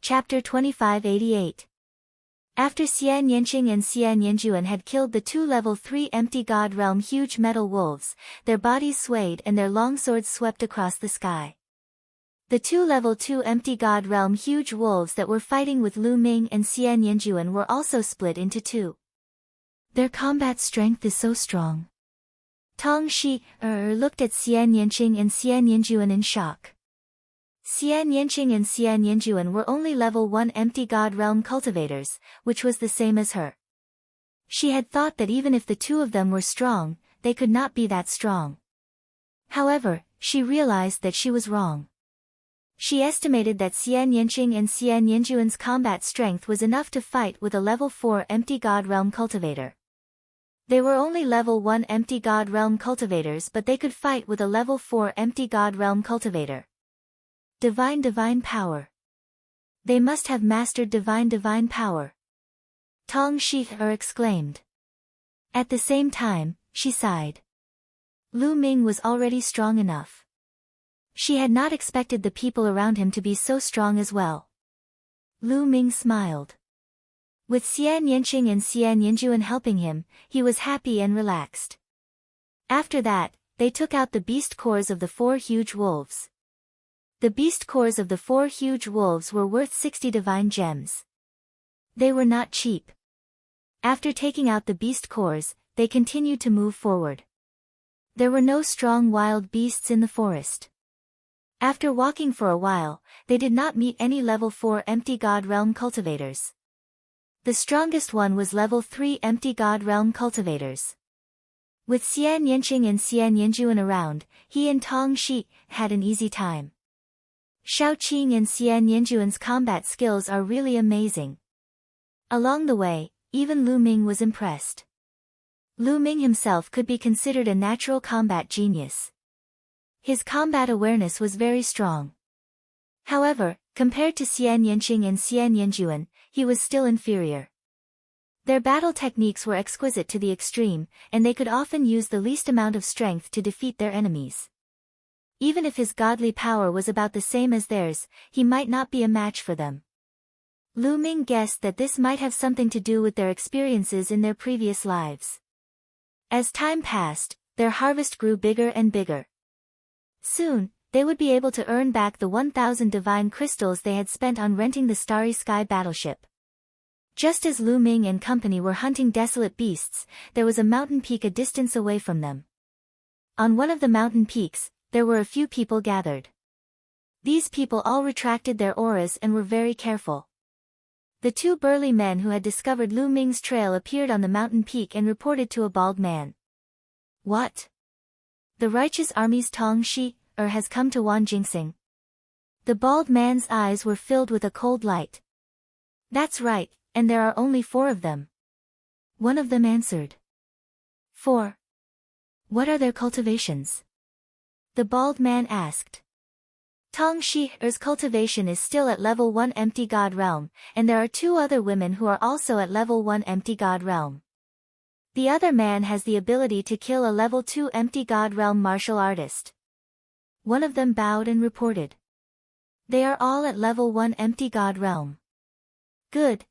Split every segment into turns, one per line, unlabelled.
Chapter 2588. After Xian Yanqing and Xian Yanjuan had killed the two level 3 empty god realm huge metal wolves, their bodies swayed and their long swords swept across the sky. The two level 2 empty god realm huge wolves that were fighting with Lu Ming and Xian Yanjuan were also split into two. Their combat strength is so strong. Tong Shi looked at Xian Yanqing and Xian Yanjuan in shock. Xian Yanqing and Xian Yanjuan were only level 1 empty god realm cultivators, which was the same as her. She had thought that even if the two of them were strong, they could not be that strong. However, she realized that she was wrong. She estimated that Xian Yanqing and Xian Yanjuan's combat strength was enough to fight with a level 4 empty god realm cultivator. They were only level 1 empty god realm cultivators, but they could fight with a level 4 empty god realm cultivator. Divine power. They must have mastered divine power. Tong Shi exclaimed. At the same time, she sighed. Lu Ming was already strong enough. She had not expected the people around him to be so strong as well. Lu Ming smiled. With Xian Yanqing and Xian Yanjuan helping him, he was happy and relaxed. After that, they took out the beast cores of the 4 huge wolves. The beast cores of the 4 huge wolves were worth 60 divine gems. They were not cheap. After taking out the beast cores, they continued to move forward. There were no strong wild beasts in the forest. After walking for a while, they did not meet any level 4 empty god realm cultivators. The strongest one was level 3 empty god realm cultivators. With Xian Yanqing and Xian Yanjuan around, he and Tong Shi had an easy time. Shao Qing and Xian Yanjuan's combat skills are really amazing. Along the way, even Lu Ming was impressed. Lu Ming himself could be considered a natural combat genius. His combat awareness was very strong. However, compared to Xian Yanqing and Xian Yanjuan, he was still inferior. Their battle techniques were exquisite to the extreme, and they could often use the least amount of strength to defeat their enemies. Even if his godly power was about the same as theirs, he might not be a match for them. Lu Ming guessed that this might have something to do with their experiences in their previous lives. As time passed, their harvest grew bigger and bigger. Soon, they would be able to earn back the 1,000 divine crystals they had spent on renting the Starry Sky battleship. Just as Lu Ming and company were hunting desolate beasts, there was a mountain peak a distance away from them. On one of the mountain peaks, there were a few people gathered. These people all retracted their auras and were very careful. The two burly men who had discovered Lu Ming's trail appeared on the mountain peak and reported to a bald man. What? The righteous army's Tong Shi has come to Wanjingsing. The bald man's eyes were filled with a cold light. That's right, and there are only 4 of them. One of them answered. 4. What are their cultivations? The bald man asked. Tong Shi's cultivation is still at level 1 empty god realm, and there are 2 other women who are also at level 1 empty god realm. The other man has the ability to kill a level 2 empty god realm martial artist. One of them bowed and reported. They are all at level 1 empty god realm. Good.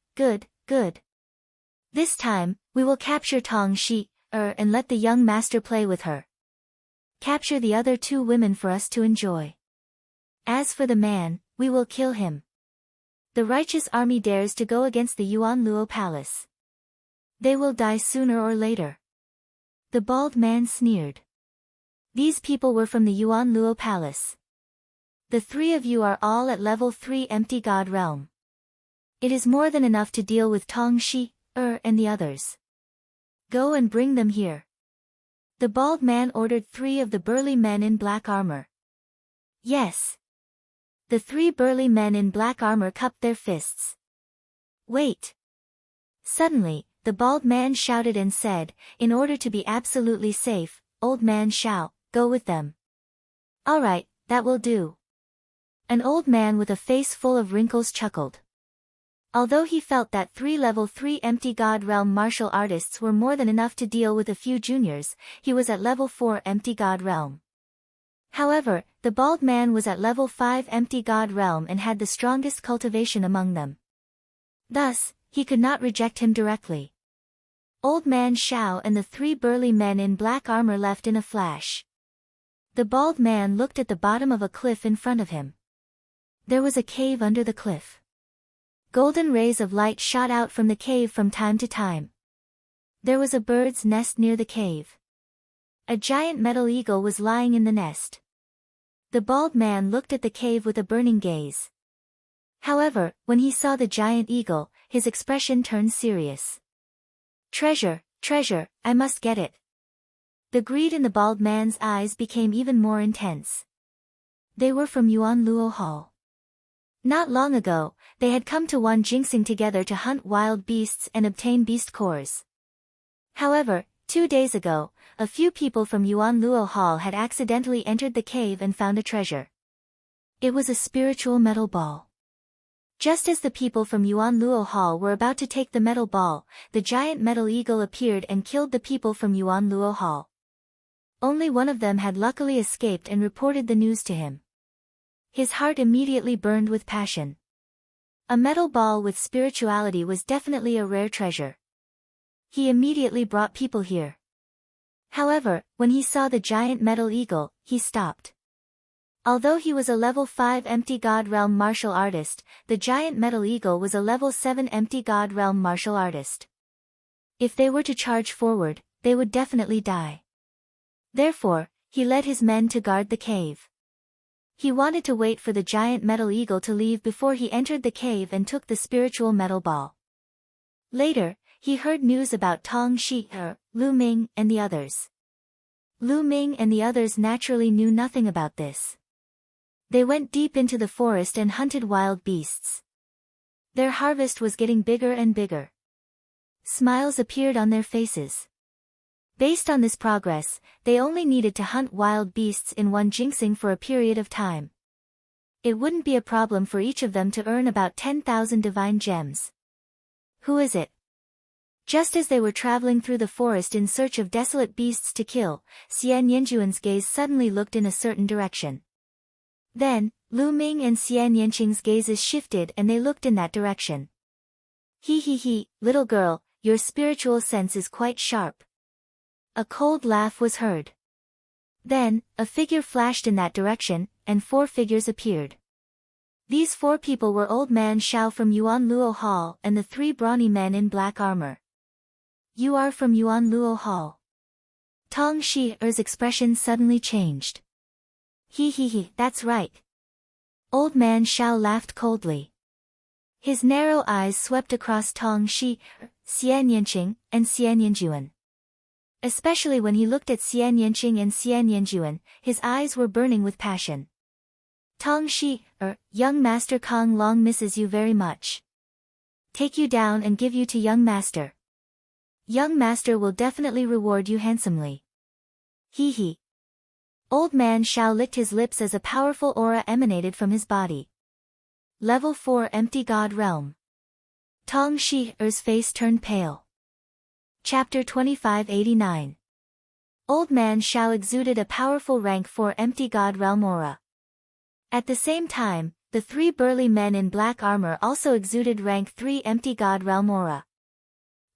This time, we will capture Tong Shi and let the young master play with her. Capture the other 2 women for us to enjoy. As for the man, we will kill him. The righteous army dares to go against the Yuan Luo Palace. They will die sooner or later. The bald man sneered. These people were from the Yuan Luo Palace. The 3 of you are all at level 3 empty god realm. It is more than enough to deal with Tong Shi and the others. Go and bring them here. The bald man ordered 3 of the burly men in black armor. Yes. The 3 burly men in black armor cupped their fists. Wait. Suddenly, the bald man shouted and said, in order to be absolutely safe, Old Man Shao, go with them. All right, that will do. An old man with a face full of wrinkles chuckled. Although he felt that 3 level 3 empty god realm martial artists were more than enough to deal with a few juniors, he was at level 4 empty god realm. However, the bald man was at level 5 empty god realm and had the strongest cultivation among them. Thus, he could not reject him directly. Old Man Shao and the 3 burly men in black armor left in a flash. The bald man looked at the bottom of a cliff in front of him. There was a cave under the cliff. Golden rays of light shot out from the cave from time to time. There was a bird's nest near the cave. A giant metal eagle was lying in the nest. The bald man looked at the cave with a burning gaze. However, when he saw the giant eagle, his expression turned serious. Treasure, treasure, I must get it. The greed in the bald man's eyes became even more intense. They were from Yuan Luo Hall. Not long ago, they had come to Wan Jingxing together to hunt wild beasts and obtain beast cores. However, 2 days ago, a few people from Yuan Luo Hall had accidentally entered the cave and found a treasure. It was a spiritual metal ball. Just as the people from Yuan Luo Hall were about to take the metal ball, the giant metal eagle appeared and killed the people from Yuan Luo Hall. Only one of them had luckily escaped and reported the news to him. His heart immediately burned with passion. A metal ball with spirituality was definitely a rare treasure. He immediately brought people here. However, when he saw the giant metal eagle, he stopped. Although he was a level 5 empty god realm martial artist, the giant metal eagle was a level 7 empty god realm martial artist. If they were to charge forward, they would definitely die. Therefore, he led his men to guard the cave. He wanted to wait for the giant metal eagle to leave before he entered the cave and took the spiritual metal ball. Later, he heard news about Tong Shi, Lu Ming, and the others. Lu Ming and the others naturally knew nothing about this. They went deep into the forest and hunted wild beasts. Their harvest was getting bigger and bigger. Smiles appeared on their faces. Based on this progress, they only needed to hunt wild beasts in Wan Jingxing for a period of time. It wouldn't be a problem for each of them to earn about 10,000 divine gems. Who is it? Just as they were traveling through the forest in search of desolate beasts to kill, Xian Yanjuan's gaze suddenly looked in a certain direction. Then, Lu Ming and Xian Yanqing's gazes shifted and they looked in that direction. He, little girl, your spiritual sense is quite sharp. A cold laugh was heard. Then, a figure flashed in that direction, and 4 figures appeared. These 4 people were Old Man Shao from Yuan Luo Hall and the 3 brawny men in black armor. You are from Yuan Luo Hall. Tong Shi's expression suddenly changed. He, that's right. Old Man Shao laughed coldly. His narrow eyes swept across Tong Shi, Xian Yanqing, and Xian Yanjuan. Especially when he looked at Xian Yanqing and Xian Yanjuan, his eyes were burning with passion. Tong Shi, young Master Kong Long misses you very much. Take you down and give you to young Master. Young Master will definitely reward you handsomely. He. Old Man Shao licked his lips as a powerful aura emanated from his body. Level 4 Empty God Realm. Tong Shi's face turned pale. Chapter 2589. Old Man Shao exuded a powerful rank 4 Empty God Realm aura. At the same time, the 3 burly men in black armor also exuded rank 3 Empty God Realm aura.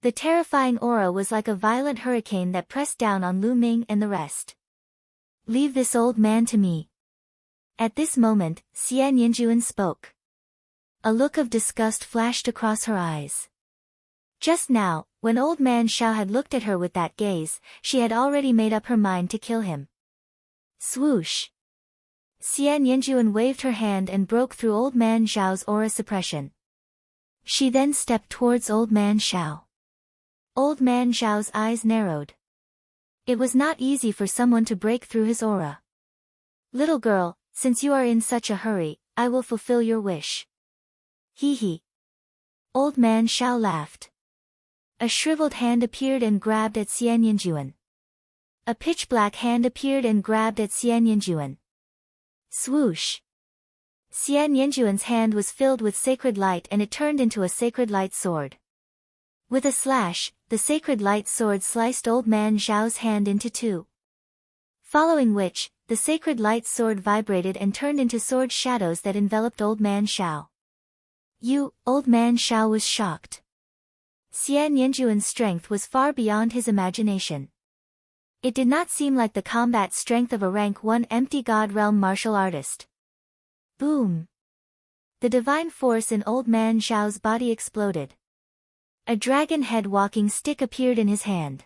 The terrifying aura was like a violent hurricane that pressed down on Lu Ming and the rest. Leave this old man to me. At this moment, Xian Yanjuan spoke. A look of disgust flashed across her eyes. Just now, when Old Man Shao had looked at her with that gaze, she had already made up her mind to kill him. Swoosh! Xian Yanjuan waved her hand and broke through Old Man Shao's aura suppression. She then stepped towards Old Man Shao. Old Man Shao's eyes narrowed. It was not easy for someone to break through his aura. Little girl, since you are in such a hurry, I will fulfill your wish. He. Old Man Shao laughed. A shriveled hand appeared and grabbed at Xian Yanjuan. A pitch-black hand appeared and grabbed at Xian Yanjuan. Swoosh! Xian Yanjuan's hand was filled with sacred light and it turned into a sacred light sword. With a slash, the sacred light sword sliced Old Man Zhao's hand into 2. Following which, the sacred light sword vibrated and turned into sword shadows that enveloped Old Man Shao. Old Man Shao was shocked. Xian Yanjuan's strength was far beyond his imagination. It did not seem like the combat strength of a rank 1 empty god realm martial artist. Boom! The divine force in Old Man Shao's body exploded. A dragon head walking stick appeared in his hand.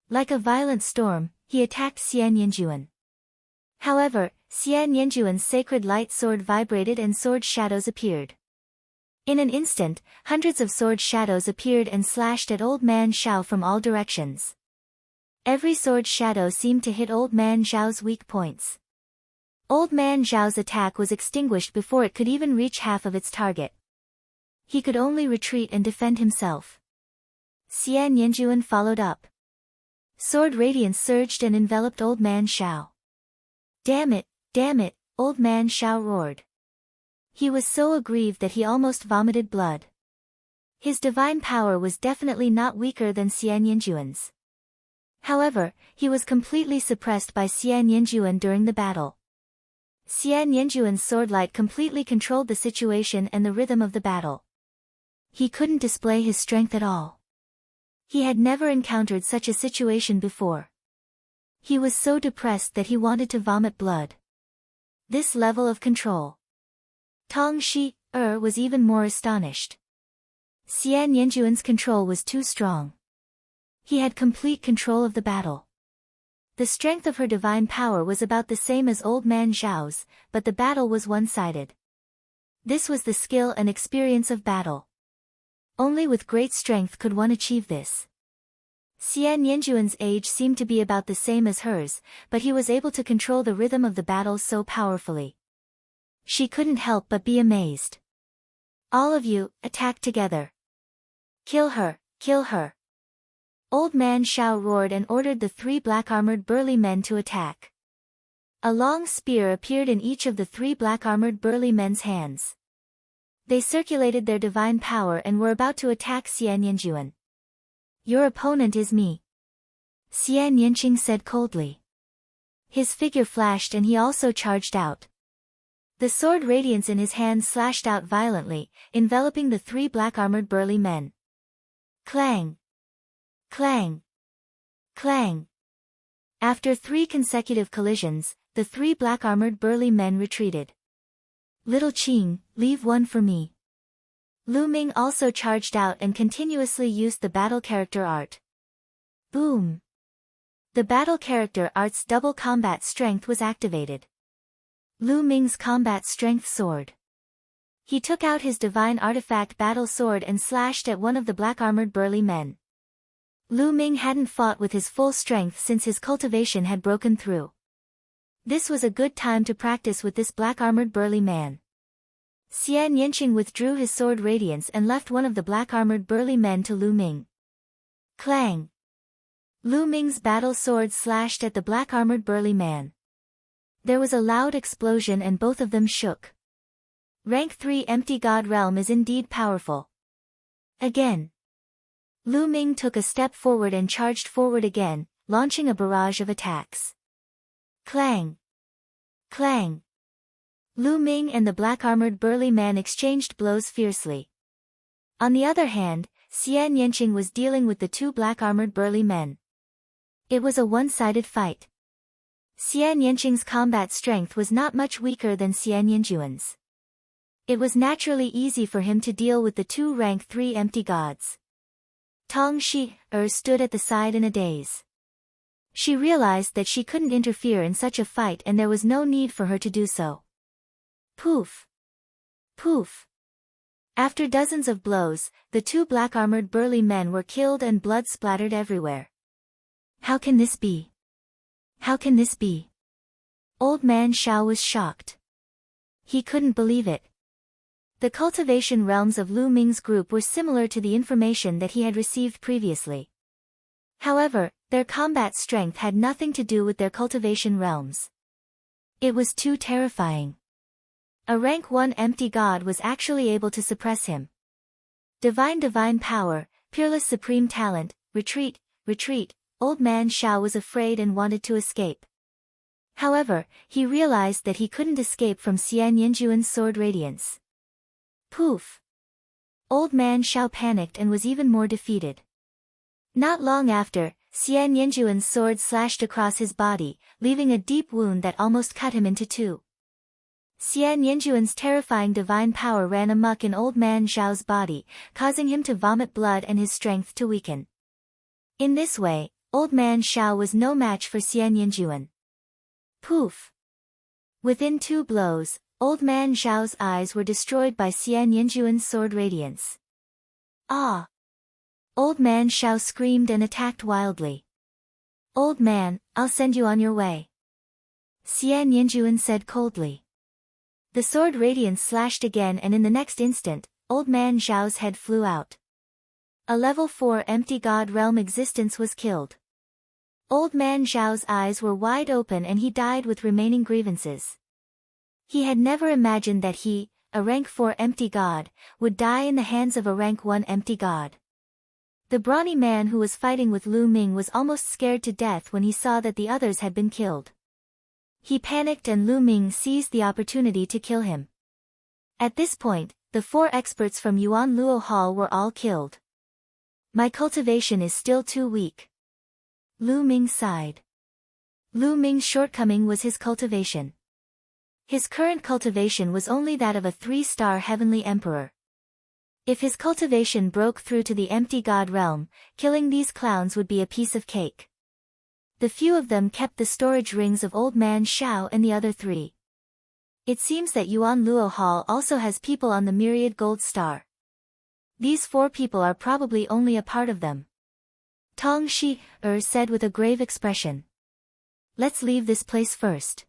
Like a violent storm, he attacked Xian Yanjuan. However, Xian Yanjuan's sacred light sword vibrated and sword shadows appeared. In an instant, hundreds of sword shadows appeared and slashed at Old Man Shao from all directions. Every sword shadow seemed to hit Old Man Zhao's weak points. Old Man Zhao's attack was extinguished before it could even reach half of its target. He could only retreat and defend himself. Xian Yanjuan followed up. Sword radiance surged and enveloped Old Man Shao. Damn it, Old Man Shao roared. He was so aggrieved that he almost vomited blood. His divine power was definitely not weaker than Xian Yanjuan's. However, he was completely suppressed by Xian Yanjuan during the battle. Xian Yanjuan's swordlight completely controlled the situation and the rhythm of the battle. He couldn't display his strength at all. He had never encountered such a situation before. He was so depressed that he wanted to vomit blood. This level of control. Tong Shi was even more astonished. Xian Yanjuan's control was too strong. He had complete control of the battle. The strength of her divine power was about the same as Old Man Zhao's, but the battle was one-sided. This was the skill and experience of battle. Only with great strength could one achieve this. Xian Yanjuan's age seemed to be about the same as hers, but he was able to control the rhythm of the battle so powerfully. She couldn't help but be amazed. All of you, attack together. Kill her, kill her. Old Man Shao roared and ordered the 3 black-armored burly men to attack. A long spear appeared in each of the 3 black-armored burly men's hands. They circulated their divine power and were about to attack Xian Yanjuan. Your opponent is me. Xian Yanqing said coldly. His figure flashed and he also charged out. The sword radiance in his hand slashed out violently, enveloping the 3 black-armored burly men. Clang! Clang! Clang! After 3 consecutive collisions, the 3 black-armored burly men retreated. Little Qing, leave one for me. Lu Ming also charged out and continuously used the battle character art. Boom! The battle character art's double combat strength was activated. Lu Ming's combat strength soared. He took out his divine artifact battle sword and slashed at one of the black-armored burly men. Lu Ming hadn't fought with his full strength since his cultivation had broken through. This was a good time to practice with this black-armored burly man. Xian Yanqing withdrew his sword radiance and left one of the black-armored burly men to Lu Ming. Clang! Lu Ming's battle sword slashed at the black-armored burly man. There was a loud explosion and both of them shook. Rank 3 empty god realm is indeed powerful. Again. Lu Ming took a step forward and charged forward again, launching a barrage of attacks. Clang! Clang! Lu Ming and the black-armored burly man exchanged blows fiercely. On the other hand, Xian Yanqing was dealing with the 2 black-armored burly men. It was a one-sided fight. Xian Yanqing's combat strength was not much weaker than Xian Yanjuan's. It was naturally easy for him to deal with the 2 rank 3 empty gods. Tong Shi stood at the side in a daze. She realized that she couldn't interfere in such a fight and there was no need for her to do so. Poof! Poof! After dozens of blows, the 2 black-armored burly men were killed and blood splattered everywhere. How can this be? How can this be? Old Man Shao was shocked. He couldn't believe it. The cultivation realms of Lu Ming's group were similar to the information that he had received previously. However, their combat strength had nothing to do with their cultivation realms. It was too terrifying. A rank 1 empty god was actually able to suppress him. Divine power, peerless supreme talent, retreat, retreat. Old Man Shao was afraid and wanted to escape. However, he realized that he couldn't escape from Xian Yanjuan's sword radiance. Poof! Old Man Shao panicked and was even more defeated. Not long after, Xian Yanjuan's sword slashed across his body, leaving a deep wound that almost cut him into two. Xian Yanjuan's terrifying divine power ran amok in Old Man Zhao's body, causing him to vomit blood and his strength to weaken. In this way, Old Man Zhao was no match for Xian Yanjuan. Poof! Within 2 blows, Old Man Zhao's eyes were destroyed by Xian Yanjuan's sword radiance. Ah! Old Man Zhao screamed and attacked wildly. Old man, I'll send you on your way. Xian Yanjuan said coldly. The sword radiance slashed again, and in the next instant, Old Man Zhao's head flew out. A level 4 empty god realm existence was killed. Old Man Zhao's eyes were wide open and he died with remaining grievances. He had never imagined that he, a rank 4 empty god, would die in the hands of a rank 1 empty god. The brawny man who was fighting with Lu Ming was almost scared to death when he saw that the others had been killed. He panicked and Lu Ming seized the opportunity to kill him. At this point, the 4 experts from Yuan Luo Hall were all killed. My cultivation is still too weak. Lu Ming sighed. Lu Ming's shortcoming was his cultivation. His current cultivation was only that of a 3-star heavenly emperor. If his cultivation broke through to the empty god realm, killing these clowns would be a piece of cake. The few of them kept the storage rings of Old Man Shao and the other 3. It seems that Yuan Luo Hall also has people on the myriad gold star. These 4 people are probably only a part of them. Tong Shi said with a grave expression. Let's leave this place first.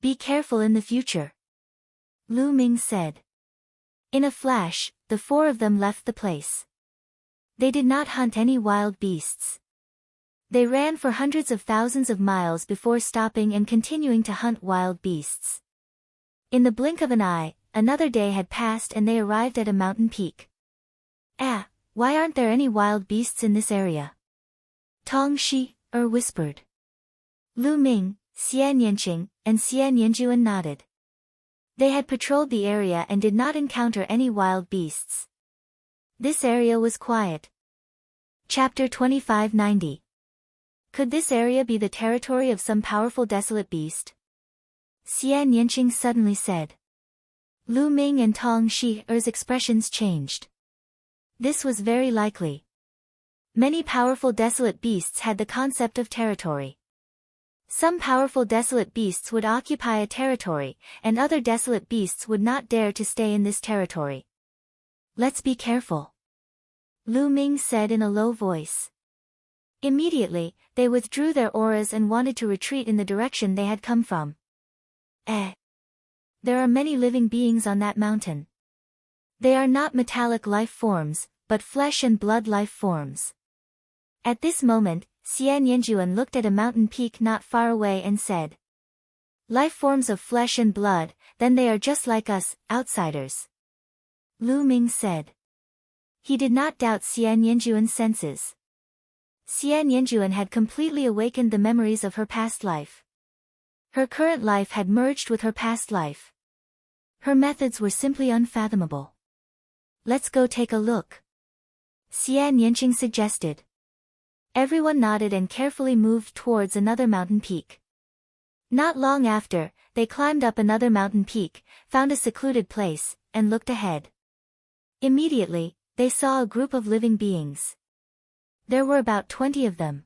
Be careful in the future. Lu Ming said. In a flash, the 4 of them left the place. They did not hunt any wild beasts. They ran for hundreds of thousands of miles before stopping and continuing to hunt wild beasts. In the blink of an eye, another day had passed and they arrived at a mountain peak. Why aren't there any wild beasts in this area? Tong Shi whispered. Lu Ming, Xian Yanqing, and Xian Yanjuan nodded. They had patrolled the area and did not encounter any wild beasts. This area was quiet. Chapter 2590. Could this area be the territory of some powerful desolate beast? Xian Yanqing suddenly said. Lu Ming and Tong Shi's expressions changed. This was very likely. Many powerful desolate beasts had the concept of territory. Some powerful desolate beasts would occupy a territory, and other desolate beasts would not dare to stay in this territory. Let's be careful. Lu Ming said in a low voice. Immediately, they withdrew their auras and wanted to retreat in the direction they had come from. There are many living beings on that mountain. They are not metallic life forms, but flesh and blood life forms. At this moment, Xian Yanjuan looked at a mountain peak not far away and said. Life forms of flesh and blood, then they are just like us, outsiders. Lu Ming said. He did not doubt Xian Yanjuan's senses. Xian Yanjuan had completely awakened the memories of her past life. Her current life had merged with her past life. Her methods were simply unfathomable. Let's go take a look. Xian Yanqing suggested. Everyone nodded and carefully moved towards another mountain peak. Not long after, they climbed up another mountain peak, found a secluded place, and looked ahead. Immediately, they saw a group of living beings. There were about 20 of them.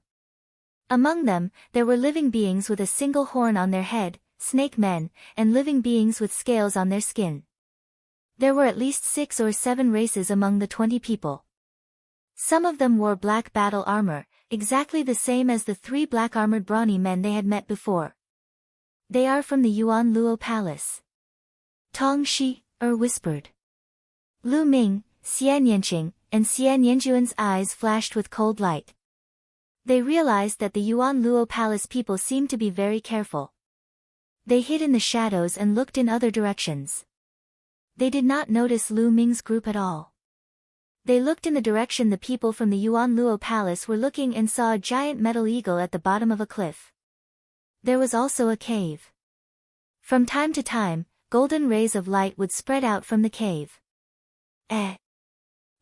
Among them, there were living beings with a single horn on their head, snake men, and living beings with scales on their skin. There were at least 6 or 7 races among the 20 people. Some of them wore black battle armor, exactly the same as the 3 black-armored brawny men they had met before. They are from the Yuan Luo Palace. Tong Shi whispered. Lu Ming, Xian Yanqing, and Xian Yanjuan's eyes flashed with cold light. They realized that the Yuan Luo Palace people seemed to be very careful. They hid in the shadows and looked in other directions. They did not notice Lu Ming's group at all. They looked in the direction the people from the Yuan Luo Palace were looking and saw a giant metal eagle at the bottom of a cliff. There was also a cave. From time to time, golden rays of light would spread out from the cave.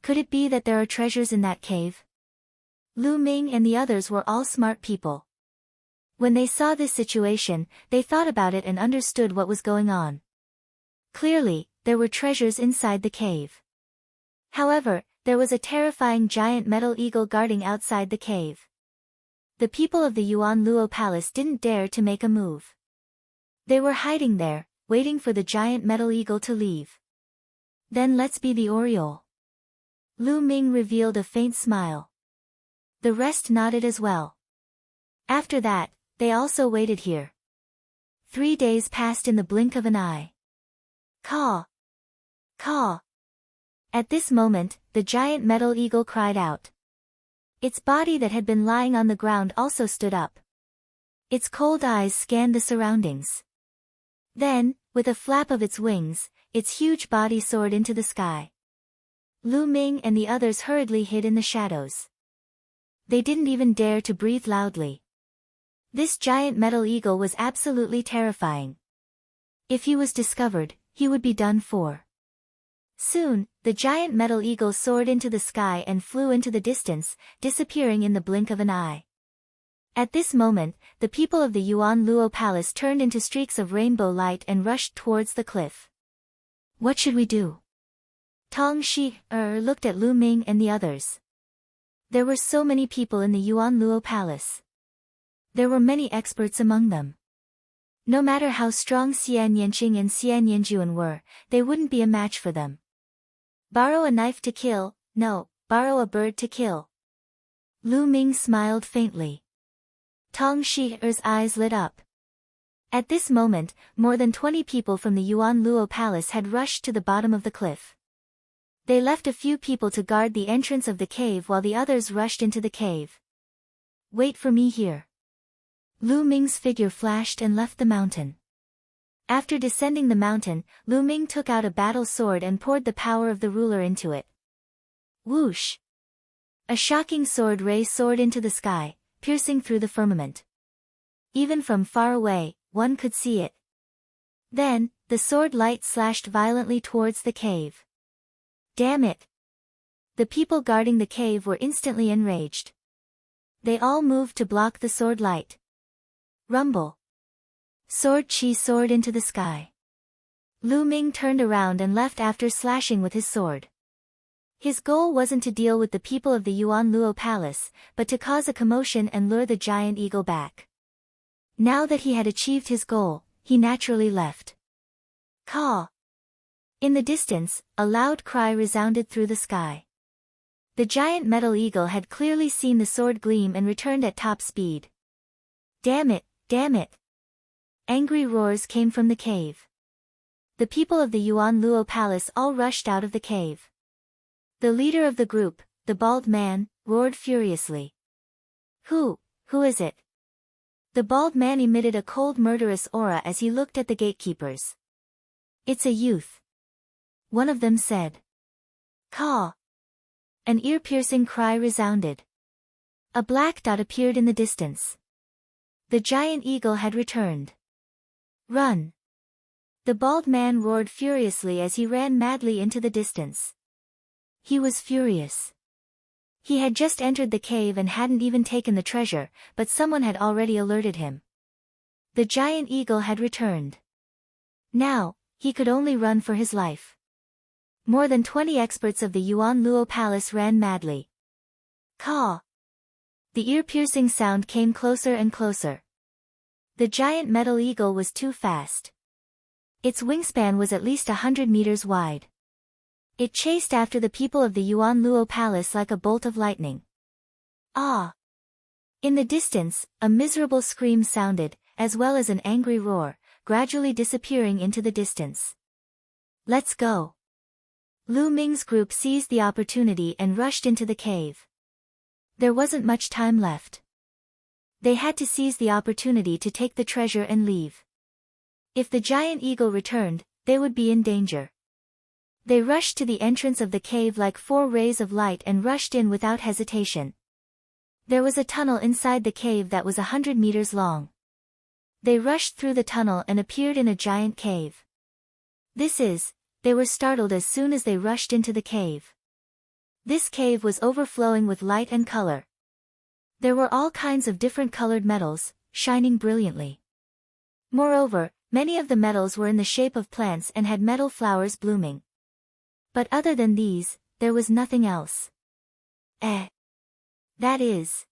Could it be that there are treasures in that cave? Lu Ming and the others were all smart people. When they saw this situation, they thought about it and understood what was going on. Clearly, there were treasures inside the cave. However, there was a terrifying giant metal eagle guarding outside the cave. The people of the Yuan Luo Palace didn't dare to make a move. They were hiding there, waiting for the giant metal eagle to leave. Then let's be the Oriole. Lu Ming revealed a faint smile. The rest nodded as well. After that, they also waited here. 3 days passed in the blink of an eye. Caw! Caw! At this moment, the giant metal eagle cried out. Its body that had been lying on the ground also stood up. Its cold eyes scanned the surroundings. Then, with a flap of its wings, its huge body soared into the sky. Lu Ming and the others hurriedly hid in the shadows. They didn't even dare to breathe loudly. This giant metal eagle was absolutely terrifying. If he was discovered, he would be done for. Soon, the giant metal eagle soared into the sky and flew into the distance, disappearing in the blink of an eye. At this moment, the people of the Yuan Luo Palace turned into streaks of rainbow light and rushed towards the cliff. What should we do? Tong Shi looked at Lu Ming and the others. There were so many people in the Yuan Luo Palace. There were many experts among them. No matter how strong Xian Yanqing and Xian Yanjuan were, they wouldn't be a match for them. Borrow a knife to kill, no, borrow a bird to kill. Lu Ming smiled faintly. Tong Shi's eyes lit up. At this moment, more than 20 people from the Yuan Luo Palace had rushed to the bottom of the cliff. They left a few people to guard the entrance of the cave while the others rushed into the cave. Wait for me here. Lu Ming's figure flashed and left the mountain. After descending the mountain, Lu Ming took out a battle sword and poured the power of the ruler into it. Whoosh! A shocking sword ray soared into the sky, piercing through the firmament. Even from far away, one could see it. Then, the sword light slashed violently towards the cave. Damn it! The people guarding the cave were instantly enraged. They all moved to block the sword light. Rumble! Sword chi soared into the sky. Lu Ming turned around and left after slashing with his sword. His goal wasn't to deal with the people of the Yuan Luo Palace, but to cause a commotion and lure the giant eagle back. Now that he had achieved his goal, he naturally left. Caw! In the distance, a loud cry resounded through the sky. The giant metal eagle had clearly seen the sword gleam and returned at top speed. Damn it, damn it! Angry roars came from the cave. The people of the Yuan Luo Palace all rushed out of the cave. The leader of the group, the bald man, roared furiously. Who is it? The bald man emitted a cold murderous aura as he looked at the gatekeepers. It's a youth. One of them said. Caw! An ear-piercing cry resounded. A black dot appeared in the distance. The giant eagle had returned. Run! The bald man roared furiously as he ran madly into the distance. He was furious. He had just entered the cave and hadn't even taken the treasure, but someone had already alerted him. The giant eagle had returned. Now, he could only run for his life. More than 20 experts of the Yuan Luo Palace ran madly. Caw! The ear-piercing sound came closer and closer. The giant metal eagle was too fast. Its wingspan was at least 100 meters wide. It chased after the people of the Yuan Luo Palace like a bolt of lightning. Ah! In the distance, a miserable scream sounded, as well as an angry roar, gradually disappearing into the distance. Let's go! Lu Ming's group seized the opportunity and rushed into the cave. There wasn't much time left. They had to seize the opportunity to take the treasure and leave. If the giant eagle returned, they would be in danger. They rushed to the entrance of the cave like 4 rays of light and rushed in without hesitation. There was a tunnel inside the cave that was 100 meters long. They rushed through the tunnel and appeared in a giant cave. They were startled as soon as they rushed into the cave. This cave was overflowing with light and color. There were all kinds of different colored metals, shining brilliantly. Moreover, many of the metals were in the shape of plants and had metal flowers blooming. But other than these, there was nothing else. That is.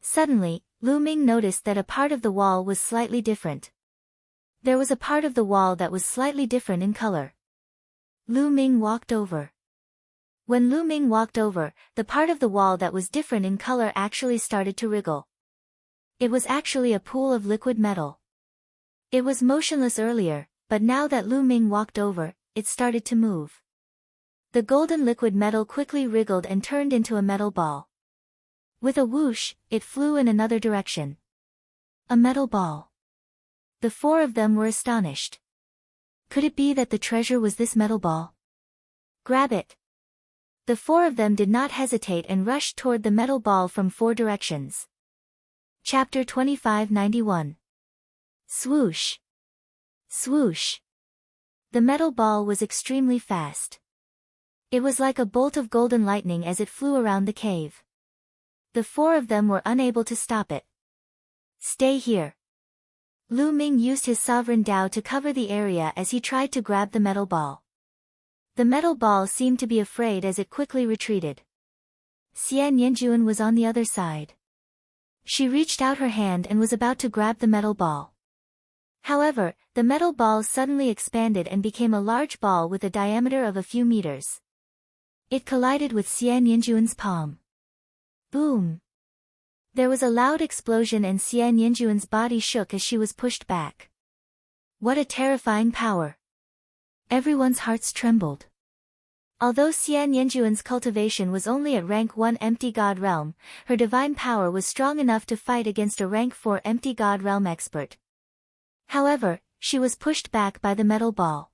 Suddenly, Lu Ming noticed that a part of the wall was slightly different. There was a part of the wall that was slightly different in color. Lu Ming walked over. When Lu Ming walked over, the part of the wall that was different in color actually started to wriggle. It was actually a pool of liquid metal. It was motionless earlier, but now that Lu Ming walked over, it started to move. The golden liquid metal quickly wriggled and turned into a metal ball. With a whoosh, it flew in another direction. A metal ball. The four of them were astonished. Could it be that the treasure was this metal ball? Grab it. The four of them did not hesitate and rushed toward the metal ball from four directions. Chapter 2591. Swoosh. Swoosh. The metal ball was extremely fast. It was like a bolt of golden lightning as it flew around the cave. The four of them were unable to stop it. Stay here. Lu Ming used his sovereign Dao to cover the area as he tried to grab the metal ball. The metal ball seemed to be afraid as it quickly retreated. Xian Yanjuan was on the other side. She reached out her hand and was about to grab the metal ball. However, the metal ball suddenly expanded and became a large ball with a diameter of a few meters. It collided with Xian Yanjuan's palm. Boom! There was a loud explosion and Xian Yanjuan's body shook as she was pushed back. What a terrifying power! Everyone's hearts trembled. Although Xian Yanjuan's cultivation was only at rank 1 empty god realm, her divine power was strong enough to fight against a rank 4 empty god realm expert. However, she was pushed back by the metal ball.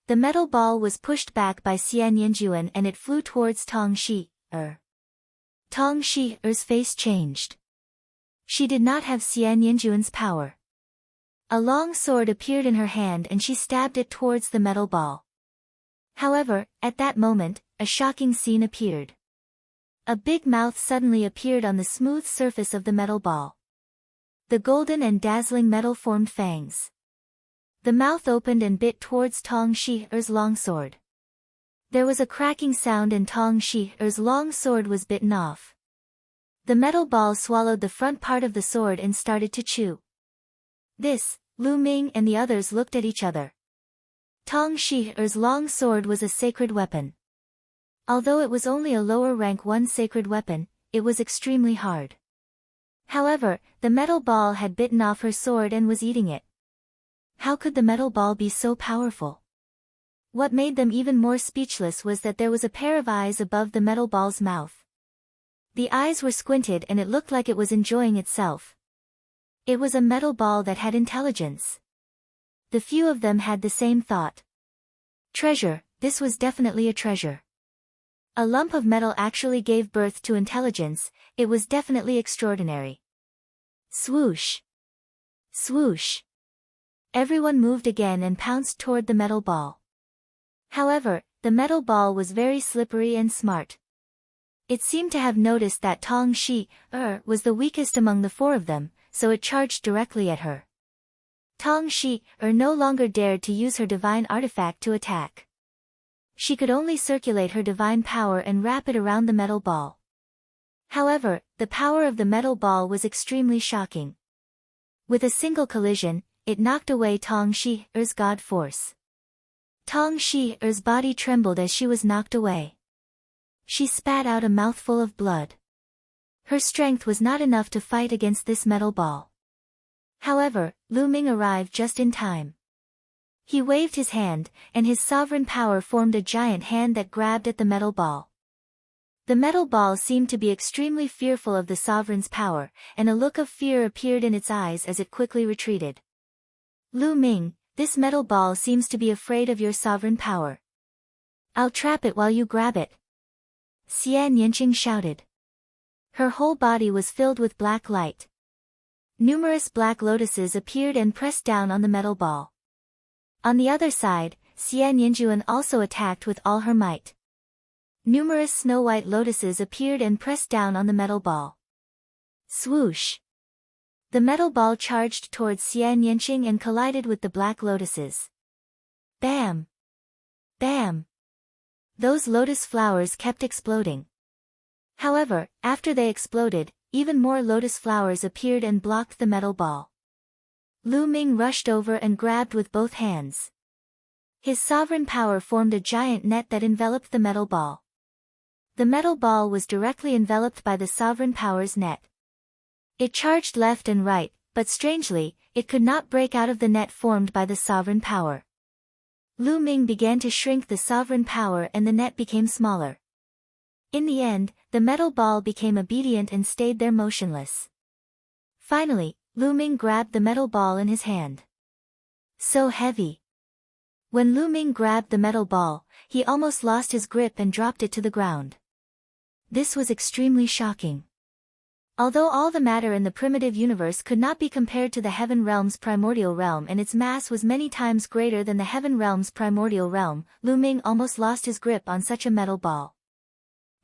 The metal ball was pushed back by Xian Yanjuan and it flew towards Tong Shi-er. Tong Shi-er's face changed. She did not have Xian Yanjuan's power. A long sword appeared in her hand and she stabbed it towards the metal ball. However, at that moment, a shocking scene appeared. A big mouth suddenly appeared on the smooth surface of the metal ball. The golden and dazzling metal formed fangs. The mouth opened and bit towards Tong Shi-er's long sword. There was a cracking sound and Tong Shi-er's long sword was bitten off. The metal ball swallowed the front part of the sword and started to chew. Lu Ming and the others looked at each other. Tong Shi-er's long sword was a sacred weapon. Although it was only a lower rank 1 sacred weapon, it was extremely hard. However, the metal ball had bitten off her sword and was eating it. How could the metal ball be so powerful? What made them even more speechless was that there was a pair of eyes above the metal ball's mouth. The eyes were squinted and it looked like it was enjoying itself. It was a metal ball that had intelligence. The few of them had the same thought. Treasure, this was definitely a treasure. A lump of metal actually gave birth to intelligence, it was definitely extraordinary. Swoosh! Swoosh! Everyone moved again and pounced toward the metal ball. However, the metal ball was very slippery and smart. It seemed to have noticed that Tong Shi-er was the weakest among the four of them, so it charged directly at her. Tong Shi-er no longer dared to use her divine artifact to attack. She could only circulate her divine power and wrap it around the metal ball. However, the power of the metal ball was extremely shocking. With a single collision, it knocked away Tong Shi-er's god force. Tong Shi-er's body trembled as she was knocked away. She spat out a mouthful of blood. Her strength was not enough to fight against this metal ball. However, Lu Ming arrived just in time. He waved his hand, and his sovereign power formed a giant hand that grabbed at the metal ball. The metal ball seemed to be extremely fearful of the sovereign's power, and a look of fear appeared in its eyes as it quickly retreated. Lu Ming, this metal ball seems to be afraid of your sovereign power. I'll trap it while you grab it. Xian Yanqing shouted. Her whole body was filled with black light. Numerous black lotuses appeared and pressed down on the metal ball. On the other side, Xian Yanjuan also attacked with all her might. Numerous snow-white lotuses appeared and pressed down on the metal ball. Swoosh! The metal ball charged towards Xian Yanqing and collided with the black lotuses. Bam! Bam! Those lotus flowers kept exploding. However, after they exploded, even more lotus flowers appeared and blocked the metal ball. Lu Ming rushed over and grabbed with both hands. His sovereign power formed a giant net that enveloped the metal ball. The metal ball was directly enveloped by the sovereign power's net. It charged left and right, but strangely, it could not break out of the net formed by the sovereign power. Lu Ming began to shrink the sovereign power and the net became smaller. In the end, the metal ball became obedient and stayed there motionless. Finally, Lu Ming grabbed the metal ball in his hand. So heavy. When Lu Ming grabbed the metal ball, he almost lost his grip and dropped it to the ground. This was extremely shocking. Although all the matter in the primitive universe could not be compared to the heaven realm's primordial realm and its mass was many times greater than the heaven realm's primordial realm, Lu Ming almost lost his grip on such a metal ball.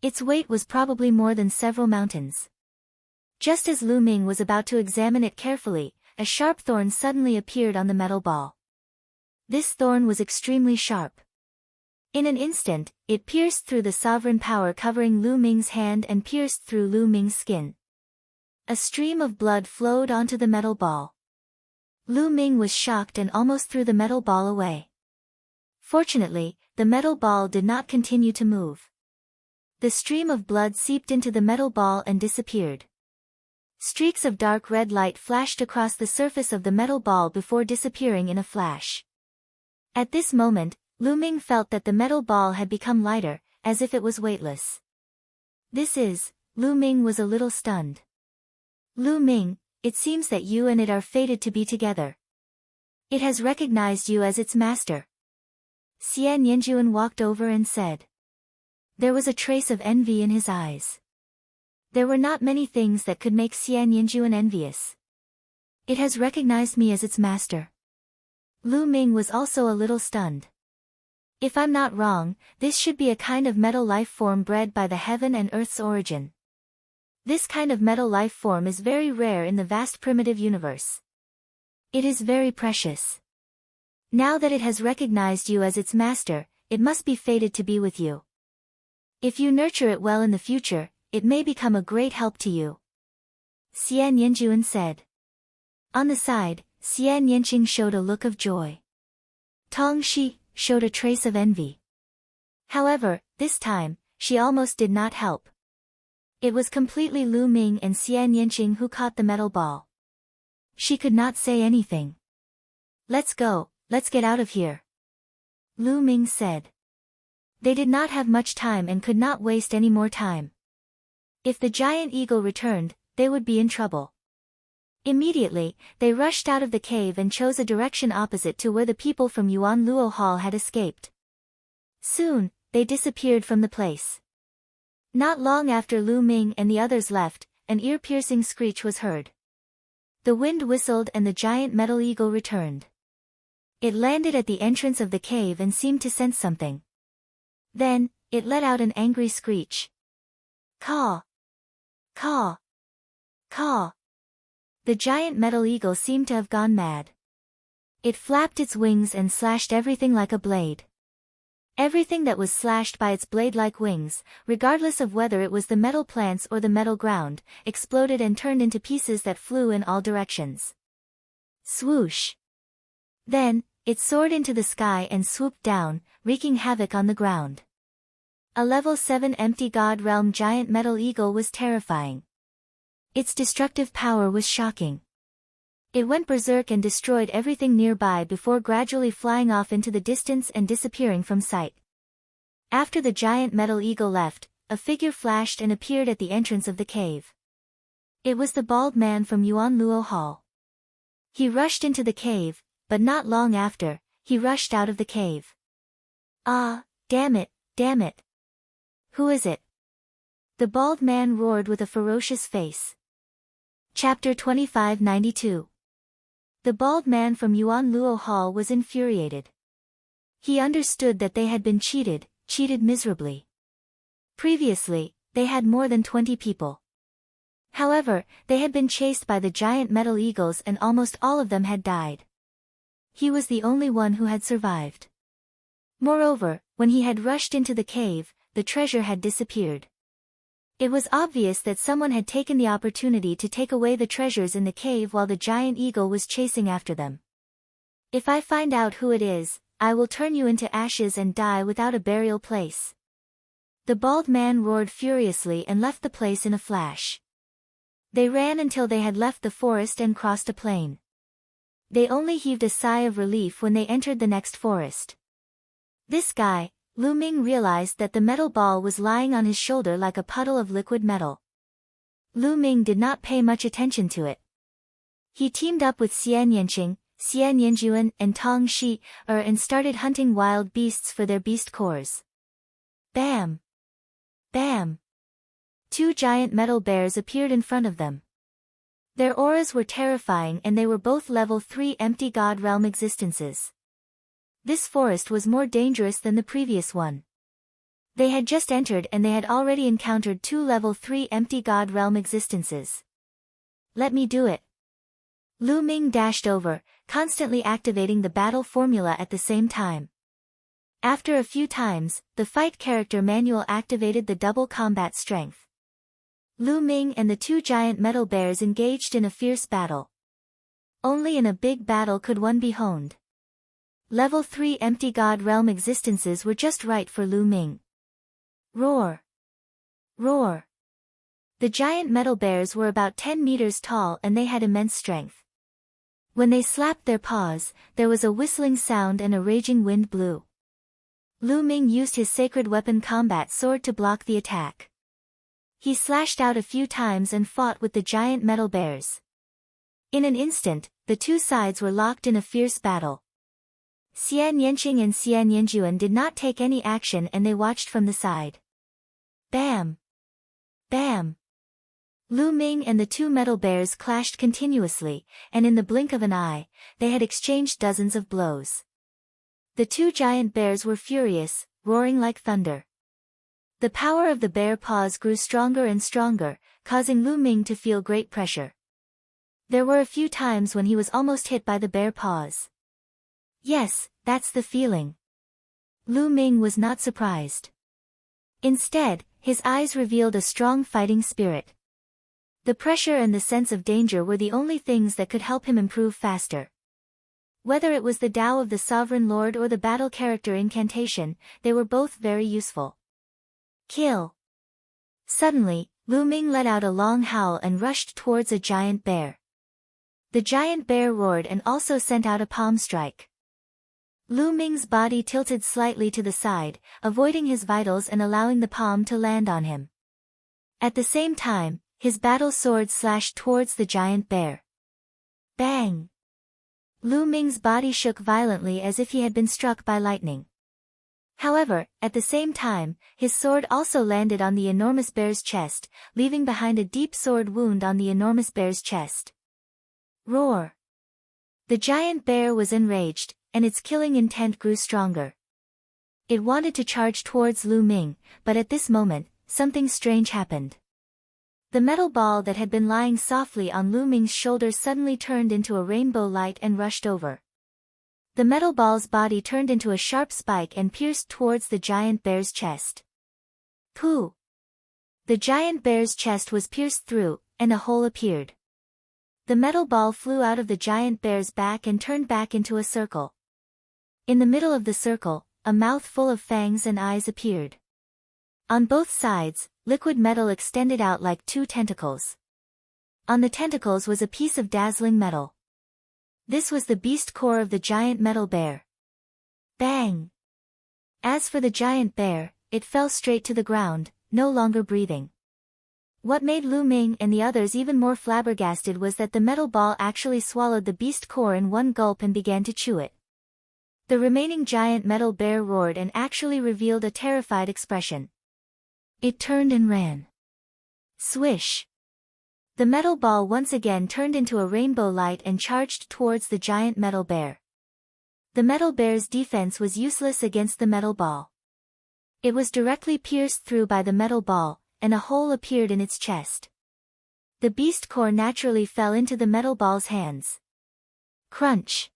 Its weight was probably more than several mountains. Just as Lu Ming was about to examine it carefully, a sharp thorn suddenly appeared on the metal ball. This thorn was extremely sharp. In an instant, it pierced through the sovereign power covering Lu Ming's hand and pierced through Lu Ming's skin. A stream of blood flowed onto the metal ball. Lu Ming was shocked and almost threw the metal ball away. Fortunately, the metal ball did not continue to move. The stream of blood seeped into the metal ball and disappeared. Streaks of dark red light flashed across the surface of the metal ball before disappearing in a flash. At this moment, Lu Ming felt that the metal ball had become lighter, as if it was weightless. Lu Ming was a little stunned. Lu Ming, it seems that you and it are fated to be together. It has recognized you as its master. Xian Yanjuan walked over and said. There was a trace of envy in his eyes. There were not many things that could make Xian Yanjuan envious. It has recognized me as its master. Lu Ming was also a little stunned. If I'm not wrong, this should be a kind of metal life form bred by the heaven and earth's origin. This kind of metal life form is very rare in the vast primitive universe. It is very precious. Now that it has recognized you as its master, it must be fated to be with you. If you nurture it well in the future, it may become a great help to you. Xian Yanjuan said. On the side, Xian Yanqing showed a look of joy. Tong Shi showed a trace of envy. However, this time, she almost did not help. It was completely Lu Ming and Xian Yanqing who caught the metal ball. She could not say anything. Let's go, let's get out of here. Lu Ming said. They did not have much time and could not waste any more time. If the giant eagle returned, they would be in trouble. Immediately, they rushed out of the cave and chose a direction opposite to where the people from Yuan Luo Hall had escaped. Soon, they disappeared from the place. Not long after Lu Ming and the others left, an ear-piercing screech was heard. The wind whistled and the giant metal eagle returned. It landed at the entrance of the cave and seemed to sense something. Then, it let out an angry screech. Caw! Caw! Caw! The giant metal eagle seemed to have gone mad. It flapped its wings and slashed everything like a blade. Everything that was slashed by its blade-like wings, regardless of whether it was the metal plants or the metal ground, exploded and turned into pieces that flew in all directions. Swoosh! Then, it soared into the sky and swooped down, wreaking havoc on the ground. A level 7 empty god realm giant metal eagle was terrifying. Its destructive power was shocking. It went berserk and destroyed everything nearby before gradually flying off into the distance and disappearing from sight. After the giant metal eagle left, a figure flashed and appeared at the entrance of the cave. It was the bald man from Yuan Luo Hall. He rushed into the cave, but not long after, he rushed out of the cave. Ah, damn it, damn it. Who is it? The bald man roared with a ferocious face. Chapter 2592. The bald man from Yuan Luo Hall was infuriated. He understood that they had been cheated miserably. Previously, they had more than 20 people. However, they had been chased by the giant metal eagles and almost all of them had died. He was the only one who had survived. Moreover, when he had rushed into the cave, the treasure had disappeared. It was obvious that someone had taken the opportunity to take away the treasures in the cave while the giant eagle was chasing after them. If I find out who it is, I will turn you into ashes and die without a burial place. The bald man roared furiously and left the place in a flash. They ran until they had left the forest and crossed a plain. They only heaved a sigh of relief when they entered the next forest. This guy, Lu Ming, realized that the metal ball was lying on his shoulder like a puddle of liquid metal. Lu Ming did not pay much attention to it. He teamed up with Xian Yanqing, Xian Yanjuan, and Tong Shi, and started hunting wild beasts for their beast cores. Bam! Bam! 2 giant metal bears appeared in front of them. Their auras were terrifying and they were both level 3 empty god realm existences. This forest was more dangerous than the previous one. They had just entered and they had already encountered 2 level 3 empty god realm existences. Let me do it. Lu Ming dashed over, constantly activating the battle formula at the same time. After a few times, the fight character manual activated the double combat strength. Lu Ming and the 2 giant metal bears engaged in a fierce battle. Only in a big battle could one be honed. Level 3 empty god realm existences were just right for Lu Ming. Roar! Roar! The giant metal bears were about 10 meters tall and they had immense strength. When they slapped their paws, there was a whistling sound and a raging wind blew. Lu Ming used his sacred weapon combat sword to block the attack. He slashed out a few times and fought with the giant metal bears. In an instant, the 2 sides were locked in a fierce battle. Xian Yanqing and Xian Yanjuan did not take any action and they watched from the side. Bam! Bam! Lu Ming and the 2 metal bears clashed continuously, and in the blink of an eye, they had exchanged dozens of blows. The 2 giant bears were furious, roaring like thunder. The power of the bear paws grew stronger and stronger, causing Lu Ming to feel great pressure. There were a few times when he was almost hit by the bear paws. Yes, that's the feeling. Lu Ming was not surprised. Instead, his eyes revealed a strong fighting spirit. The pressure and the sense of danger were the only things that could help him improve faster. Whether it was the Tao of the Sovereign Lord or the battle character incantation, they were both very useful. Kill! Suddenly, Lu Ming let out a long howl and rushed towards a giant bear. The giant bear roared and also sent out a palm strike. Lu Ming's body tilted slightly to the side, avoiding his vitals and allowing the palm to land on him. At the same time, his battle sword slashed towards the giant bear. Bang! Lu Ming's body shook violently as if he had been struck by lightning. However, at the same time, his sword also landed on the enormous bear's chest, leaving behind a deep sword wound on the enormous bear's chest. Roar! The giant bear was enraged, and its killing intent grew stronger. It wanted to charge towards Lu Ming, but at this moment, something strange happened. The metal ball that had been lying softly on Lu Ming's shoulder suddenly turned into a rainbow light and rushed over. The metal ball's body turned into a sharp spike and pierced towards the giant bear's chest. Pooh! The giant bear's chest was pierced through, and a hole appeared. The metal ball flew out of the giant bear's back and turned back into a circle. In the middle of the circle, a mouth full of fangs and eyes appeared. On both sides, liquid metal extended out like 2 tentacles. On the tentacles was a piece of dazzling metal. This was the beast core of the giant metal bear. Bang! As for the giant bear, it fell straight to the ground, no longer breathing. What made Lu Ming and the others even more flabbergasted was that the metal ball actually swallowed the beast core in one gulp and began to chew it. The remaining giant metal bear roared and actually revealed a terrified expression. It turned and ran. Swish! The metal ball once again turned into a rainbow light and charged towards the giant metal bear. The metal bear's defense was useless against the metal ball. It was directly pierced through by the metal ball, and a hole appeared in its chest. The beast core naturally fell into the metal ball's hands. Crunch!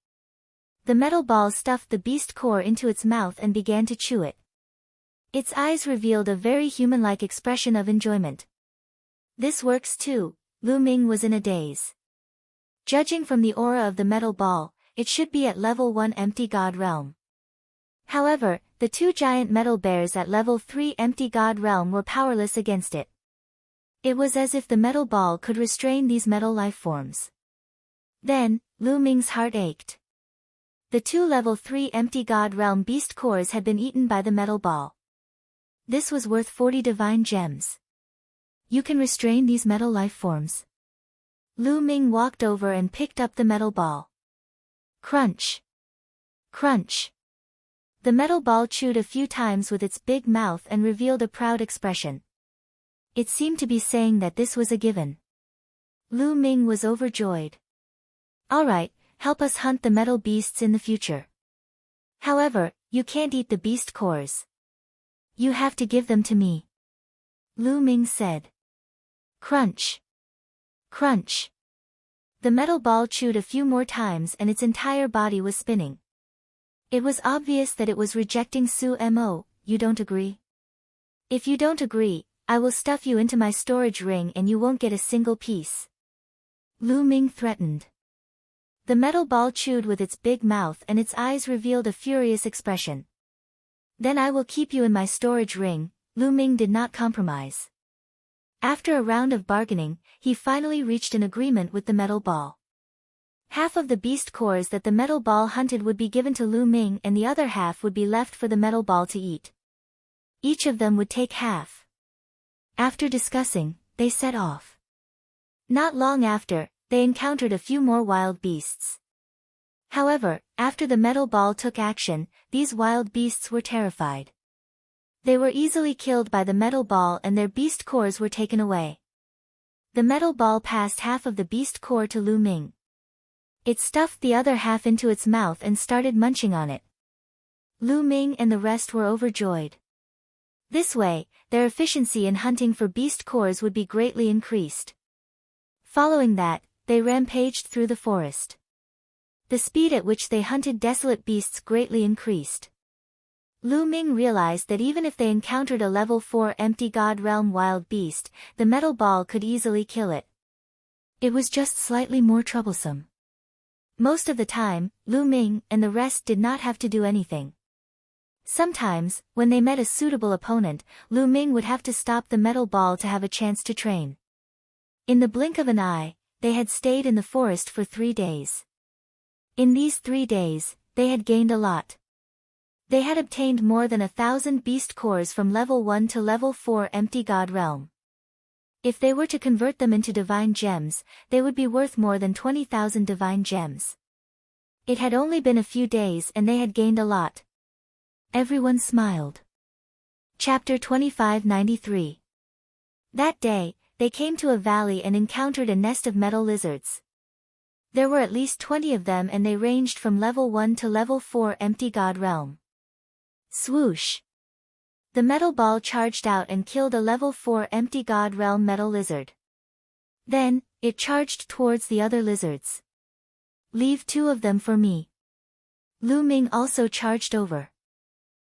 The metal ball stuffed the beast core into its mouth and began to chew it. Its eyes revealed a very human-like expression of enjoyment. This works too, Lu Ming was in a daze. Judging from the aura of the metal ball, it should be at level 1 empty god realm. However, the two giant metal bears at level 3 empty god realm were powerless against it. It was as if the metal ball could restrain these metal life forms. Then, Lu Ming's heart ached. The two level 3 empty god realm beast cores had been eaten by the metal ball. This was worth 40 divine gems. You can restrain these metal life forms. Lu Ming walked over and picked up the metal ball. Crunch! Crunch! The metal ball chewed a few times with its big mouth and revealed a proud expression. It seemed to be saying that this was a given. Lu Ming was overjoyed. Alright, help us hunt the metal beasts in the future. However, you can't eat the beast cores. You have to give them to me. Lu Ming said. Crunch! Crunch! The metal ball chewed a few more times and its entire body was spinning. It was obvious that it was rejecting Su Mo. You don't agree? If you don't agree, I will stuff you into my storage ring and you won't get a single piece. Lu Ming threatened. The metal ball chewed with its big mouth and its eyes revealed a furious expression. Then I will keep you in my storage ring. Lu Ming did not compromise. After a round of bargaining, he finally reached an agreement with the metal ball. Half of the beast cores that the metal ball hunted would be given to Lu Ming and the other half would be left for the metal ball to eat. Each of them would take half. After discussing, they set off. Not long after, they encountered a few more wild beasts. However, after the metal ball took action, these wild beasts were terrified. They were easily killed by the metal ball and their beast cores were taken away. The metal ball passed half of the beast core to Lu Ming. It stuffed the other half into its mouth and started munching on it. Lu Ming and the rest were overjoyed. This way, their efficiency in hunting for beast cores would be greatly increased. Following that, they rampaged through the forest. The speed at which they hunted desolate beasts greatly increased. Lu Ming realized that even if they encountered a level 4 empty god realm wild beast, the metal ball could easily kill it. It was just slightly more troublesome. Most of the time, Lu Ming and the rest did not have to do anything. Sometimes, when they met a suitable opponent, Lu Ming would have to stop the metal ball to have a chance to train. In the blink of an eye, they had stayed in the forest for 3 days. In these 3 days, they had gained a lot. They had obtained more than 1,000 beast cores from level 1 to level 4 empty god realm. If they were to convert them into divine gems, they would be worth more than 20,000 divine gems. It had only been a few days and they had gained a lot. Everyone smiled. Chapter 2593. That day, they came to a valley and encountered a nest of metal lizards. There were at least 20 of them and they ranged from level 1 to level 4 empty god realm. Swoosh! The metal ball charged out and killed a level 4 empty god realm metal lizard. Then, it charged towards the other lizards. Leave 2 of them for me. Lu Ming also charged over.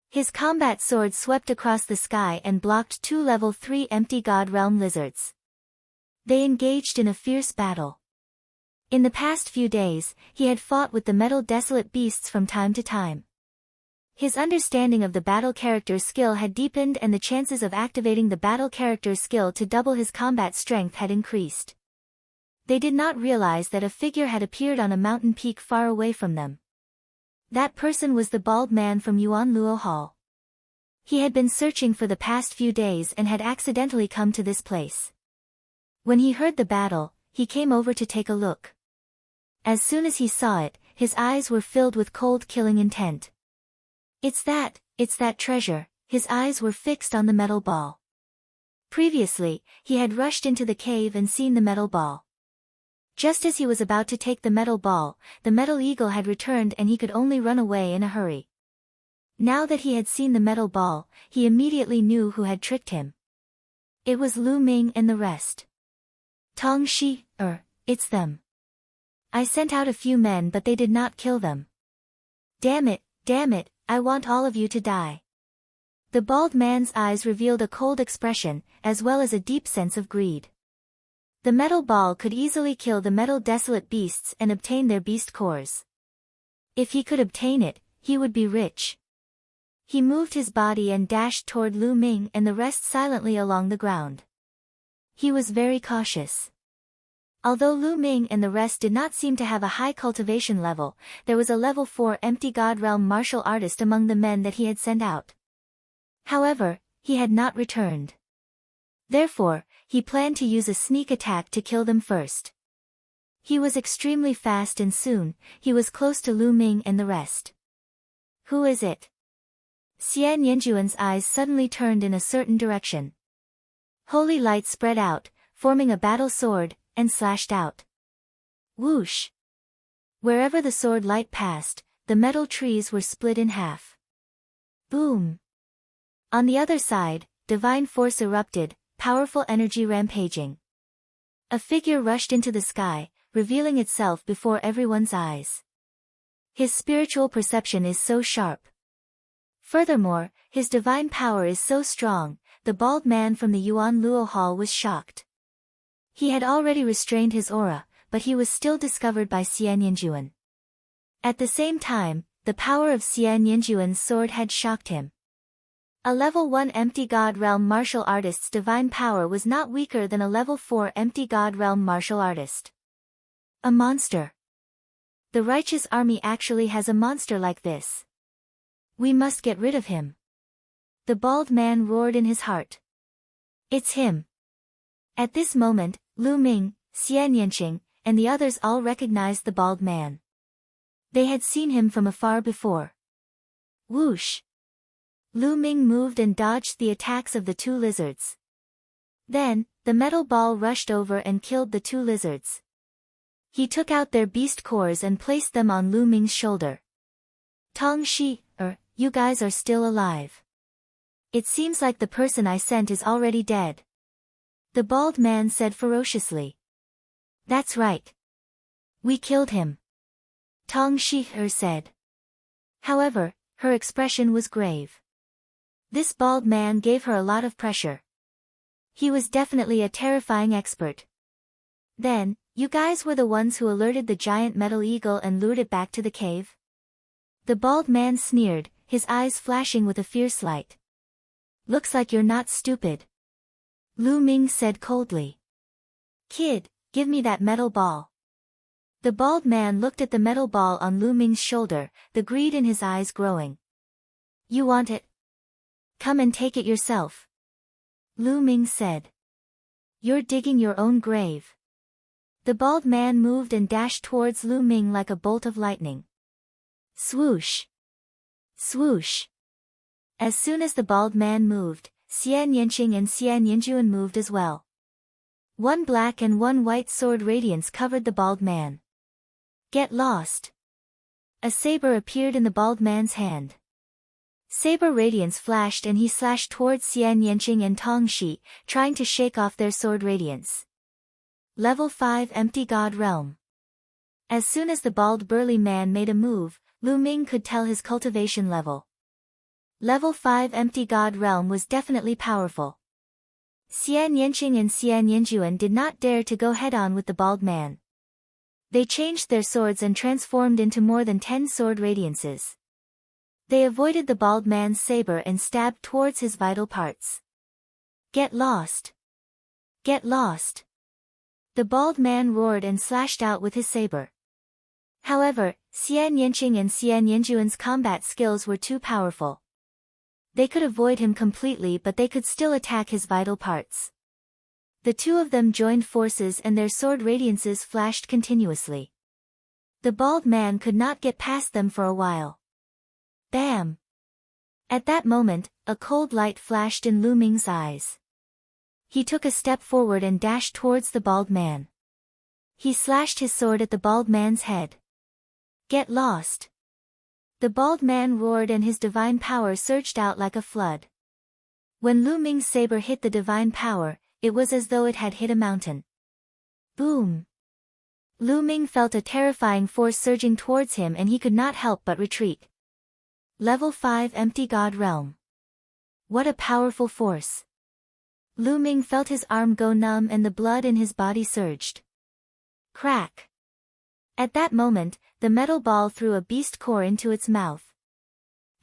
His combat sword swept across the sky and blocked 2 level 3 empty god realm lizards. They engaged in a fierce battle. In the past few days, he had fought with the metal desolate beasts from time to time. His understanding of the battle character's skill had deepened and the chances of activating the battle character's skill to double his combat strength had increased. They did not realize that a figure had appeared on a mountain peak far away from them. That person was the bald man from Yuan Luo Hall. He had been searching for the past few days and had accidentally come to this place. When he heard the battle, he came over to take a look. As soon as he saw it, his eyes were filled with cold killing intent. It's that treasure. His eyes were fixed on the metal ball. Previously, he had rushed into the cave and seen the metal ball. Just as he was about to take the metal ball, the metal eagle had returned and he could only run away in a hurry. Now that he had seen the metal ball, he immediately knew who had tricked him. It was Lu Ming and the rest. Tong Shi, it's them. I sent out a few men but they did not kill them. Damn it, I want all of you to die. The bald man's eyes revealed a cold expression, as well as a deep sense of greed. The metal ball could easily kill the metal desolate beasts and obtain their beast cores. If he could obtain it, he would be rich. He moved his body and dashed toward Lu Ming and the rest silently along the ground. He was very cautious. Although Lu Ming and the rest did not seem to have a high cultivation level, there was a level 4 empty god realm martial artist among the men that he had sent out. However, he had not returned. Therefore, he planned to use a sneak attack to kill them first. He was extremely fast and soon, he was close to Lu Ming and the rest. Who is it? Xian Yanjuan's eyes suddenly turned in a certain direction. Holy light spread out, forming a battle sword, and slashed out. Whoosh! Wherever the sword light passed, the metal trees were split in half. Boom! On the other side, divine force erupted, powerful energy rampaging. A figure rushed into the sky, revealing itself before everyone's eyes. His spiritual perception is so sharp. Furthermore, his divine power is so strong, the bald man from the Yuan Luo Hall was shocked. He had already restrained his aura, but he was still discovered by Xian Yanjuan. At the same time, the power of Xian Yanjuan's sword had shocked him. A level 1 empty god realm martial artist's divine power was not weaker than a level 4 empty god realm martial artist. A monster. The righteous army actually has a monster like this. We must get rid of him. The bald man roared in his heart. It's him. At this moment, Lu Ming, Xian Yanqing, and the others all recognized the bald man. They had seen him from afar before. Whoosh! Lu Ming moved and dodged the attacks of the two lizards. Then, the metal ball rushed over and killed the two lizards. He took out their beast cores and placed them on Lu Ming's shoulder. Tong Shi, you guys are still alive. It seems like the person I sent is already dead. The bald man said ferociously. That's right. We killed him. Tong Shi said. However, her expression was grave. This bald man gave her a lot of pressure. He was definitely a terrifying expert. Then, you guys were the ones who alerted the giant metal eagle and lured it back to the cave? The bald man sneered, his eyes flashing with a fierce light. Looks like you're not stupid. Lu Ming said coldly. Kid, give me that metal ball. The bald man looked at the metal ball on Lu Ming's shoulder, the greed in his eyes growing. You want it? Come and take it yourself. Lu Ming said. You're digging your own grave. The bald man moved and dashed towards Lu Ming like a bolt of lightning. Swoosh! Swoosh! As soon as the bald man moved, Xian Yanqing and Xian Yanjuan moved as well. One black and one white sword radiance covered the bald man. Get lost! A saber appeared in the bald man's hand. Saber radiance flashed and he slashed towards Xian Yanqing and Tong Shi, trying to shake off their sword radiance. Level 5 Empty God Realm. As soon as the bald burly man made a move, Lu Ming could tell his cultivation level. Level 5 Empty God Realm was definitely powerful. Xian Yanqing and Xian Yanjuan did not dare to go head-on with the bald man. They changed their swords and transformed into more than 10 sword radiances. They avoided the bald man's saber and stabbed towards his vital parts. Get lost! Get lost! The bald man roared and slashed out with his saber. However, Xian Yanqing and Xian Yanjuan's combat skills were too powerful. They could avoid him completely but they could still attack his vital parts. The two of them joined forces and their sword radiances flashed continuously. The bald man could not get past them for a while. Bam! At that moment, a cold light flashed in Lu Ming's eyes. He took a step forward and dashed towards the bald man. He slashed his sword at the bald man's head. Get lost! The bald man roared and his divine power surged out like a flood. When Lu Ming's saber hit the divine power, it was as though it had hit a mountain. Boom! Lu Ming felt a terrifying force surging towards him and he could not help but retreat. Level 5 Empty God Realm. What a powerful force! Lu Ming felt his arm go numb and the blood in his body surged. Crack! At that moment, the metal ball threw a beast core into its mouth.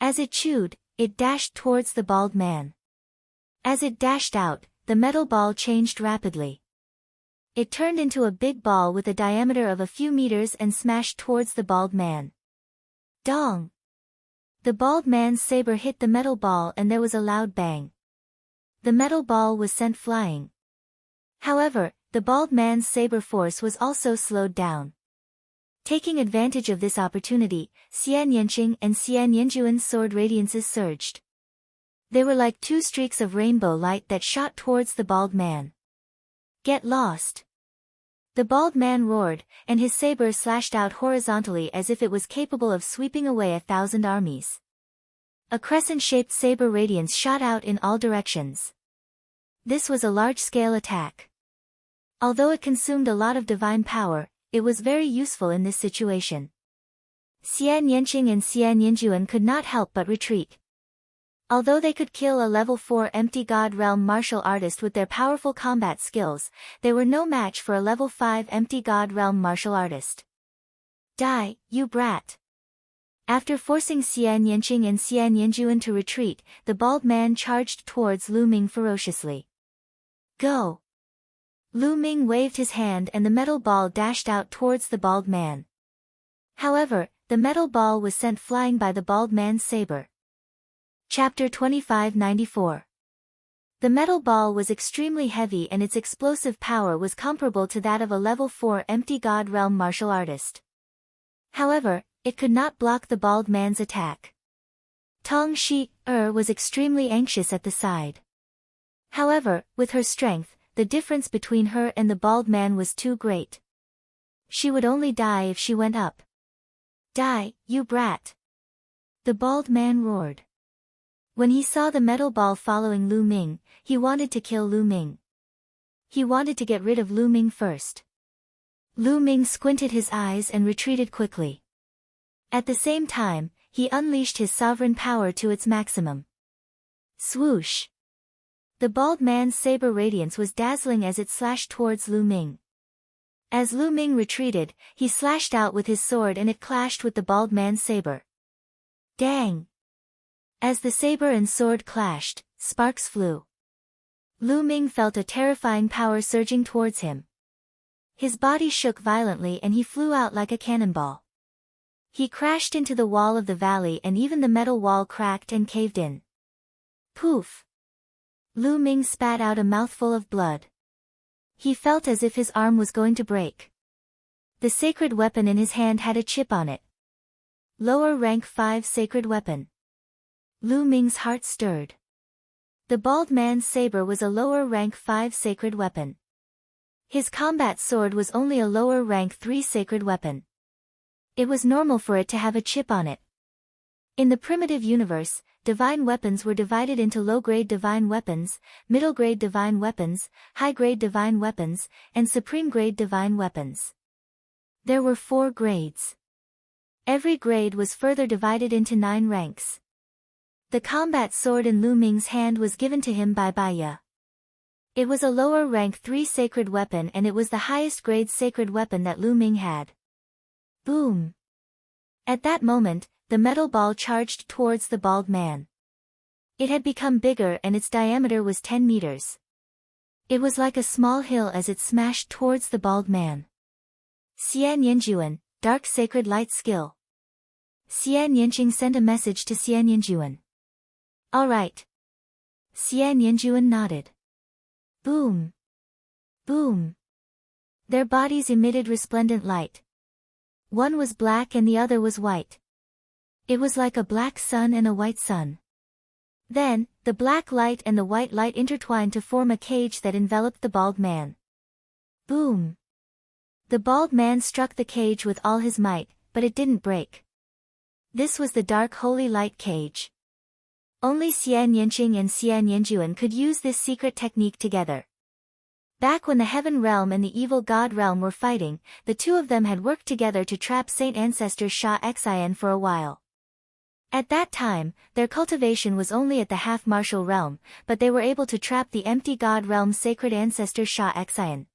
As it chewed, it dashed towards the bald man. As it dashed out, the metal ball changed rapidly. It turned into a big ball with a diameter of a few meters and smashed towards the bald man. Dong! The bald man's saber hit the metal ball and there was a loud bang. The metal ball was sent flying. However, the bald man's saber force was also slowed down. Taking advantage of this opportunity, Xian Yanqing and Xian Yanjuan's sword radiances surged. They were like two streaks of rainbow light that shot towards the bald man. Get lost! The bald man roared, and his saber slashed out horizontally as if it was capable of sweeping away 1,000 armies. A crescent-shaped saber radiance shot out in all directions. This was a large-scale attack. Although it consumed a lot of divine power, it was very useful in this situation. Xian Yanqing and Xian Yanjuan could not help but retreat. Although they could kill a level 4 Empty God Realm martial artist with their powerful combat skills, they were no match for a level 5 Empty God Realm martial artist. Die, you brat! After forcing Xian Yanqing and Xian Yanjuan to retreat, the bald man charged towards Lu Ming ferociously. Go! Lu Ming waved his hand and the metal ball dashed out towards the bald man. However, the metal ball was sent flying by the bald man's saber. Chapter 2594. The metal ball was extremely heavy and its explosive power was comparable to that of a level 4 Empty God Realm martial artist. However, it could not block the bald man's attack. Tong Shi-er was extremely anxious at the side. However, with her strength, the difference between her and the bald man was too great. She would only die if she went up. Die, you brat! The bald man roared. When he saw the metal ball following Lu Ming, he wanted to kill Lu Ming. He wanted to get rid of Lu Ming first. Lu Ming squinted his eyes and retreated quickly. At the same time, he unleashed his sovereign power to its maximum. Swoosh! The bald man's saber radiance was dazzling as it slashed towards Lu Ming. As Lu Ming retreated, he slashed out with his sword and it clashed with the bald man's saber. Dang! As the saber and sword clashed, sparks flew. Lu Ming felt a terrifying power surging towards him. His body shook violently and he flew out like a cannonball. He crashed into the wall of the valley and even the metal wall cracked and caved in. Poof! Lu Ming spat out a mouthful of blood. He felt as if his arm was going to break. The sacred weapon in his hand had a chip on it. Lower rank 5 sacred weapon. Lu Ming's heart stirred. The bald man's saber was a lower rank 5 sacred weapon. His combat sword was only a lower rank 3 sacred weapon. It was normal for it to have a chip on it. In the primitive universe, divine weapons were divided into low-grade divine weapons, middle-grade divine weapons, high-grade divine weapons, and supreme-grade divine weapons. There were 4 grades. Every grade was further divided into 9 ranks. The combat sword in Lu Ming's hand was given to him by Baiya. It was a lower rank 3 sacred weapon and it was the highest grade sacred weapon that Lu Ming had. Boom! At that moment, the metal ball charged towards the bald man. It had become bigger and its diameter was 10 meters. It was like a small hill as it smashed towards the bald man. Xian Yanjuan, Dark Sacred Light Skill. Xian Yanqing sent a message to Xian Yanjuan. Alright. Xian Yanjuan nodded. Boom! Boom! Their bodies emitted resplendent light. One was black and the other was white. It was like a black sun and a white sun. Then, the black light and the white light intertwined to form a cage that enveloped the bald man. Boom! The bald man struck the cage with all his might, but it didn't break. This was the dark holy light cage. Only Xian Yanqing and Xian Yanjuan could use this secret technique together. Back when the Heaven Realm and the Evil God Realm were fighting, the two of them had worked together to trap Saint Ancestor Sha Xian for a while. At that time, their cultivation was only at the half-martial realm, but they were able to trap the empty God Realm's sacred ancestor Sha Xian.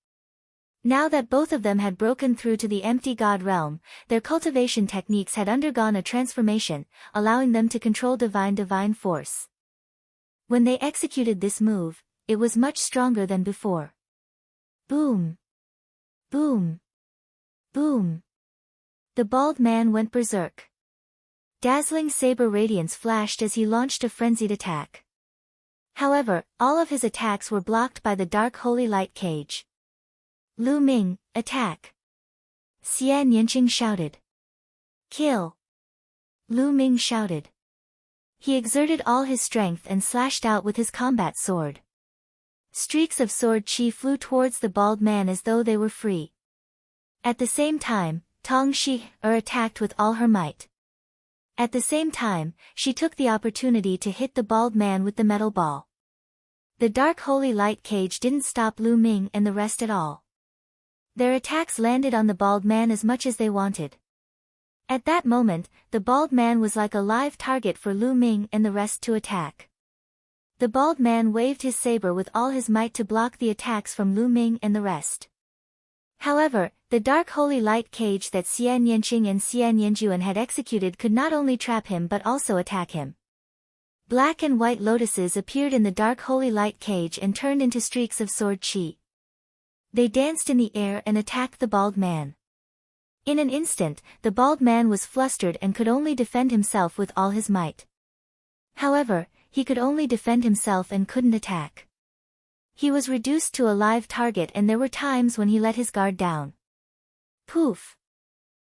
Now that both of them had broken through to the empty God Realm, their cultivation techniques had undergone a transformation, allowing them to control divine force. When they executed this move, it was much stronger than before. Boom! Boom! Boom! The bald man went berserk. Dazzling saber radiance flashed as he launched a frenzied attack. However, all of his attacks were blocked by the dark holy light cage. Lu Ming, attack! Xian Yanqing shouted. Kill! Lu Ming shouted. He exerted all his strength and slashed out with his combat sword. Streaks of sword chi flew towards the bald man as though they were free. At the same time, Tong Shi attacked with all her might. At the same time, she took the opportunity to hit the bald man with the metal ball. The dark holy light cage didn't stop Lu Ming and the rest at all. Their attacks landed on the bald man as much as they wanted. At that moment, the bald man was like a live target for Lu Ming and the rest to attack. The bald man waved his saber with all his might to block the attacks from Lu Ming and the rest. However, the dark holy light cage that Xian Yanqing and Xian Yanjuan had executed could not only trap him but also attack him. Black and white lotuses appeared in the dark holy light cage and turned into streaks of sword chi. They danced in the air and attacked the bald man. In an instant, the bald man was flustered and could only defend himself with all his might. However, he could only defend himself and couldn't attack. He was reduced to a live target and there were times when he let his guard down. Poof!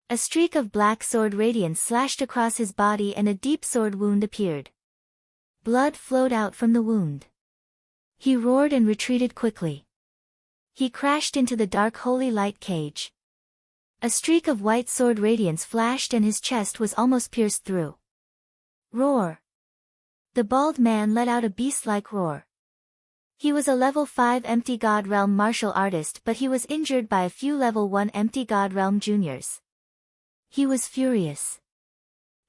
A streak of black sword radiance slashed across his body and a deep sword wound appeared. Blood flowed out from the wound. He roared and retreated quickly. He crashed into the dark holy light cage. A streak of white sword radiance flashed and his chest was almost pierced through. Roar! The bald man let out a beast-like roar. He was a level 5 Empty God Realm martial artist but he was injured by a few level 1 Empty God Realm juniors. He was furious.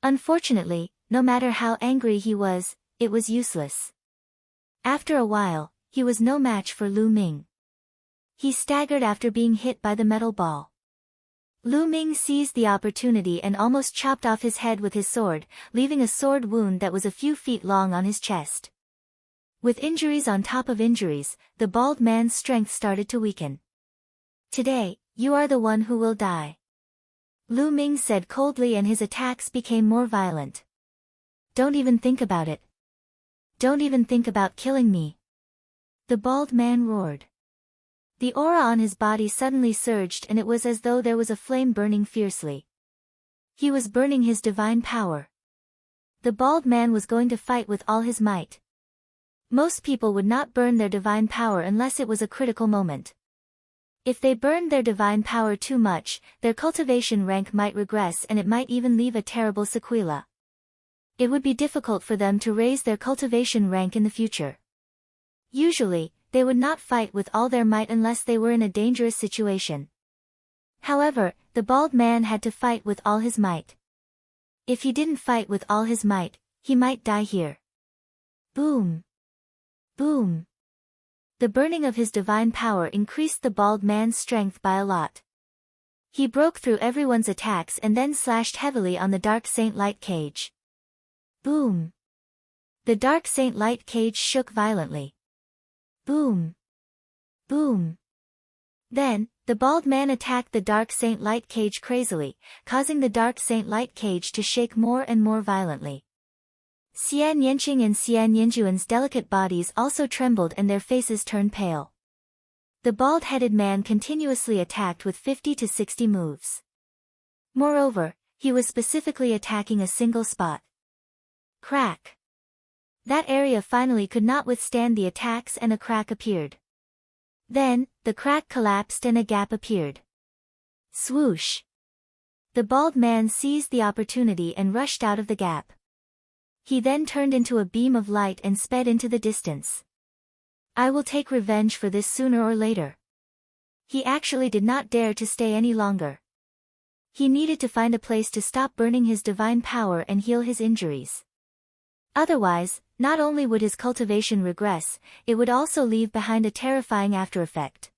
Unfortunately, no matter how angry he was, it was useless. After a while, he was no match for Lu Ming. He staggered after being hit by the metal ball. Lu Ming seized the opportunity and almost chopped off his head with his sword, leaving a sword wound that was a few feet long on his chest. With injuries on top of injuries, the bald man's strength started to weaken. Today, you are the one who will die. Lu Ming said coldly and his attacks became more violent. Don't even think about it. Don't even think about killing me. The bald man roared. The aura on his body suddenly surged and it was as though there was a flame burning fiercely. He was burning his divine power. The bald man was going to fight with all his might. Most people would not burn their divine power unless it was a critical moment. If they burned their divine power too much, their cultivation rank might regress and it might even leave a terrible sequela. It would be difficult for them to raise their cultivation rank in the future. Usually, they would not fight with all their might unless they were in a dangerous situation. However, the bald man had to fight with all his might. If he didn't fight with all his might, he might die here. Boom! Boom! The burning of his divine power increased the bald man's strength by a lot. He broke through everyone's attacks and then slashed heavily on the dark saint light cage. Boom! The dark saint light cage shook violently. Boom! Boom! Then, the bald man attacked the dark saint light cage crazily, causing the dark saint light cage to shake more and more violently. Xian Yanqing and Xian Yanjuan's delicate bodies also trembled and their faces turned pale. The bald-headed man continuously attacked with 50 to 60 moves. Moreover, he was specifically attacking a single spot. Crack! That area finally could not withstand the attacks and a crack appeared. Then, the crack collapsed and a gap appeared. Swoosh! The bald man seized the opportunity and rushed out of the gap. He then turned into a beam of light and sped into the distance. I will take revenge for this sooner or later. He actually did not dare to stay any longer. He needed to find a place to stop burning his divine power and heal his injuries. Otherwise, not only would his cultivation regress, it would also leave behind a terrifying aftereffect.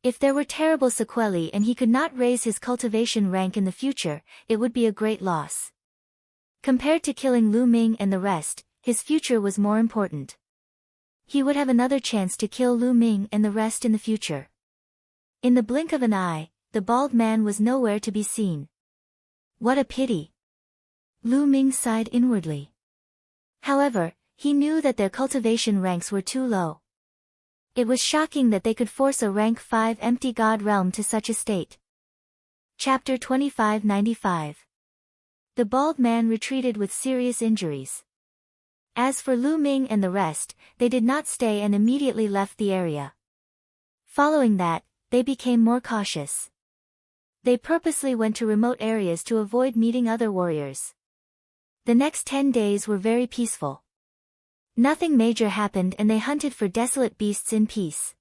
If there were terrible sequelae and he could not raise his cultivation rank in the future, it would be a great loss. Compared to killing Lu Ming and the rest, his future was more important. He would have another chance to kill Lu Ming and the rest in the future. In the blink of an eye, the bald man was nowhere to be seen. What a pity! Lu Ming sighed inwardly. However, he knew that their cultivation ranks were too low. It was shocking that they could force a rank 5 empty god realm to such a state. Chapter 2595. The bald man retreated with serious injuries. As for Lu Ming and the rest, they did not stay and immediately left the area. Following that, they became more cautious. They purposely went to remote areas to avoid meeting other warriors. The next 10 days were very peaceful. Nothing major happened and they hunted for desolate beasts in peace.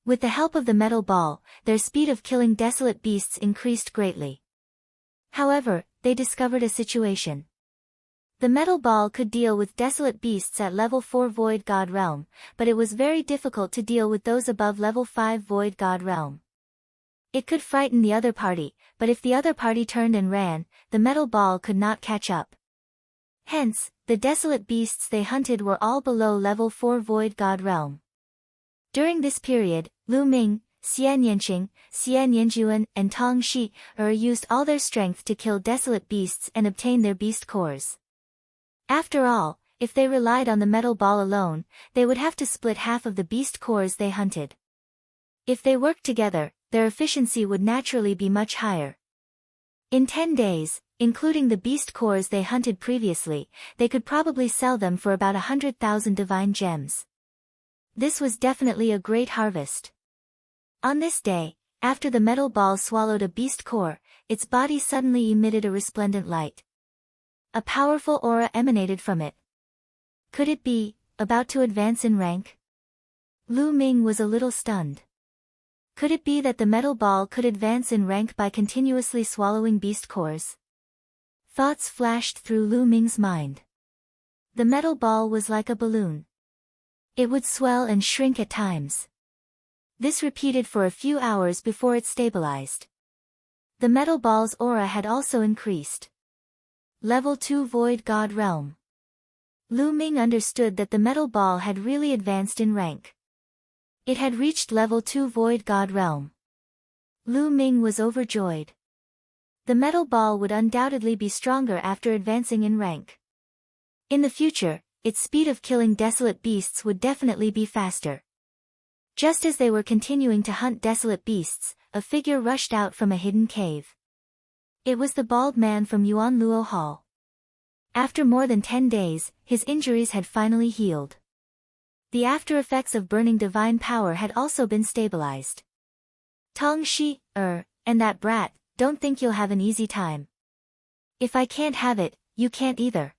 With the help of the metal ball, their speed of killing desolate beasts increased greatly. However, they discovered a situation. The metal ball could deal with desolate beasts at level 4 Void God Realm, but it was very difficult to deal with those above level 5 Void God Realm. It could frighten the other party, but if the other party turned and ran, the metal ball could not catch up. Hence, the desolate beasts they hunted were all below level 4 Void God Realm. During this period, Lu Ming, Xian Yanqing, Xian Yanjuan, and Tong Shi used all their strength to kill desolate beasts and obtain their beast cores. After all, if they relied on the metal ball alone, they would have to split half of the beast cores they hunted. If they worked together, their efficiency would naturally be much higher. In 10 days, including the beast cores they hunted previously, they could probably sell them for about 100,000 divine gems. This was definitely a great harvest. On this day, after the metal ball swallowed a beast core, its body suddenly emitted a resplendent light. A powerful aura emanated from it. Could it be about to advance in rank? Lu Ming was a little stunned. Could it be that the metal ball could advance in rank by continuously swallowing beast cores? Thoughts flashed through Lu Ming's mind. The metal ball was like a balloon. It would swell and shrink at times. This repeated for a few hours before it stabilized. The metal ball's aura had also increased. Level 2 Void God Realm. Lu Ming understood that the metal ball had really advanced in rank. It had reached level 2 Void God Realm. Lu Ming was overjoyed. The metal ball would undoubtedly be stronger after advancing in rank. In the future, its speed of killing desolate beasts would definitely be faster. Just as they were continuing to hunt desolate beasts, a figure rushed out from a hidden cave. It was the bald man from Yuan Luo Hall. After more than 10 days, his injuries had finally healed. The after effects of burning divine power had also been stabilized. Tong Shi, and that brat, don't think you'll have an easy time. If I can't have it, you can't either.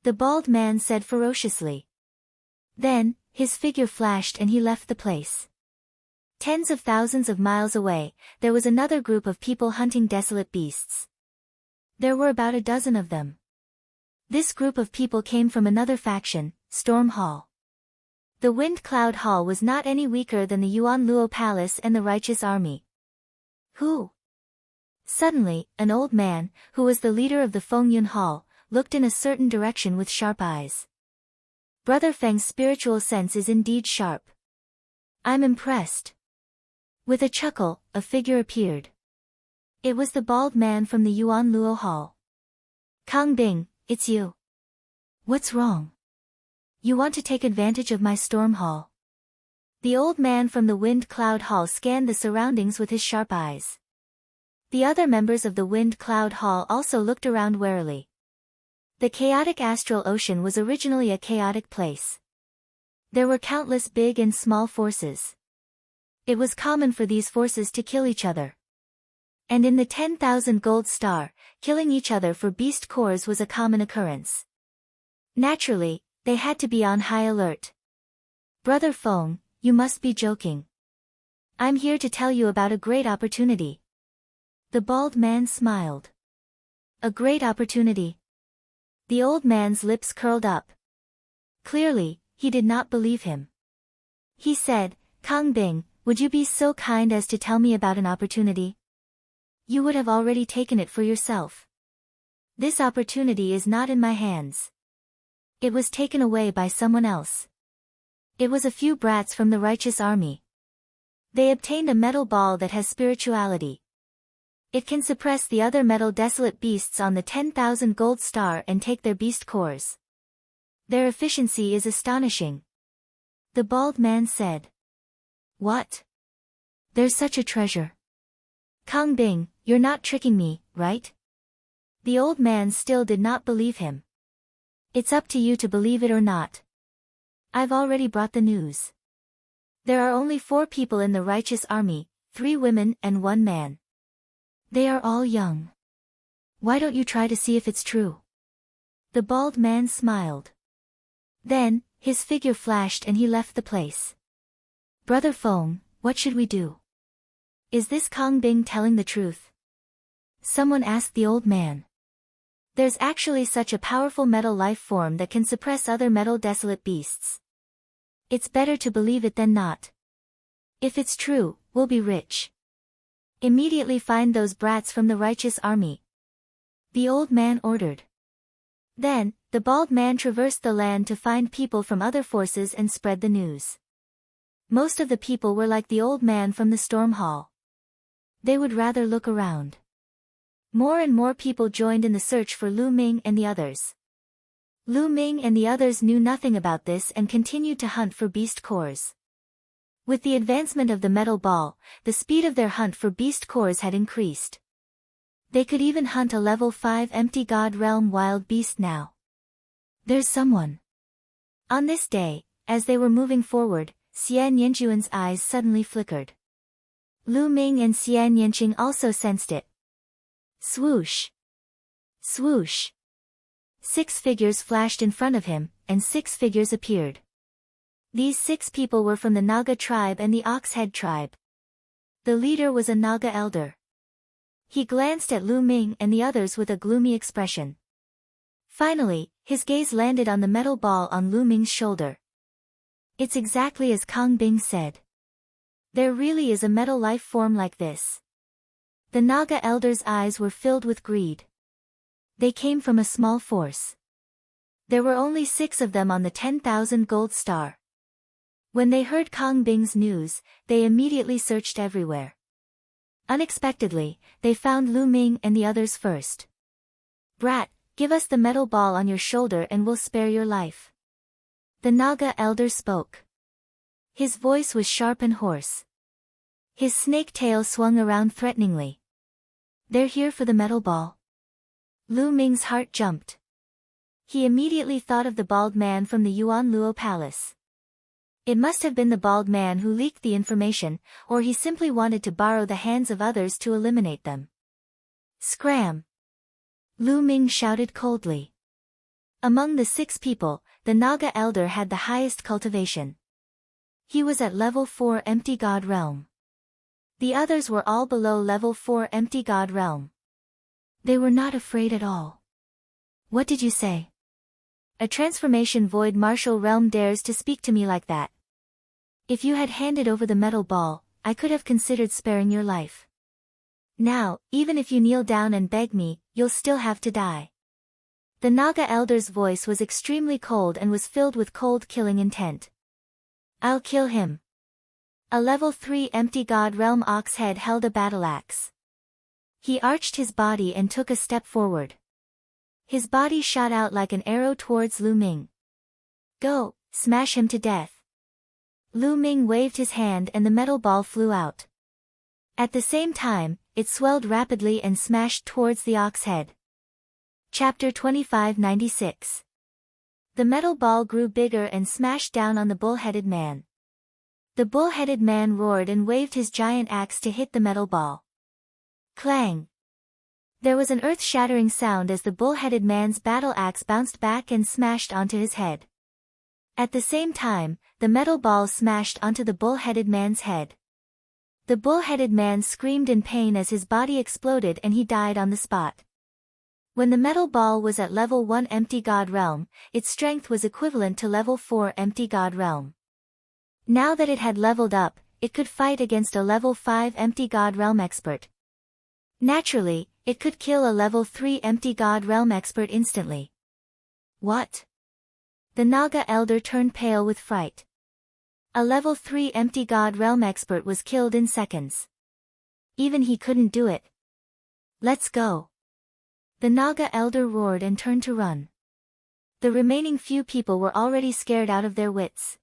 The bald man said ferociously. Then, his figure flashed and he left the place. Tens of thousands of miles away, there was another group of people hunting desolate beasts. There were about a dozen of them. This group of people came from another faction, Storm Hall. The Wind Cloud Hall was not any weaker than the Yuan Luo Palace and the Righteous Army. Who? Suddenly, an old man, who was the leader of the Fengyun Hall, looked in a certain direction with sharp eyes. Brother Feng's spiritual sense is indeed sharp. I'm impressed. With a chuckle, a figure appeared. It was the bald man from the Yuan Luo Hall. Kang Bing, it's you. What's wrong? You want to take advantage of my storm hall? The old man from the Wind Cloud Hall scanned the surroundings with his sharp eyes. The other members of the Wind Cloud Hall also looked around warily. The chaotic astral ocean was originally a chaotic place. There were countless big and small forces. It was common for these forces to kill each other. And in the 10,000 gold star, killing each other for beast cores was a common occurrence. Naturally, they had to be on high alert. Brother Feng, you must be joking. I'm here to tell you about a great opportunity. The bald man smiled. A great opportunity. The old man's lips curled up. Clearly, he did not believe him. He said, Kang Bing, would you be so kind as to tell me about an opportunity? You would have already taken it for yourself. This opportunity is not in my hands. It was taken away by someone else. It was a few brats from the righteous army. They obtained a metal ball that has spirituality. It can suppress the other metal desolate beasts on the 10,000 gold star and take their beast cores. Their efficiency is astonishing. The bald man said. What? There's such a treasure. Kang Bing, you're not tricking me, right? The old man still did not believe him. It's up to you to believe it or not. I've already brought the news. There are only 4 people in the righteous army, 3 women and 1 man. They are all young. Why don't you try to see if it's true? The bald man smiled. Then, his figure flashed and he left the place. Brother Feng, what should we do? Is this Kang Bing telling the truth? Someone asked the old man. There's actually such a powerful metal life form that can suppress other metal desolate beasts. It's better to believe it than not. If it's true, we'll be rich. Immediately find those brats from the righteous army. The old man ordered. Then, the bald man traversed the land to find people from other forces and spread the news. Most of the people were like the old man from the storm hall. They would rather look around. More and more people joined in the search for Lu Ming and the others. Lu Ming and the others knew nothing about this and continued to hunt for beast cores. With the advancement of the metal ball, the speed of their hunt for beast cores had increased. They could even hunt a level 5 empty god realm wild beast now. There's someone. On this day, as they were moving forward, Xian Yanjuan's eyes suddenly flickered. Lu Ming and Xian Yanqing also sensed it. Swoosh! Swoosh! 6 figures flashed in front of him, and 6 figures appeared. These 6 people were from the Naga tribe and the Ox-Head tribe. The leader was a Naga elder. He glanced at Lu Ming and the others with a gloomy expression. Finally, his gaze landed on the metal ball on Lu Ming's shoulder. It's exactly as Kang Bing said. There really is a metal life form like this. The Naga elder's eyes were filled with greed. They came from a small force. There were only 6 of them on the 10,000 gold star. When they heard Kang Bing's news, they immediately searched everywhere. Unexpectedly, they found Lu Ming and the others first. Brat, give us the metal ball on your shoulder and we'll spare your life. The Naga elder spoke. His voice was sharp and hoarse. His snake tail swung around threateningly. They're here for the metal ball. Lu Ming's heart jumped. He immediately thought of the bald man from the Yuan Luo Palace. It must have been the bald man who leaked the information, or he simply wanted to borrow the hands of others to eliminate them. Scram! Lu Ming shouted coldly. Among the 6 people, the Naga elder had the highest cultivation. He was at level 4 empty god realm. The others were all below level 4 empty god realm. They were not afraid at all. What did you say? A transformation void martial realm dares to speak to me like that. If you had handed over the metal ball, I could have considered sparing your life. Now, even if you kneel down and beg me, you'll still have to die. The Naga elder's voice was extremely cold and was filled with cold killing intent. I'll kill him. A level 3 empty god realm ox-head held a battle axe. He arched his body and took a step forward. His body shot out like an arrow towards Lu Ming. Go, smash him to death. Lu Ming waved his hand and the metal ball flew out. At the same time, it swelled rapidly and smashed towards the ox head. Chapter 2596. The metal ball grew bigger and smashed down on the bull-headed man. The bull-headed man roared and waved his giant axe to hit the metal ball. Clang! There was an earth-shattering sound as the bull-headed man's battle axe bounced back and smashed onto his head. At the same time, the metal ball smashed onto the bull-headed man's head. The bull-headed man screamed in pain as his body exploded and he died on the spot. When the metal ball was at level 1 empty god realm, its strength was equivalent to level 4 empty god realm. Now that it had leveled up, it could fight against a level 5 empty god realm expert. Naturally, it could kill a level 3 empty god realm expert instantly. What? The Naga elder turned pale with fright. A level 3 empty god realm expert was killed in seconds. Even he couldn't do it. Let's go. The Naga elder roared and turned to run. The remaining few people were already scared out of their wits.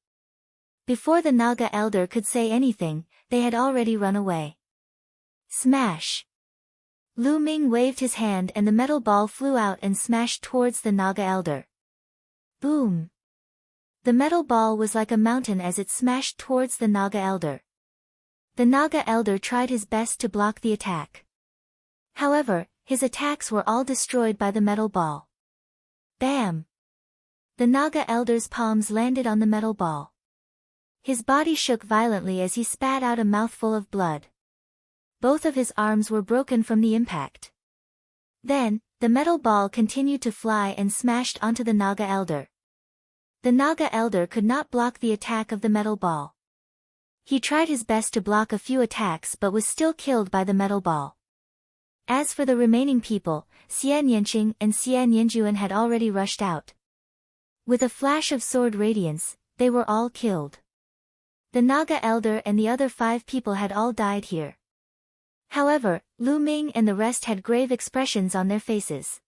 Before the Naga elder could say anything, they had already run away. Smash! Lu Ming waved his hand and the metal ball flew out and smashed towards the Naga elder. Boom! The metal ball was like a mountain as it smashed towards the Naga elder. The Naga elder tried his best to block the attack. However, his attacks were all destroyed by the metal ball. Bam! The Naga elder's palms landed on the metal ball. His body shook violently as he spat out a mouthful of blood. Both of his arms were broken from the impact. Then, the metal ball continued to fly and smashed onto the Naga elder. The Naga elder could not block the attack of the metal ball. He tried his best to block a few attacks but was still killed by the metal ball. As for the remaining people, Xian Yanqing and Xian Yanjuan had already rushed out. With a flash of sword radiance, they were all killed. The Naga elder and the other 5 people had all died here. However, Lu Ming and the rest had grave expressions on their faces.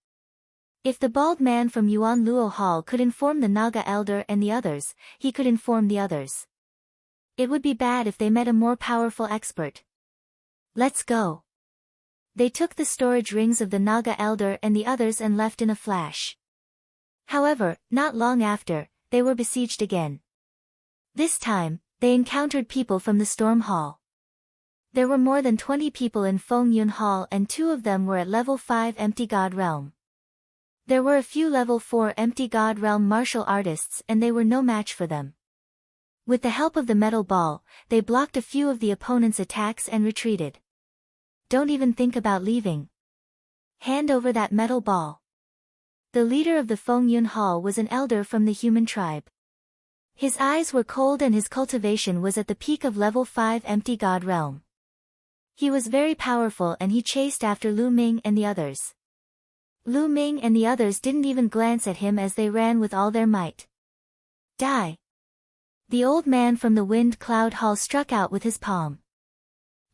If the bald man from Yuan Luo Hall could inform the Naga elder and the others, he could inform the others. It would be bad if they met a more powerful expert. Let's go. They took the storage rings of the Naga elder and the others and left in a flash. However, not long after, they were besieged again. This time, they encountered people from the Storm Hall. There were more than 20 people in Feng Yun Hall and 2 of them were at level 5 empty god realm. There were a few level 4 empty god realm martial artists and they were no match for them. With the help of the metal ball, they blocked a few of the opponent's attacks and retreated. Don't even think about leaving. Hand over that metal ball. The leader of the Feng Yun Hall was an elder from the human tribe. His eyes were cold and his cultivation was at the peak of level 5 empty god realm. He was very powerful and he chased after Lu Ming and the others. Lu Ming and the others didn't even glance at him as they ran with all their might. Die! The old man from the Wind Cloud Hall struck out with his palm.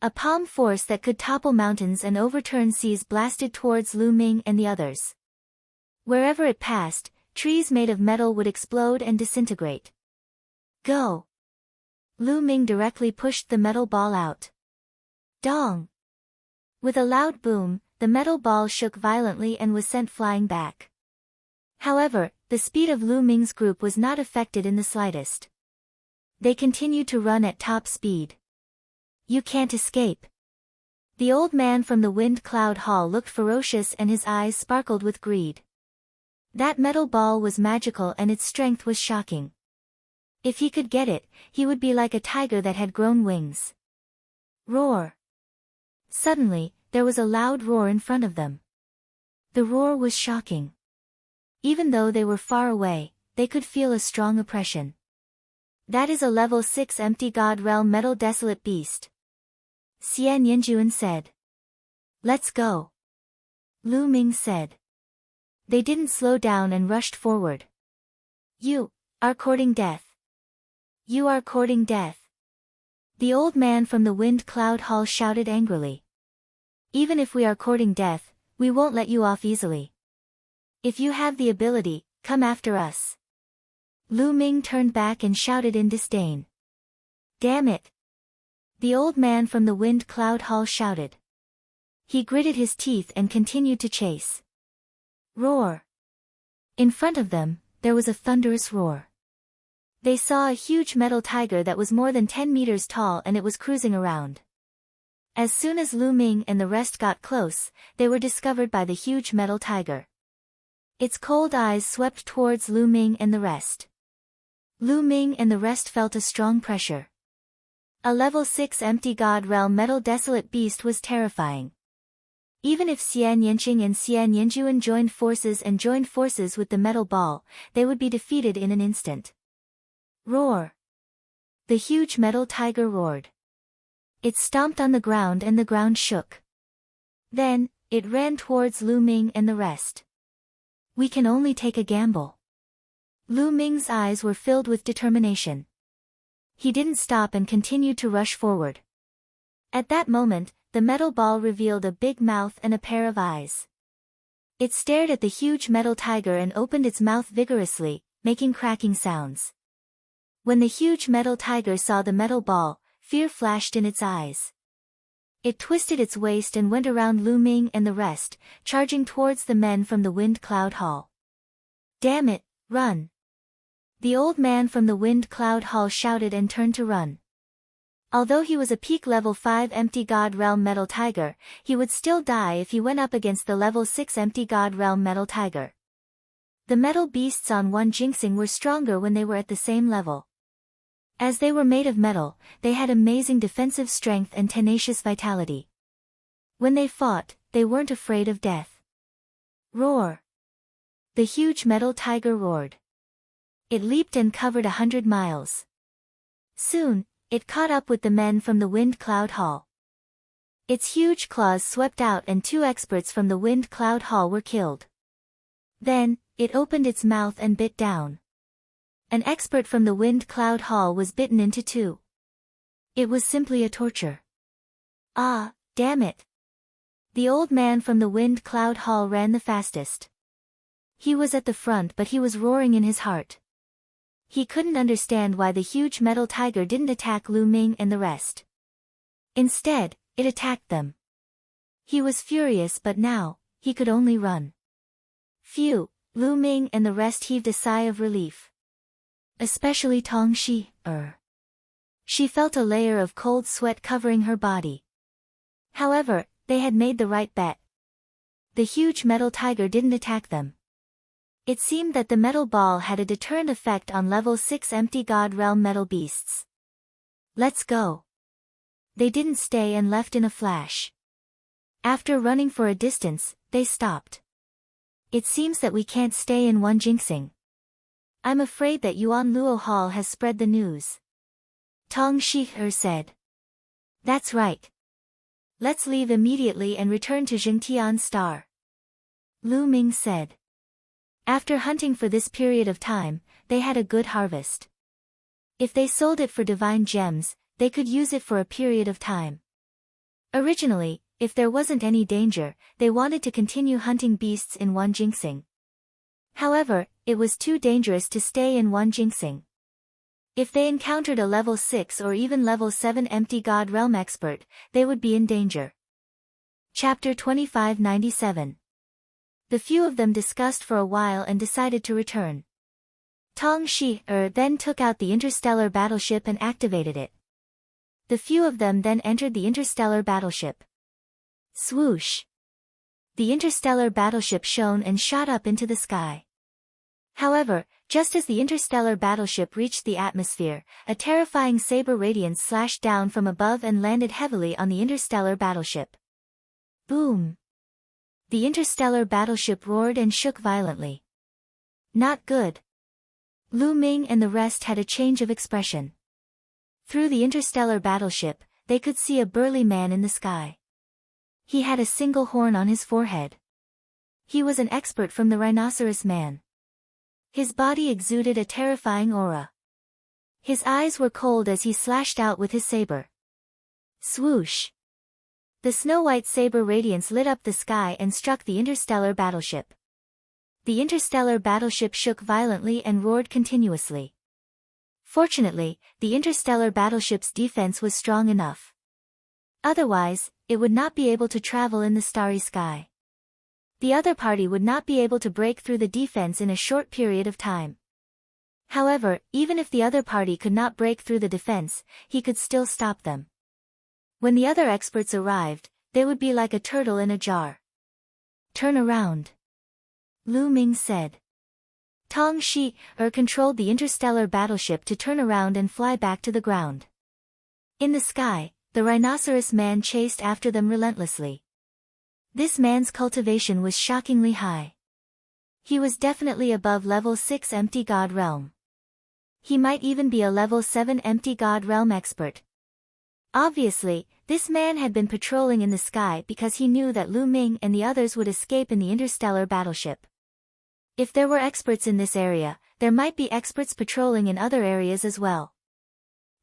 A palm force that could topple mountains and overturn seas blasted towards Lu Ming and the others. Wherever it passed, trees made of metal would explode and disintegrate. Go! Lu Ming directly pushed the metal ball out. Dong! With a loud boom, the metal ball shook violently and was sent flying back. However, the speed of Lu Ming's group was not affected in the slightest. They continued to run at top speed. You can't escape. The old man from the Wind Cloud Hall looked ferocious and his eyes sparkled with greed. That metal ball was magical and its strength was shocking. If he could get it, he would be like a tiger that had grown wings. Roar! Suddenly, there was a loud roar in front of them. The roar was shocking. Even though they were far away, they could feel a strong oppression. That is a level 6 empty god realm metal desolate beast. Xian Yanjuan said. Let's go. Lu Ming said. They didn't slow down and rushed forward. You are courting death. You are courting death. The old man from the Wind Cloud Hall shouted angrily. Even if we are courting death, we won't let you off easily. If you have the ability, come after us. Lu Ming turned back and shouted in disdain. Damn it! The old man from the Wind Cloud Hall shouted. He gritted his teeth and continued to chase. Roar. In front of them, there was a thunderous roar. They saw a huge metal tiger that was more than 10 meters tall, and it was cruising around. As soon as Lu Ming and the rest got close, they were discovered by the huge metal tiger. Its cold eyes swept towards Lu Ming and the rest. Lu Ming and the rest felt a strong pressure. A level 6 empty god realm metal desolate beast was terrifying. Even if Xian Yanqing and Xian Yanjuan joined forces with the metal ball, they would be defeated in an instant. Roar! The huge metal tiger roared. It stomped on the ground and the ground shook. Then, it ran towards Lu Ming and the rest. We can only take a gamble. Lu Ming's eyes were filled with determination. He didn't stop and continued to rush forward. At that moment, the metal ball revealed a big mouth and a pair of eyes. It stared at the huge metal tiger and opened its mouth vigorously, making cracking sounds. When the huge metal tiger saw the metal ball, fear flashed in its eyes. It twisted its waist and went around Lu Ming and the rest, charging towards the men from the Wind Cloud Hall. Damn it, run! The old man from the Wind Cloud Hall shouted and turned to run. Although he was a peak level 5 empty god realm metal tiger, he would still die if he went up against the level 6 empty god realm metal tiger. The metal beasts on one jinxing were stronger when they were at the same level. As they were made of metal, they had amazing defensive strength and tenacious vitality. When they fought, they weren't afraid of death. Roar! The huge metal tiger roared. It leaped and covered 100 miles. Soon, it caught up with the men from the Wind Cloud Hall. Its huge claws swept out and 2 experts from the Wind Cloud Hall were killed. Then, it opened its mouth and bit down. An expert from the Wind Cloud Hall was bitten into 2. It was simply a torture. Ah, damn it! The old man from the Wind Cloud Hall ran the fastest. He was at the front, but he was roaring in his heart. He couldn't understand why the huge metal tiger didn't attack Lu Ming and the rest. Instead, it attacked them. He was furious, but now, he could only run. Phew, Lu Ming and the rest heaved a sigh of relief. Especially Tong Shi. She felt a layer of cold sweat covering her body. However, they had made the right bet. The huge metal tiger didn't attack them. It seemed that the metal ball had a deterrent effect on level 6 empty god realm metal beasts. Let's go. They didn't stay and left in a flash. After running for a distance, they stopped. It seems that we can't stay in one jinxing. I'm afraid that Yuan Luo Hall has spread the news. Tong Shi said. That's right. Let's leave immediately and return to Jingtian Star. Lu Ming said. After hunting for this period of time, they had a good harvest. If they sold it for divine gems, they could use it for a period of time. Originally, if there wasn't any danger, they wanted to continue hunting beasts in one jinxing. However, it was too dangerous to stay in one jinxing. If they encountered a level 6 or even level 7 empty god realm expert, they would be in danger. Chapter 2597. The few of them discussed for a while and decided to return. Tong Shi then took out the interstellar battleship and activated it. The few of them then entered the interstellar battleship. Swoosh! The interstellar battleship shone and shot up into the sky. However, just as the interstellar battleship reached the atmosphere, a terrifying saber radiance slashed down from above and landed heavily on the interstellar battleship. Boom! The interstellar battleship roared and shook violently. Not good. Lu Ming and the rest had a change of expression. Through the interstellar battleship, they could see a burly man in the sky. He had a single horn on his forehead. He was an expert from the Rhinoceros Man. His body exuded a terrifying aura. His eyes were cold as he slashed out with his saber. Swoosh! The snow-white saber radiance lit up the sky and struck the interstellar battleship. The interstellar battleship shook violently and roared continuously. Fortunately, the interstellar battleship's defense was strong enough. Otherwise, it would not be able to travel in the starry sky. The other party would not be able to break through the defense in a short period of time. However, even if the other party could not break through the defense, he could still stop them. When the other experts arrived, they would be like a turtle in a jar. Turn around, Lu Ming said. Tong Shi controlled the interstellar battleship to turn around and fly back to the ground. In the sky, the rhinoceros man chased after them relentlessly. This man's cultivation was shockingly high. He was definitely above level 6 empty god realm. He might even be a level 7 empty god realm expert. Obviously, this man had been patrolling in the sky because he knew that Lu Ming and the others would escape in the interstellar battleship. If there were experts in this area, there might be experts patrolling in other areas as well.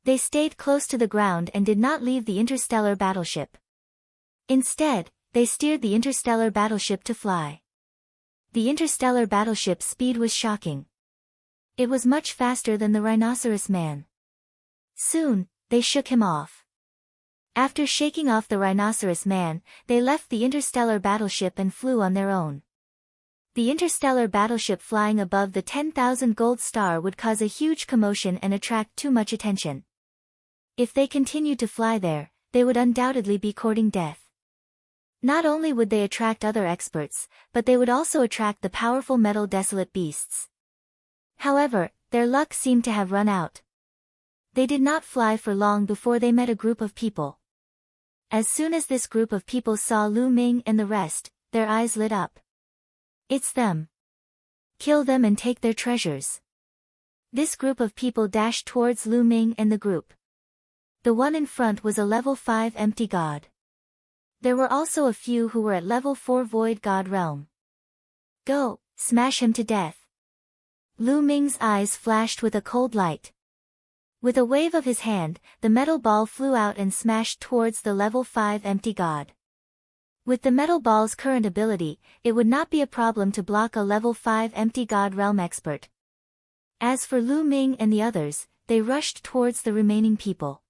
They stayed close to the ground and did not leave the interstellar battleship. Instead, they steered the interstellar battleship to fly. The interstellar battleship's speed was shocking. It was much faster than the rhinoceros man. Soon, they shook him off. After shaking off the rhinoceros man, they left the interstellar battleship and flew on their own. The interstellar battleship flying above the 10,000 gold star would cause a huge commotion and attract too much attention. If they continued to fly there, they would undoubtedly be courting death. Not only would they attract other experts, but they would also attract the powerful metal desolate beasts. However, their luck seemed to have run out. They did not fly for long before they met a group of people. As soon as this group of people saw Lu Ming and the rest, their eyes lit up. It's them. Kill them and take their treasures. This group of people dashed towards Lu Ming and the group. The one in front was a level 5 empty god. There were also a few who were at level 4 void god realm. Go, smash him to death. Lu Ming's eyes flashed with a cold light. With a wave of his hand, the metal ball flew out and smashed towards the level 5 empty god. With the metal ball's current ability, it would not be a problem to block a level 5 empty god realm expert. As for Lu Ming and the others, they rushed towards the remaining people.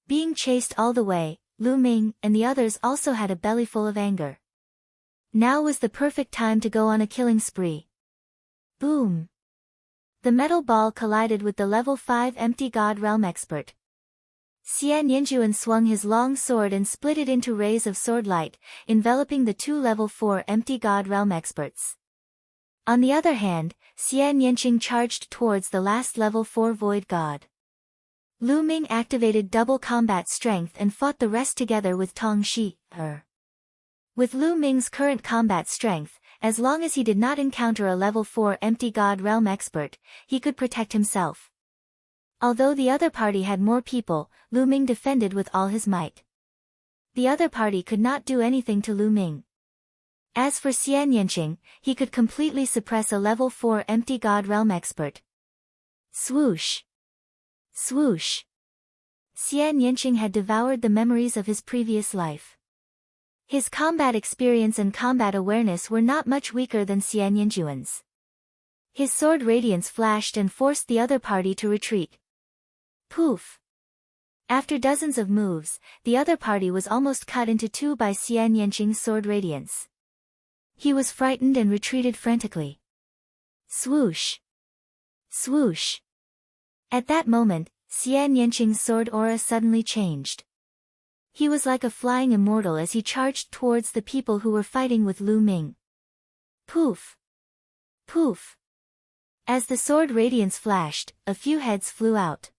Being chased all the way, Lu Ming and the others also had a bellyful of anger. Now was the perfect time to go on a killing spree. Boom! The metal ball collided with the level 5 empty god realm expert. Xian Yanjuan swung his long sword and split it into rays of sword light, enveloping the two level 4 empty god realm experts. On the other hand, Xian Yanqing charged towards the last level 4 void god. Lu Ming activated double combat strength and fought the rest together with Tong Shi. With Lu Ming's current combat strength, as long as he did not encounter a level 4 empty god realm expert, he could protect himself. Although the other party had more people, Lu Ming defended with all his might. The other party could not do anything to Lu Ming. As for Xian Yanqing, he could completely suppress a level 4 empty god realm expert. Swoosh! Swoosh! Xian Yanqing had devoured the memories of his previous life. His combat experience and combat awareness were not much weaker than Xian Yanjuan's. His sword radiance flashed and forced the other party to retreat. Poof! After dozens of moves, the other party was almost cut into two by Xian Yanqing's sword radiance. He was frightened and retreated frantically. Swoosh! Swoosh! At that moment, Xian Yanqing's sword aura suddenly changed. He was like a flying immortal as he charged towards the people who were fighting with Lu Ming. Poof! Poof! As the sword radiance flashed, a few heads flew out.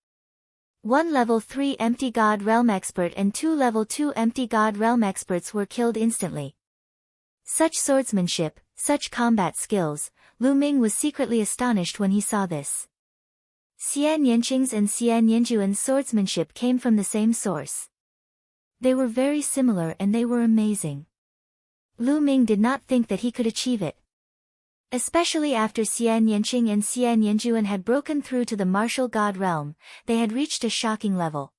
One level 3 empty god realm expert and two level 2 empty god realm experts were killed instantly. Such swordsmanship, such combat skills, Lu Ming was secretly astonished when he saw this. Xian Yanqing's and Xian Yanjuan's swordsmanship came from the same source. They were very similar and they were amazing. Lu Ming did not think that he could achieve it. Especially after Xian Yanqing and Xian Yanjuan had broken through to the martial god realm, they had reached a shocking level.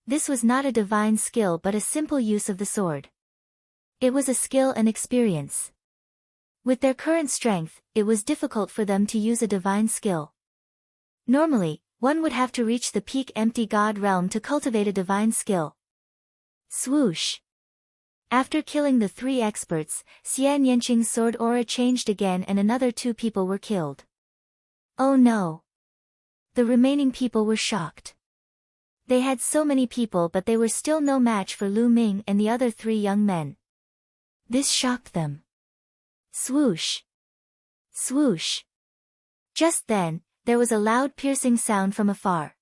This was not a divine skill but a simple use of the sword. It was a skill and experience. With their current strength, it was difficult for them to use a divine skill. Normally, one would have to reach the peak empty god realm to cultivate a divine skill. Swoosh! After killing the 3 experts, Xian Yanqing's sword aura changed again and another 2 people were killed. Oh no! The remaining people were shocked. They had so many people but they were still no match for Lu Ming and the other 3 young men. This shocked them. Swoosh! Swoosh! Just then, there was a loud piercing sound from afar.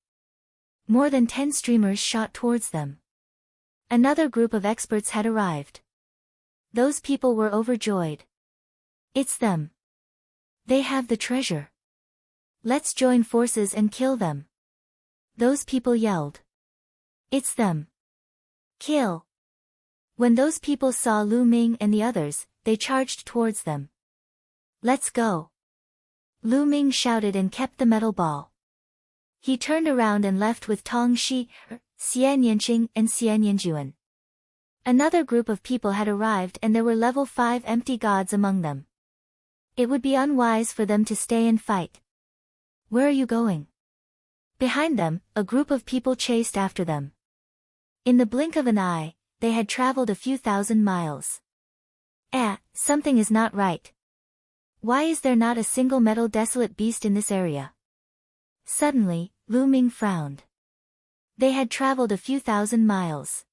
More than 10 streamers shot towards them. Another group of experts had arrived. Those people were overjoyed. It's them. They have the treasure. Let's join forces and kill them. Those people yelled. It's them. Kill. When those people saw Lu Ming and the others, they charged towards them. Let's go. Lu Ming shouted and kept the metal ball. He turned around and left with Tong Shi, Xian Yanqing and Xian Yanjuan. Another group of people had arrived and there were level 5 empty gods among them. It would be unwise for them to stay and fight. Where are you going? Behind them, a group of people chased after them. In the blink of an eye, they had traveled a few thousand miles. Something is not right. Why is there not a single metal desolate beast in this area? Suddenly, Lu Ming frowned. They had traveled a few thousand miles.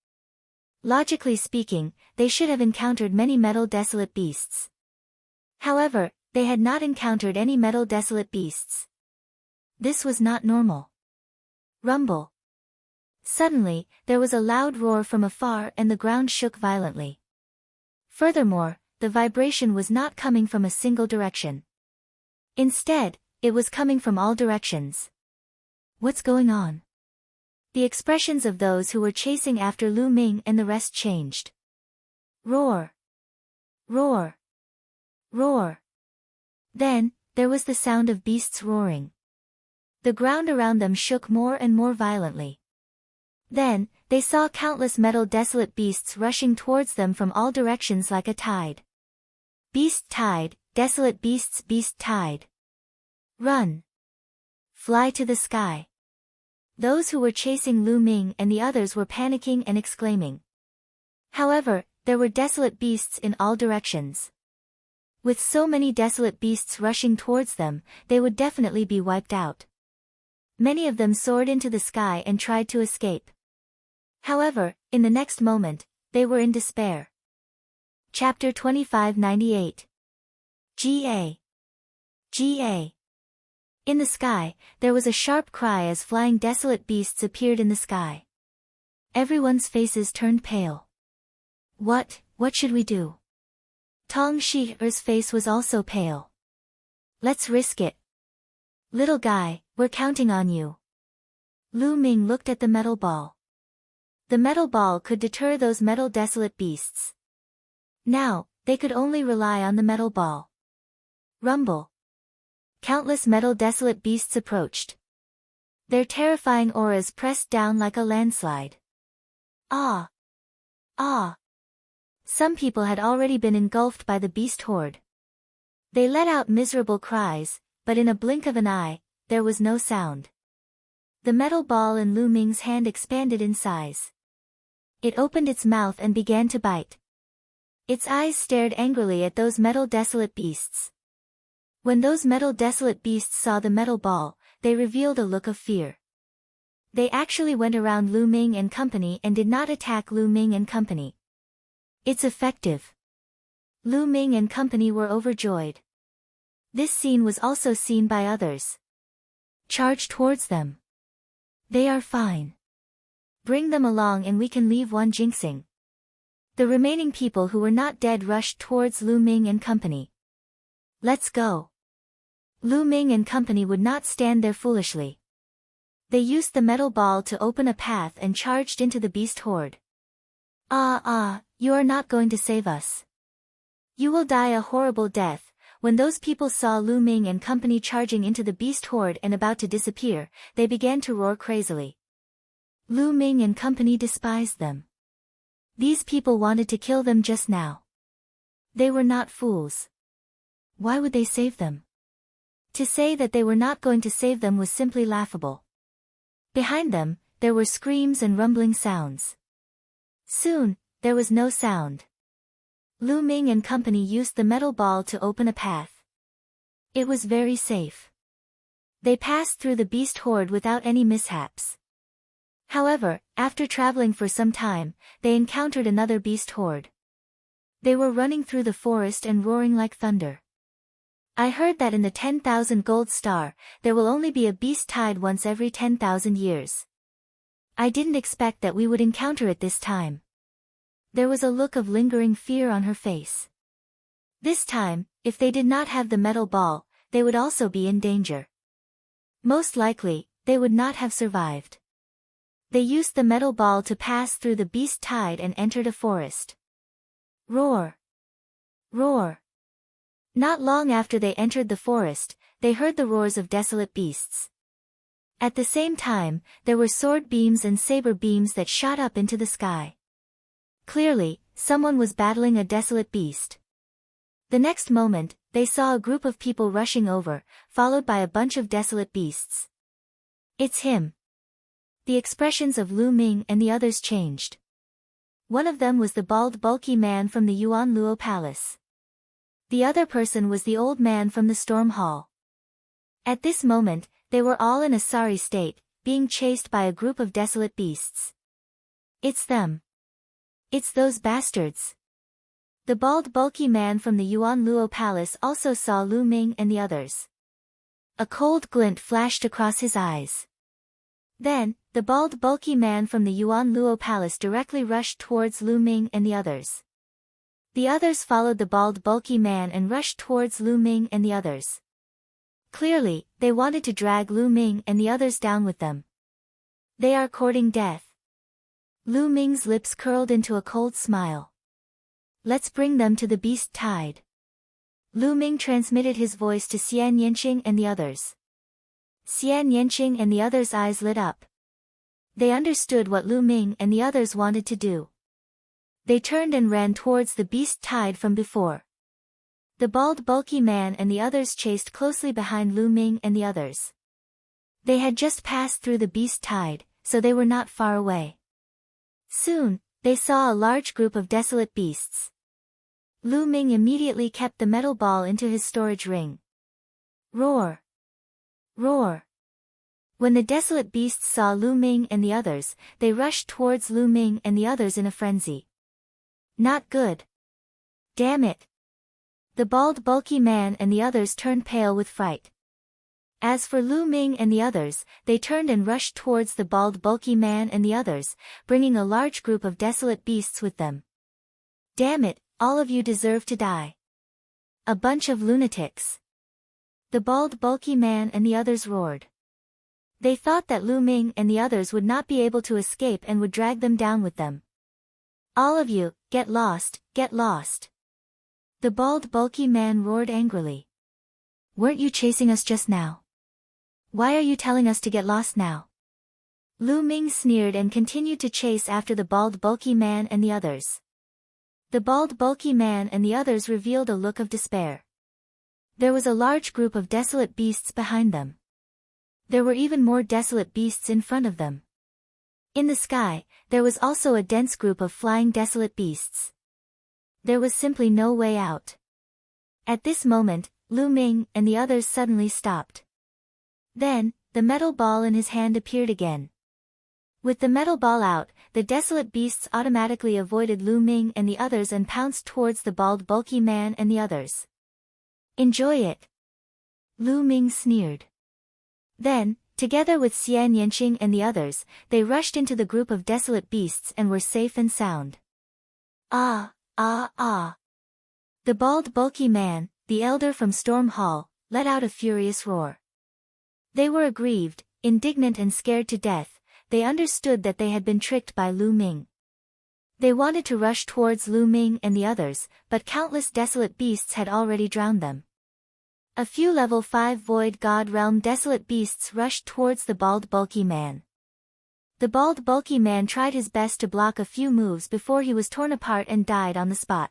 Logically speaking, they should have encountered many metal desolate beasts. However, they had not encountered any metal desolate beasts. This was not normal. Rumble. Suddenly, there was a loud roar from afar and the ground shook violently. Furthermore, the vibration was not coming from a single direction. Instead, it was coming from all directions. What's going on? The expressions of those who were chasing after Lu Ming and the rest changed. Roar. Roar. Roar. Then, there was the sound of beasts roaring. The ground around them shook more and more violently. Then, they saw countless metal desolate beasts rushing towards them from all directions like a tide. Beast tide, desolate beasts beast tide. Run. Fly to the sky. Those who were chasing Lu Ming and the others were panicking and exclaiming. However, there were desolate beasts in all directions. With so many desolate beasts rushing towards them, they would definitely be wiped out. Many of them soared into the sky and tried to escape. However, in the next moment, they were in despair. Chapter 2598. Ga. Ga. In the sky, there was a sharp cry as flying desolate beasts appeared in the sky. Everyone's faces turned pale. What should we do? Tong Shi's face was also pale. Let's risk it. Little guy, we're counting on you. Lu Ming looked at the metal ball. The metal ball could deter those metal desolate beasts. Now, they could only rely on the metal ball. Rumble. Countless metal desolate beasts approached. Their terrifying auras pressed down like a landslide. Ah! Ah! Some people had already been engulfed by the beast horde. They let out miserable cries, but in a blink of an eye, there was no sound. The metal ball in Lu Ming's hand expanded in size. It opened its mouth and began to bite. Its eyes stared angrily at those metal desolate beasts. When those metal desolate beasts saw the metal ball, they revealed a look of fear. They actually went around Lu Ming and company and did not attack Lu Ming and company. It's effective. Lu Ming and company were overjoyed. This scene was also seen by others. Charge towards them. They are fine. Bring them along and we can leave one jinxing. The remaining people who were not dead rushed towards Lu Ming and company. Let's go. Lu Ming and company would not stand there foolishly. They used the metal ball to open a path and charged into the beast horde. You are not going to save us. You will die a horrible death. When those people saw Lu Ming and company charging into the beast horde and about to disappear, they began to roar crazily. Lu Ming and company despised them. These people wanted to kill them just now. They were not fools. Why would they save them? To say that they were not going to save them was simply laughable. Behind them, there were screams and rumbling sounds. Soon, there was no sound. Lu Ming and company used the metal ball to open a path. It was very safe. They passed through the beast horde without any mishaps. However, after traveling for some time, they encountered another beast horde. They were running through the forest and roaring like thunder. I heard that in the 10,000 gold star, there will only be a beast tide once every 10,000 years. I didn't expect that we would encounter it this time. There was a look of lingering fear on her face. This time, if they did not have the metal ball, they would also be in danger. Most likely, they would not have survived. They used the metal ball to pass through the beast tide and entered a forest. Roar! Roar! Not long after they entered the forest, they heard the roars of desolate beasts. At the same time, there were sword beams and saber beams that shot up into the sky. Clearly, someone was battling a desolate beast. The next moment, they saw a group of people rushing over, followed by a bunch of desolate beasts. It's him. The expressions of Lu Ming and the others changed. One of them was the bald bulky man from the Yuan Luo Palace. The other person was the old man from the Storm Hall. At this moment, they were all in a sorry state, being chased by a group of desolate beasts. It's them. It's those bastards. The bald bulky man from the Yuan Luo Palace also saw Lu Ming and the others. A cold glint flashed across his eyes. Then, the bald bulky man from the Yuan Luo Palace directly rushed towards Lu Ming and the others. The others followed the bald bulky man and rushed towards Lu Ming and the others. Clearly, they wanted to drag Lu Ming and the others down with them. They are courting death. Lu Ming's lips curled into a cold smile. Let's bring them to the beast tide. Lu Ming transmitted his voice to Xian Yanqing and the others. Xian Yanqing and the others' eyes lit up. They understood what Lu Ming and the others wanted to do. They turned and ran towards the beast tide from before. The bald bulky man and the others chased closely behind Lu Ming and the others. They had just passed through the beast tide, so they were not far away. Soon, they saw a large group of desolate beasts. Lu Ming immediately kept the metal ball into his storage ring. Roar! Roar! When the desolate beasts saw Lu Ming and the others, they rushed towards Lu Ming and the others in a frenzy. Not good. Damn it! The bald bulky man and the others turned pale with fright. As for Lu Ming and the others, they turned and rushed towards the bald bulky man and the others, bringing a large group of desolate beasts with them. Damn it, all of you deserve to die. A bunch of lunatics. The bald bulky man and the others roared. They thought that Lu Ming and the others would not be able to escape and would drag them down with them. All of you, get lost, get lost. The bald bulky man roared angrily. Weren't you chasing us just now? Why are you telling us to get lost now? Lu Ming sneered and continued to chase after the bald bulky man and the others. The bald bulky man and the others revealed a look of despair. There was a large group of desolate beasts behind them. There were even more desolate beasts in front of them. In the sky, there was also a dense group of flying desolate beasts. There was simply no way out. At this moment, Lu Ming and the others suddenly stopped. Then, the metal ball in his hand appeared again. With the metal ball out, the desolate beasts automatically avoided Lu Ming and the others and pounced towards the bald bulky man and the others. Enjoy it. Lu Ming sneered. Then, together with Xian Yanqing and the others, they rushed into the group of desolate beasts and were safe and sound. Ah, ah, ah. The bald bulky man, the elder from Storm Hall, let out a furious roar. They were aggrieved, indignant and scared to death. They understood that they had been tricked by Lu Ming. They wanted to rush towards Lu Ming and the others, but countless desolate beasts had already drowned them. A few level 5 Void God Realm desolate beasts rushed towards the bald bulky man. The bald bulky man tried his best to block a few moves before he was torn apart and died on the spot.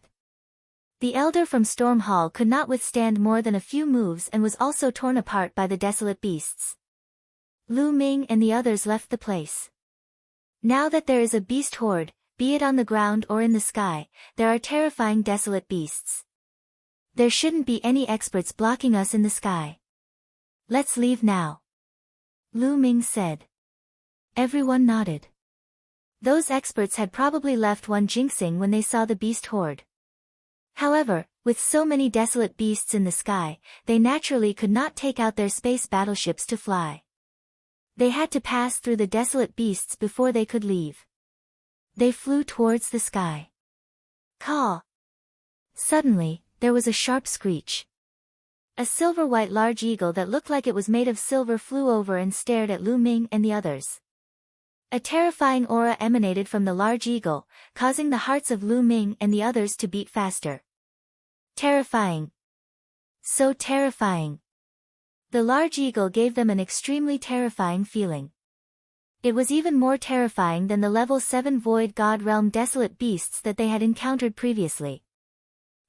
The elder from Storm Hall could not withstand more than a few moves and was also torn apart by the desolate beasts. Lu Ming and the others left the place. Now that there is a beast horde, be it on the ground or in the sky, there are terrifying desolate beasts. There shouldn't be any experts blocking us in the sky. Let's leave now. Lu Ming said. Everyone nodded. Those experts had probably left Wanjingxing when they saw the beast horde. However, with so many desolate beasts in the sky, they naturally could not take out their space battleships to fly. They had to pass through the desolate beasts before they could leave. They flew towards the sky. Caw! Suddenly, there was a sharp screech. A silver-white large eagle that looked like it was made of silver flew over and stared at Lu Ming and the others. A terrifying aura emanated from the large eagle, causing the hearts of Lu Ming and the others to beat faster. Terrifying. So terrifying. The large eagle gave them an extremely terrifying feeling. It was even more terrifying than the level 7 Void God Realm desolate beasts that they had encountered previously.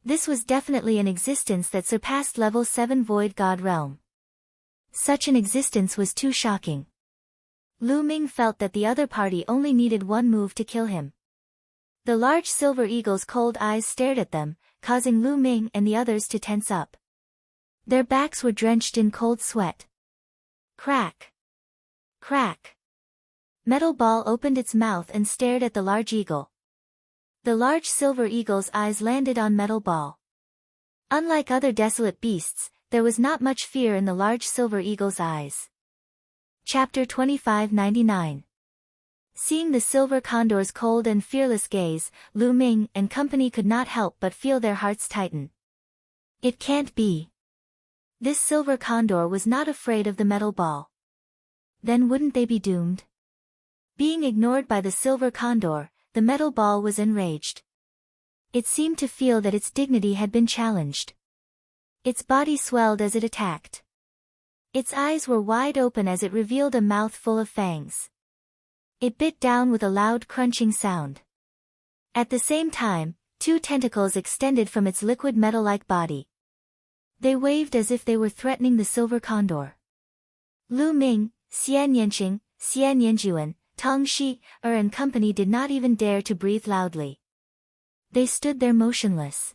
This was definitely an existence that surpassed level 7 Void God Realm. Such an existence was too shocking. Lu Ming felt that the other party only needed one move to kill him. The large silver eagle's cold eyes stared at them, causing Lu Ming and the others to tense up. Their backs were drenched in cold sweat. Crack! Crack! Metal Ball opened its mouth and stared at the large eagle. The large silver eagle's eyes landed on Metal Ball. Unlike other desolate beasts, there was not much fear in the large silver eagle's eyes. Chapter 2599. Seeing the silver condor's cold and fearless gaze, Lu Ming and company could not help but feel their hearts tighten. It can't be. This silver condor was not afraid of the Metal Ball. Then wouldn't they be doomed? Being ignored by the silver condor, the Metal Ball was enraged. It seemed to feel that its dignity had been challenged. Its body swelled as it attacked. Its eyes were wide open as it revealed a mouth full of fangs. It bit down with a loud crunching sound. At the same time, two tentacles extended from its liquid metal-like body. They waved as if they were threatening the silver condor. Lu Ming, Xian Yanqing, Xian Yanjuan, Tong Shi, and company did not even dare to breathe loudly. They stood there motionless.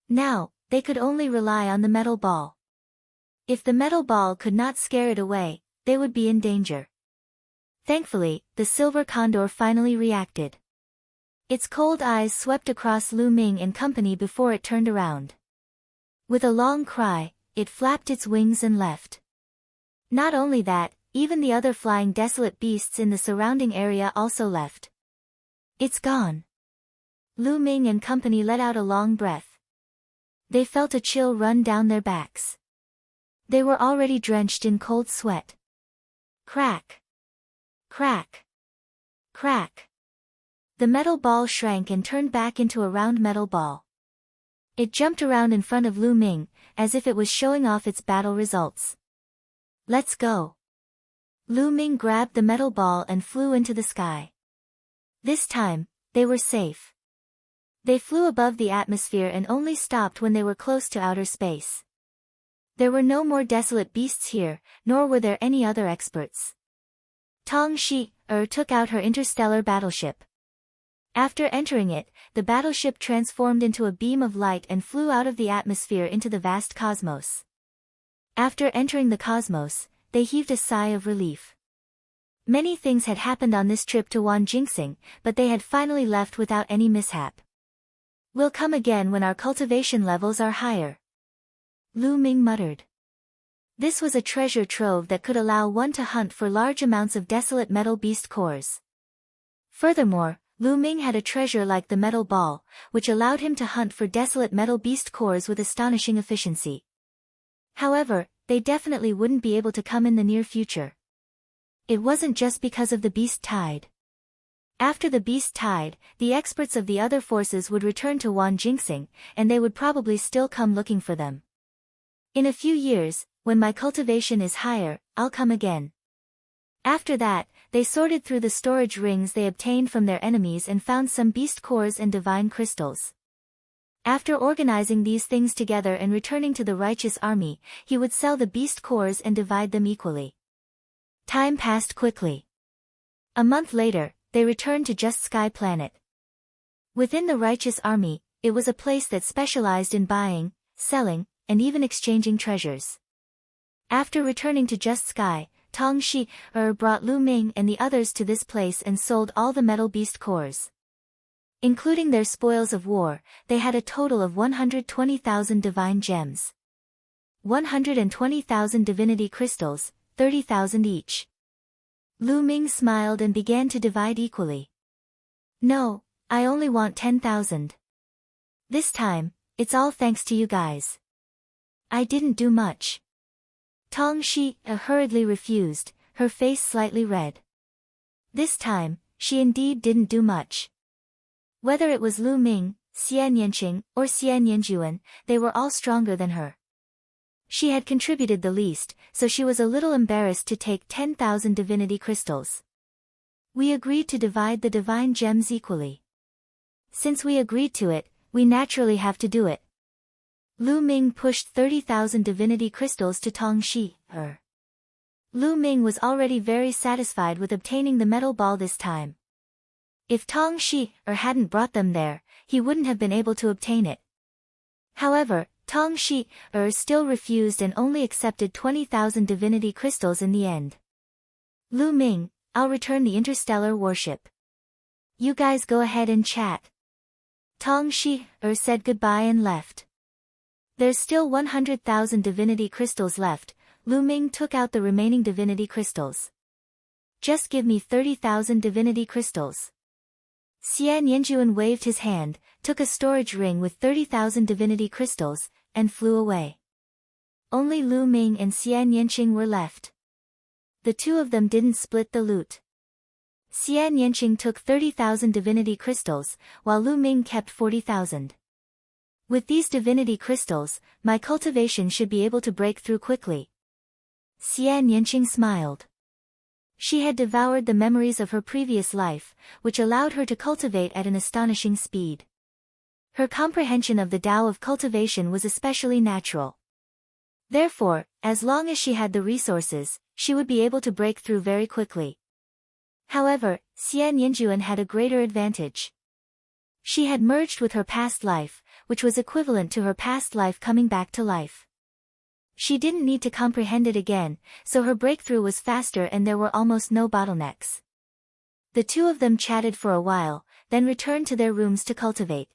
Now, they could only rely on the Metal Ball. If the Metal Ball could not scare it away, they would be in danger. Thankfully, the silver condor finally reacted. Its cold eyes swept across Lu Ming and company before it turned around. With a long cry, it flapped its wings and left. Not only that, even the other flying desolate beasts in the surrounding area also left. It's gone. Lu Ming and company let out a long breath. They felt a chill run down their backs. They were already drenched in cold sweat. Crack! Crack! Crack! The metal ball shrank and turned back into a round metal ball. It jumped around in front of Lu Ming, as if it was showing off its battle results. Let's go. Lu Ming grabbed the metal ball and flew into the sky. This time, they were safe. They flew above the atmosphere and only stopped when they were close to outer space. There were no more desolate beasts here, nor were there any other experts. Tong Shi took out her interstellar battleship. After entering it, the battleship transformed into a beam of light and flew out of the atmosphere into the vast cosmos. After entering the cosmos, they heaved a sigh of relief. Many things had happened on this trip to Wanjingxing, but they had finally left without any mishap. We'll come again when our cultivation levels are higher. Lu Ming muttered. This was a treasure trove that could allow one to hunt for large amounts of desolate metal beast cores. Furthermore, Lu Ming had a treasure like the metal ball, which allowed him to hunt for desolate metal beast cores with astonishing efficiency. However, they definitely wouldn't be able to come in the near future. It wasn't just because of the beast tide. After the beast tide, the experts of the other forces would return to Wanjingxing, and they would probably still come looking for them. In a few years, when my cultivation is higher, I'll come again. After that, they sorted through the storage rings they obtained from their enemies and found some beast cores and divine crystals. After organizing these things together and returning to the righteous army, he would sell the beast cores and divide them equally. Time passed quickly. A month later, they returned to Just Sky Planet. Within the Righteous Army, it was a place that specialized in buying, selling, and even exchanging treasures. After returning to Just Sky, Tong Shi-er brought Lu Ming and the others to this place and sold all the metal beast cores. Including their spoils of war, they had a total of 120,000 divine gems. 120,000 divinity crystals, 30,000 each. Lu Ming smiled and began to divide equally. No, I only want 10,000. This time, it's all thanks to you guys. I didn't do much. Tong Shi-er hurriedly refused, her face slightly red. This time, she indeed didn't do much. Whether it was Lu Ming, Xian Yanqing, or Xian Yanjuan, they were all stronger than her. She had contributed the least, so she was a little embarrassed to take 10,000 divinity crystals. We agreed to divide the divine gems equally. Since we agreed to it, we naturally have to do it. Lu Ming pushed 30,000 divinity crystals to Tong Shi-er. Lu Ming was already very satisfied with obtaining the metal ball this time. If Tong Shi-er hadn't brought them there, he wouldn't have been able to obtain it. However, Tong Shi-er still refused and only accepted 20,000 divinity crystals in the end. Lu Ming, I'll return the interstellar warship. You guys go ahead and chat. Tong Shi-er said goodbye and left. There's still 100,000 divinity crystals left. Lu Ming took out the remaining divinity crystals. Just give me 30,000 divinity crystals. Xian Yanjuan waved his hand, took a storage ring with 30,000 divinity crystals, and flew away. Only Lu Ming and Xian Yanqing were left. The two of them didn't split the loot. Xian Yanqing took 30,000 divinity crystals, while Lu Ming kept 40,000. With these divinity crystals, my cultivation should be able to break through quickly. Xian Yanqing smiled. She had devoured the memories of her previous life, which allowed her to cultivate at an astonishing speed. Her comprehension of the Tao of cultivation was especially natural. Therefore, as long as she had the resources, she would be able to break through very quickly. However, Xian Yanjuan had a greater advantage. She had merged with her past life, which was equivalent to her past life coming back to life. She didn't need to comprehend it again, so her breakthrough was faster and there were almost no bottlenecks. The two of them chatted for a while, then returned to their rooms to cultivate.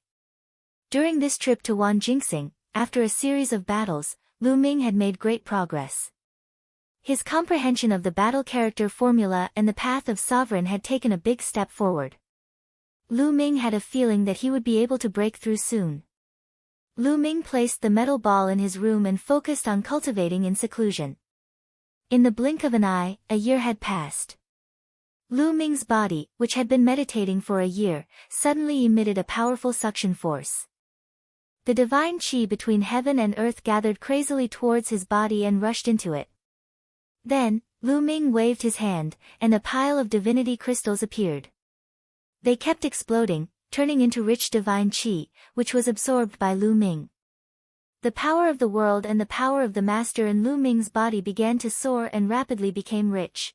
During this trip to Wanjingxing, after a series of battles, Lu Ming had made great progress. His comprehension of the battle character formula and the path of sovereign had taken a big step forward. Lu Ming had a feeling that he would be able to break through soon. Lu Ming placed the metal ball in his room and focused on cultivating in seclusion. In the blink of an eye, a year had passed. Lu Ming's body, which had been meditating for a year, suddenly emitted a powerful suction force. The divine qi between heaven and earth gathered crazily towards his body and rushed into it. Then, Lu Ming waved his hand, and a pile of divinity crystals appeared. They kept exploding, turning into rich divine qi, which was absorbed by Lu Ming. The power of the world and the power of the master in Lu Ming's body began to soar and rapidly became rich.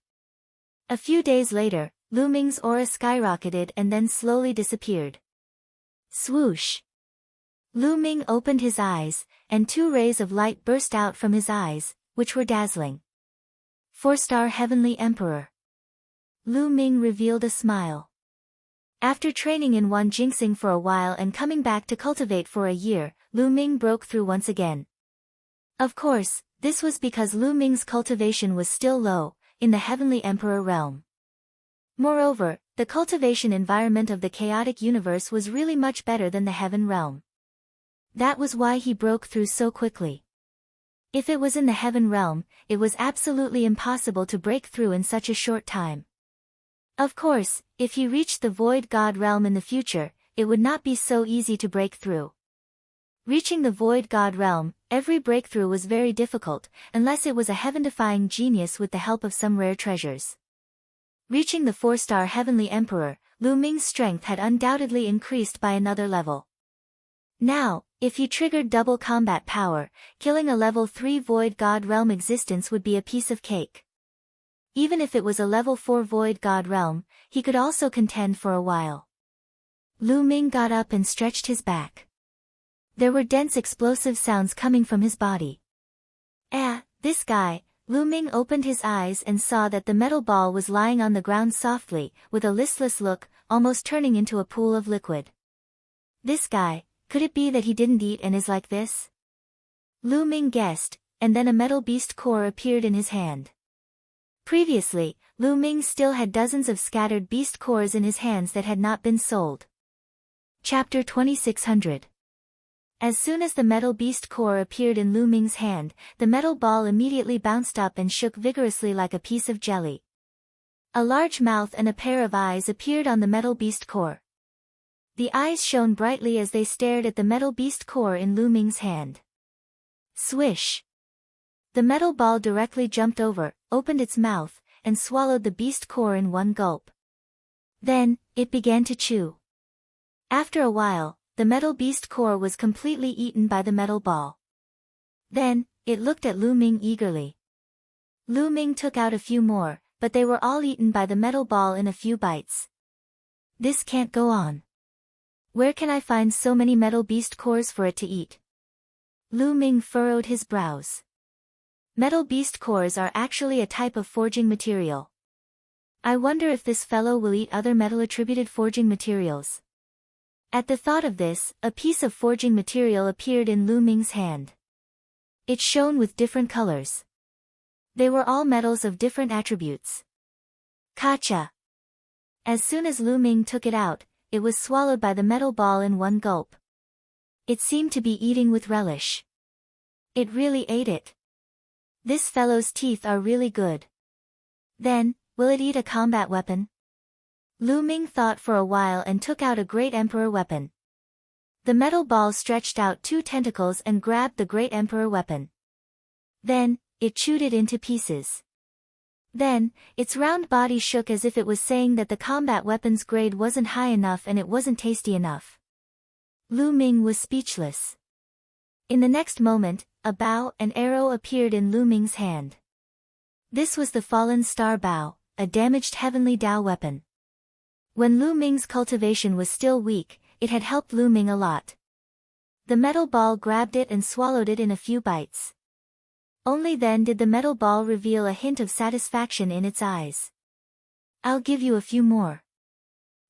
A few days later, Lu Ming's aura skyrocketed and then slowly disappeared. Swoosh! Lu Ming opened his eyes, and 2 rays of light burst out from his eyes, which were dazzling. 4-star Heavenly Emperor. Lu Ming revealed a smile. After training in Wanjingxing for a while and coming back to cultivate for a year, Lu Ming broke through once again. Of course, this was because Lu Ming's cultivation was still low, in the Heavenly Emperor realm. Moreover, the cultivation environment of the chaotic universe was really much better than the Heaven realm. That was why he broke through so quickly. If it was in the Heaven realm, it was absolutely impossible to break through in such a short time. Of course, if he reached the Void God realm in the future, it would not be so easy to break through. Reaching the Void God realm, every breakthrough was very difficult, unless it was a heaven-defying genius with the help of some rare treasures. Reaching the 4-star Heavenly Emperor, Lu Ming's strength had undoubtedly increased by another level. Now, if he triggered double combat power, killing a level 3 Void God realm existence would be a piece of cake. Even if it was a level 4 void god realm, he could also contend for a while. Lu Ming got up and stretched his back. There were dense explosive sounds coming from his body. This guy. Lu Ming opened his eyes and saw that the metal ball was lying on the ground softly, with a listless look, almost turning into a pool of liquid. This guy, could it be that he didn't eat and is like this? Lu Ming guessed, and then a metal beast core appeared in his hand. Previously, Lu Ming still had dozens of scattered beast cores in his hands that had not been sold. Chapter 2600. As soon as the metal beast core appeared in Lu Ming's hand, the metal ball immediately bounced up and shook vigorously like a piece of jelly. A large mouth and a pair of eyes appeared on the metal beast core. The eyes shone brightly as they stared at the metal beast core in Lu Ming's hand. Swish! The metal ball directly jumped over, opened its mouth, and swallowed the beast core in one gulp. Then, it began to chew. After a while, the metal beast core was completely eaten by the metal ball. Then, it looked at Lu Ming eagerly. Lu Ming took out a few more, but they were all eaten by the metal ball in a few bites. This can't go on. Where can I find so many metal beast cores for it to eat? Lu Ming furrowed his brows. Metal beast cores are actually a type of forging material. I wonder if this fellow will eat other metal-attributed forging materials. At the thought of this, a piece of forging material appeared in Lu Ming's hand. It shone with different colors. They were all metals of different attributes. Kacha! As soon as Lu Ming took it out, it was swallowed by the metal ball in one gulp. It seemed to be eating with relish. It really ate it. This fellow's teeth are really good. Then, will it eat a combat weapon? Lu Ming thought for a while and took out a great emperor weapon. The metal ball stretched out 2 tentacles and grabbed the great emperor weapon. Then, it chewed it into pieces. Then, its round body shook as if it was saying that the combat weapon's grade wasn't high enough and it wasn't tasty enough. Lu Ming was speechless. In the next moment, a bow and arrow appeared in Lu Ming's hand. This was the fallen star bow, a damaged heavenly Dao weapon. When Lu Ming's cultivation was still weak, it had helped Lu Ming a lot. The metal ball grabbed it and swallowed it in a few bites. Only then did the metal ball reveal a hint of satisfaction in its eyes. I'll give you a few more.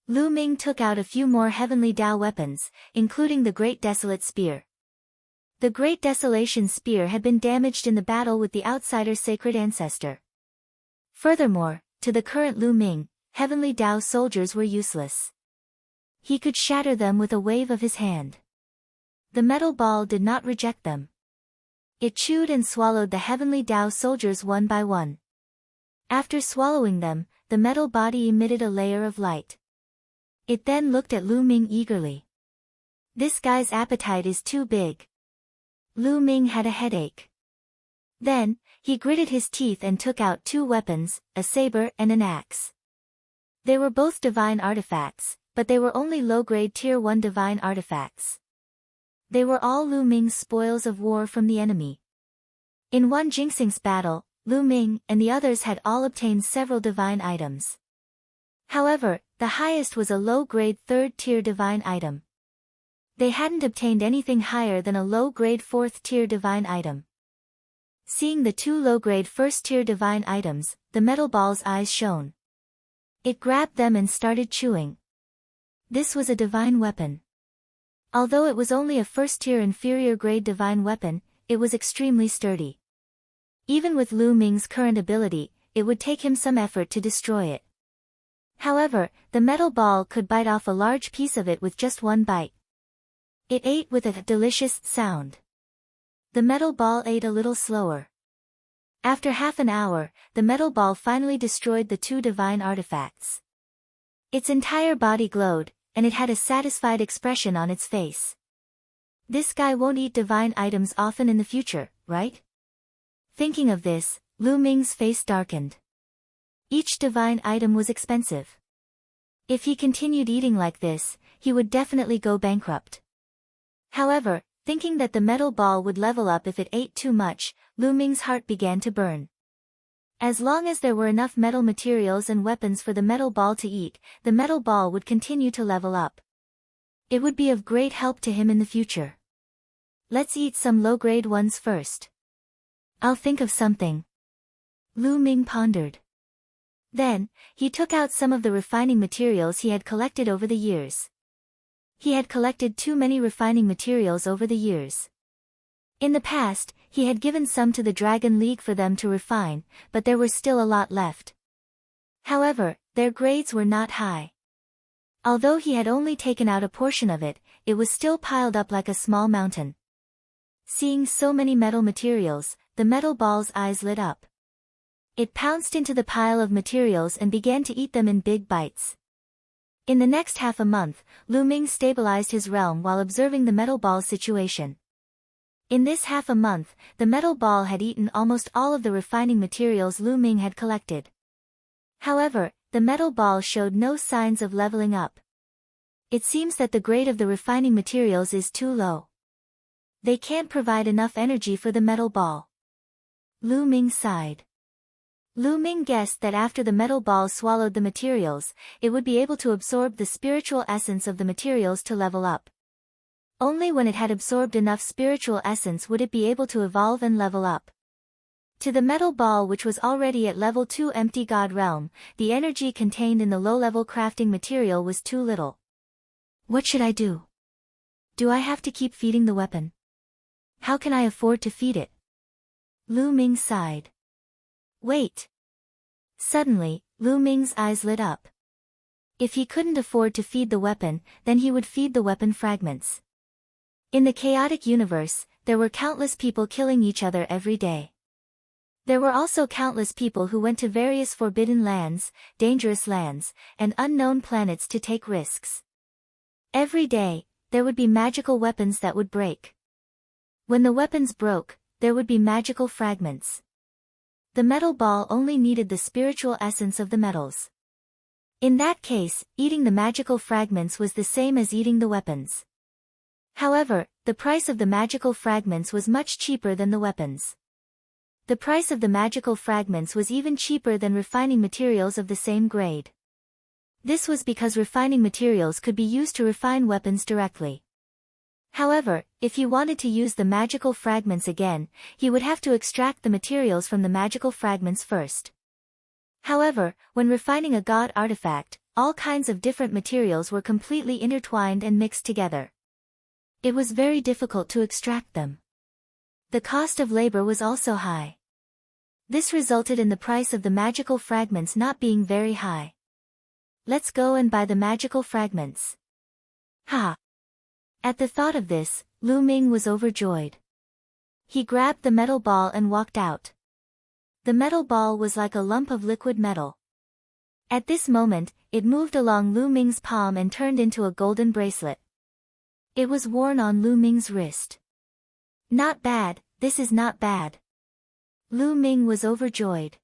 Lu Ming took out a few more heavenly Dao weapons, including the Great Desolate Spear. The Great Desolation Spear had been damaged in the battle with the outsider's sacred ancestor. Furthermore, to the current Lu Ming, heavenly Dao soldiers were useless. He could shatter them with a wave of his hand. The metal ball did not reject them. It chewed and swallowed the heavenly Dao soldiers one by one. After swallowing them, the metal body emitted a layer of light. It then looked at Lu Ming eagerly. This guy's appetite is too big. Lu Ming had a headache. Then, he gritted his teeth and took out 2 weapons, a saber and an axe. They were both divine artifacts, but they were only low-grade Tier 1 divine artifacts. They were all Lu Ming's spoils of war from the enemy. In one Jinxing's battle, Lu Ming and the others had all obtained several divine items. However, the highest was a low-grade 3rd-tier divine item. They hadn't obtained anything higher than a low-grade 4th-tier divine item. Seeing the 2 low-grade 1st-tier divine items, the metal ball's eyes shone. It grabbed them and started chewing. This was a divine weapon. Although it was only a 1st-tier inferior grade divine weapon, it was extremely sturdy. Even with Lu Ming's current ability, it would take him some effort to destroy it. However, the metal ball could bite off a large piece of it with just one bite. It ate with a delicious sound. The metal ball ate a little slower. After half an hour, the metal ball finally destroyed the 2 divine artifacts. Its entire body glowed, and it had a satisfied expression on its face. This guy won't eat divine items often in the future, right? Thinking of this, Lu Ming's face darkened. Each divine item was expensive. If he continued eating like this, he would definitely go bankrupt. However, thinking that the metal ball would level up if it ate too much, Lu Ming's heart began to burn. As long as there were enough metal materials and weapons for the metal ball to eat, the metal ball would continue to level up. It would be of great help to him in the future. Let's eat some low-grade ones first. I'll think of something. Lu Ming pondered. Then, he took out some of the refining materials he had collected over the years. He had collected too many refining materials over the years. In the past, he had given some to the Dragon League for them to refine, but there were still a lot left. However, their grades were not high. Although he had only taken out a portion of it, it was still piled up like a small mountain. Seeing so many metal materials, the metal ball's eyes lit up. It pounced into the pile of materials and began to eat them in big bites. In the next half a month, Lu Ming stabilized his realm while observing the metal ball's situation. In this half a month, the metal ball had eaten almost all of the refining materials Lu Ming had collected. However, the metal ball showed no signs of leveling up. It seems that the grade of the refining materials is too low. They can't provide enough energy for the metal ball. Lu Ming sighed. Lu Ming guessed that after the metal ball swallowed the materials, it would be able to absorb the spiritual essence of the materials to level up. Only when it had absorbed enough spiritual essence would it be able to evolve and level up. To the metal ball, which was already at level 2 empty god realm, the energy contained in the low-level crafting material was too little. What should I do? Do I have to keep feeding the weapon? How can I afford to feed it? Lu Ming sighed. Wait. Suddenly, Lu Ming's eyes lit up. If he couldn't afford to feed the weapon, then he would feed the weapon fragments. In the chaotic universe, there were countless people killing each other every day. There were also countless people who went to various forbidden lands, dangerous lands, and unknown planets to take risks. Every day, there would be magical weapons that would break. When the weapons broke, there would be magical fragments. The metal ball only needed the spiritual essence of the metals. In that case, eating the magical fragments was the same as eating the weapons. However, the price of the magical fragments was much cheaper than the weapons. The price of the magical fragments was even cheaper than refining materials of the same grade. This was because refining materials could be used to refine weapons directly. However, if he wanted to use the magical fragments again, he would have to extract the materials from the magical fragments first. However, when refining a god artifact, all kinds of different materials were completely intertwined and mixed together. It was very difficult to extract them. The cost of labor was also high. This resulted in the price of the magical fragments not being very high. Let's go and buy the magical fragments. Ha! At the thought of this, Lu Ming was overjoyed. He grabbed the metal ball and walked out. The metal ball was like a lump of liquid metal. At this moment, it moved along Lu Ming's palm and turned into a golden bracelet. It was worn on Lu Ming's wrist. Not bad, this is not bad. Lu Ming was overjoyed.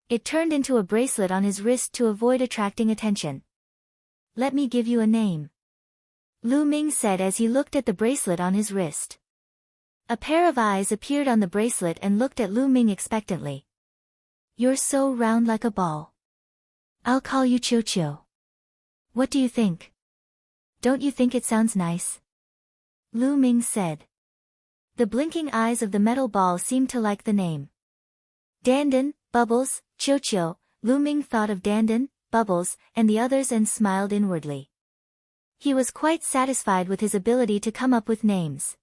It turned into a bracelet on his wrist to avoid attracting attention. Let me give you a name. Lu Ming said as he looked at the bracelet on his wrist. A pair of eyes appeared on the bracelet and looked at Lu Ming expectantly. You're so round like a ball. I'll call you Chio Chio. What do you think? Don't you think it sounds nice? Lu Ming said. The blinking eyes of the metal ball seemed to like the name. Dandan, Bubbles, Chio Chio. Lu Ming thought of Dandan, Bubbles, and the others and smiled inwardly. He was quite satisfied with his ability to come up with names.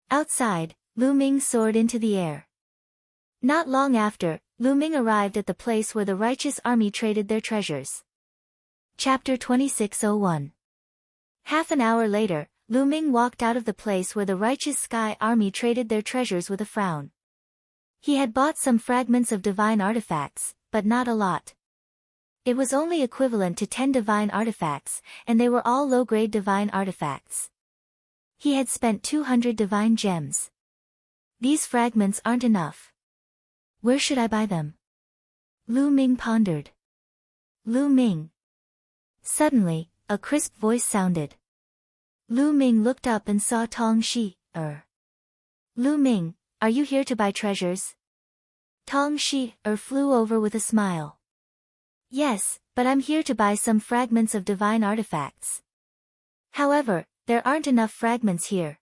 Outside, Lu Ming soared into the air. Not long after, Lu Ming arrived at the place where the righteous army traded their treasures. Chapter 2601. Half an hour later, Lu Ming walked out of the place where the righteous sky army traded their treasures with a frown. He had bought some fragments of divine artifacts, but not a lot. It was only equivalent to 10 divine artifacts, and they were all low-grade divine artifacts. He had spent 200 divine gems. These fragments aren't enough. Where should I buy them? Lu Ming pondered. Lu Ming. Suddenly, a crisp voice sounded. Lu Ming looked up and saw Tong Shi. Lu Ming, are you here to buy treasures? Tong Shi-er flew over with a smile. Yes, but I'm here to buy some fragments of divine artifacts. However, there aren't enough fragments here.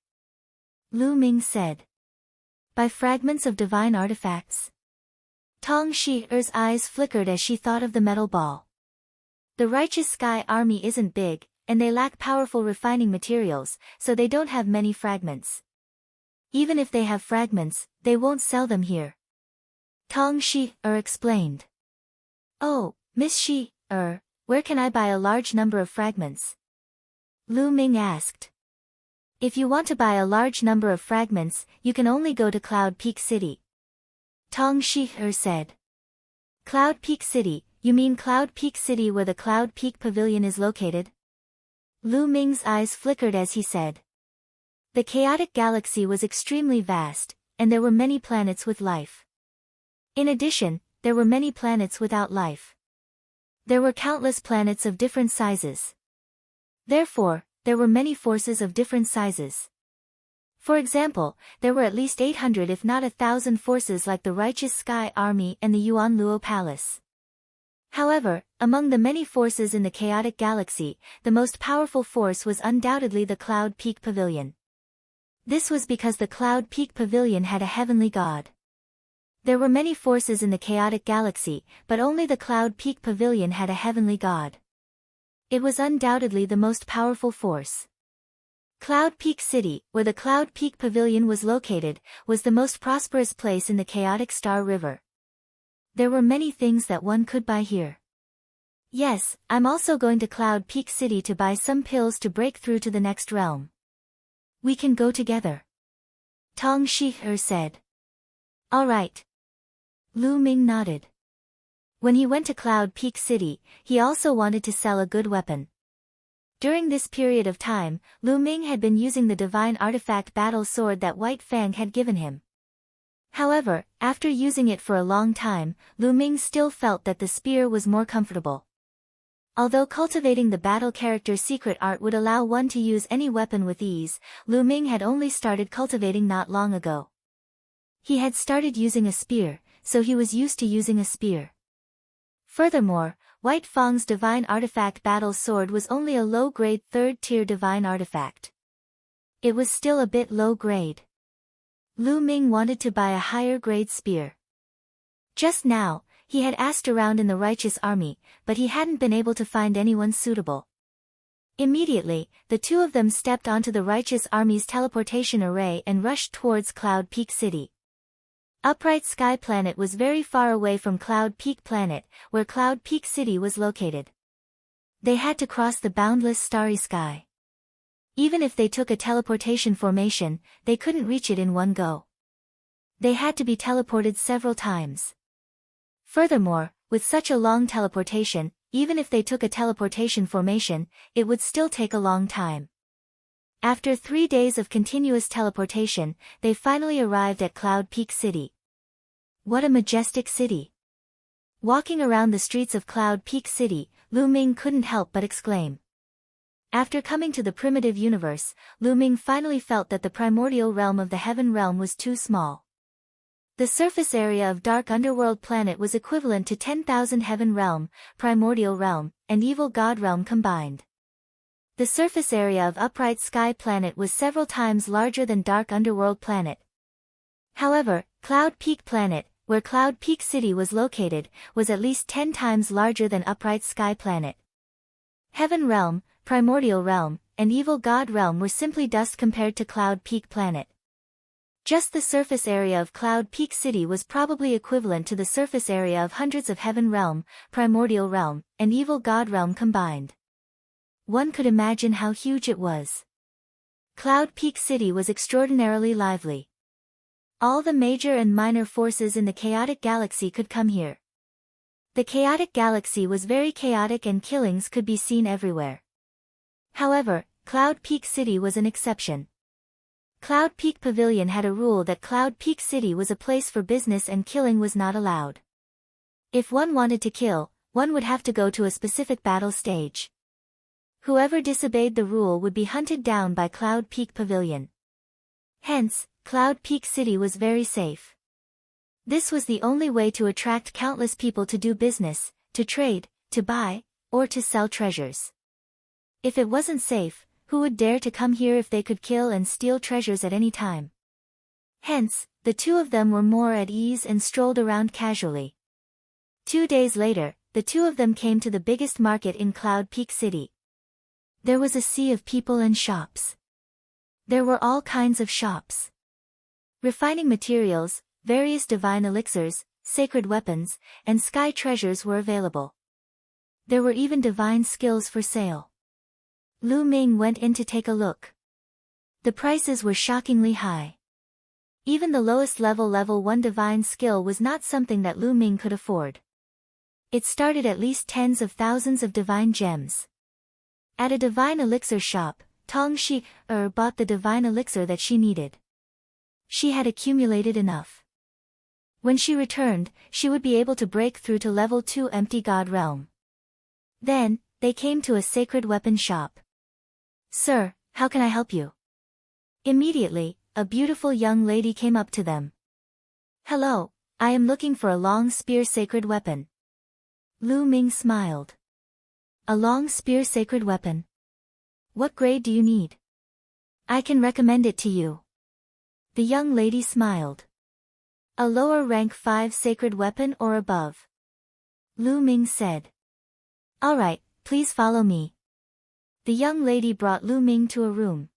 Lu Ming said. Buy fragments of divine artifacts? Tong Shi-er's eyes flickered as she thought of the metal ball. The righteous sky army isn't big, and they lack powerful refining materials, so they don't have many fragments. Even if they have fragments, they won't sell them here. Tong Shi-er explained. Oh, Miss Shi-er, where can I buy a large number of fragments? Lu Ming asked. If you want to buy a large number of fragments, you can only go to Cloud Peak City. Tong Shi-er said. Cloud Peak City, you mean Cloud Peak City where the Cloud Peak Pavilion is located? Lu Ming's eyes flickered as he said. The chaotic galaxy was extremely vast, and there were many planets with life. In addition, there were many planets without life. There were countless planets of different sizes. Therefore, there were many forces of different sizes. For example, there were at least 800 if not 1,000 forces like the Righteous Sky Army and the Yuan Luo Palace. However, among the many forces in the chaotic galaxy, the most powerful force was undoubtedly the Cloud Peak Pavilion. This was because the Cloud Peak Pavilion had a heavenly god. There were many forces in the chaotic galaxy, but only the Cloud Peak Pavilion had a heavenly god. It was undoubtedly the most powerful force. Cloud Peak City, where the Cloud Peak Pavilion was located, was the most prosperous place in the chaotic Star River. There were many things that one could buy here. Yes, I'm also going to Cloud Peak City to buy some pills to break through to the next realm. We can go together. Tong Shi-er said. All right. Lu Ming nodded. When he went to Cloud Peak City, he also wanted to sell a good weapon. During this period of time, Lu Ming had been using the divine artifact battle sword that White Fang had given him. However, after using it for a long time, Lu Ming still felt that the spear was more comfortable. Although cultivating the battle character's secret art would allow one to use any weapon with ease, Lu Ming had only started cultivating not long ago. He had started using a spear, so he was used to using a spear. Furthermore, White Fang's divine artifact battle sword was only a low-grade third-tier divine artifact. It was still a bit low-grade. Lu Ming wanted to buy a higher-grade spear. Just now, he had asked around in the Righteous Army, but he hadn't been able to find anyone suitable. Immediately, the two of them stepped onto the Righteous Army's teleportation array and rushed towards Cloud Peak City. Upright Sky Planet was very far away from Cloud Peak Planet, where Cloud Peak City was located. They had to cross the boundless starry sky. Even if they took a teleportation formation, they couldn't reach it in one go. They had to be teleported several times. Furthermore, with such a long teleportation, even if they took a teleportation formation, it would still take a long time. After 3 days of continuous teleportation, they finally arrived at Cloud Peak City. What a majestic city! Walking around the streets of Cloud Peak City, Lu Ming couldn't help but exclaim. After coming to the primitive universe, Lu Ming finally felt that the primordial realm of the Heaven Realm was too small. The surface area of Dark Underworld Planet was equivalent to 10,000 Heaven Realm, Primordial Realm, and Evil God Realm combined. The surface area of Upright Sky Planet was several times larger than Dark Underworld Planet. However, Cloud Peak Planet, where Cloud Peak City was located, was at least 10 times larger than Upright Sky Planet. Heaven Realm, Primordial Realm, and Evil God Realm were simply dust compared to Cloud Peak Planet. Just the surface area of Cloud Peak City was probably equivalent to the surface area of hundreds of Heaven Realm, Primordial Realm, and Evil God Realm combined. One could imagine how huge it was. Cloud Peak City was extraordinarily lively. All the major and minor forces in the chaotic galaxy could come here. The chaotic galaxy was very chaotic and killings could be seen everywhere. However, Cloud Peak City was an exception. Cloud Peak Pavilion had a rule that Cloud Peak City was a place for business and killing was not allowed. If one wanted to kill, one would have to go to a specific battle stage. Whoever disobeyed the rule would be hunted down by Cloud Peak Pavilion. Hence, Cloud Peak City was very safe. This was the only way to attract countless people to do business, to trade, to buy, or to sell treasures. If it wasn't safe, who would dare to come here if they could kill and steal treasures at any time? Hence, the two of them were more at ease and strolled around casually. 2 days later, the two of them came to the biggest market in Cloud Peak City. There was a sea of people and shops. There were all kinds of shops. Refining materials, various divine elixirs, sacred weapons, and sky treasures were available. There were even divine skills for sale. Lu Ming went in to take a look. The prices were shockingly high. Even the lowest level 1 divine skill was not something that Lu Ming could afford. It started at least tens of thousands of divine gems. At a divine elixir shop, Tong Shi bought the divine elixir that she needed. She had accumulated enough. When she returned, she would be able to break through to level 2 empty god realm. Then, they came to a sacred weapon shop. "Sir, how can I help you?" Immediately, a beautiful young lady came up to them. "Hello, I am looking for a long spear sacred weapon." Lu Ming smiled. "A long spear sacred weapon? What grade do you need? I can recommend it to you." The young lady smiled. "A lower rank 5 sacred weapon or above," Lu Ming said. "Alright, please follow me." The young lady brought Lu Ming to a room.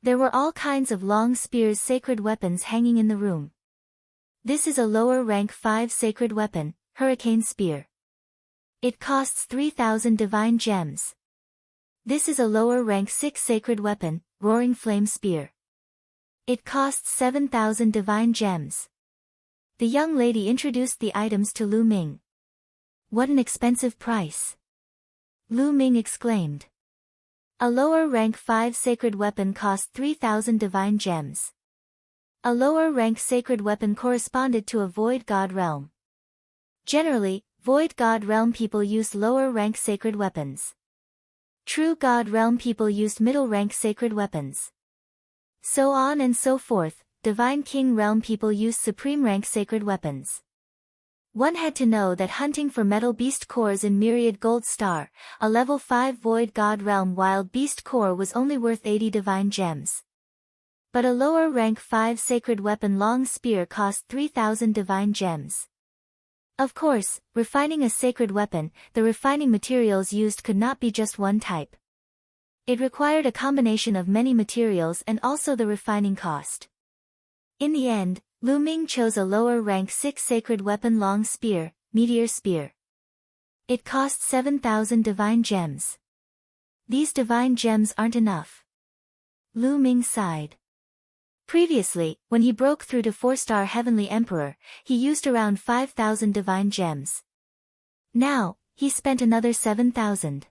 There were all kinds of long spears sacred weapons hanging in the room. This is a lower rank 5 sacred weapon, Hurricane Spear. It costs 3,000 divine gems. This is a lower rank 6 sacred weapon, Roaring Flame Spear. It costs 7,000 divine gems. The young lady introduced the items to Lu Ming. "What an expensive price!" Lu Ming exclaimed. A lower rank 5 sacred weapon cost 3,000 divine gems. A lower rank sacred weapon corresponded to a void god realm. Generally, void god realm people used lower rank sacred weapons. True god realm people used middle rank sacred weapons. So on and so forth, divine king realm people used supreme rank sacred weapons. One had to know that hunting for metal beast cores in Myriad Gold Star, a level 5 void god realm wild beast core was only worth 80 divine gems. But a lower rank 5 sacred weapon long spear cost 3,000 divine gems. Of course, refining a sacred weapon, the refining materials used could not be just one type. It required a combination of many materials and also the refining cost. In the end, Lu Ming chose a lower rank 6 sacred weapon long spear, Meteor Spear. It cost 7,000 divine gems. These divine gems aren't enough. Lu Ming sighed. Previously, when he broke through to 4-star Heavenly Emperor, he used around 5,000 divine gems. Now, he spent another 7,000.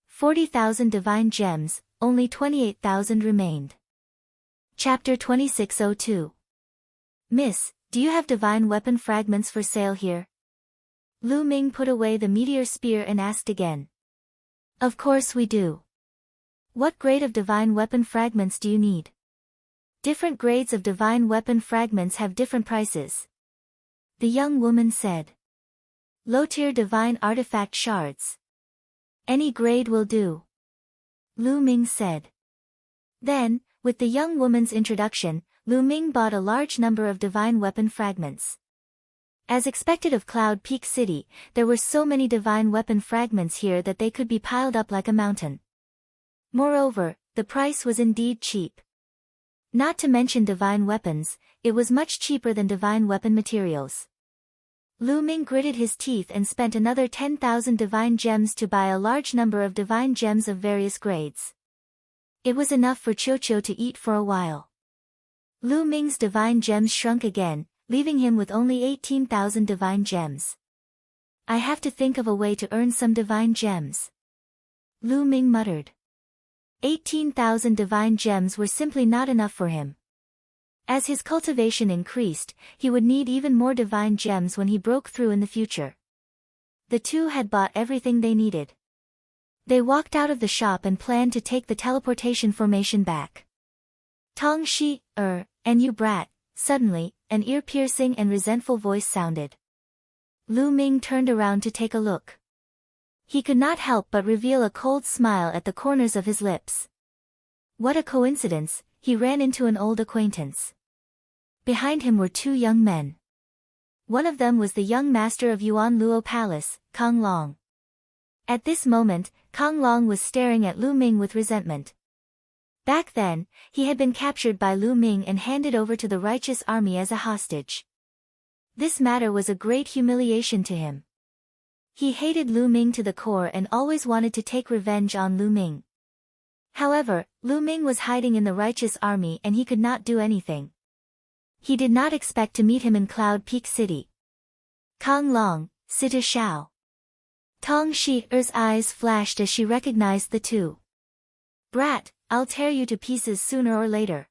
40,000 divine gems, only 28,000 remained. Chapter 2602. "Miss, do you have divine weapon fragments for sale here?" Lu Ming put away the meteor spear and asked again. "Of course we do. What grade of divine weapon fragments do you need?" "Different grades of divine weapon fragments have different prices," the young woman said. "Low-tier divine artifact shards. Any grade will do," Lu Ming said. Then, with the young woman's introduction, Lu Ming bought a large number of divine weapon fragments. As expected of Cloud Peak City, there were so many divine weapon fragments here that they could be piled up like a mountain. Moreover, the price was indeed cheap. Not to mention divine weapons, it was much cheaper than divine weapon materials. Lu Ming gritted his teeth and spent another 10,000 divine gems to buy a large number of divine gems of various grades. It was enough for Qiu to eat for a while. Lu Ming's divine gems shrunk again, leaving him with only 18,000 divine gems. "I have to think of a way to earn some divine gems," Lu Ming muttered. 18,000 divine gems were simply not enough for him. As his cultivation increased, he would need even more divine gems when he broke through in the future. The two had bought everything they needed. They walked out of the shop and planned to take the teleportation formation back. "Tong Shi, and you brat, Suddenly, an ear-piercing and resentful voice sounded. Lu Ming turned around to take a look. He could not help but reveal a cold smile at the corners of his lips. What a coincidence, he ran into an old acquaintance. Behind him were two young men. One of them was the young master of Yuan Luo Palace, Kang Long. At this moment, Kang Long was staring at Lu Ming with resentment. Back then, he had been captured by Lu Ming and handed over to the righteous army as a hostage. This matter was a great humiliation to him. He hated Lu Ming to the core and always wanted to take revenge on Lu Ming. However, Lu Ming was hiding in the righteous army and he could not do anything. He did not expect to meet him in Cloud Peak City. Kang Long, Sita Shao. Tong Shi-er's eyes flashed as she recognized the two. Brat, I'll tear you to pieces sooner or later.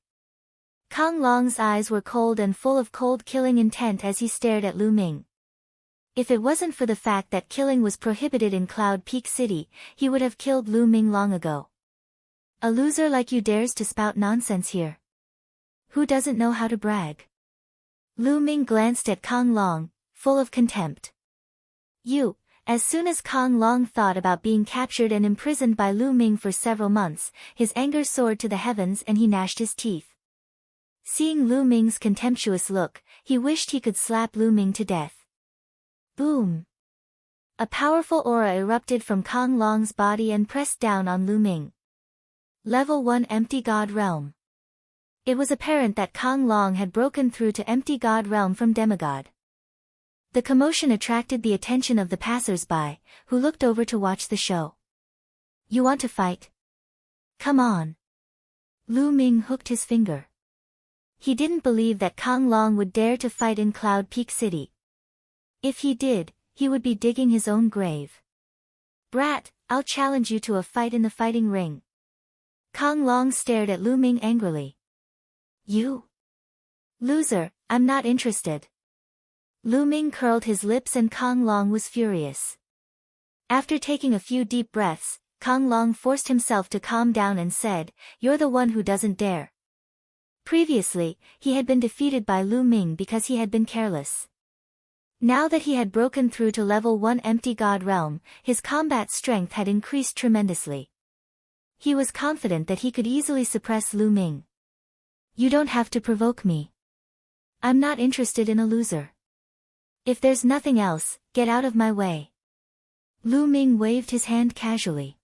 Kang Long's eyes were cold and full of cold killing intent as he stared at Lu Ming. If it wasn't for the fact that killing was prohibited in Cloud Peak City, he would have killed Lu Ming long ago. A loser like you dares to spout nonsense here. Who doesn't know how to brag? Lu Ming glanced at Kang Long, full of contempt. You. As soon as Kang Long thought about being captured and imprisoned by Lu Ming for several months, his anger soared to the heavens and he gnashed his teeth. Seeing Lu Ming's contemptuous look, he wished he could slap Lu Ming to death. Boom! A powerful aura erupted from Kang Long's body and pressed down on Lu Ming. Level 1 Empty God Realm. It was apparent that Kang Long had broken through to Empty God Realm from Demigod. The commotion attracted the attention of the passers-by, who looked over to watch the show. You want to fight? Come on. Lu Ming hooked his finger. He didn't believe that Kang Long would dare to fight in Cloud Peak City. If he did, he would be digging his own grave. Brat, I'll challenge you to a fight in the fighting ring. Kang Long stared at Lu Ming angrily. You? Loser, I'm not interested. Lu Ming curled his lips and Kang Long was furious. After taking a few deep breaths, Kang Long forced himself to calm down and said, You're the one who doesn't dare. Previously, he had been defeated by Lu Ming because he had been careless. Now that he had broken through to level 1 Empty God Realm, his combat strength had increased tremendously. He was confident that he could easily suppress Lu Ming. You don't have to provoke me. I'm not interested in a loser. If there's nothing else, get out of my way. Lu Ming waved his hand casually.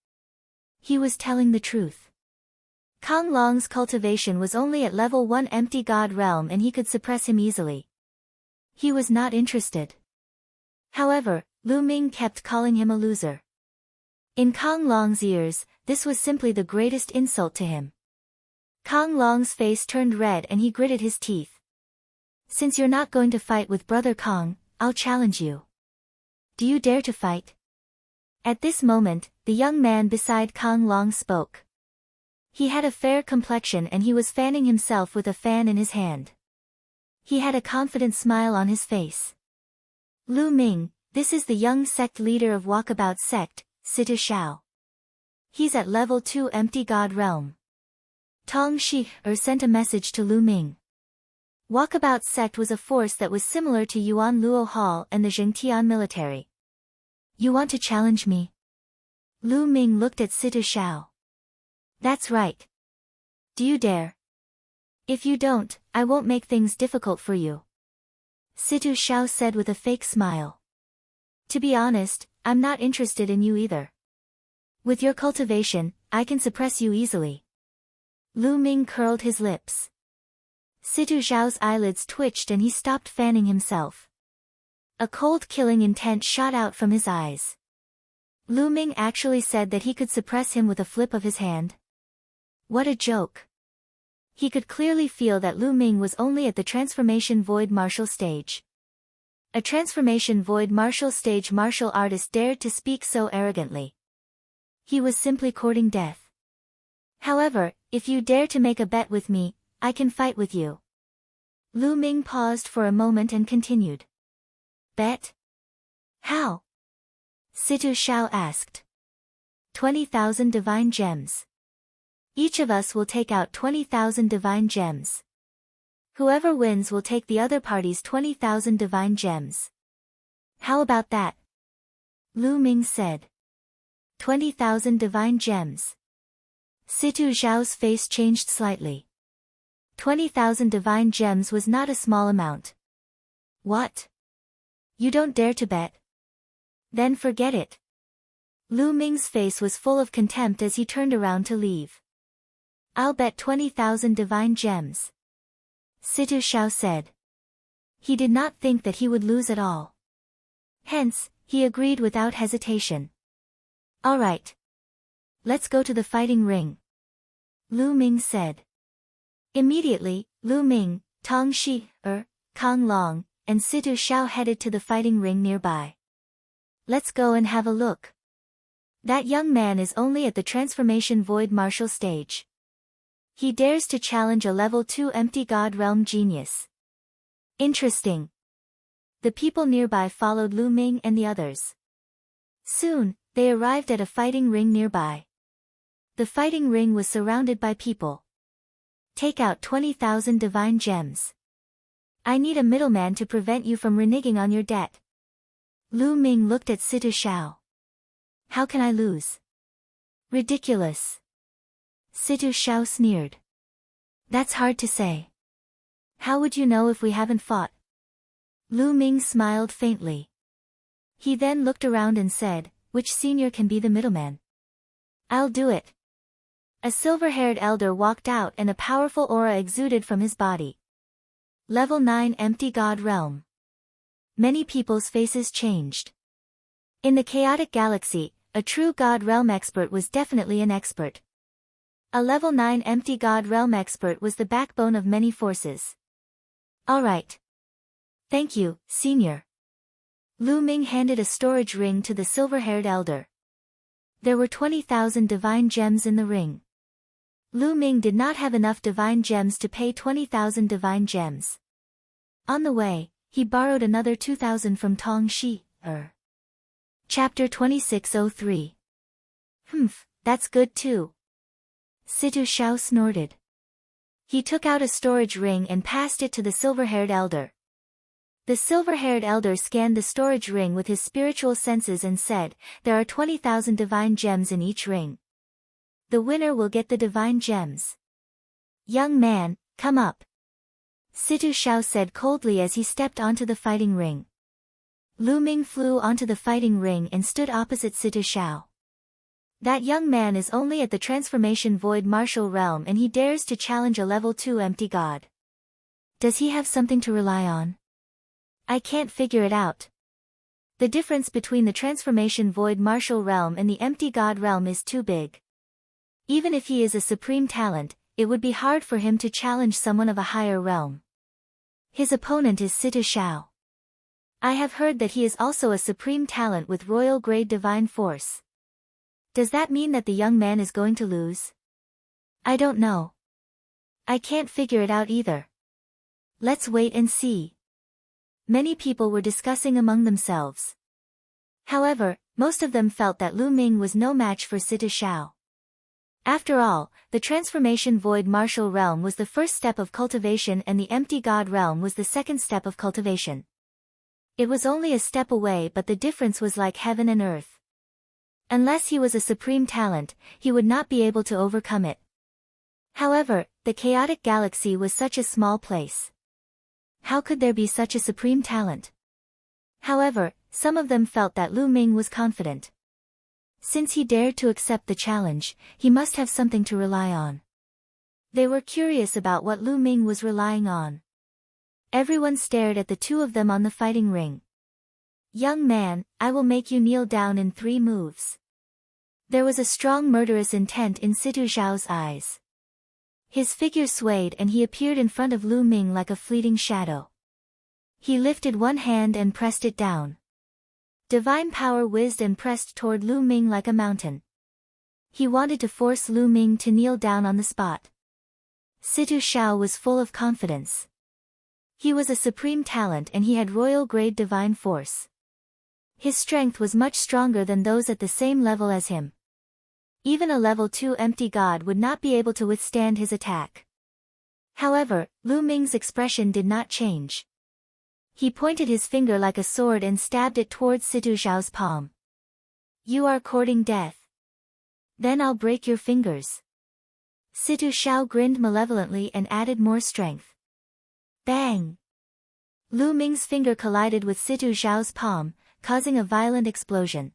He was telling the truth. Kang Long's cultivation was only at level 1 Empty God Realm and he could suppress him easily. He was not interested. However, Lu Ming kept calling him a loser. In Kang Long's ears, this was simply the greatest insult to him. Kang Long's face turned red and he gritted his teeth. Since you're not going to fight with Brother Kang, I'll challenge you. Do you dare to fight? At this moment, the young man beside Kang Long spoke. He had a fair complexion and he was fanning himself with a fan in his hand. He had a confident smile on his face. Lu Ming, this is the young sect leader of Walkabout Sect, Sita Shao. He's at level 2 Empty God Realm. Tong Shi-er sent a message to Lu Ming. Walkabout Sect was a force that was similar to Yuan Luo Hall and the Jingtian military. You want to challenge me? Lu Ming looked at Sita Shao. That's right. Do you dare? If you don't, I won't make things difficult for you. Sita Shao said with a fake smile. To be honest, I'm not interested in you either. With your cultivation, I can suppress you easily. Lu Ming curled his lips. Sita Zhao's eyelids twitched and he stopped fanning himself. A cold killing intent shot out from his eyes. Lu Ming actually said that he could suppress him with a flip of his hand. What a joke. He could clearly feel that Lu Ming was only at the Transformation Void martial stage. A Transformation Void martial stage martial artist dared to speak so arrogantly. He was simply courting death. However, if you dare to make a bet with me, I can fight with you. Lu Ming paused for a moment and continued. Bet? How? Sita Shao asked. 20,000 divine gems. Each of us will take out 20,000 divine gems. Whoever wins will take the other party's 20,000 divine gems. How about that? Lu Ming said. 20,000 divine gems. Situ Zhao's face changed slightly. 20,000 divine gems was not a small amount. What? You don't dare to bet? Then forget it. Lu Ming's face was full of contempt as he turned around to leave. I'll bet 20,000 divine gems. Situ Zhao said. He did not think that he would lose at all. Hence, he agreed without hesitation. All right. Let's go to the fighting ring. Lu Ming said. Immediately, Lu Ming, Tong Shi, Kang Long, and Situ Zhao headed to the fighting ring nearby. Let's go and have a look. That young man is only at the transformation void martial stage. He dares to challenge a level 2 empty god realm genius. Interesting. The people nearby followed Lu Ming and the others. Soon, they arrived at a fighting ring nearby. The fighting ring was surrounded by people. Take out 20,000 divine gems. I need a middleman to prevent you from reneging on your debt. Lu Ming looked at Situ Zhao. How can I lose? Ridiculous. Situ Zhao sneered. That's hard to say. How would you know if we haven't fought? Lu Ming smiled faintly. He then looked around and said, which senior can be the middleman? I'll do it. A silver-haired elder walked out and a powerful aura exuded from his body. Level 9 Empty God Realm. Many people's faces changed. In the chaotic galaxy, a true God Realm expert was definitely an expert. A level 9 Empty God Realm expert was the backbone of many forces. All right. Thank you, senior. Lu Ming handed a storage ring to the silver-haired elder. There were 20,000 divine gems in the ring. Lu Ming did not have enough divine gems to pay 20,000 divine gems. On the way, he borrowed another 2,000 from Tong Shi, Chapter 2603. That's good too. Situ Zhao snorted. He took out a storage ring and passed it to the silver-haired elder. The silver-haired elder scanned the storage ring with his spiritual senses and said, there are 20,000 divine gems in each ring. The winner will get the divine gems. Young man, come up. Situ Zhao said coldly as he stepped onto the fighting ring. Lu Ming flew onto the fighting ring and stood opposite Situ Zhao. That young man is only at the transformation void martial realm and he dares to challenge a level 2 empty god. Does he have something to rely on? I can't figure it out. The difference between the transformation void martial realm and the empty god realm is too big. Even if he is a supreme talent, it would be hard for him to challenge someone of a higher realm. His opponent is Situ Zhao. I have heard that he is also a supreme talent with royal grade divine force. Does that mean that the young man is going to lose? I don't know. I can't figure it out either. Let's wait and see. Many people were discussing among themselves. However, most of them felt that Lu Ming was no match for Situ Zhao. After all, the transformation void martial realm was the first step of cultivation and the empty god realm was the second step of cultivation. It was only a step away, but the difference was like heaven and earth. Unless he was a supreme talent, he would not be able to overcome it. However, the chaotic galaxy was such a small place. How could there be such a supreme talent? However, some of them felt that Lu Ming was confident. Since he dared to accept the challenge, he must have something to rely on. They were curious about what Lu Ming was relying on. Everyone stared at the two of them on the fighting ring. Young man, I will make you kneel down in 3 moves. There was a strong murderous intent in Situ Zhao's eyes. His figure swayed and he appeared in front of Lu Ming like a fleeting shadow. He lifted one hand and pressed it down. Divine power whizzed and pressed toward Lu Ming like a mountain. He wanted to force Lu Ming to kneel down on the spot. Situ Zhao was full of confidence. He was a supreme talent and he had royal grade divine force. His strength was much stronger than those at the same level as him. Even a level 2 empty god would not be able to withstand his attack. However, Lu Ming's expression did not change. He pointed his finger like a sword and stabbed it towards Situ Xiao's palm. You are courting death. Then I'll break your fingers. Situ Xiao grinned malevolently and added more strength. Bang! Lu Ming's finger collided with Situ Xiao's palm, causing a violent explosion.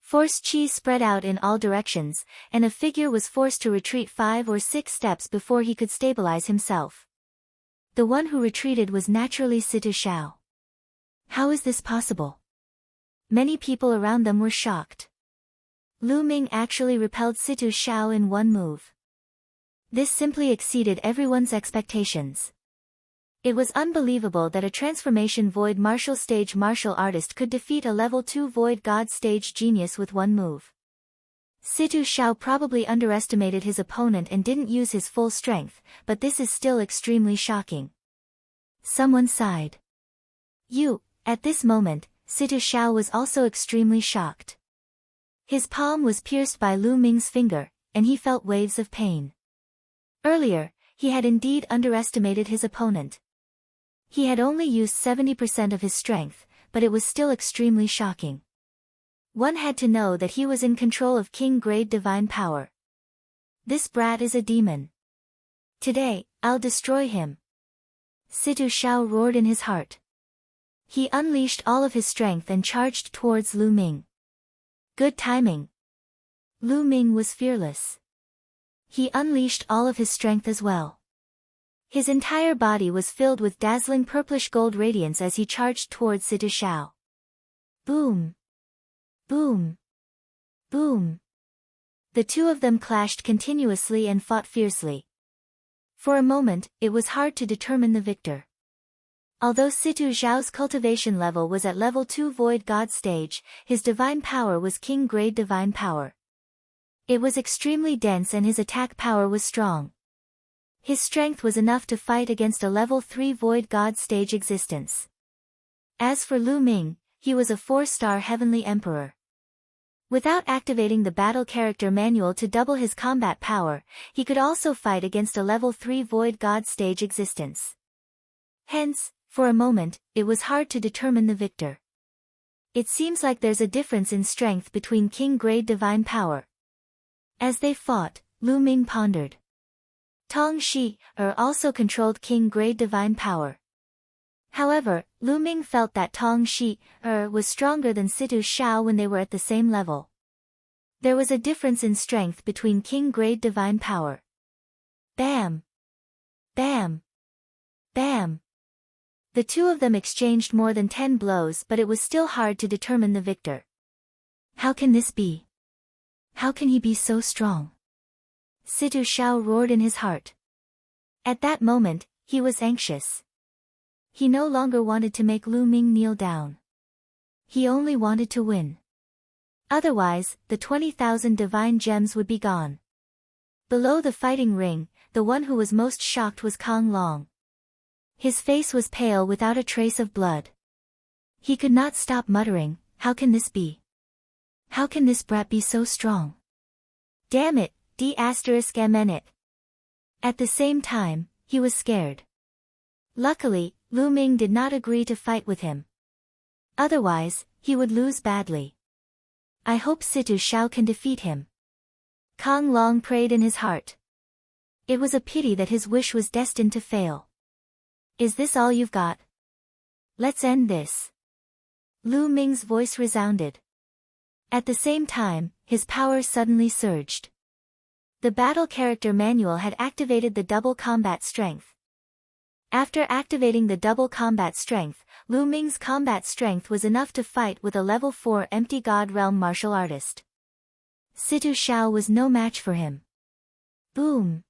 Force chi spread out in all directions, and a figure was forced to retreat 5 or 6 steps before he could stabilize himself. The one who retreated was naturally Situ Xiao. How is this possible? Many people around them were shocked. Lu Ming actually repelled Situ Xiao in one move. This simply exceeded everyone's expectations. It was unbelievable that a transformation void martial stage martial artist could defeat a level 2 void god stage genius with one move. Situ Xiao probably underestimated his opponent and didn't use his full strength, but this is still extremely shocking. Someone sighed. At this moment, Situ Xiao was also extremely shocked. His palm was pierced by Lu Ming's finger, and he felt waves of pain. Earlier, he had indeed underestimated his opponent. He had only used 70% of his strength, but it was still extremely shocking. One had to know that he was in control of king-grade divine power. This brat is a demon. Today, I'll destroy him. Situ Xiao roared in his heart. He unleashed all of his strength and charged towards Lu Ming. Good timing. Lu Ming was fearless. He unleashed all of his strength as well. His entire body was filled with dazzling purplish gold radiance as he charged towards Situ Xiao. Boom! Boom! Boom! The two of them clashed continuously and fought fiercely. For a moment, it was hard to determine the victor. Although Situ Xiao's cultivation level was at level 2 void god stage, his divine power was king-grade divine power. It was extremely dense and his attack power was strong. His strength was enough to fight against a level 3 void god stage existence. As for Lu Ming, he was a 4-star heavenly emperor. Without activating the battle character manual to double his combat power, he could also fight against a level 3 void god stage existence. Hence, for a moment, it was hard to determine the victor. It seems like there's a difference in strength between king-grade divine power. As they fought, Lu Ming pondered. Tong Shi also controlled king-grade divine power. However, Lu Ming felt that Tong Shi was stronger than Situ Xiao when they were at the same level. There was a difference in strength between king-grade divine power. Bam! Bam! Bam! The two of them exchanged more than 10 blows, but it was still hard to determine the victor. How can this be? How can he be so strong? Situ Xiao roared in his heart. At that moment, he was anxious. He no longer wanted to make Lu Ming kneel down. He only wanted to win. Otherwise, the 20,000 divine gems would be gone. Below the fighting ring, the one who was most shocked was Kong Long. His face was pale without a trace of blood. He could not stop muttering, how can this be? How can this brat be so strong? Damn it, d****. At the same time, he was scared. Luckily, Lu Ming did not agree to fight with him. Otherwise, he would lose badly. I hope Situ Xiao can defeat him. Kong Long prayed in his heart. It was a pity that his wish was destined to fail. Is this all you've got? Let's end this. Lu Ming's voice resounded. At the same time, his power suddenly surged. The battle character manual had activated the double combat strength. After activating the double combat strength, Lu Ming's combat strength was enough to fight with a level 4 empty god realm martial artist. Situ Xiao was no match for him. Boom!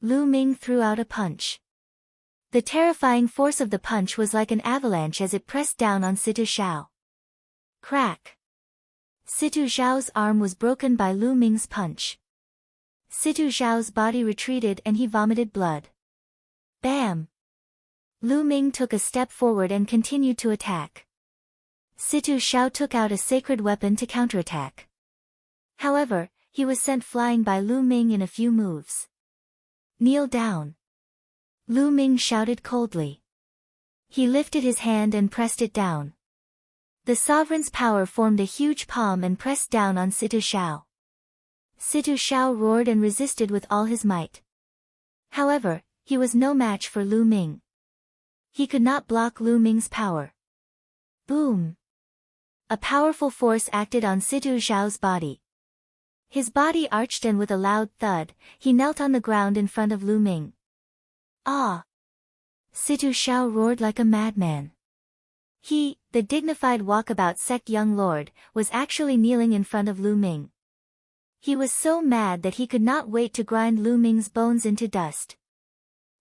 Lu Ming threw out a punch. The terrifying force of the punch was like an avalanche as it pressed down on Situ Xiao. Crack! Situ Xiao's arm was broken by Lu Ming's punch. Situ Xiao's body retreated and he vomited blood. Bam! Lu Ming took a step forward and continued to attack. Situ Xiao took out a sacred weapon to counterattack. However, he was sent flying by Lu Ming in a few moves. Kneel down. Lu Ming shouted coldly. He lifted his hand and pressed it down. The sovereign's power formed a huge palm and pressed down on Situ Shao. Situ Shao roared and resisted with all his might. However, he was no match for Lu Ming. He could not block Lu Ming's power. Boom! A powerful force acted on Situ Shao's body. His body arched and with a loud thud, he knelt on the ground in front of Lu Ming. Ah! Situ Shao roared like a madman. He, the dignified walkabout sect young lord, was actually kneeling in front of Lu Ming. He was so mad that he could not wait to grind Lu Ming's bones into dust.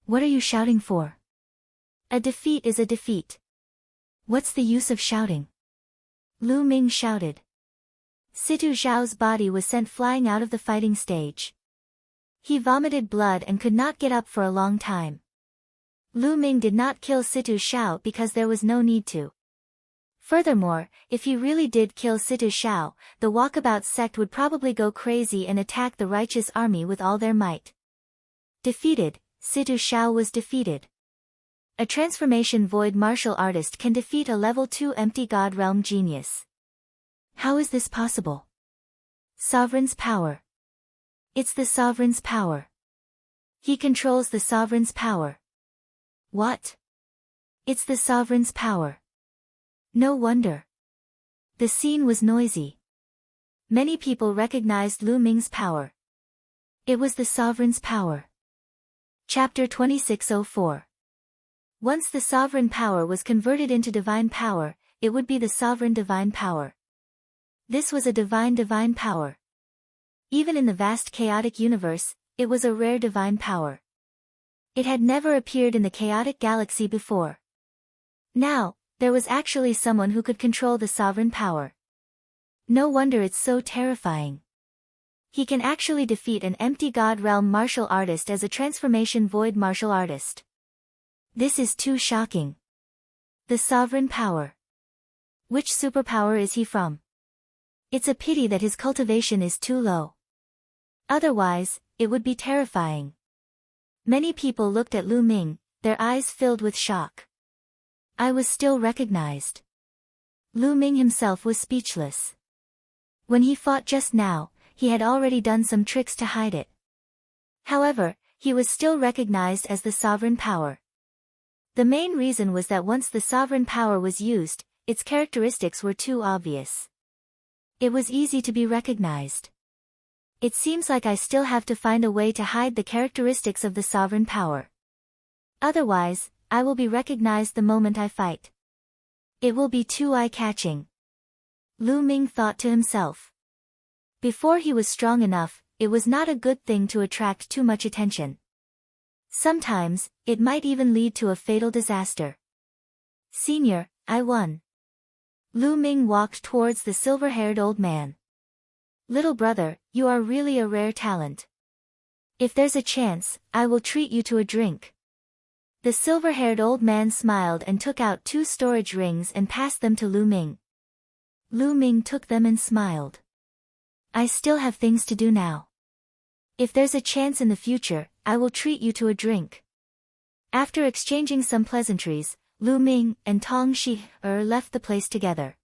What are you shouting for? A defeat is a defeat. What's the use of shouting? Lu Ming shouted. Situ Zhao's body was sent flying out of the fighting stage. He vomited blood and could not get up for a long time. Lu Ming did not kill Situ Zhao because there was no need to. Furthermore, if he really did kill Situ Zhao, the walkabout sect would probably go crazy and attack the righteous army with all their might. Defeated, Situ Zhao was defeated. A transformation void martial artist can defeat a level 2 empty god realm genius. How is this possible? Sovereign's power. It's the sovereign's power. He controls the sovereign's power. What? It's the sovereign's power. No wonder. The scene was noisy. Many people recognized Lu Ming's power. It was the sovereign's power. Chapter 2604. Once the sovereign power was converted into divine power, it would be the sovereign divine power. This was a divine power. Even in the vast chaotic universe, it was a rare divine power. It had never appeared in the chaotic galaxy before. Now, there was actually someone who could control the sovereign power. No wonder it's so terrifying. He can actually defeat an empty god realm martial artist as a transformation void martial artist. This is too shocking. The sovereign power. Which superpower is he from? It's a pity that his cultivation is too low. Otherwise, it would be terrifying. Many people looked at Lu Ming, their eyes filled with shock. I was still recognized. Lu Ming himself was speechless. When he fought just now, he had already done some tricks to hide it. However, he was still recognized as the sovereign power. The main reason was that once the sovereign power was used, its characteristics were too obvious. It was easy to be recognized. It seems like I still have to find a way to hide the characteristics of the sovereign power. Otherwise, I will be recognized the moment I fight. It will be too eye-catching. Lu Ming thought to himself. Before he was strong enough, it was not a good thing to attract too much attention. Sometimes, it might even lead to a fatal disaster. Senior, I won. Lu Ming walked towards the silver-haired old man. Little brother, you are really a rare talent. If there's a chance, I will treat you to a drink. The silver-haired old man smiled and took out 2 storage rings and passed them to Lu Ming. Lu Ming took them and smiled. I still have things to do now. If there's a chance in the future, I will treat you to a drink. After exchanging some pleasantries, Lu Ming and Tong Shi-er left the place together.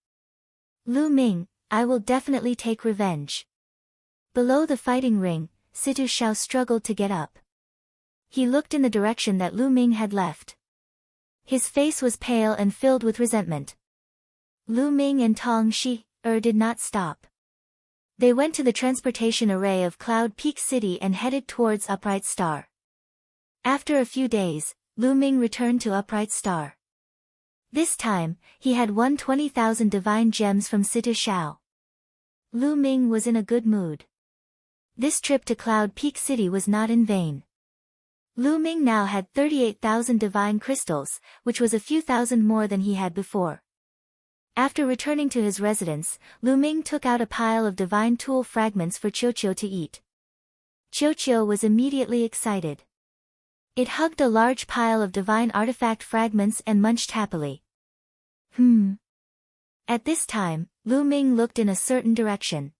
Lu Ming, I will definitely take revenge. Below the fighting ring, Situ Zhao struggled to get up. He looked in the direction that Lu Ming had left. His face was pale and filled with resentment. Lu Ming and Tong Shi-er did not stop. They went to the transportation array of Cloud Peak City and headed towards Upright Star. After a few days, Lu Ming returned to Upright Star. This time, he had won 20,000 divine gems from Situ Zhao. Lu Ming was in a good mood. This trip to Cloud Peak City was not in vain. Lu Ming now had 38,000 divine crystals, which was a few thousand more than he had before. After returning to his residence, Lu Ming took out a pile of divine tool fragments for Qiu to eat. Qiu was immediately excited. It hugged a large pile of divine artifact fragments and munched happily. At this time, Lu Ming looked in a certain direction.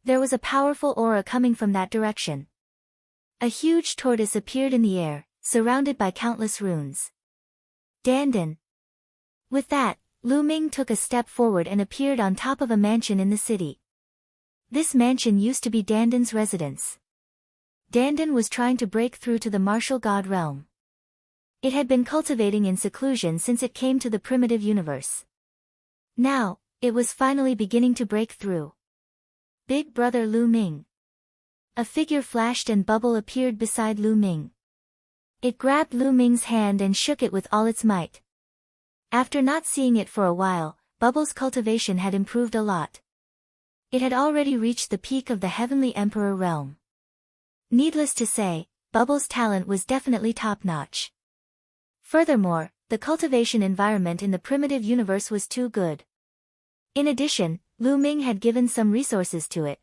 There was a powerful aura coming from that direction. A huge tortoise appeared in the air, surrounded by countless runes. Dandan. With that, Lu Ming took a step forward and appeared on top of a mansion in the city. This mansion used to be Dandan's residence. Dandan was trying to break through to the martial god realm. It had been cultivating in seclusion since it came to the primitive universe. Now, it was finally beginning to break through. Big brother Lu Ming. A figure flashed and bubble appeared beside Lu Ming. It grabbed Lu Ming's hand and shook it with all its might. After not seeing it for a while, Bubble's cultivation had improved a lot. It had already reached the peak of the Heavenly Emperor realm. Needless to say, Bubble's talent was definitely top-notch. Furthermore, the cultivation environment in the primitive universe was too good. In addition, Lu Ming had given some resources to it.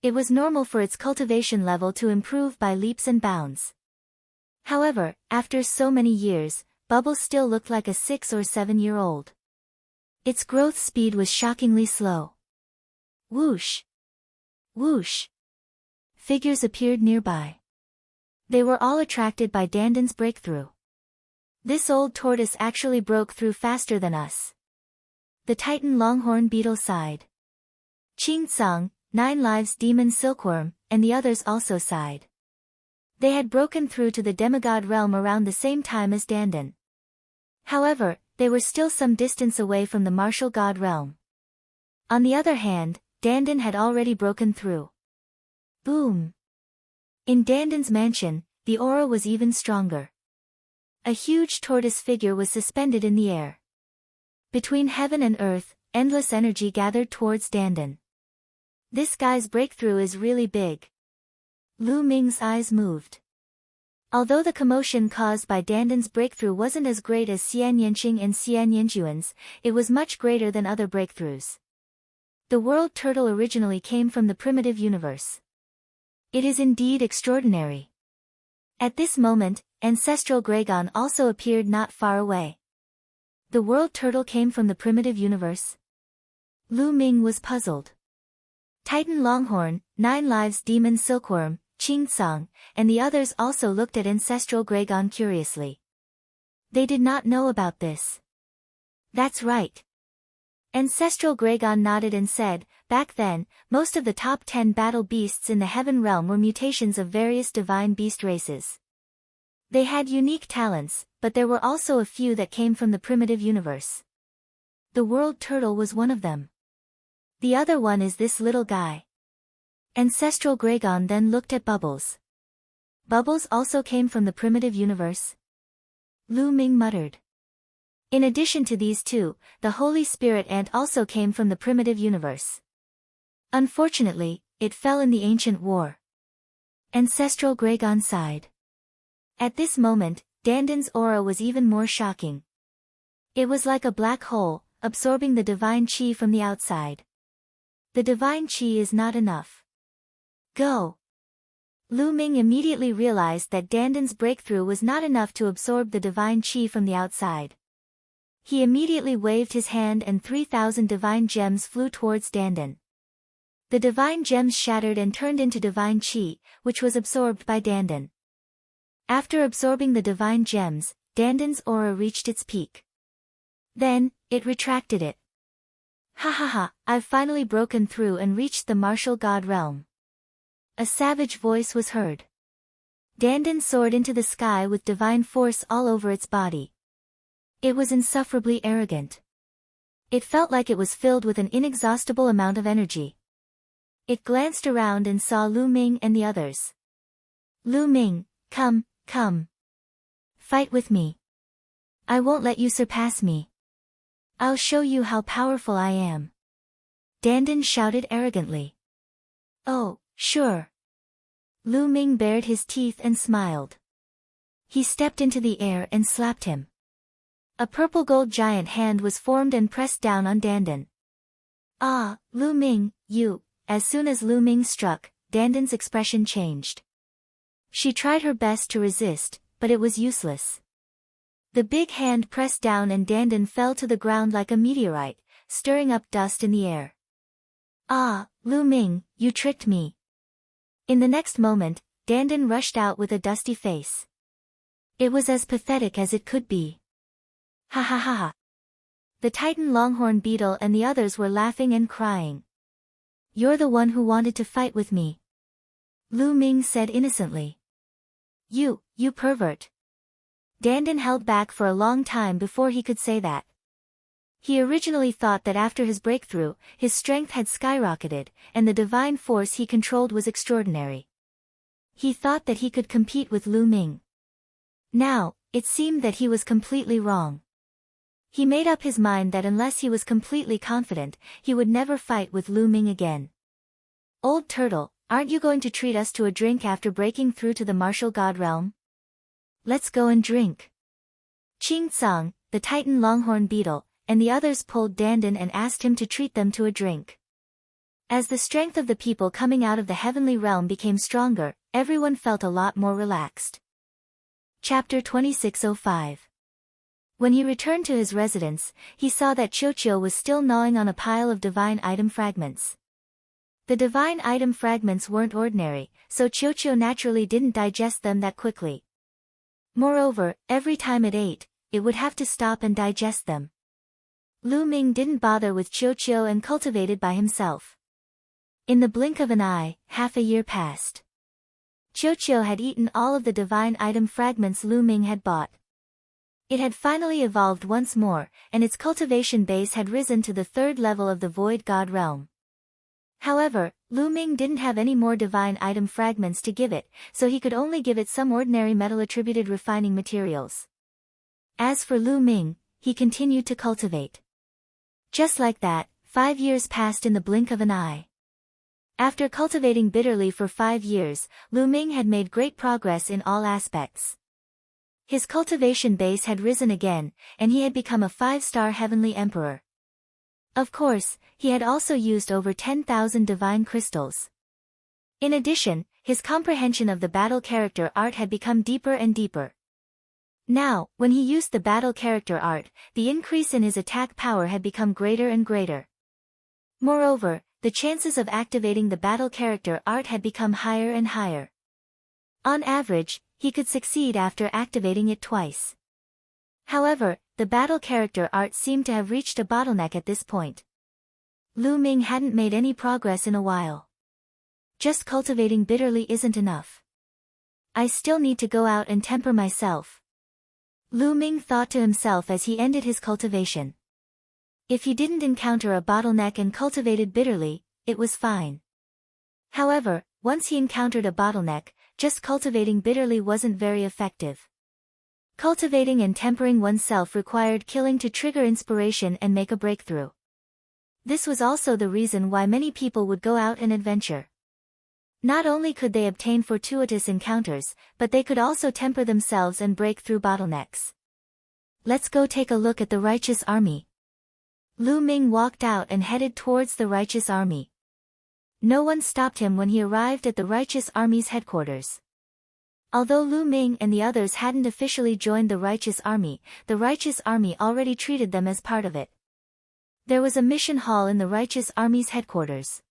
It was normal for its cultivation level to improve by leaps and bounds. However, after so many years, Bubble still looked like a 6 or 7-year-old. Its growth speed was shockingly slow. Whoosh! Whoosh! Figures appeared nearby. They were all attracted by Dandan's breakthrough. This old tortoise actually broke through faster than us. The Titan Longhorn Beetle sighed. Qing Tsang, 9 Lives Demon Silkworm, and the others also sighed. They had broken through to the demigod realm around the same time as Dandan. However, they were still some distance away from the martial god realm. On the other hand, Dandan had already broken through. Boom! In Dandan's mansion, the aura was even stronger. A huge tortoise figure was suspended in the air. Between heaven and earth, endless energy gathered towards Dandan. This guy's breakthrough is really big. Lu Ming's eyes moved. Although the commotion caused by Dandan's breakthrough wasn't as great as Xian Yanqing and Xian Yanjuan's, it was much greater than other breakthroughs. The world turtle originally came from the primitive universe. It is indeed extraordinary. At this moment, ancestral Gregon also appeared not far away. The world turtle came from the primitive universe? Lu Ming was puzzled. Titan Longhorn, 9 Lives Demon Silkworm, Qing Tsang, and the others also looked at ancestral Gregon curiously. They did not know about this. That's right. Ancestral Gregon nodded and said, back then, most of the top 10 battle beasts in the heaven realm were mutations of various divine beast races. They had unique talents, but there were also a few that came from the primitive universe. The world turtle was one of them. The other one is this little guy. Ancestral Gregon then looked at Bubbles. Bubbles also came from the primitive universe? Lu Ming muttered. In addition to these two, the Holy Spirit ant also came from the primitive universe. Unfortunately, it fell in the ancient war. Ancestral Gregon sighed. At this moment, Dandan's aura was even more shocking. It was like a black hole, absorbing the divine chi from the outside. The divine chi is not enough. Go! Lu Ming immediately realized that Dandan's breakthrough was not enough to absorb the divine chi from the outside. He immediately waved his hand and 3,000 divine gems flew towards Dandan. The divine gems shattered and turned into divine chi, which was absorbed by Dandan. After absorbing the divine gems, Dandan's aura reached its peak. Then, it retracted it. Ha ha ha, I've finally broken through and reached the martial god realm. A savage voice was heard. Dandan soared into the sky with divine force all over its body. It was insufferably arrogant. It felt like it was filled with an inexhaustible amount of energy. It glanced around and saw Lu Ming and the others. Lu Ming, come, come. Fight with me. I won't let you surpass me. I'll show you how powerful I am. Dandan shouted arrogantly. Oh, sure. Lu Ming bared his teeth and smiled. He stepped into the air and slapped him. A purple gold giant hand was formed and pressed down on Dandan. Ah, Lu Ming, you. As soon as Lu Ming struck, Dandan's expression changed. She tried her best to resist, but it was useless. The big hand pressed down and Dandan fell to the ground like a meteorite, stirring up dust in the air. Ah, Lu Ming, you tricked me. In the next moment, Dandan rushed out with a dusty face. It was as pathetic as it could be. Ha ha ha ha. The Titan Longhorn Beetle and the others were laughing and crying. You're the one who wanted to fight with me. Lu Ming said innocently. You pervert. Dandan held back for a long time before he could say that. He originally thought that after his breakthrough, his strength had skyrocketed, and the divine force he controlled was extraordinary. He thought that he could compete with Lu Ming. Now, it seemed that he was completely wrong. He made up his mind that unless he was completely confident, he would never fight with Lu Ming again. Old Turtle, aren't you going to treat us to a drink after breaking through to the martial god realm? Let's go and drink. Ching Tsang, the Titan Longhorn Beetle, and the others pulled Dandan and asked him to treat them to a drink. As the strength of the people coming out of the heavenly realm became stronger, everyone felt a lot more relaxed. Chapter 2605. When he returned to his residence, he saw that Qiuqiu was still gnawing on a pile of divine item fragments. The divine item fragments weren't ordinary, so Qiuqiu naturally didn't digest them that quickly. Moreover, every time it ate, it would have to stop and digest them. Lu Ming didn't bother with Qiuqiu and cultivated by himself. In the blink of an eye, half a year passed. Qiuqiu had eaten all of the divine item fragments Lu Ming had bought. It had finally evolved once more, and its cultivation base had risen to the 3rd level of the Void God realm. However, Lu Ming didn't have any more divine item fragments to give it, so he could only give it some ordinary metal-attributed refining materials. As for Lu Ming, he continued to cultivate. Just like that, 5 years passed in the blink of an eye. After cultivating bitterly for 5 years, Lu Ming had made great progress in all aspects. His cultivation base had risen again, and he had become a 5-star heavenly emperor. Of course, he had also used over 10,000 divine crystals. In addition, his comprehension of the battle character art had become deeper and deeper. Now, when he used the battle character art, the increase in his attack power had become greater and greater. Moreover, the chances of activating the battle character art had become higher and higher. On average, he could succeed after activating it twice. However, the battle character art seemed to have reached a bottleneck at this point. Lu Ming hadn't made any progress in a while. Just cultivating bitterly isn't enough. I still need to go out and temper myself. Lu Ming thought to himself as he ended his cultivation. If he didn't encounter a bottleneck and cultivated bitterly, it was fine. However, once he encountered a bottleneck, just cultivating bitterly wasn't very effective. Cultivating and tempering oneself required killing to trigger inspiration and make a breakthrough. This was also the reason why many people would go out and adventure. Not only could they obtain fortuitous encounters, but they could also temper themselves and break through bottlenecks. Let's go take a look at the righteous army. Lu Ming walked out and headed towards the righteous army. No one stopped him when he arrived at the righteous army's headquarters. Although Lu Ming and the others hadn't officially joined the righteous army already treated them as part of it. There was a mission hall in the righteous army's headquarters.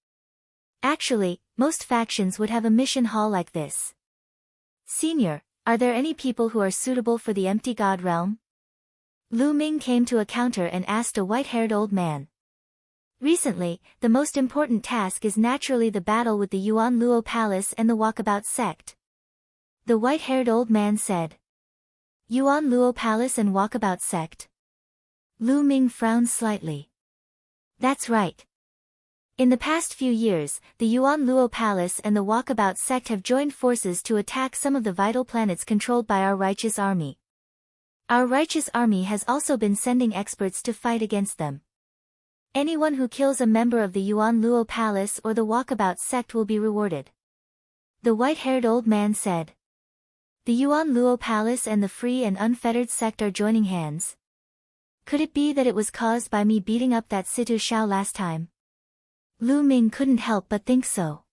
Actually, most factions would have a mission hall like this. Senior, are there any people who are suitable for the empty god realm? Lu Ming came to a counter and asked a white-haired old man. Recently, the most important task is naturally the battle with the Yuan Luo Palace and the Walkabout sect. The white-haired old man said. Yuan Luo Palace and Walkabout sect? Lu Ming frowned slightly. That's right. In the past few years, the Yuan Luo Palace and the Walkabout sect have joined forces to attack some of the vital planets controlled by our righteous army. Our righteous army has also been sending experts to fight against them. Anyone who kills a member of the Yuan Luo Palace or the Walkabout sect will be rewarded. The white-haired old man said. The Yuan Luo Palace and the Free and Unfettered sect are joining hands. Could it be that it was caused by me beating up that Situ Shao last time? Lu Ming couldn't help but think so.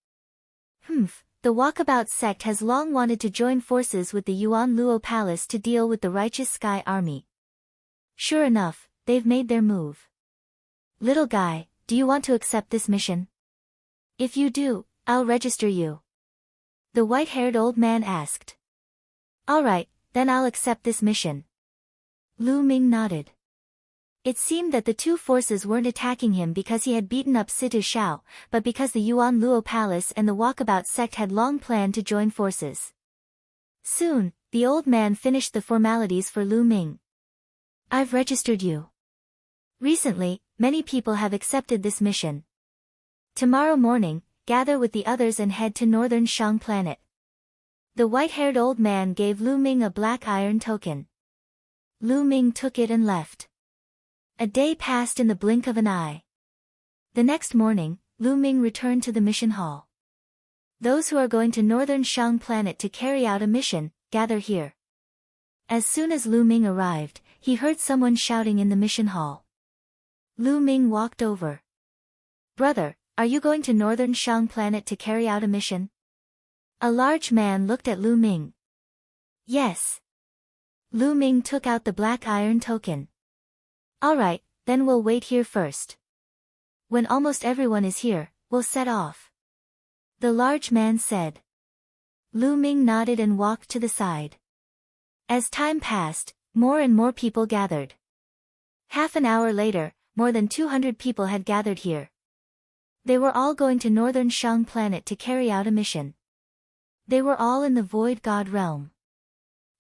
The Walkabout sect has long wanted to join forces with the Yuan Luo Palace to deal with the Righteous Sky Army. Sure enough, they've made their move. Little guy, do you want to accept this mission? If you do, I'll register you. The white-haired old man asked. Alright, then I'll accept this mission. Lu Ming nodded. It seemed that the two forces weren't attacking him because he had beaten up Situ Shao, but because the Yuan Luo Palace and the Walkabout sect had long planned to join forces. Soon, the old man finished the formalities for Lu Ming. I've registered you. Recently, many people have accepted this mission. Tomorrow morning, gather with the others and head to Northern Shang Planet. The white-haired old man gave Lu Ming a black iron token. Lu Ming took it and left. A day passed in the blink of an eye. The next morning, Lu Ming returned to the mission hall. Those who are going to Northern Shang Planet to carry out a mission, gather here. As soon as Lu Ming arrived, he heard someone shouting in the mission hall. Lu Ming walked over. Brother, are you going to Northern Shang Planet to carry out a mission? A large man looked at Lu Ming. Yes. Lu Ming took out the black iron token. Alright, then we'll wait here first. When almost everyone is here, we'll set off. The large man said. Lu Ming nodded and walked to the side. As time passed, more and more people gathered. Half an hour later, more than 200 people had gathered here. They were all going to Northern Shang Planet to carry out a mission. They were all in the Void God realm.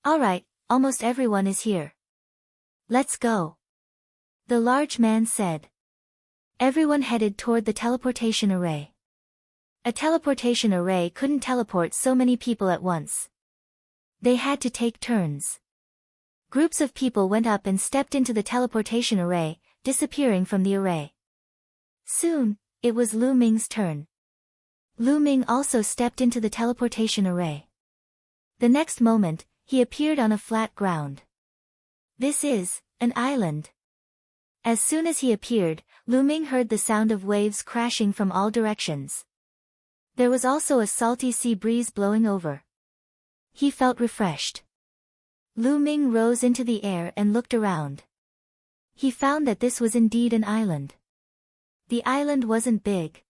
Alright, almost everyone is here. Let's go. The large man said. Everyone headed toward the teleportation array. A teleportation array couldn't teleport so many people at once. They had to take turns. Groups of people went up and stepped into the teleportation array, disappearing from the array. Soon, it was Lu Ming's turn. Lu Ming also stepped into the teleportation array. The next moment, he appeared on a flat ground. This is an island. As soon as he appeared, Lu Ming heard the sound of waves crashing from all directions. There was also a salty sea breeze blowing over. He felt refreshed. Lu Ming rose into the air and looked around. He found that this was indeed an island. The island wasn't big.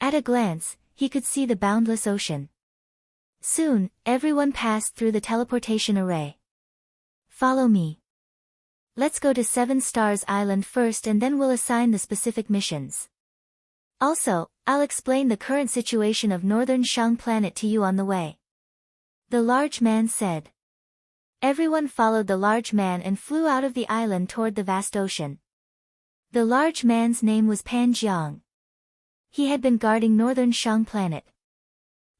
At a glance, he could see the boundless ocean. Soon, everyone passed through the teleportation array. Follow me. Let's go to 7 Stars Island first and then we'll assign the specific missions. Also, I'll explain the current situation of Northern Shang Planet to you on the way. The large man said. Everyone followed the large man and flew out of the island toward the vast ocean. The large man's name was Pan Jiang. He had been guarding Northern Shang Planet.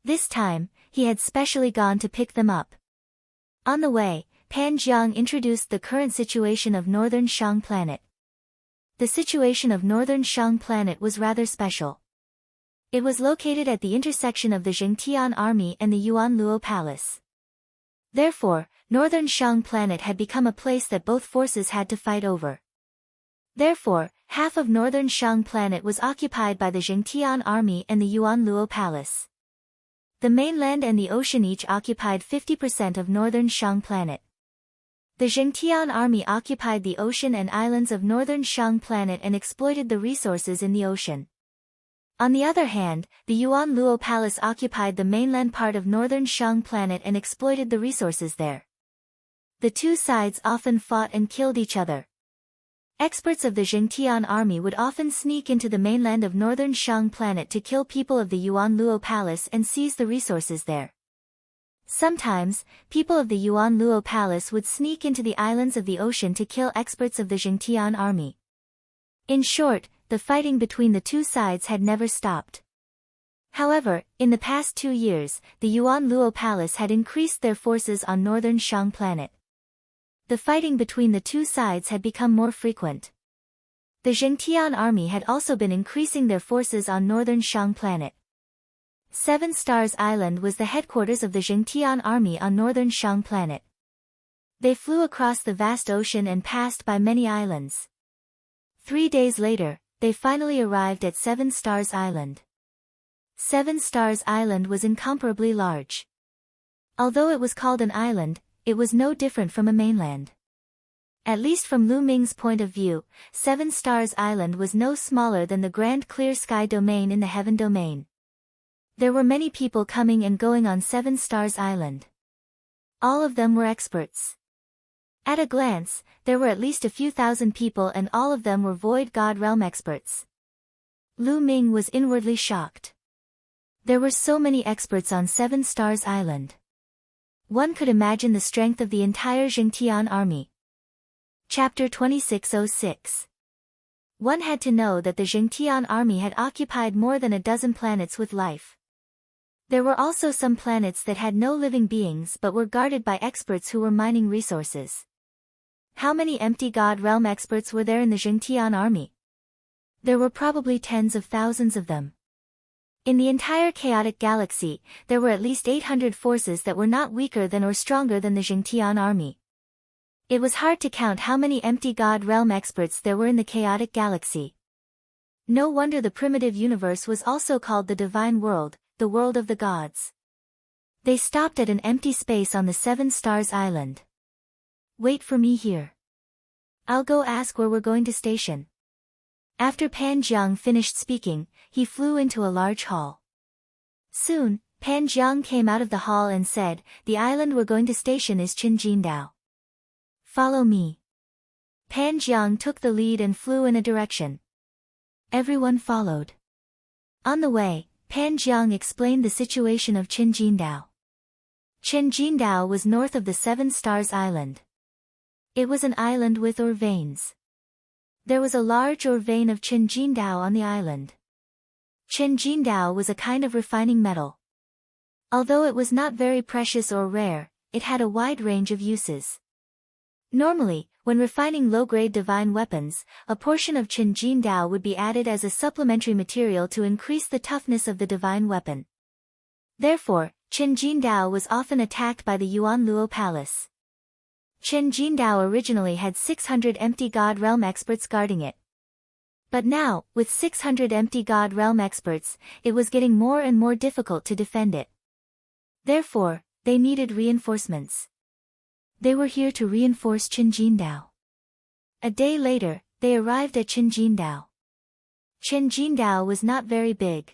This time, he had specially gone to pick them up. On the way, Pan Jiang introduced the current situation of Northern Shang Planet. The situation of Northern Shang Planet was rather special. It was located at the intersection of the Jingtian Army and the Yuan Luo Palace. Therefore, Northern Shang Planet had become a place that both forces had to fight over. Therefore, half of Northern Shang Planet was occupied by the Jingtian Army and the Yuan Luo Palace. The mainland and the ocean each occupied 50% of Northern Shang Planet. The Jingtian Army occupied the ocean and islands of Northern Shang Planet and exploited the resources in the ocean. On the other hand, the Yuan Luo Palace occupied the mainland part of Northern Shang Planet and exploited the resources there. The two sides often fought and killed each other. Experts of the Jingtian Army would often sneak into the mainland of Northern Shang Planet to kill people of the Yuan Luo Palace and seize the resources there. Sometimes, people of the Yuan Luo Palace would sneak into the islands of the ocean to kill experts of the Jingtian Army. In short, the fighting between the two sides had never stopped. However, in the past 2 years, the Yuan Luo Palace had increased their forces on Northern Shang Planet. The fighting between the two sides had become more frequent. The Jingtian Army had also been increasing their forces on Northern Shang Planet. 7 Stars Island was the headquarters of the Jingtian Army on Northern Shang Planet. They flew across the vast ocean and passed by many islands. 3 days later, they finally arrived at 7 Stars Island. 7 Stars Island was incomparably large. Although it was called an island, it was no different from a mainland. At least from Lu Ming's point of view, 7 Stars Island was no smaller than the Grand Clear Sky Domain in the Heaven Domain. There were many people coming and going on 7 Stars Island. All of them were experts. At a glance, there were at least a few thousand people and all of them were Void God Realm experts. Lu Ming was inwardly shocked. There were so many experts on Seven Stars Island. One could imagine the strength of the entire Jingtian army. Chapter 2606. One had to know that the Jingtian army had occupied more than a dozen planets with life. There were also some planets that had no living beings but were guarded by experts who were mining resources. How many empty God Realm experts were there in the Jingtian army? There were probably tens of thousands of them. In the entire chaotic galaxy, there were at least 800 forces that were not weaker than or stronger than the Jingtian army. It was hard to count how many empty God Realm experts there were in the chaotic galaxy. No wonder the primitive universe was also called the Divine World, the world of the gods. They stopped at an empty space on the Seven Stars Island. Wait for me here. I'll go ask where we're going to station. After Pan Jiang finished speaking, he flew into a large hall. Soon, Pan Jiang came out of the hall and said, "The island we're going to station is Qinjindao. Follow me." Pan Jiang took the lead and flew in a direction. Everyone followed. On the way, Pan Jiang explained the situation of Qinjindao. Qinjindao was north of the Seven Stars Island. It was an island with ore veins. There was a large ore vein of Qinjindao on the island. Qinjindao was a kind of refining metal. Although it was not very precious or rare, it had a wide range of uses. Normally, when refining low-grade divine weapons, a portion of Qinjindao would be added as a supplementary material to increase the toughness of the divine weapon. Therefore, Qinjindao was often attacked by the Yuan Luo Palace. Qinjindao originally had 600 empty God Realm experts guarding it. But now, with 600 empty God Realm experts, it was getting more and more difficult to defend it. Therefore, they needed reinforcements. They were here to reinforce Qinjindao. A day later, they arrived at Qinjindao. Qinjindao was not very big.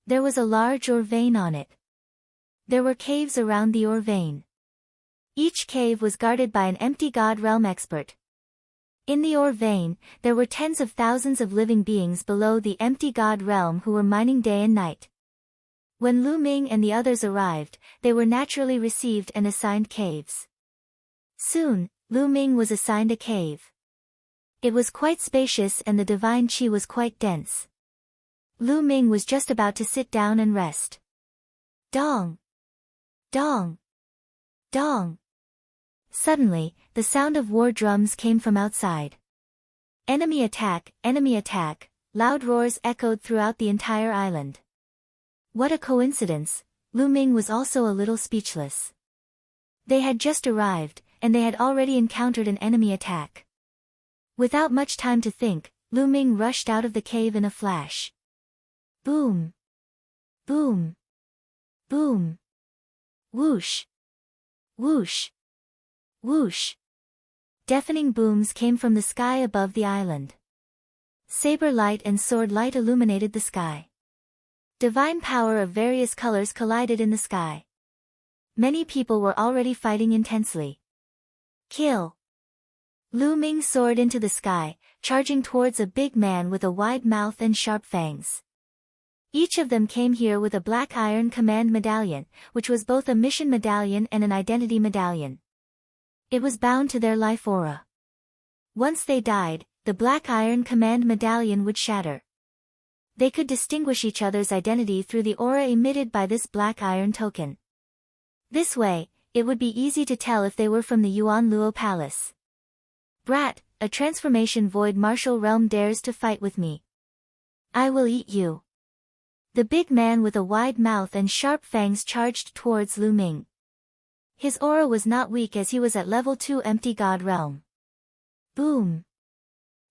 There was a large ore vein on it. There were caves around the ore vein. Each cave was guarded by an empty God Realm expert. In the ore vein, there were tens of thousands of living beings below the empty God Realm who were mining day and night. When Lu Ming and the others arrived, they were naturally received and assigned caves. Soon, Lu Ming was assigned a cave. It was quite spacious and the divine qi was quite dense. Lu Ming was just about to sit down and rest. Dong! Dong! Dong! Suddenly, the sound of war drums came from outside. Enemy attack, loud roars echoed throughout the entire island. What a coincidence, Lu Ming was also a little speechless. They had just arrived, and they had already encountered an enemy attack. Without much time to think, Lu Ming rushed out of the cave in a flash. Boom! Boom! Boom! Whoosh! Whoosh! Whoosh! Deafening booms came from the sky above the island. Saber light and sword light illuminated the sky. Divine power of various colors collided in the sky. Many people were already fighting intensely. Kill! Lu Ming soared into the sky, charging towards a big man with a wide mouth and sharp fangs. Each of them came here with a black iron command medallion, which was both a mission medallion and an identity medallion. It was bound to their life aura. Once they died, the black iron command medallion would shatter. They could distinguish each other's identity through the aura emitted by this black iron token. This way, it would be easy to tell if they were from the Yuan Luo Palace. Brat, a transformation void martial realm dares to fight with me. I will eat you. The big man with a wide mouth and sharp fangs charged towards Lu Ming. His aura was not weak as he was at level 2 empty God realm. Boom!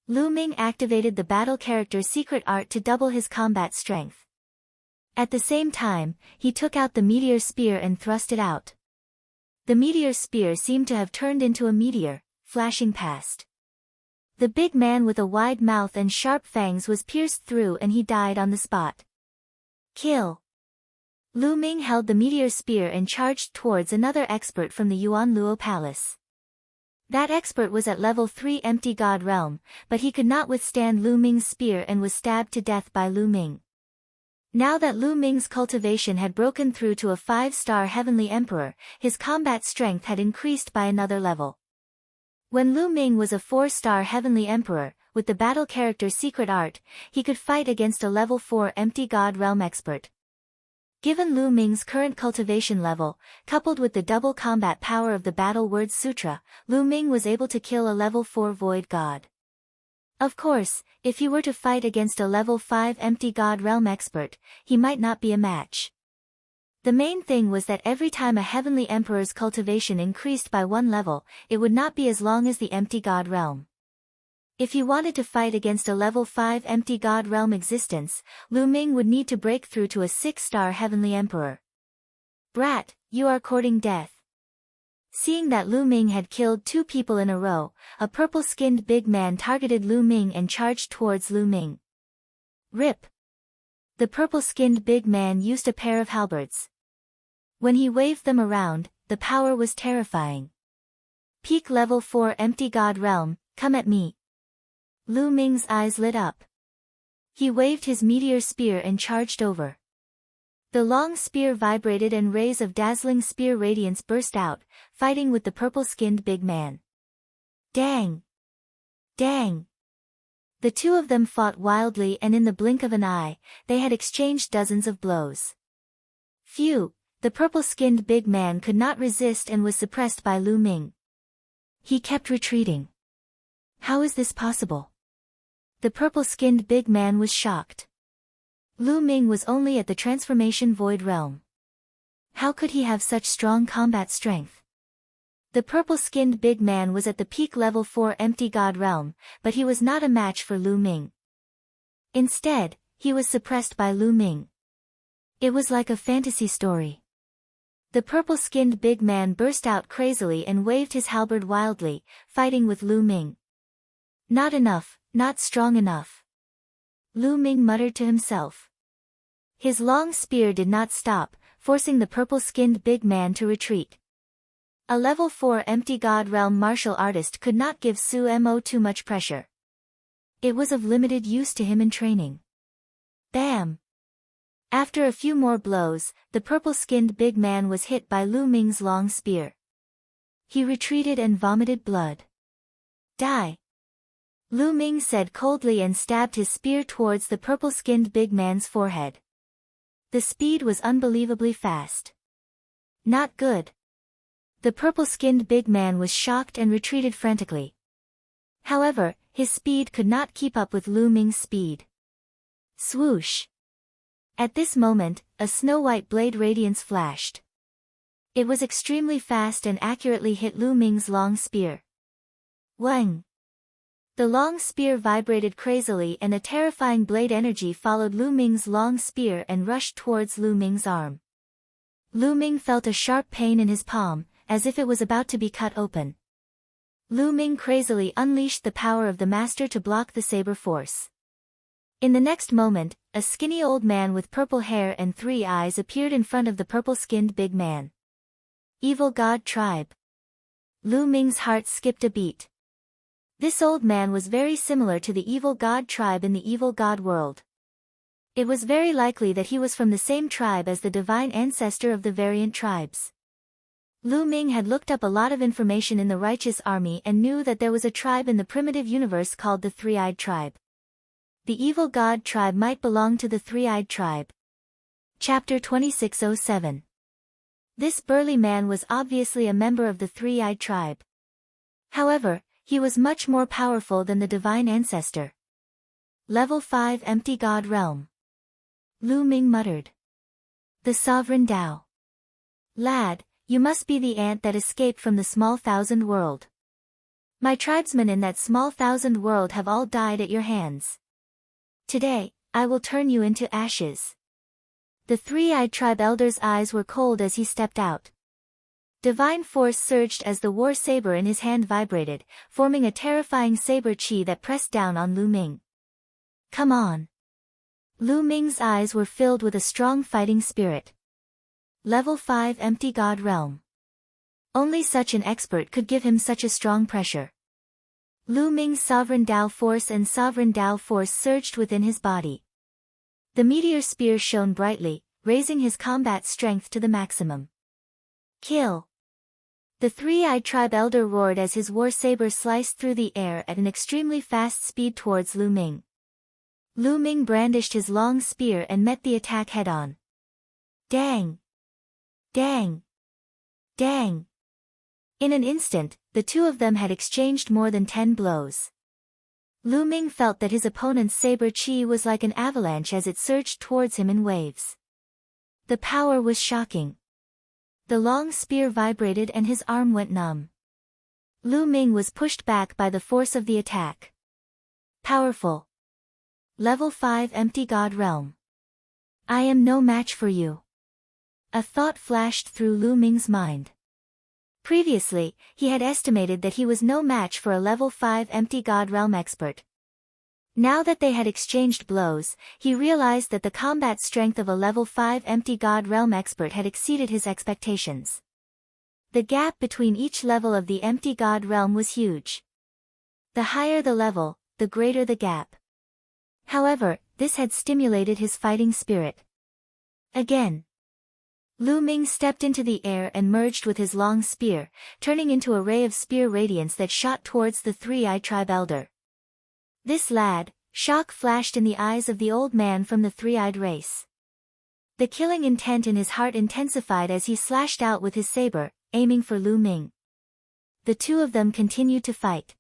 Lu Ming activated the battle character secret art to double his combat strength. At the same time, he took out the meteor spear and thrust it out. The meteor spear seemed to have turned into a meteor, flashing past. The big man with a wide mouth and sharp fangs was pierced through and he died on the spot. Kill! Lu Ming held the meteor spear and charged towards another expert from the Yuan Luo Palace. That expert was at level 3 empty god realm, but he could not withstand Lu Ming's spear and was stabbed to death by Lu Ming. Now that Lu Ming's cultivation had broken through to a 5-star heavenly emperor, his combat strength had increased by another level. When Lu Ming was a 4-star heavenly emperor, with the battle character Secret Art, he could fight against a level 4 empty god realm expert. Given Lu Ming's current cultivation level, coupled with the double combat power of the Battle Words Sutra, Lu Ming was able to kill a level 4 void god. Of course, if he were to fight against a level 5 empty god realm expert, he might not be a match. The main thing was that every time a heavenly emperor's cultivation increased by 1 level, it would not be as long as the empty god realm. If he wanted to fight against a level 5 empty god realm existence, Lu Ming would need to break through to a 6-star heavenly emperor. Brat, you are courting death. Seeing that Lu Ming had killed 2 people in a row, a purple-skinned big man targeted Lu Ming and charged towards Lu Ming. Rip! The purple-skinned big man used a pair of halberds. When he waved them around, the power was terrifying. Peak level 4 empty god realm, come at me. Lu Ming's eyes lit up. He waved his meteor spear and charged over. The long spear vibrated and rays of dazzling spear radiance burst out, fighting with the purple-skinned big man. Dang! Dang! The two of them fought wildly, and in the blink of an eye, they had exchanged dozens of blows. Phew! The purple-skinned big man could not resist and was suppressed by Lu Ming. He kept retreating. How is this possible? The purple-skinned big man was shocked. Lu Ming was only at the transformation void realm. How could he have such strong combat strength? The purple-skinned big man was at the peak level 4 empty god realm, but he was not a match for Lu Ming. Instead, he was suppressed by Lu Ming. It was like a fantasy story. The purple-skinned big man burst out crazily and waved his halberd wildly, fighting with Lu Ming. Not enough, not strong enough. Lu Ming muttered to himself. His long spear did not stop, forcing the purple-skinned big man to retreat. A level 4 empty god realm martial artist could not give Su Mo too much pressure. It was of limited use to him in training. Bam! After a few more blows, the purple-skinned big man was hit by Lu Ming's long spear. He retreated and vomited blood. Die! Lu Ming said coldly and stabbed his spear towards the purple-skinned big man's forehead. The speed was unbelievably fast. Not good. The purple-skinned big man was shocked and retreated frantically. However, his speed could not keep up with Lu Ming's speed. Swoosh! At this moment, a snow-white blade radiance flashed. It was extremely fast and accurately hit Lu Ming's long spear. Wang! The long spear vibrated crazily and a terrifying blade energy followed Lu Ming's long spear and rushed towards Lu Ming's arm. Lu Ming felt a sharp pain in his palm, as if it was about to be cut open. Lu Ming crazily unleashed the power of the master to block the saber force. In the next moment, a skinny old man with purple hair and 3 eyes appeared in front of the purple-skinned big man. Evil God Tribe. Lu Ming's heart skipped a beat. This old man was very similar to the evil god tribe in the evil god world. It was very likely that he was from the same tribe as the divine ancestor of the variant tribes. Lu Ming had looked up a lot of information in the righteous army and knew that there was a tribe in the primitive universe called the Three-Eyed Tribe. The evil god tribe might belong to the Three-Eyed Tribe. Chapter 2607. This burly man was obviously a member of the Three-Eyed Tribe. However, he was much more powerful than the divine ancestor. Level 5 empty god realm. Lu Ming muttered. The sovereign Tao. Lad, you must be the ant that escaped from the small thousand world. My tribesmen in that small thousand world have all died at your hands. Today, I will turn you into ashes. The Three-Eyed Tribe elder's eyes were cold as he stepped out. Divine force surged as the war saber in his hand vibrated, forming a terrifying saber chi that pressed down on Lu Ming. Come on. Lu Ming's eyes were filled with a strong fighting spirit. Level 5 Empty God Realm. Only such an expert could give him such a strong pressure. Lu Ming's Sovereign Dao Force and Sovereign Dao Force surged within his body. The meteor spear shone brightly, raising his combat strength to the maximum. Kill! The three-eyed tribe elder roared as his war saber sliced through the air at an extremely fast speed towards Lu Ming. Lu Ming brandished his long spear and met the attack head-on. Dang! Dang! Dang! In an instant, the two of them had exchanged more than 10 blows. Lu Ming felt that his opponent's saber chi was like an avalanche as it surged towards him in waves. The power was shocking. The long spear vibrated and his arm went numb. Lu Ming was pushed back by the force of the attack. Powerful. Level 5 Empty God Realm. I am no match for you. A thought flashed through Lu Ming's mind. Previously, he had estimated that he was no match for a level 5 Empty God Realm expert. Now that they had exchanged blows, he realized that the combat strength of a level 5 Empty God Realm expert had exceeded his expectations. The gap between each level of the Empty God Realm was huge. The higher the level, the greater the gap. However, this had stimulated his fighting spirit. Again. Lu Ming stepped into the air and merged with his long spear, turning into a ray of spear radiance that shot towards the three-eyed tribe elder. This lad, shock flashed in the eyes of the old man from the three-eyed race. The killing intent in his heart intensified as he slashed out with his saber, aiming for Lu Ming. The two of them continued to fight.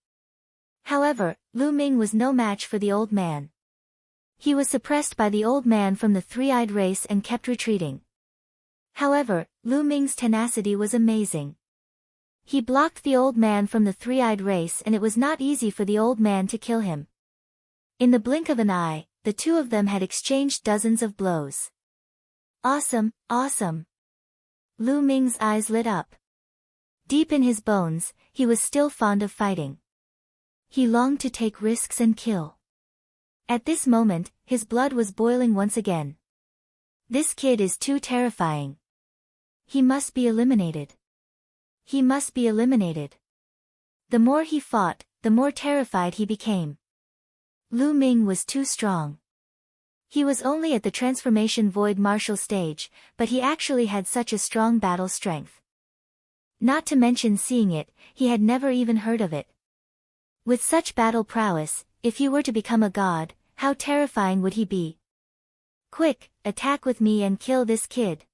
However, Lu Ming was no match for the old man. He was suppressed by the old man from the three-eyed race and kept retreating. However, Lu Ming's tenacity was amazing. He blocked the old man from the three-eyed race and it was not easy for the old man to kill him. In the blink of an eye, the two of them had exchanged dozens of blows. Awesome, awesome! Lu Ming's eyes lit up. Deep in his bones, he was still fond of fighting. He longed to take risks and kill. At this moment, his blood was boiling once again. This kid is too terrifying. He must be eliminated. He must be eliminated. The more he fought, the more terrified he became. Lu Ming was too strong. He was only at the transformation void martial stage, but he actually had such a strong battle strength. Not to mention seeing it, he had never even heard of it. With such battle prowess, if he were to become a god, how terrifying would he be? Quick, attack with me and kill this kid.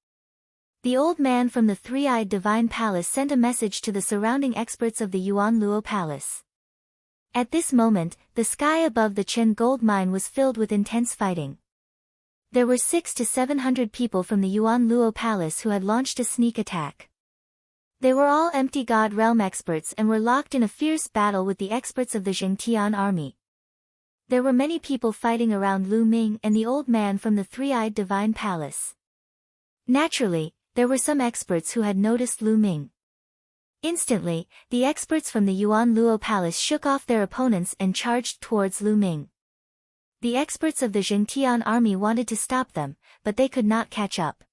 The old man from the three-eyed divine palace sent a message to the surrounding experts of the Yuan Luo palace. At this moment, the sky above the Chen gold mine was filled with intense fighting. There were 600 to 700 people from the Yuan Luo palace who had launched a sneak attack. They were all Empty God Realm experts and were locked in a fierce battle with the experts of the Zhengtian army. There were many people fighting around Lu Ming and the old man from the three-eyed divine palace. Naturally, there were some experts who had noticed Lu Ming. Instantly, the experts from the Yuan Luo palace shook off their opponents and charged towards Lu Ming. The experts of the Zhengtian army wanted to stop them, but they could not catch up.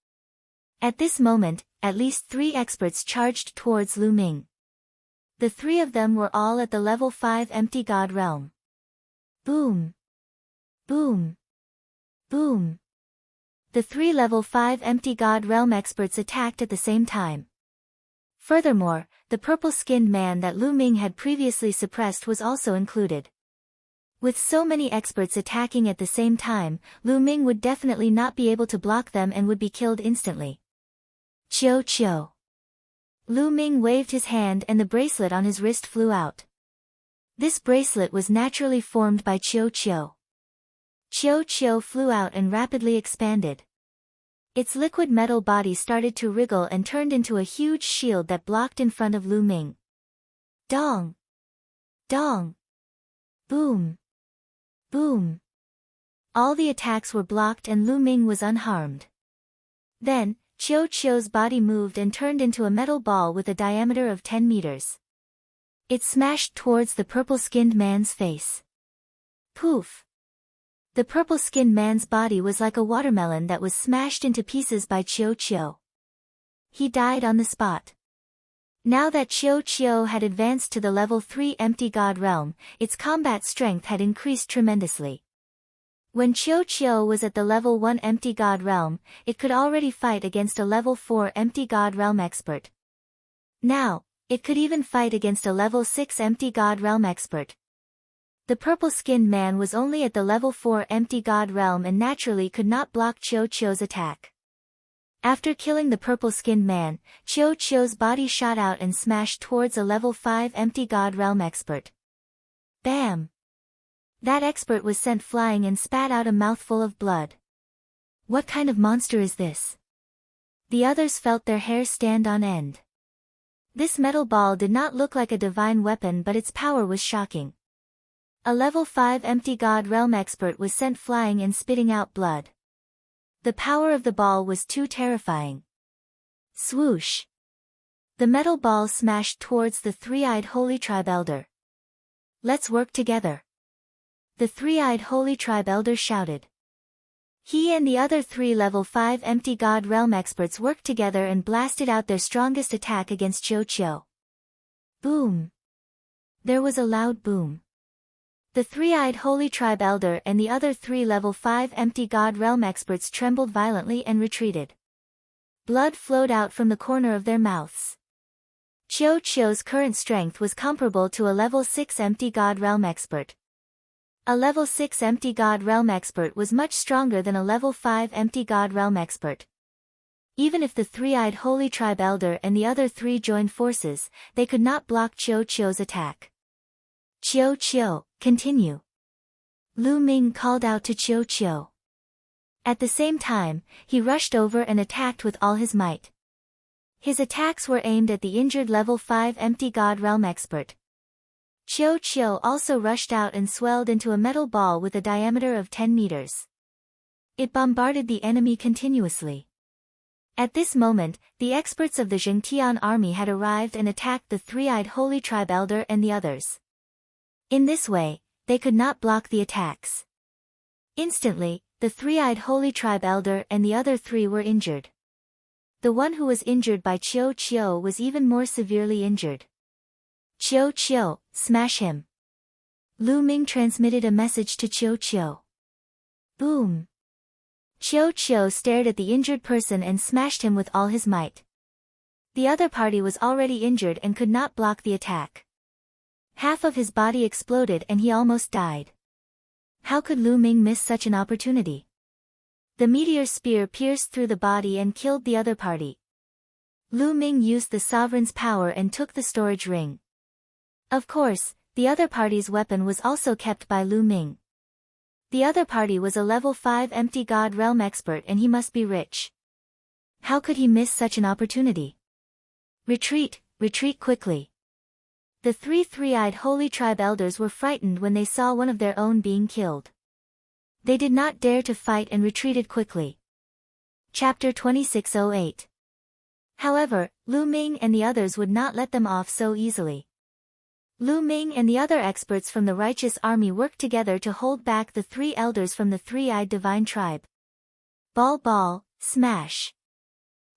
At this moment, at least 3 experts charged towards Lu Ming. The 3 of them were all at the level 5 Empty God Realm. Boom! Boom! Boom! The 3 level 5 Empty God Realm experts attacked at the same time. Furthermore, the purple-skinned man that Lu Ming had previously suppressed was also included. With so many experts attacking at the same time, Lu Ming would definitely not be able to block them and would be killed instantly. Chio Chio! Lu Ming waved his hand and the bracelet on his wrist flew out. This bracelet was naturally formed by Chio Chio. Chio Chio flew out and rapidly expanded. Its liquid metal body started to wriggle and turned into a huge shield that blocked in front of Lu Ming. Dong! Dong! Boom! Boom! All the attacks were blocked and Lu Ming was unharmed. Then, Chio Chio's body moved and turned into a metal ball with a diameter of 10 meters. It smashed towards the purple-skinned man's face. Poof! The purple-skinned man's body was like a watermelon that was smashed into pieces by Chio Chio. He died on the spot. Now that Chiu had advanced to the level 3 empty god realm, its combat strength had increased tremendously. When Chiu was at the level 1 empty god realm, it could already fight against a level 4 empty god realm expert. Now, it could even fight against a level 6 empty god realm expert. The purple-skinned man was only at the level 4 empty god realm and naturally could not block Chiu's attack. After killing the purple-skinned man, Chiu's body shot out and smashed towards a level 5 empty god realm expert. Bam! That expert was sent flying and spat out a mouthful of blood. What kind of monster is this? The others felt their hair stand on end. This metal ball did not look like a divine weapon, but its power was shocking. A level 5 empty god realm expert was sent flying and spitting out blood. The power of the ball was too terrifying. Swoosh! The metal ball smashed towards the three-eyed holy tribe elder. Let's work together. The three-eyed holy tribe elder shouted. He and the other 3 level 5 empty god realm experts worked together and blasted out their strongest attack against Chiu. Boom! There was a loud boom. The three-eyed holy tribe elder and the other 3 level 5 empty god realm experts trembled violently and retreated. Blood flowed out from the corner of their mouths. Chiu's current strength was comparable to a level 6 empty god realm expert. A level 6 empty god realm expert was much stronger than a level 5 empty god realm expert. Even if the three-eyed holy tribe elder and the other 3 joined forces, they could not block Chiu's attack. Chiu, continue. Lu Ming called out to Chiu. At the same time, he rushed over and attacked with all his might. His attacks were aimed at the injured level 5 empty god realm expert. Chiu also rushed out and swelled into a metal ball with a diameter of 10 meters. It bombarded the enemy continuously. At this moment, the experts of the Zhengtian army had arrived and attacked the three-eyed holy tribe elder and the others. In this way, they could not block the attacks. Instantly, the three-eyed holy tribe elder and the other 3 were injured. The one who was injured by Chiu was even more severely injured. Chiu, smash him. Lu Ming transmitted a message to Chiu. Boom. Chiu stared at the injured person and smashed him with all his might. The other party was already injured and could not block the attack. Half of his body exploded and he almost died. How could Lu Ming miss such an opportunity? The meteor spear pierced through the body and killed the other party. Lu Ming used the sovereign's power and took the storage ring. Of course, the other party's weapon was also kept by Lu Ming. The other party was a level 5 empty god realm expert and he must be rich. How could he miss such an opportunity? Retreat quickly. The 3 three-eyed holy tribe elders were frightened when they saw one of their own being killed. They did not dare to fight and retreated quickly. Chapter 2608. However, Lu Ming and the others would not let them off so easily. Lu Ming and the other experts from the righteous army worked together to hold back the 3 elders from the three-eyed divine tribe. Ball, smash.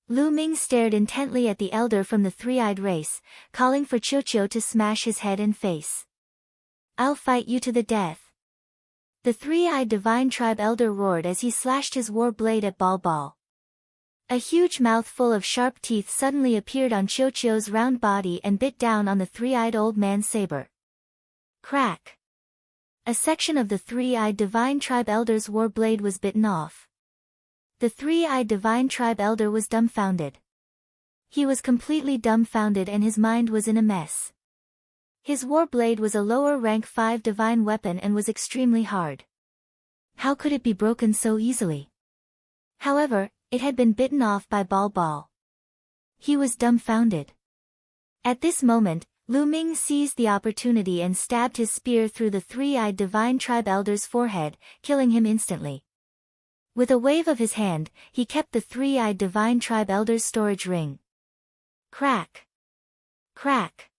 Lu Ming stared intently at the elder from the three-eyed race, calling for Chiu to smash his head and face. I'll fight you to the death. The three-eyed divine tribe elder roared as he slashed his war blade at Ball. A huge mouth full of sharp teeth suddenly appeared on Chiu's round body and bit down on the three-eyed old man's saber. Crack! A section of the three-eyed divine tribe elder's war blade was bitten off. The three-eyed divine tribe elder was dumbfounded. He was completely dumbfounded and his mind was in a mess. His war blade was a lower rank 5 divine weapon and was extremely hard. How could it be broken so easily? However, it had been bitten off by Ball. He was dumbfounded. At this moment, Lu Ming seized the opportunity and stabbed his spear through the three-eyed divine tribe elder's forehead, killing him instantly. With a wave of his hand, he kept the three-eyed divine tribe elder's storage ring. Crack! Crack!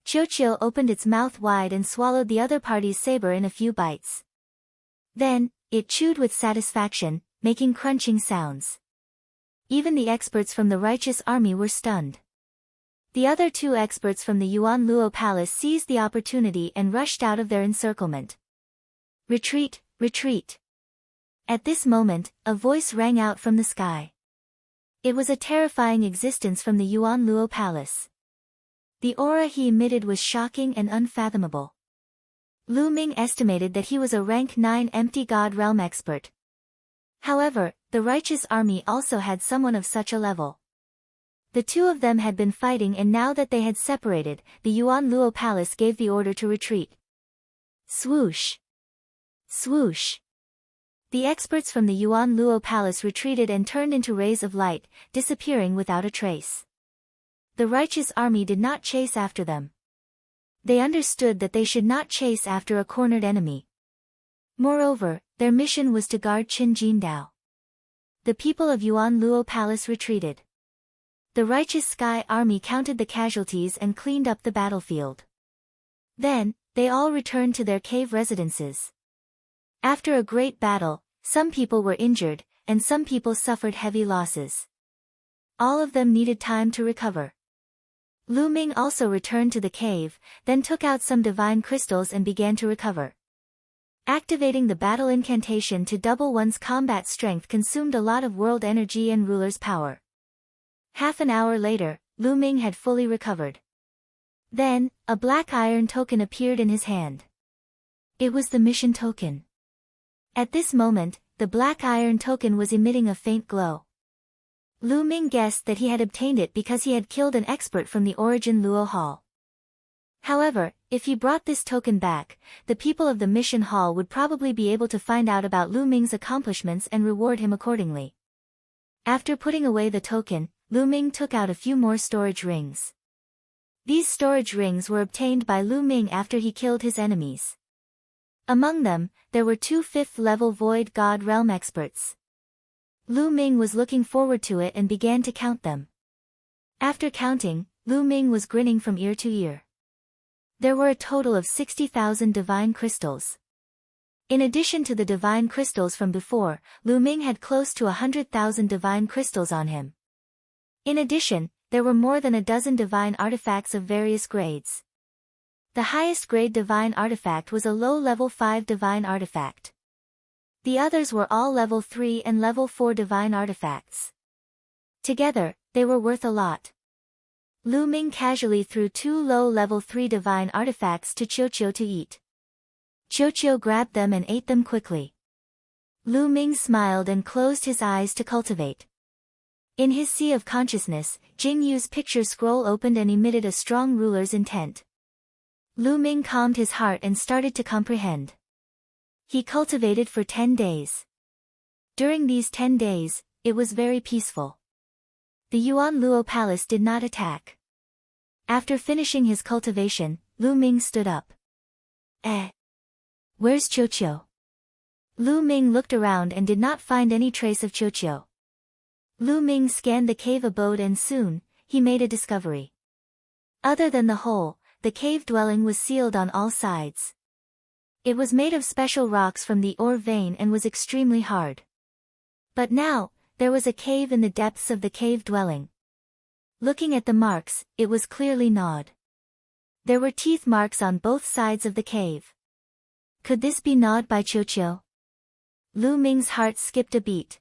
Chiu opened its mouth wide and swallowed the other party's saber in a few bites. Then, it chewed with satisfaction, making crunching sounds. Even the experts from the righteous army were stunned. The other two experts from the Yuan Luo Palace seized the opportunity and rushed out of their encirclement. Retreat, retreat. At this moment, a voice rang out from the sky. It was a terrifying existence from the Yuan Luo Palace. The aura he emitted was shocking and unfathomable. Lu Ming estimated that he was a rank 9 empty god realm expert. However, the righteous army also had someone of such a level. The two of them had been fighting, and now that they had separated, the Yuan Luo Palace gave the order to retreat. Swoosh! Swoosh! The experts from the Yuan Luo Palace retreated and turned into rays of light, disappearing without a trace. The righteous army did not chase after them. They understood that they should not chase after a cornered enemy. Moreover, their mission was to guard Qin Jindao. The people of Yuan Luo Palace retreated. The righteous sky army counted the casualties and cleaned up the battlefield. Then, they all returned to their cave residences. After a great battle, some people were injured, and some people suffered heavy losses. All of them needed time to recover. Lu Ming also returned to the cave, then took out some divine crystals and began to recover. Activating the battle incantation to double one's combat strength consumed a lot of world energy and ruler's power. Half an hour later, Lu Ming had fully recovered. Then, a black iron token appeared in his hand. It was the mission token. At this moment, the black iron token was emitting a faint glow. Lu Ming guessed that he had obtained it because he had killed an expert from the Origin Luo Hall. However, if he brought this token back, the people of the mission hall would probably be able to find out about Lu Ming's accomplishments and reward him accordingly. After putting away the token, Lu Ming took out a few more storage rings. These storage rings were obtained by Lu Ming after he killed his enemies. Among them, there were 2 5th-level Void God Realm experts. Lu Ming was looking forward to it and began to count them. After counting, Lu Ming was grinning from ear to ear. There were a total of 60,000 divine crystals. In addition to the divine crystals from before, Lu Ming had close to 100,000 divine crystals on him. In addition, there were more than a dozen divine artifacts of various grades. The highest grade divine artifact was a low level 5 divine artifact. The others were all level 3 and level 4 divine artifacts. Together, they were worth a lot. Lu Ming casually threw 2 low level 3 divine artifacts to Qiuqiu to eat. Qiuqiu grabbed them and ate them quickly. Lu Ming smiled and closed his eyes to cultivate. In his sea of consciousness, Jing Yu's picture scroll opened and emitted a strong ruler's intent. Lu Ming calmed his heart and started to comprehend. He cultivated for 10 days. During these 10 days, it was very peaceful. The Yuan Luo Palace did not attack. After finishing his cultivation, Lu Ming stood up. Where's Qiuqiu? Lu Ming looked around and did not find any trace of Qiuqiu. Lu Ming scanned the cave abode and soon, he made a discovery. Other than the hole, the cave dwelling was sealed on all sides. It was made of special rocks from the ore vein and was extremely hard. But now, there was a cave in the depths of the cave dwelling. Looking at the marks, it was clearly gnawed. There were teeth marks on both sides of the cave. Could this be gnawed by Qiuqiu? Lu Ming's heart skipped a beat.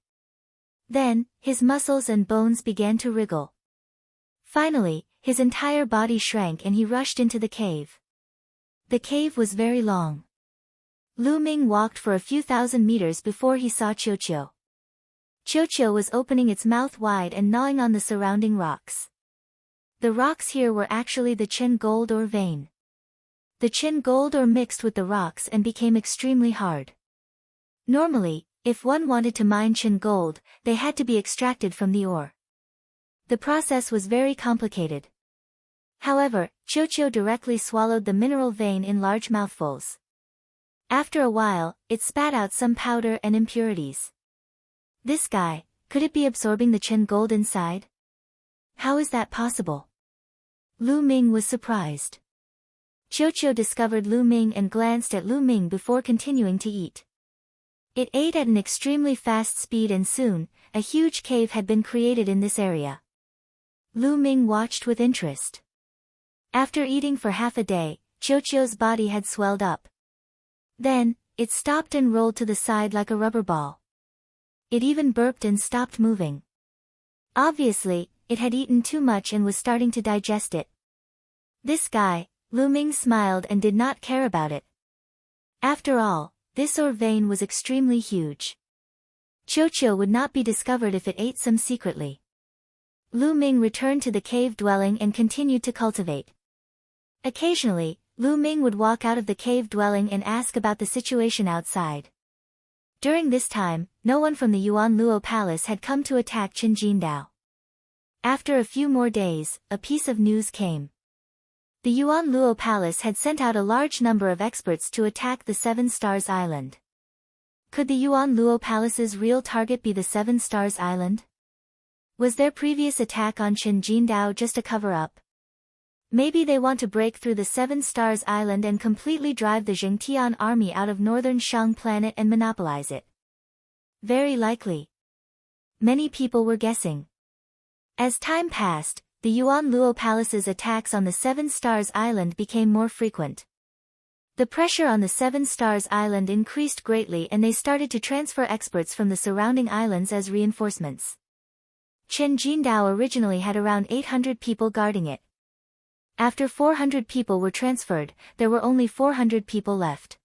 Then, his muscles and bones began to wriggle. Finally, his entire body shrank and he rushed into the cave. The cave was very long. Lu Ming walked for a few thousand meters before he saw Qiuqiu. Qiuqiu was opening its mouth wide and gnawing on the surrounding rocks. The rocks here were actually the Qin gold ore vein. The Qin gold ore mixed with the rocks and became extremely hard. Normally, if one wanted to mine Qin gold, they had to be extracted from the ore. The process was very complicated. However, Qiuqiu directly swallowed the mineral vein in large mouthfuls. After a while, it spat out some powder and impurities. This guy, could it be absorbing the Qin gold inside? How is that possible? Lu Ming was surprised. Qiuqiu discovered Lu Ming and glanced at Lu Ming before continuing to eat. It ate at an extremely fast speed and soon, a huge cave had been created in this area. Lu Ming watched with interest. After eating for half a day, Qiuqiu's body had swelled up. Then, it stopped and rolled to the side like a rubber ball. It even burped and stopped moving. Obviously, it had eaten too much and was starting to digest it. This guy, Lu Ming smiled and did not care about it. After all, this ore vein was extremely huge. Qiuqiu would not be discovered if it ate some secretly. Lu Ming returned to the cave dwelling and continued to cultivate. Occasionally, Lu Ming would walk out of the cave dwelling and ask about the situation outside. During this time, no one from the Yuan Luo Palace had come to attack Qinjindao. After a few more days, a piece of news came. The Yuan Luo Palace had sent out a large number of experts to attack the Seven Stars Island. Could the Yuan Luo Palace's real target be the Seven Stars Island? Was their previous attack on Qinjindao just a cover-up? Maybe they want to break through the Seven Stars Island and completely drive the Zhengtian army out of northern Shang planet and monopolize it. Very likely. Many people were guessing. As time passed, the Yuan Luo Palace's attacks on the Seven Stars Island became more frequent. The pressure on the Seven Stars Island increased greatly and they started to transfer experts from the surrounding islands as reinforcements. Qinjindao originally had around 800 people guarding it. After 400 people were transferred, there were only 400 people left.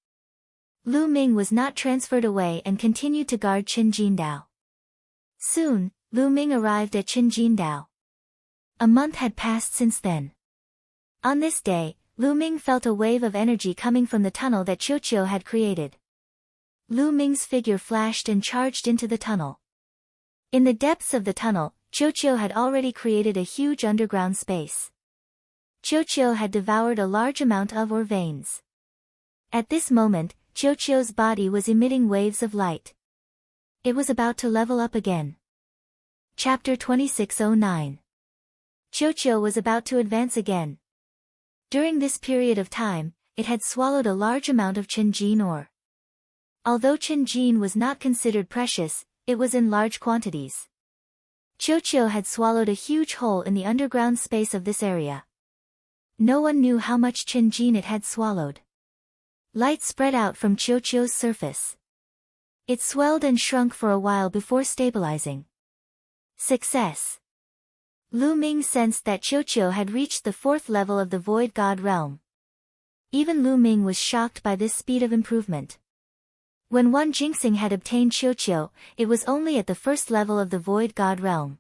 Lu Ming was not transferred away and continued to guard Qinjindao. Soon, Lu Ming arrived at Qinjindao. A month had passed since then. On this day, Lu Ming felt a wave of energy coming from the tunnel that Qiuqiu had created. Lu Ming's figure flashed and charged into the tunnel. In the depths of the tunnel, Qiuqiu had already created a huge underground space. Qiuqiu had devoured a large amount of ore veins. At this moment, Qiuqiu's body was emitting waves of light. It was about to level up again. Chapter 2609. Qiuqiu was about to advance again. During this period of time, it had swallowed a large amount of Qinjin ore. Although Qinjin was not considered precious, it was in large quantities. Qiuqiu had swallowed a huge hole in the underground space of this area. No one knew how much Qinjin it had swallowed. Light spread out from Qiuqiu's surface. It swelled and shrunk for a while before stabilizing. Success. Lu Ming sensed that Qiuqiu had reached the 4th level of the Void God realm. Even Lu Ming was shocked by this speed of improvement. When one Jinxing had obtained Qiuqiu, it was only at the 1st level of the Void God realm.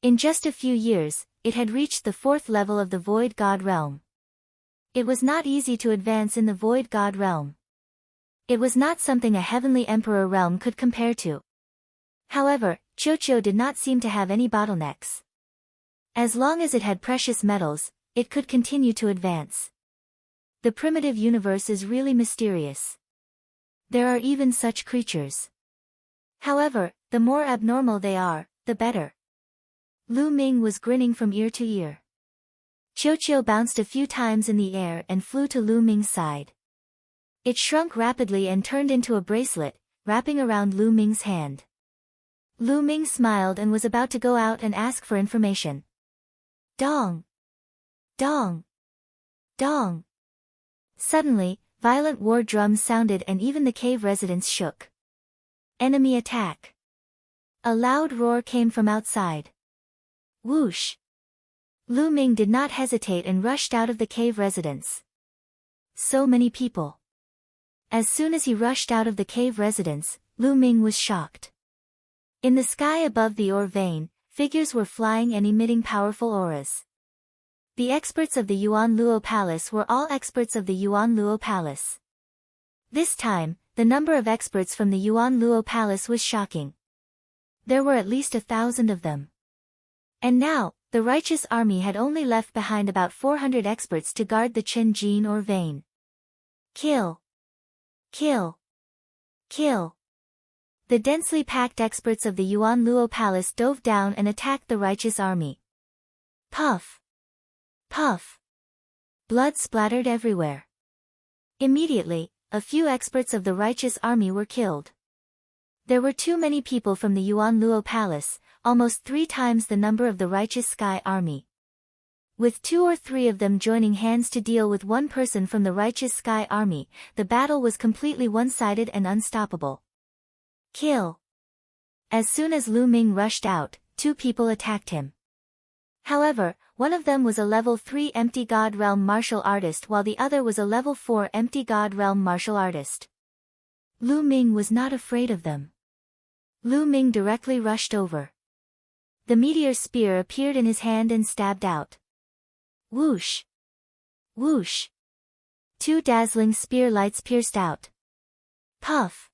In just a few years, it had reached the 4th level of the Void God realm. It was not easy to advance in the Void God realm. It was not something a heavenly emperor realm could compare to. However, Qiuqiu did not seem to have any bottlenecks. As long as it had precious metals, it could continue to advance. The primitive universe is really mysterious. There are even such creatures. However, the more abnormal they are, the better. Lu Ming was grinning from ear to ear. Qiuqiu bounced a few times in the air and flew to Lu Ming's side. It shrunk rapidly and turned into a bracelet, wrapping around Lu Ming's hand. Lu Ming smiled and was about to go out and ask for information. Dong! Dong! Dong! Suddenly, violent war drums sounded and even the cave residents shook. Enemy attack! A loud roar came from outside. Whoosh! Lu Ming did not hesitate and rushed out of the cave residence. So many people. As soon as he rushed out of the cave residence, Lu Ming was shocked. In the sky above the ore vein, figures were flying and emitting powerful auras. The experts of the Yuan Luo Palace were all experts of the Yuan Luo Palace. This time, the number of experts from the Yuan Luo Palace was shocking. There were at least 1,000 of them. And now, the righteous army had only left behind about 400 experts to guard the Qinjin ore vein. Kill! Kill! Kill! The densely packed experts of the Yuan Luo Palace dove down and attacked the righteous army. Puff! Puff! Blood splattered everywhere. Immediately, a few experts of the righteous army were killed. There were too many people from the Yuan Luo Palace, almost 3 times the number of the righteous Sky Army. With 2 or 3 of them joining hands to deal with one person from the righteous Sky Army, the battle was completely one-sided and unstoppable. Kill! As soon as Lu Ming rushed out, 2 people attacked him. However, one of them was a level 3 Empty God Realm martial artist while the other was a level 4 Empty God Realm martial artist. Lu Ming was not afraid of them. Lu Ming directly rushed over. The meteor spear appeared in his hand and stabbed out. Whoosh! Whoosh! 2 dazzling spear lights pierced out. Puff!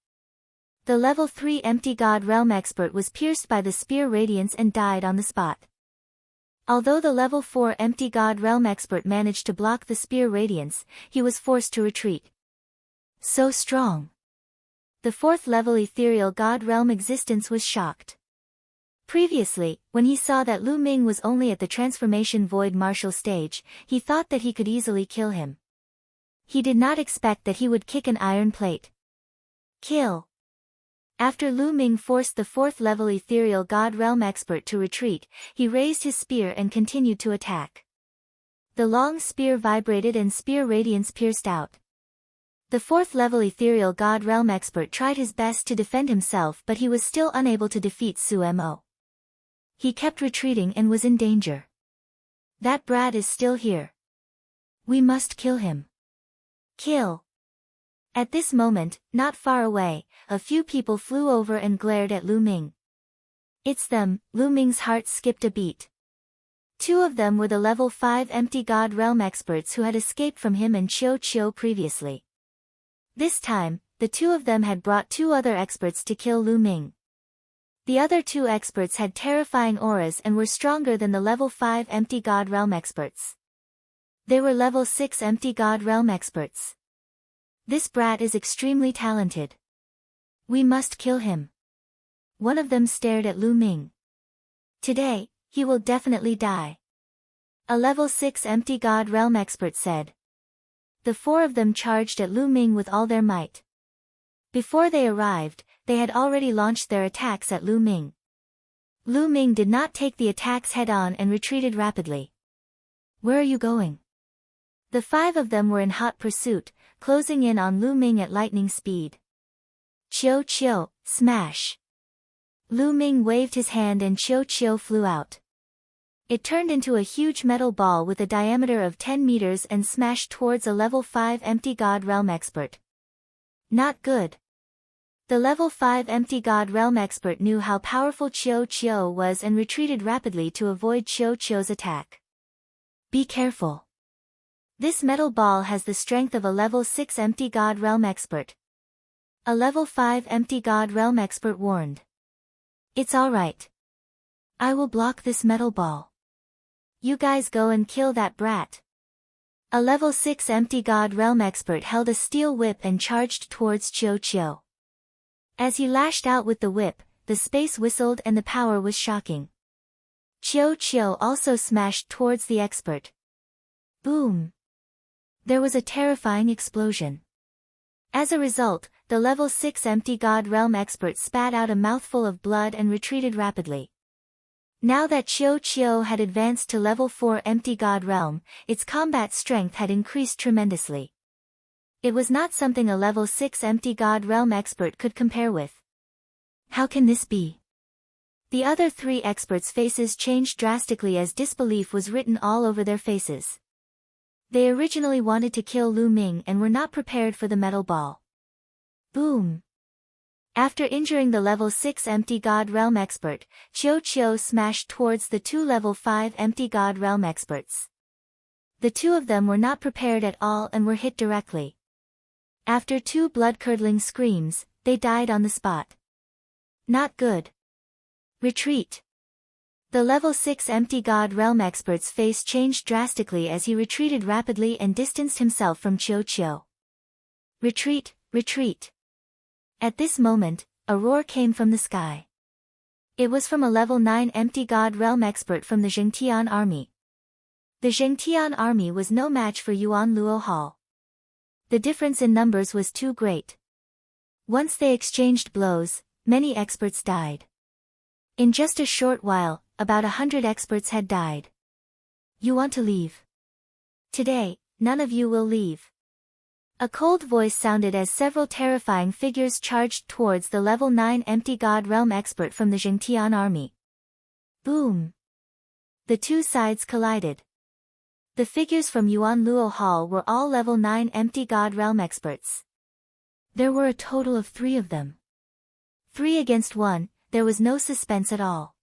The level 3 Empty God Realm expert was pierced by the spear radiance and died on the spot. Although the level 4 Empty God Realm expert managed to block the spear radiance, he was forced to retreat. So strong! The 4th level Ethereal God Realm existence was shocked. Previously, when he saw that Lu Ming was only at the Transformation Void martial stage, he thought that he could easily kill him. He did not expect that he would kick an iron plate. Kill! After Lu Ming forced the 4th level Ethereal God Realm expert to retreat, he raised his spear and continued to attack. The long spear vibrated and spear radiance pierced out. The 4th level Ethereal God Realm expert tried his best to defend himself, but he was still unable to defeat Su Mo. He kept retreating and was in danger. That brat is still here. We must kill him. Kill! At this moment, not far away, a few people flew over and glared at Lu Ming. It's them. Lu Ming's heart skipped a beat. 2 of them were the level 5 Empty God Realm experts who had escaped from him and Chiu previously. This time, the 2 of them had brought 2 other experts to kill Lu Ming. The other 2 experts had terrifying auras and were stronger than the level 5 Empty God Realm experts. They were level 6 Empty God Realm experts. This brat is extremely talented. We must kill him. One of them stared at Lu Ming. Today, he will definitely die. A level 6 Empty God Realm expert said. The 4 of them charged at Lu Ming with all their might. Before they arrived, they had already launched their attacks at Lu Ming. Lu Ming did not take the attacks head-on and retreated rapidly. Where are you going? The 5 of them were in hot pursuit, closing in on Lu Ming at lightning speed. Chiu, smash! Lu Ming waved his hand and Chiu flew out. It turned into a huge metal ball with a diameter of 10 meters and smashed towards a level 5 Empty God Realm expert. Not good. The level 5 Empty God Realm expert knew how powerful Chiu was and retreated rapidly to avoid Chiu's attack. Be careful. This metal ball has the strength of a level 6 Empty God Realm expert. A level 5 Empty God Realm expert warned. It's alright. I will block this metal ball. You guys go and kill that brat. A level 6 Empty God Realm expert held a steel whip and charged towards Chiu. As he lashed out with the whip, the space whistled and the power was shocking. Chiu also smashed towards the expert. Boom! There was a terrifying explosion. As a result, the level 6 Empty God Realm expert spat out a mouthful of blood and retreated rapidly. Now that Chiu had advanced to level 4 Empty God Realm, its combat strength had increased tremendously. It was not something a level 6 Empty God Realm expert could compare with. How can this be? The other 3 experts' faces changed drastically as disbelief was written all over their faces. They originally wanted to kill Lu Ming and were not prepared for the metal ball. Boom! After injuring the level 6 Empty God Realm expert, Chiu smashed towards the 2 level 5 Empty God Realm experts. The 2 of them were not prepared at all and were hit directly. After 2 blood-curdling screams, they died on the spot. Not good. Retreat. The level 6 Empty God Realm expert's face changed drastically as he retreated rapidly and distanced himself from Chiu. Retreat, retreat. At this moment, a roar came from the sky. It was from a level 9 Empty God Realm expert from the Zhengtian army. The Zhengtian army was no match for Yuan Luo Hall. The difference in numbers was too great. Once they exchanged blows, many experts died. In just a short while, about 100 experts had died. You want to leave? Today, none of you will leave. A cold voice sounded as several terrifying figures charged towards the level 9 empty god realm expert from the Jingtian army. Boom! The two sides collided. The figures from Yuan Luo Hall were all level 9 empty god realm experts. There were a total of 3 of them. 3 against 1, there was no suspense at all.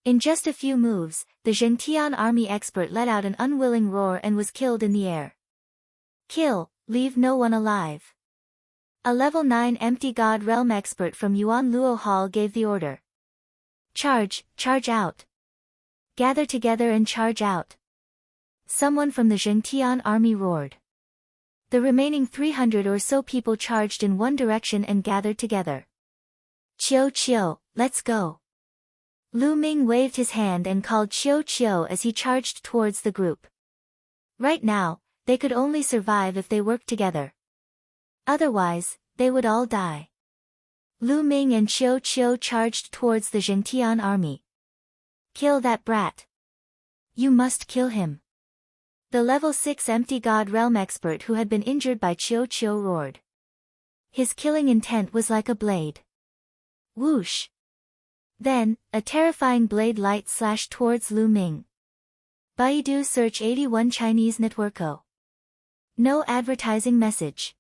In just a few moves, the Jingtian army expert let out an unwilling roar and was killed in the air. Kill, leave no one alive. A level 9 empty god realm expert from Yuan Luo Hall gave the order. Charge, charge out. Gather together and charge out. Someone from the Jingtian army roared. The remaining 300 or so people charged in one direction and gathered together. Qiu, let's go. Lu Ming waved his hand and called Qiu as he charged towards the group. Right now, they could only survive if they worked together. Otherwise, they would all die. Lu Ming and Qiu charged towards the Jingtian army. Kill that brat. You must kill him. The level 6 empty god realm expert who had been injured by Qiu roared. His killing intent was like a blade. Whoosh! Then, a terrifying blade light slashed towards Lu Ming. Baidu search 81 Chinese networko. No advertising message.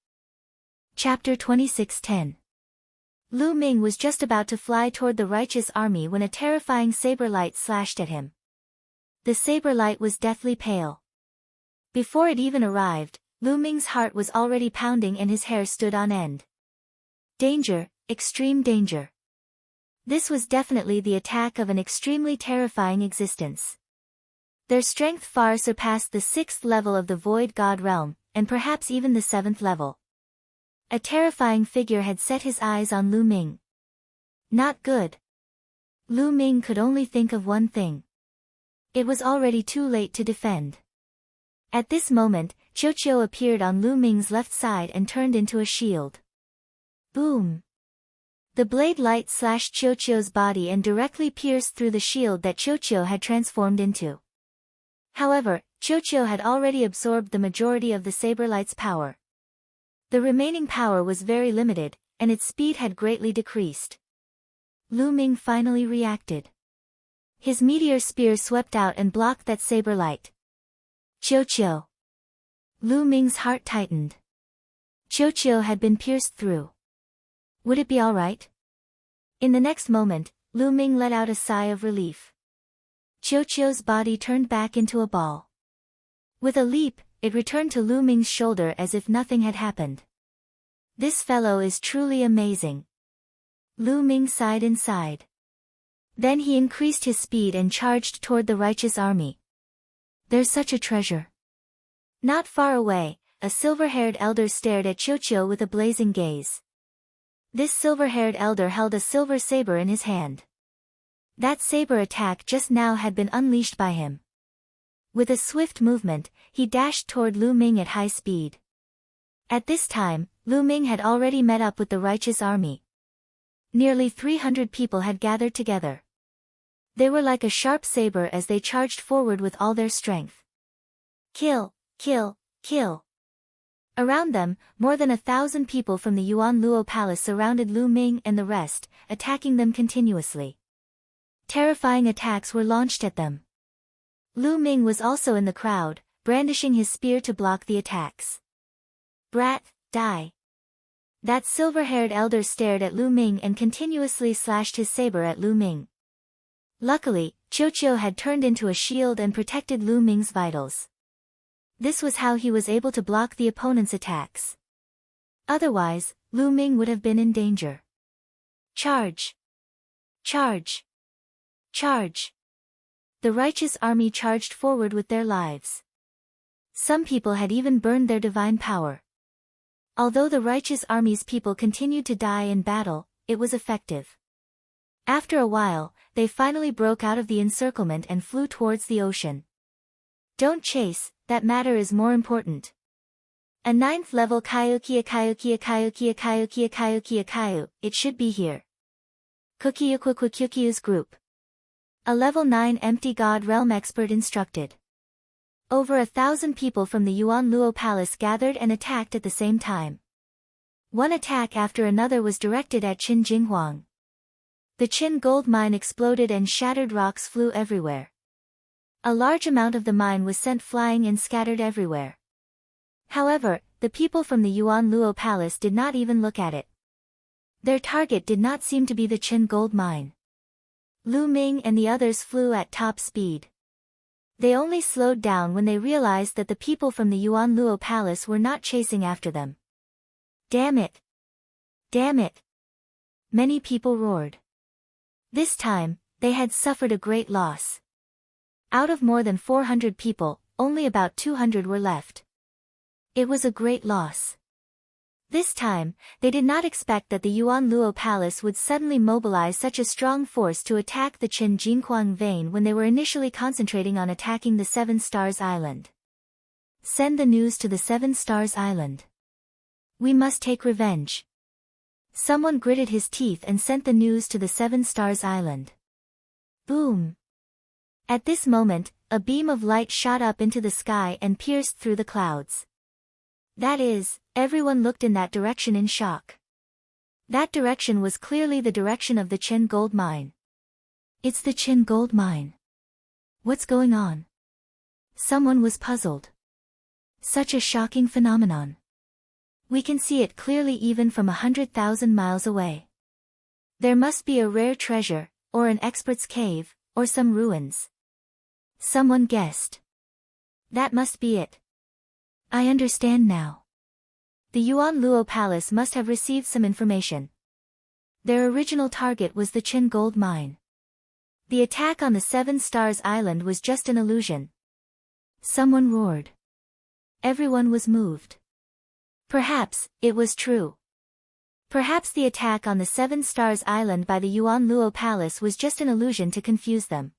Chapter 2610. Lu Ming was just about to fly toward the righteous army when a terrifying saber light slashed at him. The saber light was deathly pale. Before it even arrived, Lu Ming's heart was already pounding and his hair stood on end. Danger, extreme danger. This was definitely the attack of an extremely terrifying existence. Their strength far surpassed the 6th level of the Void God realm, and perhaps even the 7th level. A terrifying figure had set his eyes on Lu Ming. Not good. Lu Ming could only think of one thing. It was already too late to defend. At this moment, Qiu appeared on Lu Ming's left side and turned into a shield. Boom! The blade light slashed Qiu's body and directly pierced through the shield that Qiu had transformed into. However, Qiu had already absorbed the majority of the saber light's power. The remaining power was very limited, and its speed had greatly decreased. Lu Ming finally reacted. His meteor spear swept out and blocked that saber light. Qiu. Lu Ming's heart tightened. Qiu had been pierced through. Would it be all right? In the next moment, Lu Ming let out a sigh of relief. Qiu's body turned back into a ball. With a leap, it returned to Lu Ming's shoulder as if nothing had happened. This fellow is truly amazing. Lu Ming sighed inside. Then he increased his speed and charged toward the righteous army. There's such a treasure. Not far away, a silver-haired elder stared at Qiu with a blazing gaze. This silver-haired elder held a silver saber in his hand. That saber attack just now had been unleashed by him. With a swift movement, he dashed toward Lu Ming at high speed. At this time, Lu Ming had already met up with the righteous army. Nearly 300 people had gathered together. They were like a sharp saber as they charged forward with all their strength. Kill, kill, kill. Around them, more than 1,000 people from the Yuan Luo Palace surrounded Lu Ming and the rest, attacking them continuously. Terrifying attacks were launched at them. Lu Ming was also in the crowd, brandishing his spear to block the attacks. Brat, die. That silver-haired elder stared at Lu Ming and continuously slashed his saber at Lu Ming. Luckily, Qiu had turned into a shield and protected Lu Ming's vitals. This was how he was able to block the opponent's attacks. Otherwise, Lu Ming would have been in danger. Charge! Charge! Charge! The righteous army charged forward with their lives. Some people had even burned their divine power. Although the righteous army's people continued to die in battle, it was effective. After a while, they finally broke out of the encirclement and flew towards the ocean. Don't chase, that matter is more important. A 9th level Kaiokia, it should be here. Kukyukyukyukyu's group. A level 9 empty god realm expert instructed. Over 1,000 people from the Yuan Luo Palace gathered and attacked at the same time. One attack after another was directed at Qin Jinghuang. The Qin gold mine exploded and shattered rocks flew everywhere. A large amount of the mine was sent flying and scattered everywhere. However, the people from the Yuan Luo Palace did not even look at it. Their target did not seem to be the Qin gold mine. Lu Ming and the others flew at top speed. They only slowed down when they realized that the people from the Yuan Luo Palace were not chasing after them. Damn it! Damn it! Many people roared. This time, they had suffered a great loss. Out of more than 400 people, only about 200 were left. It was a great loss. This time, they did not expect that the Yuan Luo Palace would suddenly mobilize such a strong force to attack the Qin Jinghuang vein when they were initially concentrating on attacking the Seven Stars Island. Send the news to the Seven Stars Island. We must take revenge. Someone gritted his teeth and sent the news to the Seven Stars Island. Boom! At this moment, a beam of light shot up into the sky and pierced through the clouds. That is, everyone looked in that direction in shock. That direction was clearly the direction of the Qin gold mine. It's the Qin gold mine. What's going on? Someone was puzzled. Such a shocking phenomenon. We can see it clearly even from 100,000 miles away. There must be a rare treasure, or an expert's cave, or some ruins. Someone guessed. That must be it. I understand now. The Yuan Luo Palace must have received some information. Their original target was the Qin gold mine. The attack on the Seven Stars Island was just an illusion. Someone roared. Everyone was moved. Perhaps, it was true. Perhaps the attack on the Seven Stars Island by the Yuan Luo Palace was just an illusion to confuse them.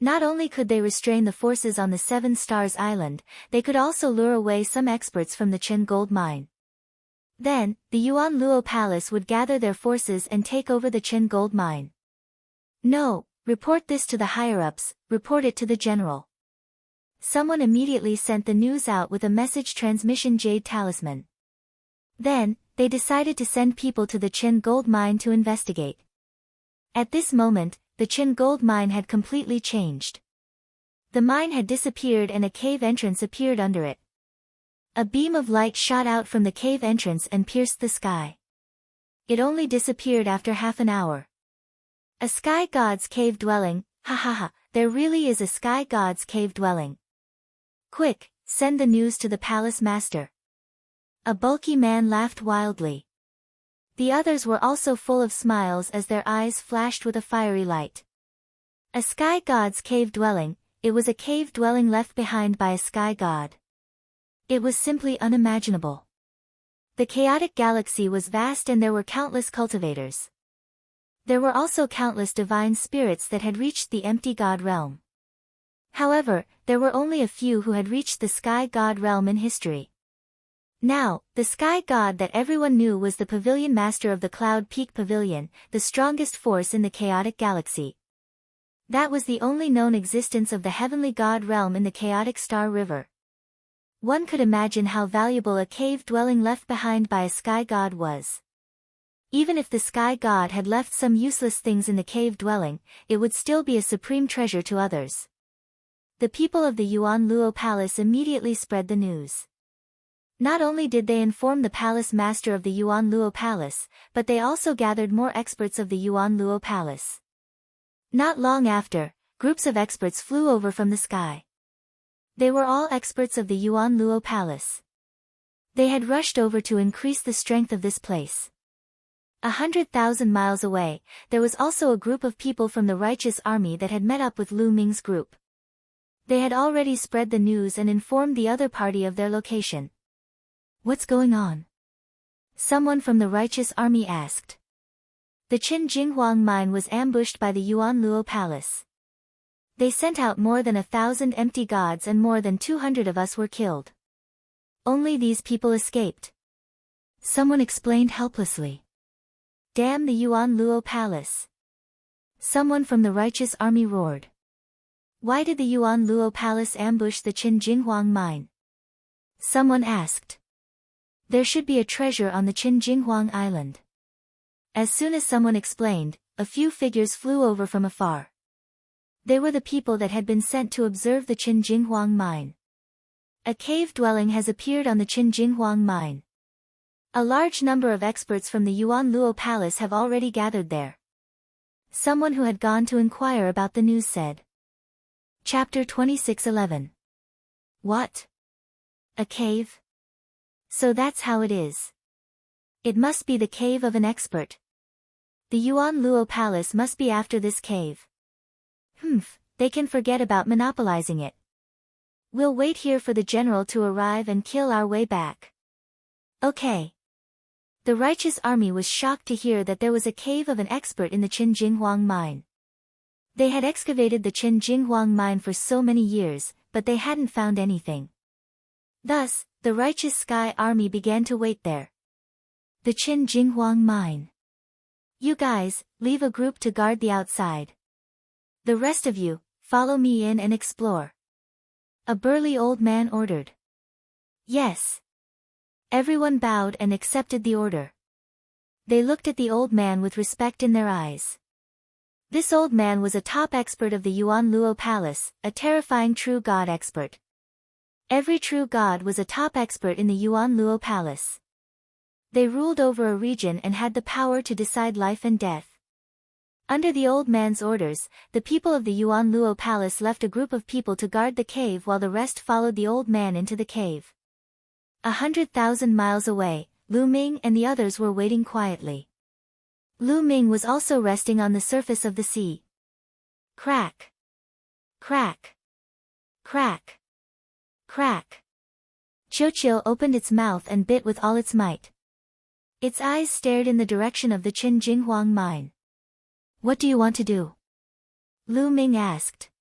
Not only could they restrain the forces on the Seven Stars Island, they could also lure away some experts from the Qin gold mine. Then, the Yuan Luo Palace would gather their forces and take over the Qin gold mine. No, report this to the higher-ups, report it to the general. Someone immediately sent the news out with a message transmission jade talisman. Then, they decided to send people to the Qin gold mine to investigate. At this moment, the Qin gold mine had completely changed. The mine had disappeared and a cave entrance appeared under it. A beam of light shot out from the cave entrance and pierced the sky. It only disappeared after half an hour. A sky god's cave dwelling, ha ha ha, there really is a sky god's cave dwelling. Quick, send the news to the palace master. A bulky man laughed wildly. The others were also full of smiles as their eyes flashed with a fiery light. A sky god's cave dwelling, it was a cave dwelling left behind by a sky god. It was simply unimaginable. The chaotic galaxy was vast and there were countless cultivators. There were also countless divine spirits that had reached the empty god realm. However, there were only a few who had reached the sky god realm in history. Now, the sky god that everyone knew was the pavilion master of the Cloud Peak Pavilion, the strongest force in the chaotic galaxy. That was the only known existence of the heavenly god realm in the chaotic star river. One could imagine how valuable a cave dwelling left behind by a sky god was. Even if the sky god had left some useless things in the cave dwelling, it would still be a supreme treasure to others. The people of the Yuan Luo Palace immediately spread the news. Not only did they inform the palace master of the Yuan Luo Palace, but they also gathered more experts of the Yuan Luo Palace. Not long after, groups of experts flew over from the sky. They were all experts of the Yuan Luo Palace. They had rushed over to increase the strength of this place. 100,000 miles away, there was also a group of people from the righteous army that had met up with Lu Ming's group. They had already spread the news and informed the other party of their location. What's going on? Someone from the righteous army asked. The Qin Jinghuang mine was ambushed by the Yuan Luo Palace. They sent out more than 1,000 empty gods and more than 200 of us were killed. Only these people escaped. Someone explained helplessly. Damn the Yuan Luo Palace! Someone from the righteous army roared. Why did the Yuan Luo Palace ambush the Qin Jinghuang mine? Someone asked. There should be a treasure on the Qin Jinghuang island. As soon as someone explained, a few figures flew over from afar. They were the people that had been sent to observe the Qin Jinghuang mine. A cave dwelling has appeared on the Qin Jinghuang mine. A large number of experts from the Yuan Luo Palace have already gathered there. Someone who had gone to inquire about the news said. Chapter 26:11. What? A cave? So that's how it is. It must be the cave of an expert. The Yuan Luo Palace must be after this cave. They can forget about monopolizing it. We'll wait here for the general to arrive and kill our way back. Okay. The righteous army was shocked to hear that there was a cave of an expert in the Qin Jinghuang mine. They had excavated the Qin Jinghuang mine for so many years, but they hadn't found anything. Thus, the righteous sky army began to wait there. The Qin Jinghuang mine. You guys, leave a group to guard the outside. The rest of you, follow me in and explore. A burly old man ordered. Yes. Everyone bowed and accepted the order. They looked at the old man with respect in their eyes. This old man was a top expert of the Yuan Luo Palace, a terrifying true god expert. Every true god was a top expert in the Yuan Luo Palace. They ruled over a region and had the power to decide life and death. Under the old man's orders, the people of the Yuan Luo Palace left a group of people to guard the cave while the rest followed the old man into the cave. 100,000 miles away, Lu Ming and the others were waiting quietly. Lu Ming was also resting on the surface of the sea. Crack! Crack! Crack! Crack! Qiu opened its mouth and bit with all its might. Its eyes stared in the direction of the Qin Jinghuang mine. What do you want to do? Lu Ming asked.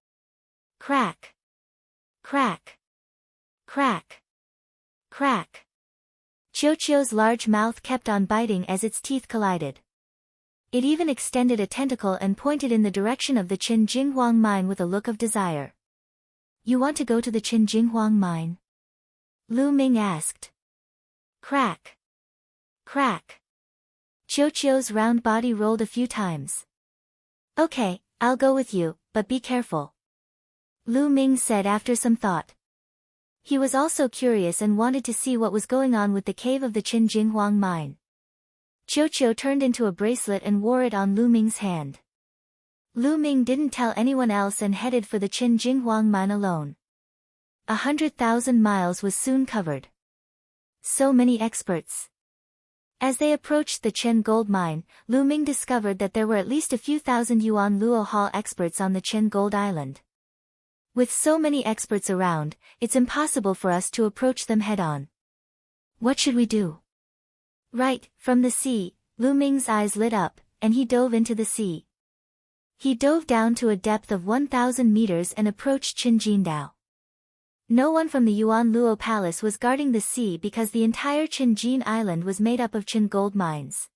Crack! Crack! Crack! Crack! Qiu's large mouth kept on biting as its teeth collided. It even extended a tentacle and pointed in the direction of the Qin Jinghuang mine with a look of desire. You want to go to the Qin Jinghuang mine? Lu Ming asked. Crack! Crack! Qiu's round body rolled a few times. Okay, I'll go with you, but be careful. Lu Ming said after some thought. He was also curious and wanted to see what was going on with the cave of the Qin Jinghuang mine. Qiu turned into a bracelet and wore it on Lu Ming's hand. Lu Ming didn't tell anyone else and headed for the Qin Jinghuang mine alone. 100,000 miles was soon covered. So many experts. As they approached the Qin gold mine, Lu Ming discovered that there were at least a few thousand Yuan Luo Hall experts on the Qin Gold Island. With so many experts around, it's impossible for us to approach them head-on. What should we do? Right, from the sea, Lu Ming's eyes lit up, and he dove into the sea. He dove down to a depth of 1,000 meters and approached Qin Jindao. No one from the Yuan Luo Palace was guarding the sea because the entire Qin Jin Island was made up of Qin gold mines.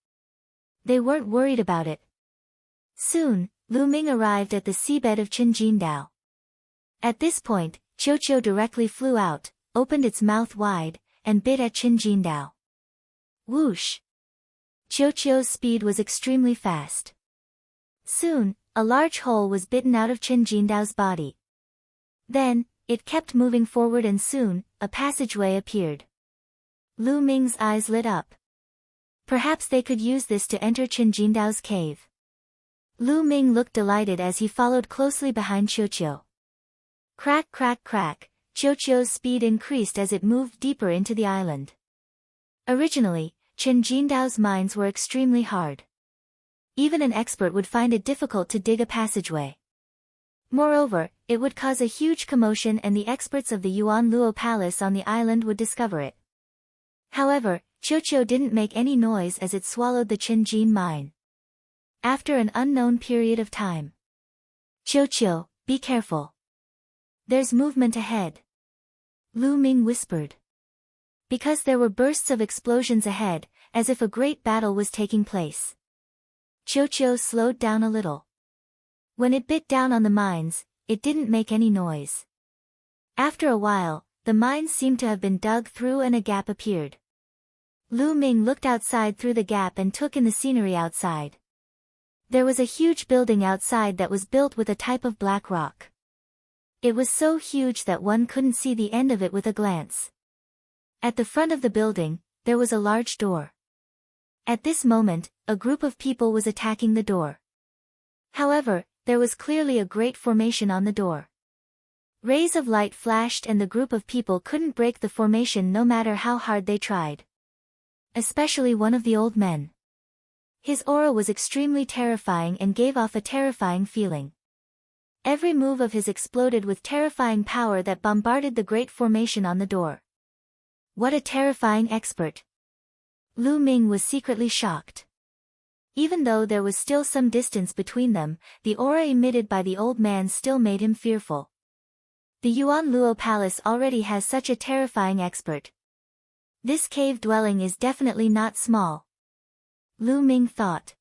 They weren't worried about it. Soon, Lu Ming arrived at the seabed of Qin Jindao. At this point, Qiu directly flew out, opened its mouth wide, and bit at Qin Jindao. Whoosh! Qiu's speed was extremely fast. Soon, a large hole was bitten out of Qin Jindao's body. Then, it kept moving forward and soon, a passageway appeared. Lu Ming's eyes lit up. Perhaps they could use this to enter Qin Jindao's cave. Lu Ming looked delighted as he followed closely behind Qiu. Crack crack crack, Qiu's speed increased as it moved deeper into the island. Originally, Qin Jindao's mines were extremely hard. Even an expert would find it difficult to dig a passageway. Moreover, it would cause a huge commotion and the experts of the Yuan Luo Palace on the island would discover it. However, Qiu didn't make any noise as it swallowed the Qin Jin mine. After an unknown period of time. Qiu, be careful. There's movement ahead. Lu Ming whispered. Because there were bursts of explosions ahead, as if a great battle was taking place. Chocho slowed down a little. When it bit down on the mines, it didn't make any noise. After a while, the mines seemed to have been dug through and a gap appeared. Lu Ming looked outside through the gap and took in the scenery outside. There was a huge building outside that was built with a type of black rock. It was so huge that one couldn't see the end of it with a glance. At the front of the building, there was a large door. At this moment, a group of people was attacking the door. However, there was clearly a great formation on the door. Rays of light flashed and the group of people couldn't break the formation no matter how hard they tried. Especially one of the old men. His aura was extremely terrifying and gave off a terrifying feeling. Every move of his exploded with terrifying power that bombarded the great formation on the door. What a terrifying expert! Lu Ming was secretly shocked. Even though there was still some distance between them, the aura emitted by the old man still made him fearful. The Yuan Luo Palace already has such a terrifying expert. This cave dwelling is definitely not small. Lu Ming thought.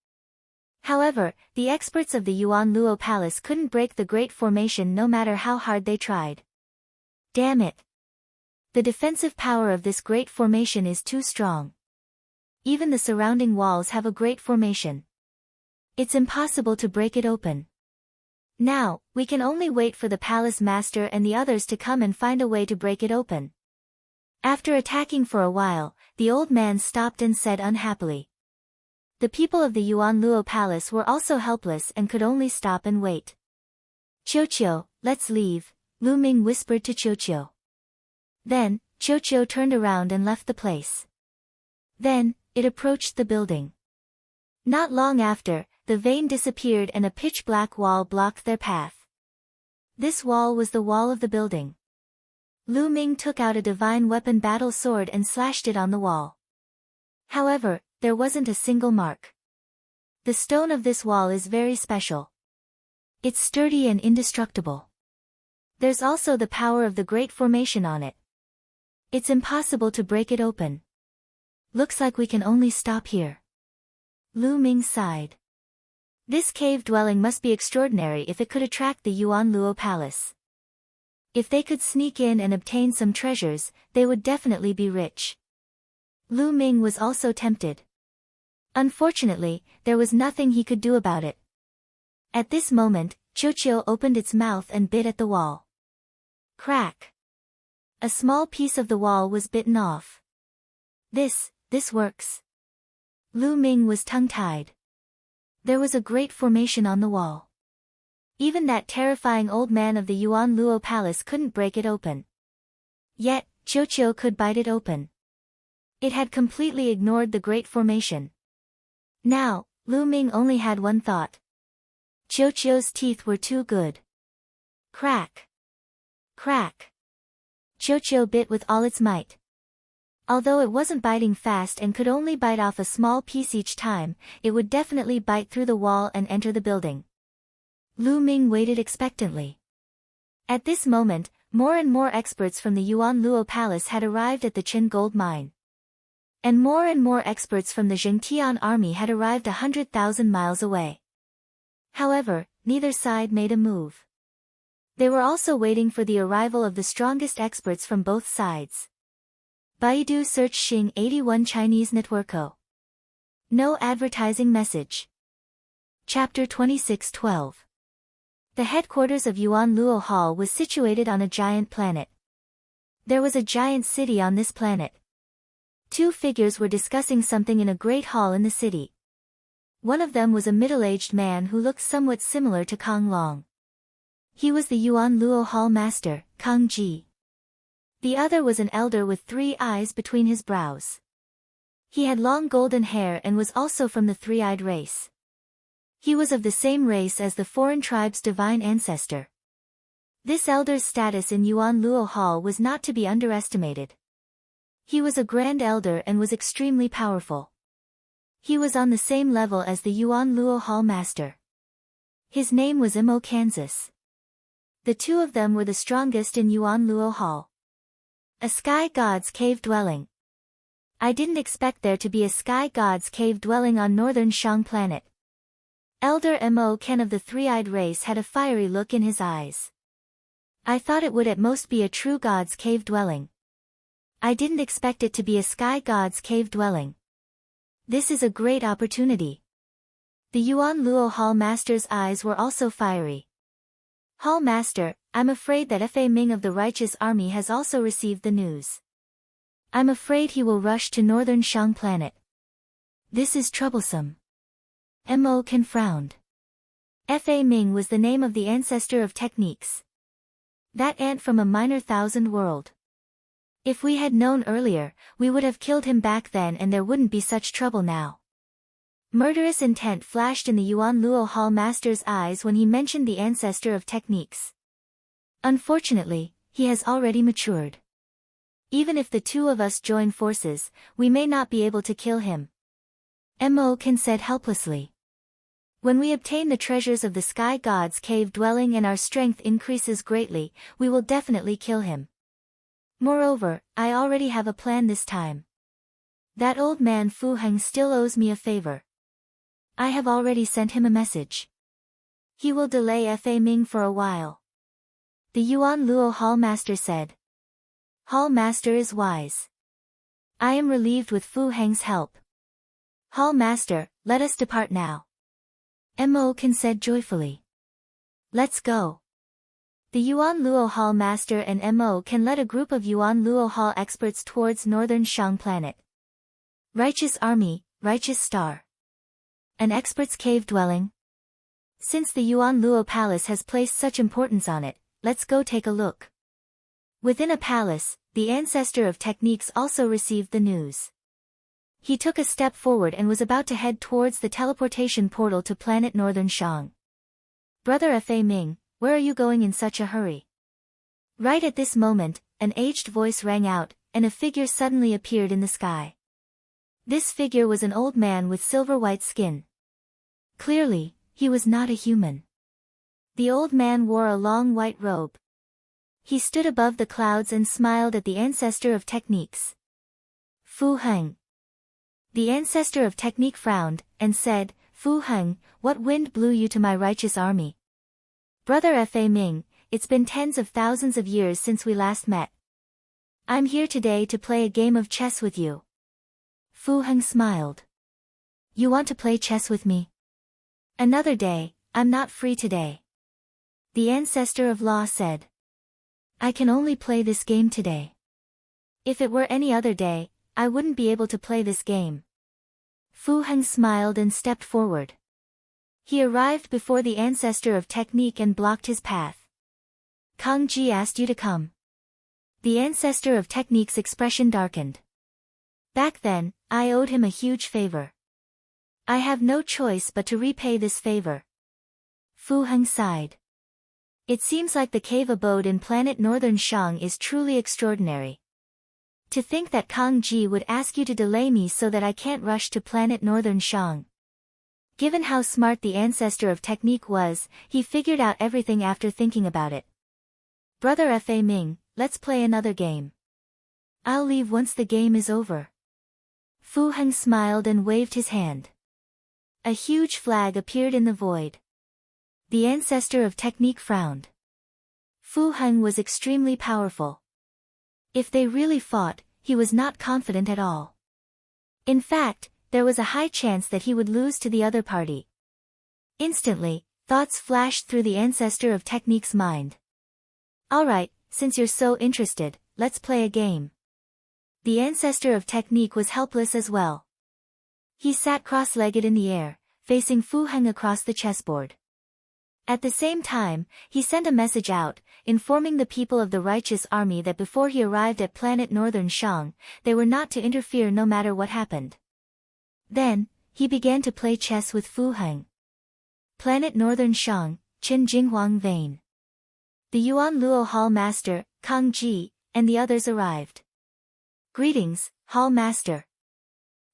However, the experts of the Yuan Luo Palace couldn't break the great formation no matter how hard they tried. Damn it! The defensive power of this great formation is too strong. Even the surrounding walls have a great formation. It's impossible to break it open. Now, we can only wait for the palace master and the others to come and find a way to break it open. After attacking for a while, the old man stopped and said unhappily. The people of the Yuan Luo Palace were also helpless and could only stop and wait. Chocho, let's leave, Lu Ming whispered to Chocho. Then, Chocho turned around and left the place. Then, it approached the building. Not long after, the vein disappeared and a pitch-black wall blocked their path. This wall was the wall of the building. Lu Ming took out a divine weapon battle sword and slashed it on the wall. However, there wasn't a single mark. The stone of this wall is very special. It's sturdy and indestructible. There's also the power of the great formation on it. It's impossible to break it open. Looks like we can only stop here. Lu Ming sighed. This cave dwelling must be extraordinary if it could attract the Yuan Luo Palace. If they could sneak in and obtain some treasures, they would definitely be rich. Lu Ming was also tempted. Unfortunately, there was nothing he could do about it. At this moment, Chocho opened its mouth and bit at the wall. Crack! A small piece of the wall was bitten off. This works. Lu Ming was tongue-tied. There was a great formation on the wall. Even that terrifying old man of the Yuan Luo Palace couldn't break it open. Yet, Chocho could bite it open. It had completely ignored the great formation. Now, Lu Ming only had one thought. Chocho's teeth were too good. Crack! Crack! Chocho bit with all its might. Although it wasn't biting fast and could only bite off a small piece each time, it would definitely bite through the wall and enter the building. Lu Ming waited expectantly. At this moment, more and more experts from the Yuan Luo Palace had arrived at the Chen gold mine. And more experts from the Zhengtian army had arrived 100,000 miles away. However, neither side made a move. They were also waiting for the arrival of the strongest experts from both sides. Baidu search Xing 81 Chinese Networko. No advertising message. Chapter 26:12. The headquarters of Yuan Luo Hall was situated on a giant planet. There was a giant city on this planet. Two figures were discussing something in a great hall in the city. One of them was a middle-aged man who looked somewhat similar to Kang Long. He was the Yuan Luo Hall master, Kang Ji. The other was an elder with 3 eyes between his brows. He had long golden hair and was also from the 3-eyed race. He was of the same race as the foreign tribe's divine ancestor. This elder's status in Yuan Luo Hall was not to be underestimated. He was a grand elder and was extremely powerful. He was on the same level as the Yuan Luo Hall master. His name was Imo Kansas. The two of them were the strongest in Yuan Luo Hall. A sky god's cave dwelling. I didn't expect there to be a sky god's cave dwelling on northern Shang planet. Elder Mo Ken of the three-eyed race had a fiery look in his eyes. I thought it would at most be a true god's cave dwelling. I didn't expect it to be a sky god's cave dwelling. This is a great opportunity. The Yuan Luo Hall Master's eyes were also fiery. Hall Master, I'm afraid that Fa Ming of the Righteous Army has also received the news. I'm afraid he will rush to northern Shang planet. This is troublesome. Mo Ken frowned. Fa Ming was the name of the ancestor of techniques. That ant from a minor thousand world. If we had known earlier, we would have killed him back then and there wouldn't be such trouble now. Murderous intent flashed in the Yuan Luo Hall Master's eyes when he mentioned the ancestor of techniques. Unfortunately, he has already matured. Even if the two of us join forces, we may not be able to kill him. Mo Ken said helplessly. When we obtain the treasures of the Sky God's cave dwelling and our strength increases greatly, we will definitely kill him. Moreover, I already have a plan this time. That old man Fu Heng still owes me a favor. I have already sent him a message. He will delay Fa Ming for a while. The Yuan Luo Hall Master said. Hall Master is wise. I am relieved with Fu Heng's help. Hall Master, let us depart now. Mo Ken said joyfully. Let's go. The Yuan Luo Hall Master and Mo Ken led a group of Yuan Luo Hall experts towards northern Shang planet. Righteous Army, Righteous Star. An expert's cave dwelling? Since the Yuan Luo Palace has placed such importance on it, let's go take a look. Within a palace, the ancestor of techniques also received the news. He took a step forward and was about to head towards the teleportation portal to planet Northern Shang. Brother Fa Ming, where are you going in such a hurry? Right at this moment, an aged voice rang out, and a figure suddenly appeared in the sky. This figure was an old man with silver-white skin. Clearly, he was not a human. The old man wore a long white robe. He stood above the clouds and smiled at the ancestor of techniques. Fu Heng. The ancestor of technique frowned, and said, Fu Heng, what wind blew you to my righteous army? Brother Fa Ming, it's been tens of thousands of years since we last met. I'm here today to play a game of chess with you. Fu Heng smiled. You want to play chess with me? Another day, I'm not free today. The ancestor of law said. I can only play this game today. If it were any other day, I wouldn't be able to play this game. Fu Heng smiled and stepped forward. He arrived before the ancestor of technique and blocked his path. Kang Ji asked you to come. The ancestor of technique's expression darkened. Back then, I owed him a huge favor. I have no choice but to repay this favor. Fu Heng sighed. It seems like the cave abode in planet Northern Shang is truly extraordinary. To think that Kang Ji would ask you to delay me so that I can't rush to planet Northern Shang. Given how smart the ancestor of technique was, he figured out everything after thinking about it. Brother Fa Ming, let's play another game. I'll leave once the game is over. Fu Heng smiled and waved his hand. A huge flag appeared in the void. The ancestor of technique frowned. Fu Heng was extremely powerful. If they really fought, he was not confident at all. In fact, there was a high chance that he would lose to the other party. Instantly, thoughts flashed through the ancestor of technique's mind. Alright, since you're so interested, let's play a game. The ancestor of technique was helpless as well. He sat cross-legged in the air, facing Fu Heng across the chessboard. At the same time, he sent a message out, informing the people of the Righteous Army that before he arrived at planet Northern Shang, they were not to interfere no matter what happened. Then, he began to play chess with Fu Heng. Planet Northern Shang, Qin Jinghuang Vein. The Yuan Luo Hall Master, Kang Ji, and the others arrived. Greetings, Hall Master.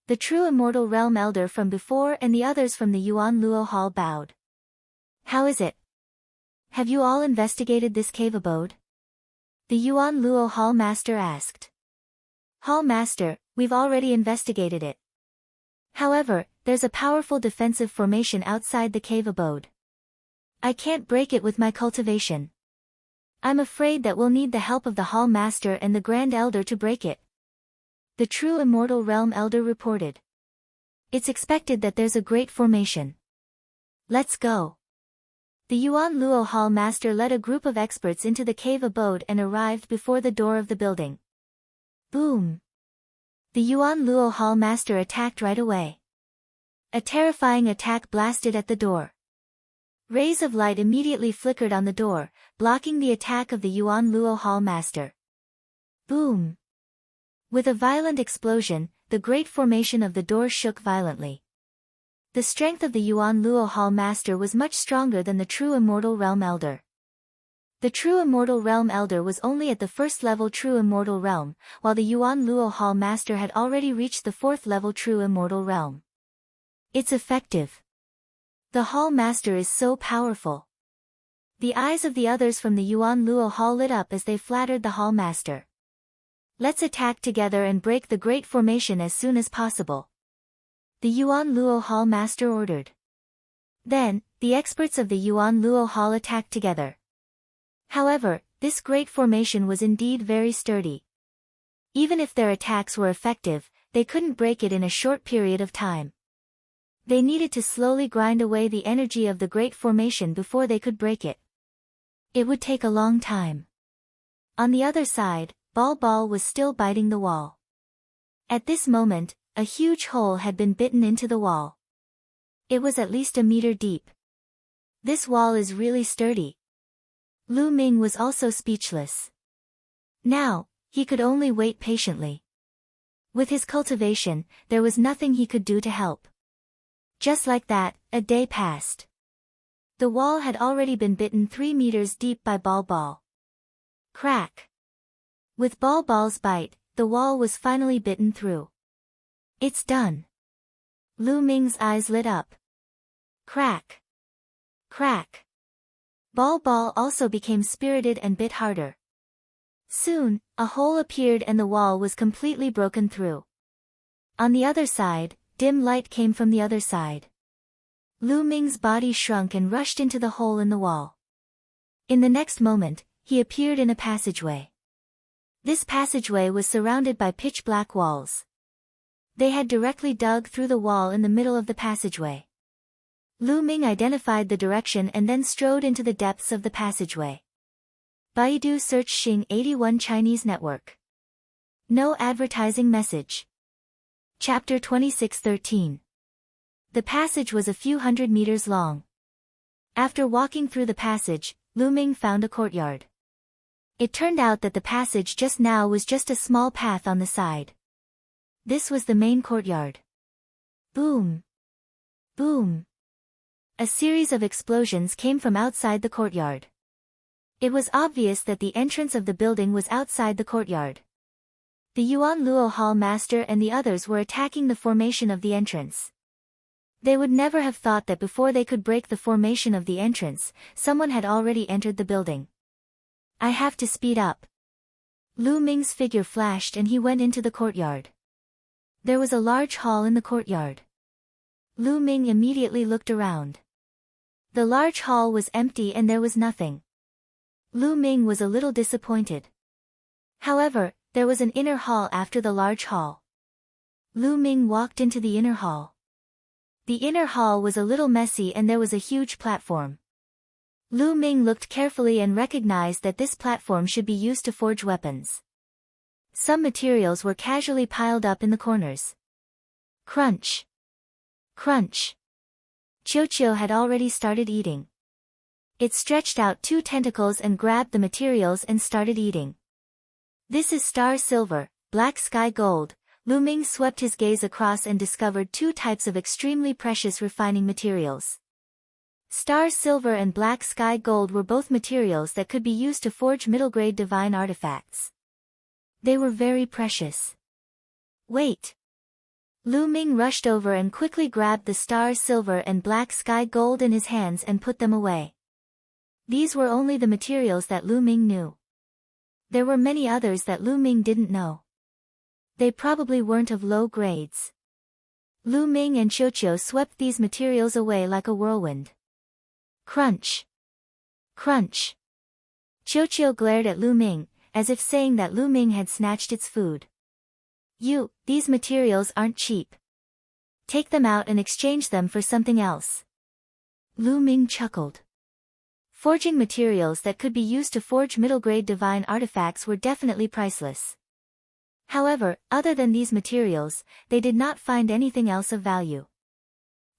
The true immortal realm elder from before and the others from the Yuan Luo Hall bowed. How is it? Have you all investigated this cave abode? The Yuan Luo Hall Master asked. Hall Master, we've already investigated it. However, there's a powerful defensive formation outside the cave abode. I can't break it with my cultivation. I'm afraid that we'll need the help of the Hall Master and the Grand Elder to break it. The true Immortal Realm Elder reported. It's expected that there's a great formation. Let's go. The Yuan Luo Hall Master led a group of experts into the cave abode and arrived before the door of the building. Boom! The Yuan Luo Hall Master attacked right away. A terrifying attack blasted at the door. Rays of light immediately flickered on the door, blocking the attack of the Yuan Luo Hall Master. Boom! With a violent explosion, the great formation of the door shook violently. The strength of the Yuan Luo Hall Master was much stronger than the true Immortal Realm Elder. The true Immortal Realm Elder was only at the first level True Immortal Realm, while the Yuan Luo Hall Master had already reached the fourth level True Immortal Realm. It's effective. The Hall Master is so powerful. The eyes of the others from the Yuan Luo Hall lit up as they flattered the Hall Master. Let's attack together and break the great formation as soon as possible. The Yuan Luo Hall Master ordered. Then, the experts of the Yuan Luo Hall attacked together. However, this great formation was indeed very sturdy. Even if their attacks were effective, they couldn't break it in a short period of time. They needed to slowly grind away the energy of the great formation before they could break it. It would take a long time. On the other side, Ball was still biting the wall. At this moment, a huge hole had been bitten into the wall. It was at least a meter deep. This wall is really sturdy. Lu Ming was also speechless. Now, he could only wait patiently. With his cultivation, there was nothing he could do to help. Just like that, a day passed. The wall had already been bitten 3 meters deep by Ball. Crack! With Ball's bite, the wall was finally bitten through. It's done. Lu Ming's eyes lit up. Crack! Crack! Ball also became spirited and bit harder. Soon, a hole appeared and the wall was completely broken through. On the other side, dim light came from the other side. Lu Ming's body shrunk and rushed into the hole in the wall. In the next moment, he appeared in a passageway. This passageway was surrounded by pitch-black walls. They had directly dug through the wall in the middle of the passageway. Lu Ming identified the direction and then strode into the depths of the passageway. Baidu Search Xing 81 Chinese Network. No advertising message. Chapter 26:13. The passage was a few hundred meters long. After walking through the passage, Lu Ming found a courtyard. It turned out that the passage just now was just a small path on the side. This was the main courtyard. Boom! Boom! A series of explosions came from outside the courtyard. It was obvious that the entrance of the building was outside the courtyard. The Yuan Luo Hall Master and the others were attacking the formation of the entrance. They would never have thought that before they could break the formation of the entrance, someone had already entered the building. I have to speed up. Lu Ming's figure flashed and he went into the courtyard. There was a large hall in the courtyard. Lu Ming immediately looked around. The large hall was empty and there was nothing. Lu Ming was a little disappointed. However, there was an inner hall after the large hall. Lu Ming walked into the inner hall. The inner hall was a little messy and there was a huge platform. Lu Ming looked carefully and recognized that this platform should be used to forge weapons. Some materials were casually piled up in the corners. Crunch! Crunch! Qiu had already started eating. It stretched out 2 tentacles and grabbed the materials and started eating. This is star silver, black sky gold. Lu Ming swept his gaze across and discovered 2 types of extremely precious refining materials. Star silver and black sky gold were both materials that could be used to forge middle-grade divine artifacts. They were very precious. Wait! Lu Ming rushed over and quickly grabbed the star silver and black sky gold in his hands and put them away. These were only the materials that Lu Ming knew. There were many others that Lu Ming didn't know. They probably weren't of low grades. Lu Ming and Qiuqiu swept these materials away like a whirlwind. Crunch! Crunch! Qiuqiu glared at Lu Ming, as if saying that Lu Ming had snatched its food. These materials aren't cheap. Take them out and exchange them for something else. Lu Ming chuckled. Forging materials that could be used to forge middle-grade divine artifacts were definitely priceless. However, other than these materials, they did not find anything else of value.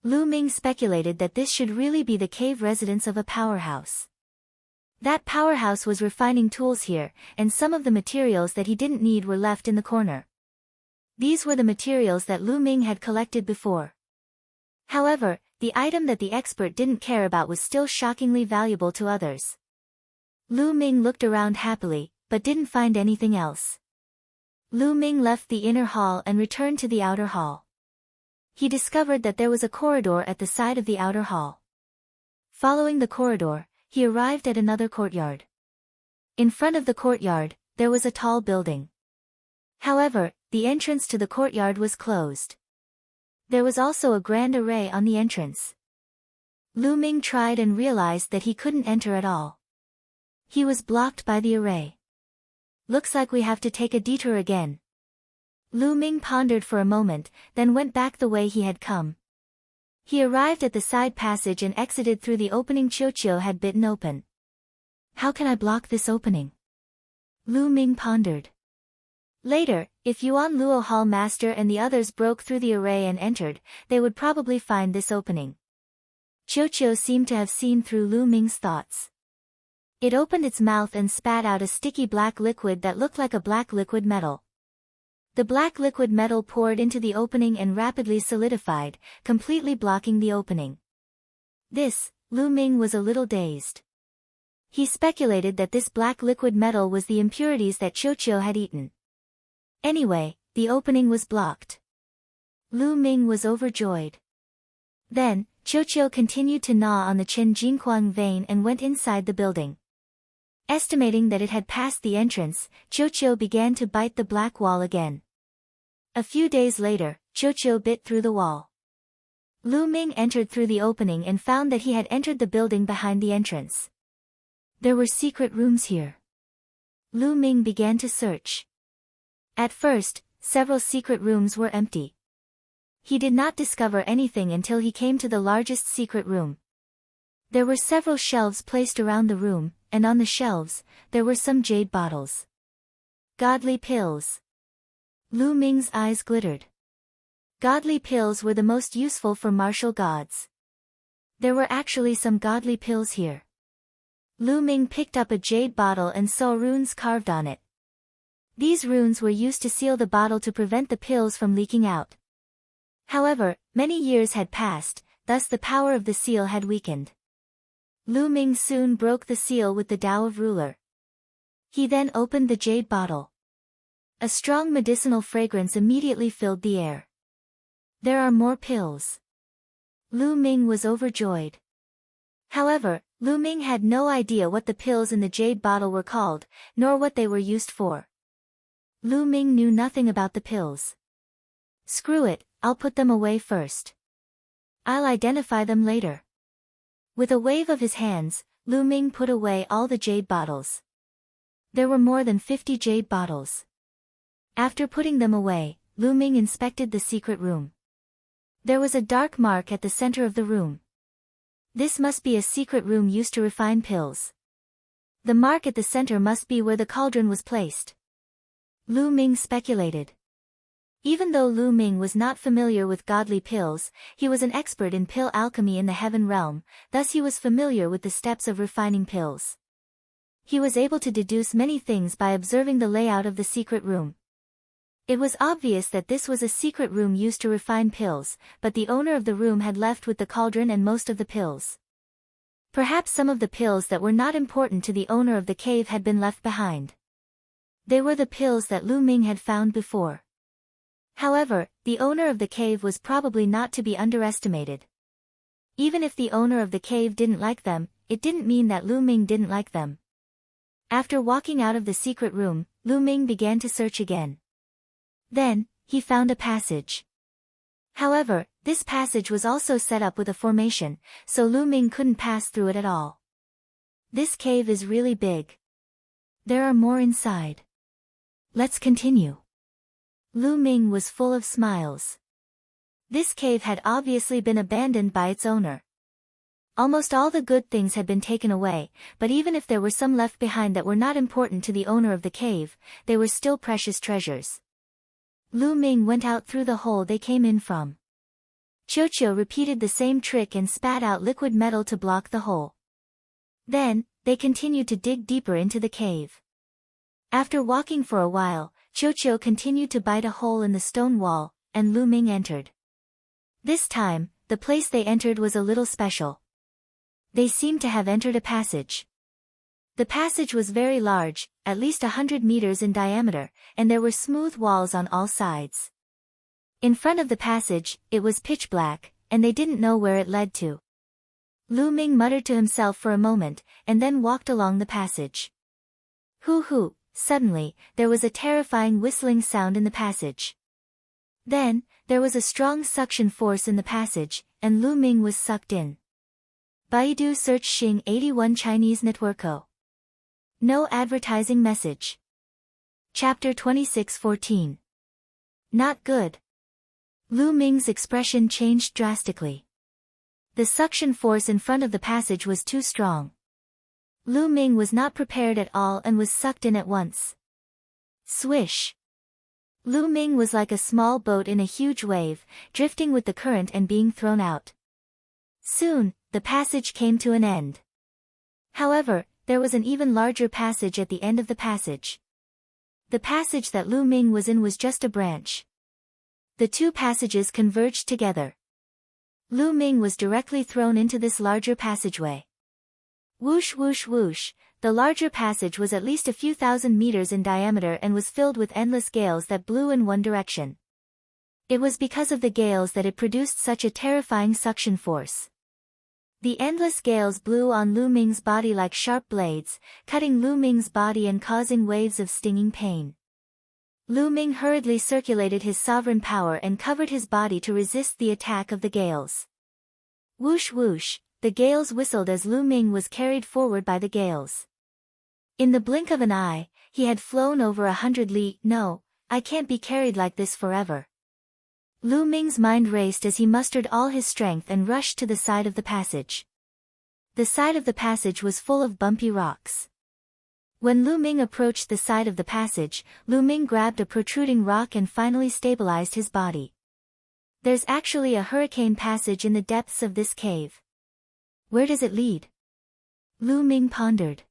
Lu Ming speculated that this should really be the cave residence of a powerhouse. That powerhouse was refining tools here, and some of the materials that he didn't need were left in the corner. These were the materials that Lu Ming had collected before. However, the item that the expert didn't care about was still shockingly valuable to others. Lu Ming looked around happily, but didn't find anything else. Lu Ming left the inner hall and returned to the outer hall. He discovered that there was a corridor at the side of the outer hall. Following the corridor, he arrived at another courtyard. In front of the courtyard, there was a tall building. However, the entrance to the courtyard was closed. There was also a grand array on the entrance. Lu Ming tried and realized that he couldn't enter at all. He was blocked by the array. Looks like we have to take a detour again. Lu Ming pondered for a moment, then went back the way he had come. He arrived at the side passage and exited through the opening Qiuqiu had bitten open. How can I block this opening? Lu Ming pondered. Later, if Yuan Luo Hall Master and the others broke through the array and entered, they would probably find this opening. Qiuqiu seemed to have seen through Lu Ming's thoughts. It opened its mouth and spat out a sticky black liquid that looked like a black liquid metal. The black liquid metal poured into the opening and rapidly solidified, completely blocking the opening. Lu Ming was a little dazed. He speculated that this black liquid metal was the impurities that Qiuqiu had eaten. Anyway, the opening was blocked. Lu Ming was overjoyed. Then, Qiuqiu continued to gnaw on the Chen Jingquang vein and went inside the building. Estimating that it had passed the entrance, Qiuqiu began to bite the black wall again. A few days later, Qiuqiu bit through the wall. Lu Ming entered through the opening and found that he had entered the building behind the entrance. There were secret rooms here. Lu Ming began to search. At first, several secret rooms were empty. He did not discover anything until he came to the largest secret room. There were several shelves placed around the room, and on the shelves, there were some jade bottles. Godly pills. Lu Ming's eyes glittered. Godly pills were the most useful for martial gods. There were actually some godly pills here. Lu Ming picked up a jade bottle and saw runes carved on it. These runes were used to seal the bottle to prevent the pills from leaking out. However, many years had passed, thus the power of the seal had weakened. Lu Ming soon broke the seal with the Tao of Ruler. He then opened the jade bottle. A strong medicinal fragrance immediately filled the air. There are more pills. Lu Ming was overjoyed. However, Lu Ming had no idea what the pills in the jade bottle were called, nor what they were used for. Lu Ming knew nothing about the pills. Screw it, I'll put them away first. I'll identify them later. With a wave of his hands, Lu Ming put away all the jade bottles. There were more than 50 jade bottles. After putting them away, Lu Ming inspected the secret room. There was a dark mark at the center of the room. This must be a secret room used to refine pills. The mark at the center must be where the cauldron was placed. Lu Ming speculated. Even though Lu Ming was not familiar with godly pills, he was an expert in pill alchemy in the heaven realm, thus he was familiar with the steps of refining pills. He was able to deduce many things by observing the layout of the secret room. It was obvious that this was a secret room used to refine pills, but the owner of the room had left with the cauldron and most of the pills. Perhaps some of the pills that were not important to the owner of the cave had been left behind. They were the pills that Lu Ming had found before. However, the owner of the cave was probably not to be underestimated. Even if the owner of the cave didn't like them, it didn't mean that Lu Ming didn't like them. After walking out of the secret room, Lu Ming began to search again. Then, he found a passage. However, this passage was also set up with a formation, so Lu Ming couldn't pass through it at all. This cave is really big. There are more inside. Let's continue. Lu Ming was full of smiles. This cave had obviously been abandoned by its owner. Almost all the good things had been taken away, but even if there were some left behind that were not important to the owner of the cave, they were still precious treasures. Lu Ming went out through the hole they came in from. Qiuqiu repeated the same trick and spat out liquid metal to block the hole. Then, they continued to dig deeper into the cave. After walking for a while, Qiuqiu continued to bite a hole in the stone wall, and Lu Ming entered. This time, the place they entered was a little special. They seemed to have entered a passage. The passage was very large, at least 100 meters in diameter, and there were smooth walls on all sides. In front of the passage, it was pitch black, and they didn't know where it led to. Lu Ming muttered to himself for a moment, and then walked along the passage. Hoo! Suddenly, there was a terrifying whistling sound in the passage. Then, there was a strong suction force in the passage, and Lu Ming was sucked in. Baidu search Xing 81 Chinese Networko. No advertising message. Chapter 26:14. Not good. Lu Ming's expression changed drastically. The suction force in front of the passage was too strong. Lu Ming was not prepared at all and was sucked in at once. Swish! Lu Ming was like a small boat in a huge wave, drifting with the current and being thrown out. Soon, the passage came to an end. However, there was an even larger passage at the end of the passage. The passage that Lu Ming was in was just a branch. The two passages converged together. Lu Ming was directly thrown into this larger passageway. Whoosh! The larger passage was at least a few thousand meters in diameter and was filled with endless gales that blew in one direction. It was because of the gales that it produced such a terrifying suction force. The endless gales blew on Lu Ming's body like sharp blades, cutting Lu Ming's body and causing waves of stinging pain. Lu Ming hurriedly circulated his sovereign power and covered his body to resist the attack of the gales. Whoosh! The gales whistled as Lu Ming was carried forward by the gales. In the blink of an eye, he had flown over 100 li. No, I can't be carried like this forever. Lu Ming's mind raced as he mustered all his strength and rushed to the side of the passage. The side of the passage was full of bumpy rocks. When Lu Ming approached the side of the passage, Lu Ming grabbed a protruding rock and finally stabilized his body. There's actually a hurricane passage in the depths of this cave. Where does it lead? Lu Ming pondered.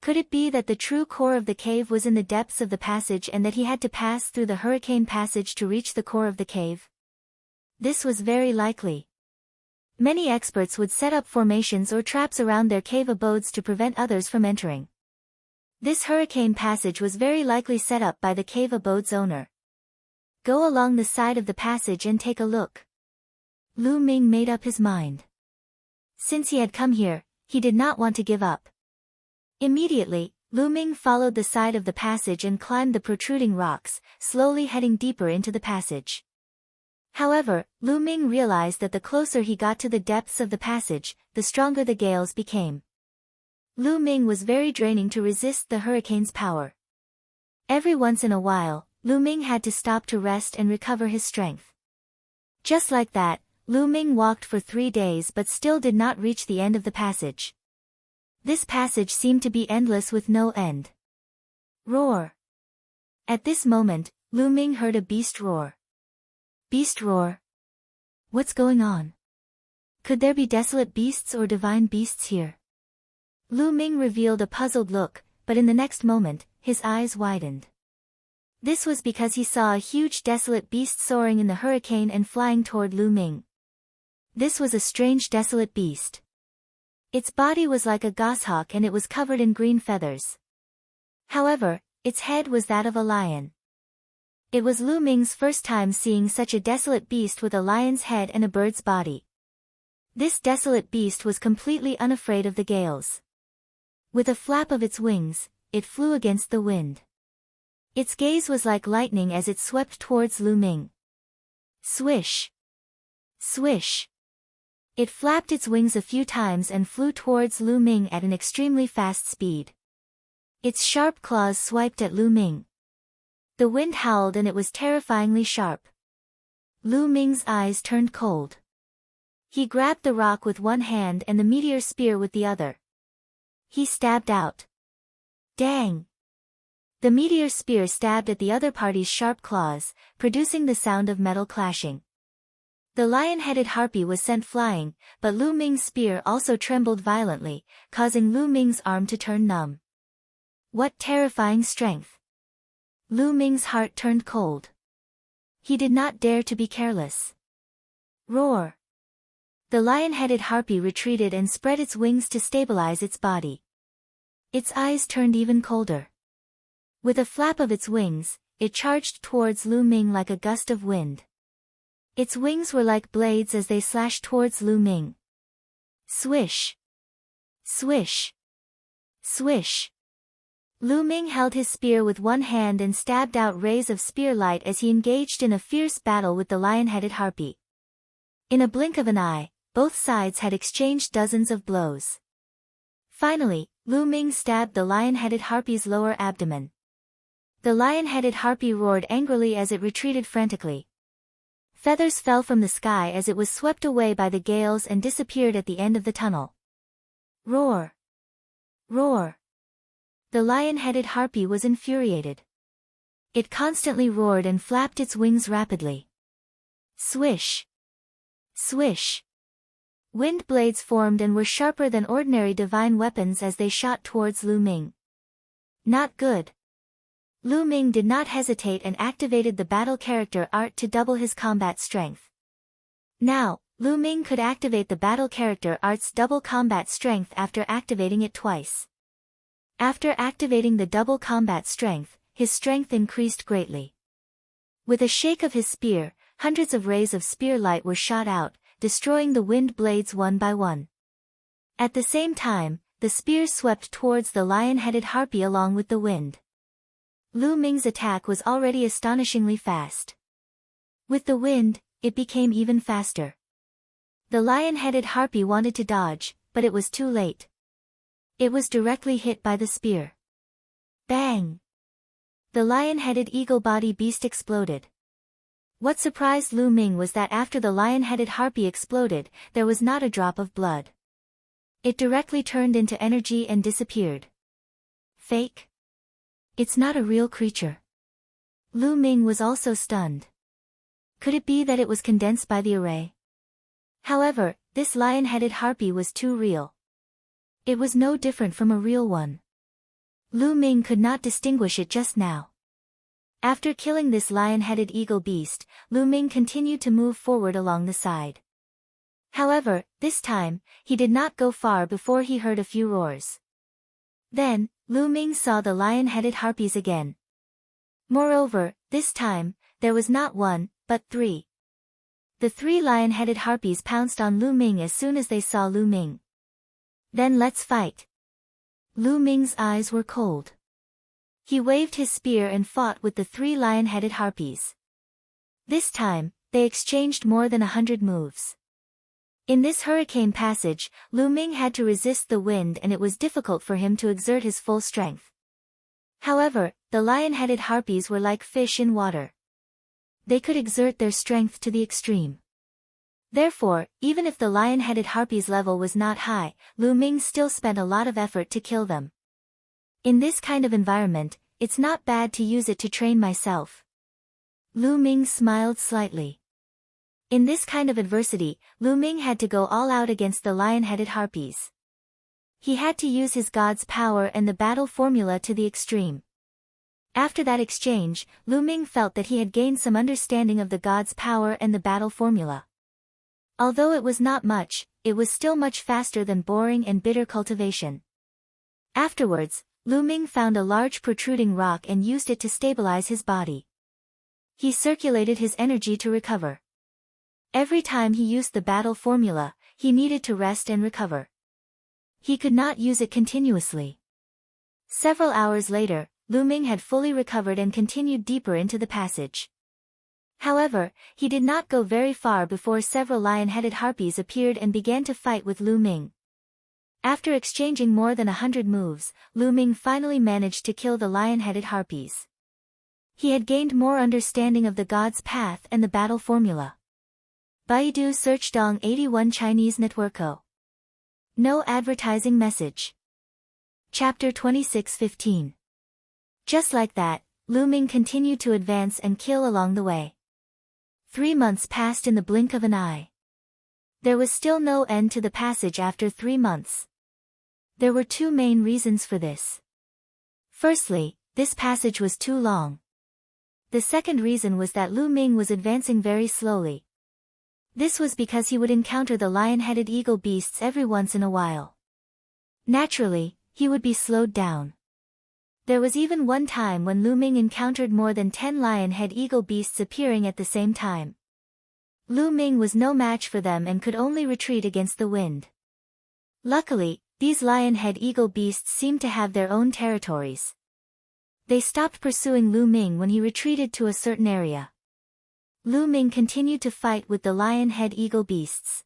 Could it be that the true core of the cave was in the depths of the passage and that he had to pass through the hurricane passage to reach the core of the cave? This was very likely. Many experts would set up formations or traps around their cave abodes to prevent others from entering. This hurricane passage was very likely set up by the cave abode's owner. Go along the side of the passage and take a look. Lu Ming made up his mind. Since he had come here, he did not want to give up. Immediately, Lu Ming followed the side of the passage and climbed the protruding rocks, slowly heading deeper into the passage. However, Lu Ming realized that the closer he got to the depths of the passage, the stronger the gales became. Lu Ming was very draining to resist the hurricane's power. Every once in a while, Lu Ming had to stop to rest and recover his strength. Just like that, Lu Ming walked for 3 days but still did not reach the end of the passage. This passage seemed to be endless with no end. Roar! At this moment, Lu Ming heard a beast roar. Beast roar? What's going on? Could there be desolate beasts or divine beasts here? Lu Ming revealed a puzzled look, but in the next moment, his eyes widened. This was because he saw a huge desolate beast soaring in the hurricane and flying toward Lu Ming. This was a strange desolate beast. Its body was like a goshawk and it was covered in green feathers. However, its head was that of a lion. It was Lu Ming's first time seeing such a desolate beast with a lion's head and a bird's body. This desolate beast was completely unafraid of the gales. With a flap of its wings, it flew against the wind. Its gaze was like lightning as it swept towards Lu Ming. Swish! Swish! It flapped its wings a few times and flew towards Lu Ming at an extremely fast speed. Its sharp claws swiped at Lu Ming. The wind howled and it was terrifyingly sharp. Lu Ming's eyes turned cold. He grabbed the rock with one hand and the meteor spear with the other. He stabbed out. Dang! The meteor spear stabbed at the other party's sharp claws, producing the sound of metal clashing. The lion-headed harpy was sent flying, but Lu Ming's spear also trembled violently, causing Lu Ming's arm to turn numb. What terrifying strength! Lu Ming's heart turned cold. He did not dare to be careless. Roar! The lion-headed harpy retreated and spread its wings to stabilize its body. Its eyes turned even colder. With a flap of its wings, it charged towards Lu Ming like a gust of wind. Its wings were like blades as they slashed towards Lu Ming. Swish! Swish! Swish! Lu Ming held his spear with one hand and stabbed out rays of spear light as he engaged in a fierce battle with the lion-headed harpy. In a blink of an eye, both sides had exchanged dozens of blows. Finally, Lu Ming stabbed the lion-headed harpy's lower abdomen. The lion-headed harpy roared angrily as it retreated frantically. Feathers fell from the sky as it was swept away by the gales and disappeared at the end of the tunnel. Roar! Roar! The lion-headed harpy was infuriated. It constantly roared and flapped its wings rapidly. Swish! Swish! Wind blades formed and were sharper than ordinary divine weapons as they shot towards Lu Ming. Not good. Lu Ming did not hesitate and activated the battle character art to double his combat strength. Now, Lu Ming could activate the battle character art's double combat strength after activating it twice. After activating the double combat strength, his strength increased greatly. With a shake of his spear, hundreds of rays of spear light were shot out, destroying the wind blades one by one. At the same time, the spears swept towards the lion-headed harpy along with the wind. Lu Ming's attack was already astonishingly fast. With the wind, it became even faster. The lion-headed harpy wanted to dodge, but it was too late. It was directly hit by the spear. Bang! The lion-headed eagle-body beast exploded. What surprised Lu Ming was that after the lion-headed harpy exploded, there was not a drop of blood. It directly turned into energy and disappeared. Fake? It's not a real creature. Lu Ming was also stunned. Could it be that it was condensed by the array? However, this lion-headed harpy was too real. It was no different from a real one. Lu Ming could not distinguish it just now. After killing this lion-headed eagle beast, Lu Ming continued to move forward along the side. However, this time, he did not go far before he heard a few roars. Then, Lu Ming saw the lion-headed harpies again. Moreover, this time, there was not one, but three. The three lion-headed harpies pounced on Lu Ming as soon as they saw Lu Ming. Then let's fight. Lu Ming's eyes were cold. He waved his spear and fought with the three lion-headed harpies. This time, they exchanged more than 100 moves. In this hurricane passage, Lu Ming had to resist the wind and it was difficult for him to exert his full strength. However, the lion-headed harpies were like fish in water. They could exert their strength to the extreme. Therefore, even if the lion-headed harpies' level was not high, Lu Ming still spent a lot of effort to kill them. In this kind of environment, it's not bad to use it to train myself. Lu Ming smiled slightly. In this kind of adversity, Lu Ming had to go all out against the lion-headed harpies. He had to use his god's power and the battle formula to the extreme. After that exchange, Lu Ming felt that he had gained some understanding of the god's power and the battle formula. Although it was not much, it was still much faster than boring and bitter cultivation. Afterwards, Lu Ming found a large protruding rock and used it to stabilize his body. He circulated his energy to recover. Every time he used the battle formula, he needed to rest and recover. He could not use it continuously. Several hours later, Lu Ming had fully recovered and continued deeper into the passage. However, he did not go very far before several lion-headed harpies appeared and began to fight with Lu Ming. After exchanging more than 100 moves, Lu Ming finally managed to kill the lion-headed harpies. He had gained more understanding of the god's path and the battle formula. Baidu search Dong 81 Chinese Networko. No advertising message. Chapter 26:15. Just like that, Lu Ming continued to advance and kill along the way. 3 months passed in the blink of an eye. There was still no end to the passage after 3 months. There were 2 main reasons for this. Firstly, this passage was too long. The second reason was that Lu Ming was advancing very slowly. This was because he would encounter the lion-headed eagle beasts every once in a while. Naturally, he would be slowed down. There was even one time when Lu Ming encountered more than 10 lion-head eagle beasts appearing at the same time. Lu Ming was no match for them and could only retreat against the wind. Luckily, these lion-head eagle beasts seemed to have their own territories. They stopped pursuing Lu Ming when he retreated to a certain area. Lu Ming continued to fight with the lion-head eagle beasts.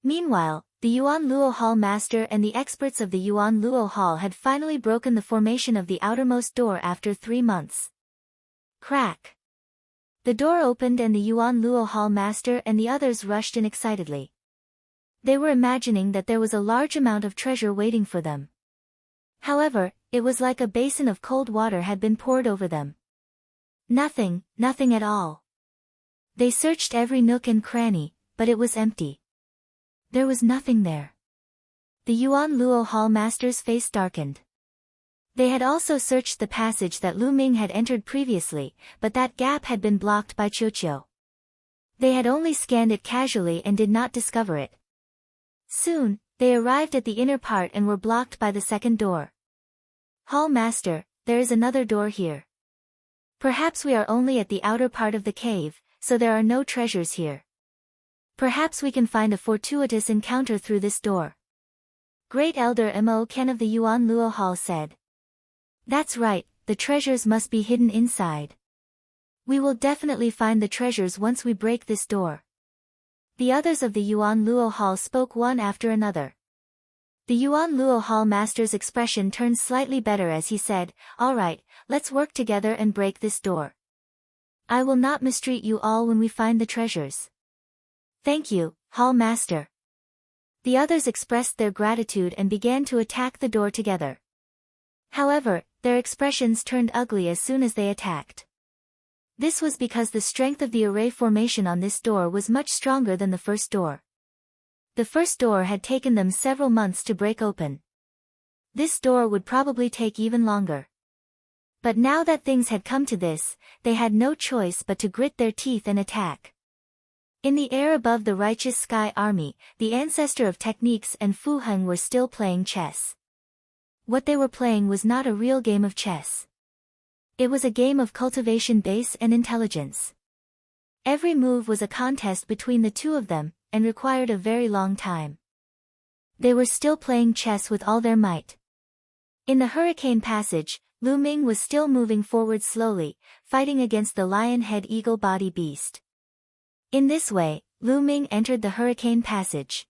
Meanwhile, the Yuan Luo Hall master and the experts of the Yuan Luo Hall had finally broken the formation of the outermost door after 3 months. Crack! The door opened and the Yuan Luo Hall master and the others rushed in excitedly. They were imagining that there was a large amount of treasure waiting for them. However, it was like a basin of cold water had been poured over them. Nothing at all. They searched every nook and cranny, but it was empty. There was nothing there. The Yuan Luo Hall master's face darkened. They had also searched the passage that Lu Ming had entered previously, but that gap had been blocked by Qiuqiu. They had only scanned it casually and did not discover it. Soon, they arrived at the inner part and were blocked by the second door. Hall master, there is another door here. Perhaps we are only at the outer part of the cave, so there are no treasures here. Perhaps we can find a fortuitous encounter through this door. Great Elder Mo Ken of the Yuan Luo Hall said. That's right, the treasures must be hidden inside. We will definitely find the treasures once we break this door. The others of the Yuan Luo Hall spoke one after another. The Yuan Luo Hall master's expression turned slightly better as he said, all right, let's work together and break this door. I will not mistreat you all when we find the treasures. Thank you, Hall master. The others expressed their gratitude and began to attack the door together. However, their expressions turned ugly as soon as they attacked. This was because the strength of the array formation on this door was much stronger than the first door. The first door had taken them several months to break open. This door would probably take even longer. But now that things had come to this, they had no choice but to grit their teeth and attack. In the air above the righteous sky army, the ancestor of techniques and Fu Heng were still playing chess. What they were playing was not a real game of chess. It was a game of cultivation base and intelligence. Every move was a contest between the two of them, and required a very long time. They were still playing chess with all their might. In the hurricane passage, Lu Ming was still moving forward slowly, fighting against the lion-head eagle body beast. In this way, Lu Ming entered the hurricane passage.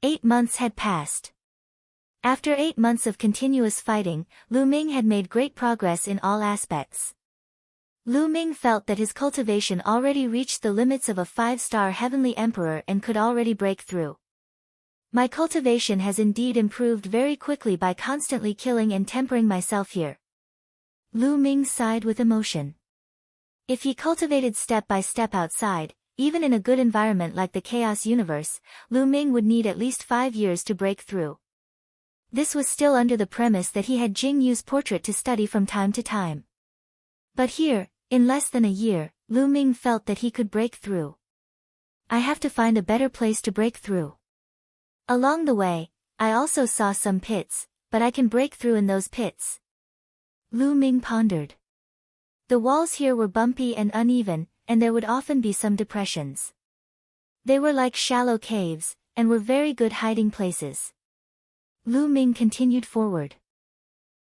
8 months had passed. After 8 months of continuous fighting, Lu Ming had made great progress in all aspects. Lu Ming felt that his cultivation already reached the limits of a 5-star heavenly emperor and could already break through. My cultivation has indeed improved very quickly by constantly killing and tempering myself here. Lu Ming sighed with emotion. If he cultivated step by step outside, even in a good environment like the Chaos Universe, Lu Ming would need at least 5 years to break through. This was still under the premise that he had Jing Yu's portrait to study from time to time. But here, in less than a year, Lu Ming felt that he could break through. I have to find a better place to break through. Along the way, I also saw some pits, but I can break through in those pits. Lu Ming pondered. The walls here were bumpy and uneven, and there would often be some depressions. They were like shallow caves, and were very good hiding places. Lu Ming continued forward.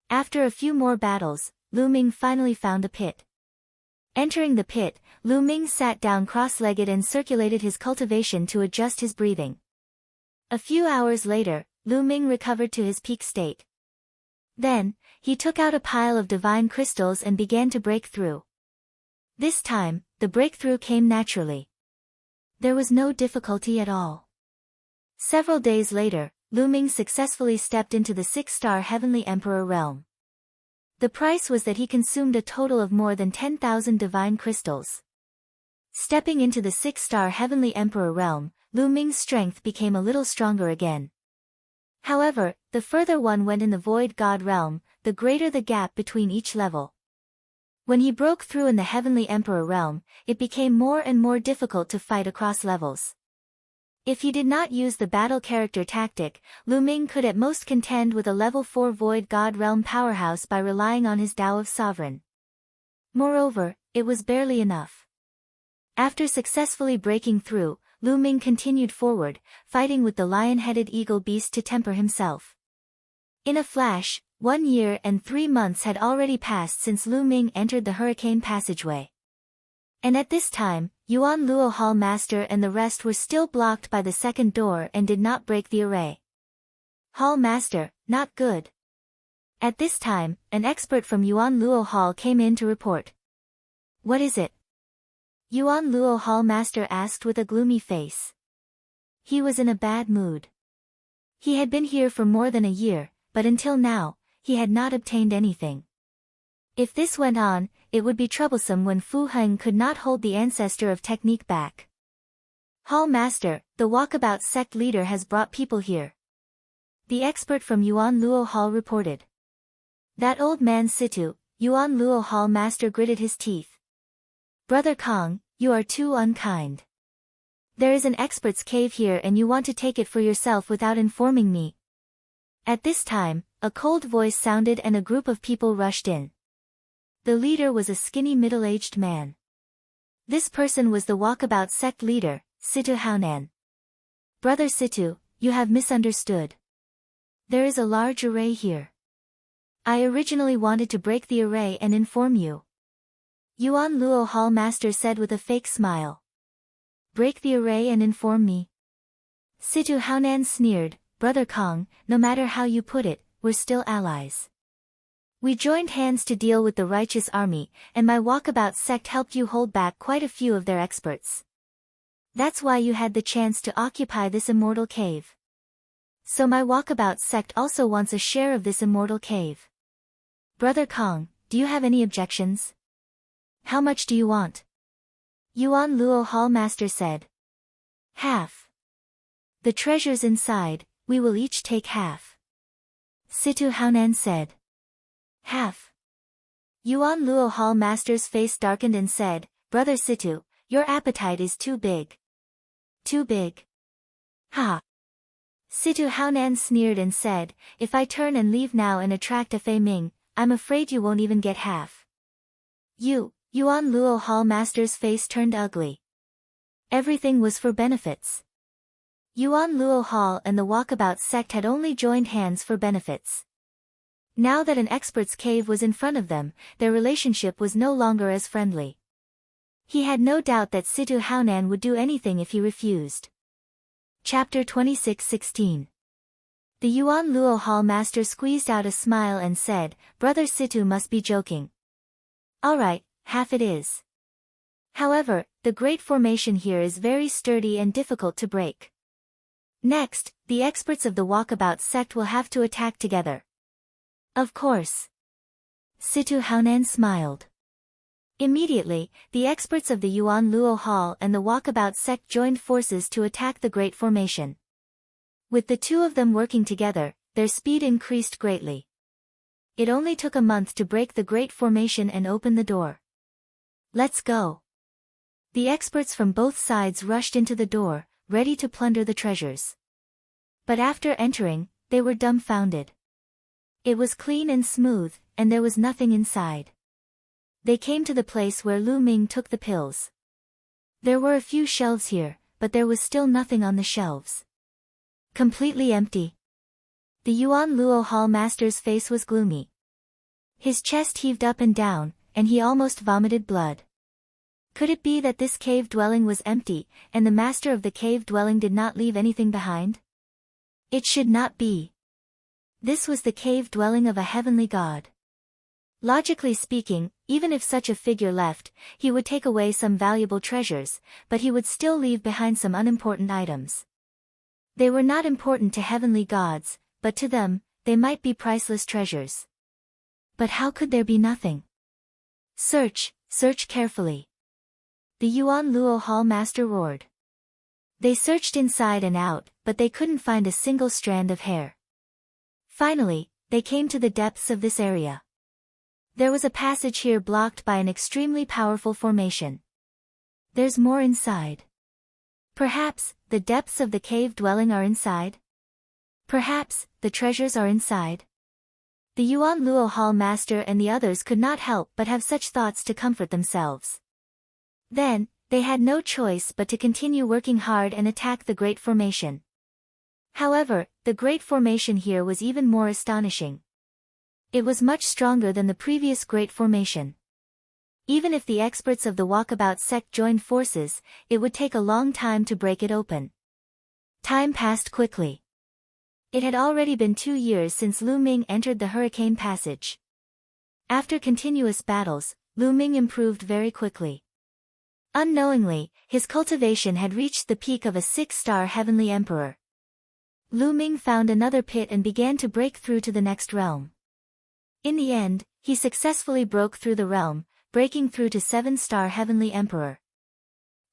After a few more battles, Lu Ming finally found a pit. Entering the pit, Lu Ming sat down cross-legged and circulated his cultivation to adjust his breathing. A few hours later, Lu Ming recovered to his peak state. Then, he took out a pile of divine crystals and began to break through. This time, the breakthrough came naturally. There was no difficulty at all. Several days later, Lu Ming successfully stepped into the 6-star Heavenly Emperor realm. The price was that he consumed a total of more than 10,000 divine crystals. Stepping into the 6-star Heavenly Emperor realm, Lu Ming's strength became a little stronger again. However, the further one went in the Void God realm, the greater the gap between each level. When he broke through in the Heavenly Emperor realm, it became more and more difficult to fight across levels. If he did not use the battle character tactic, Lu Ming could at most contend with a level 4 Void God realm powerhouse by relying on his Tao of Sovereign. Moreover, it was barely enough. After successfully breaking through, Lu Ming continued forward, fighting with the lion-headed eagle beast to temper himself. In a flash, 1 year and 3 months had already passed since Lu Ming entered the hurricane passageway. And at this time, Yuan Luo Hall Master and the rest were still blocked by the second door and did not break the array. Hall Master, not good. At this time, an expert from Yuan Luo Hall came in to report. What is it? Yuan Luo Hall Master asked with a gloomy face. He was in a bad mood. He had been here for more than a year, but until now, he had not obtained anything. If this went on, it would be troublesome when Fu Heng could not hold the ancestor of technique back. Hall Master, the walkabout sect leader has brought people here. The expert from Yuan Luo Hall reported. That old man Situ, Yuan Luo Hall Master gritted his teeth. Brother Kong, you are too unkind. There is an expert's cave here and you want to take it for yourself without informing me. At this time, a cold voice sounded and a group of people rushed in. The leader was a skinny middle-aged man. This person was the walkabout sect leader, Situ Haonan. Brother Situ, you have misunderstood. There is a large array here. I originally wanted to break the array and inform you. Yuan Luo Hall Master said with a fake smile. Break the array and inform me. Situ Haonan sneered, Brother Kong, no matter how you put it, we're still allies. We joined hands to deal with the righteous army, and my walkabout sect helped you hold back quite a few of their experts. That's why you had the chance to occupy this immortal cave. So my walkabout sect also wants a share of this immortal cave. Brother Kong, do you have any objections? How much do you want? Yuan Luo Hall Master said. Half. The treasures inside, we will each take half. Situ Haonan said. Half. Yuan Luo Hall Master's face darkened and said, Brother Situ, your appetite is too big. Too big. Ha. Situ Haonan sneered and said, if I turn and leave now and attract a Fei Ming, I'm afraid you won't even get half. Yuan Luo Hall Master's face turned ugly. Everything was for benefits. Yuan Luo Hall and the walkabout sect had only joined hands for benefits. Now that an expert's cave was in front of them, their relationship was no longer as friendly. He had no doubt that Situ Haonan would do anything if he refused. Chapter 26:16. The Yuan Luo Hall Master squeezed out a smile and said, Brother Situ must be joking. Alright, half it is. However, the great formation here is very sturdy and difficult to break. Next, the experts of the walkabout sect will have to attack together. Of course. Situ Haonan smiled. Immediately, the experts of the Yuan Luo Hall and the walkabout sect joined forces to attack the Great Formation. With the two of them working together, their speed increased greatly. It only took a month to break the Great Formation and open the door. Let's go. The experts from both sides rushed into the door, ready to plunder the treasures. But after entering, they were dumbfounded. It was clean and smooth, and there was nothing inside. They came to the place where Lu Ming took the pills. There were a few shelves here, but there was still nothing on the shelves. Completely empty. The Yuan Luo Hall Master's face was gloomy. His chest heaved up and down, and he almost vomited blood. Could it be that this cave dwelling was empty, and the master of the cave dwelling did not leave anything behind? It should not be. This was the cave dwelling of a heavenly god. Logically speaking, even if such a figure left, he would take away some valuable treasures, but he would still leave behind some unimportant items. They were not important to heavenly gods, but to them, they might be priceless treasures. But how could there be nothing? Search, search carefully. The Yuan Luo Hall master roared. They searched inside and out, but they couldn't find a single strand of hair. Finally, they came to the depths of this area. There was a passage here blocked by an extremely powerful formation. There's more inside. Perhaps, the depths of the cave dwelling are inside? Perhaps, the treasures are inside? The Yuan Luo Hall master and the others could not help but have such thoughts to comfort themselves. Then, they had no choice but to continue working hard and attack the Great Formation. However, the Great Formation here was even more astonishing. It was much stronger than the previous Great Formation. Even if the experts of the Walkabout sect joined forces, it would take a long time to break it open. Time passed quickly. It had already been 2 years since Lu Ming entered the Hurricane Passage. After continuous battles, Lu Ming improved very quickly. Unknowingly, his cultivation had reached the peak of a 6-star heavenly emperor. Lu Ming found another pit and began to break through to the next realm. In the end, he successfully broke through the realm, breaking through to 7-star heavenly emperor.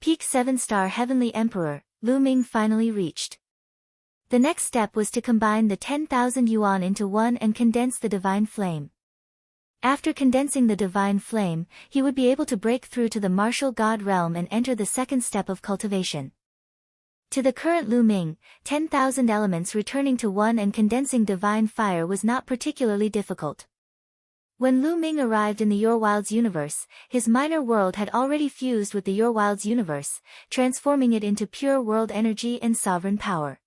Peak 7-star heavenly emperor, Lu Ming finally reached. The next step was to combine the 10,000 yuan into one and condense the divine flame. After condensing the divine flame, he would be able to break through to the martial god realm and enter the second step of cultivation. To the current Lu Ming, 10,000 elements returning to one and condensing divine fire was not particularly difficult. When Lu Ming arrived in the Your Wilds universe, his minor world had already fused with the Your Wilds universe, transforming it into pure world energy and sovereign power.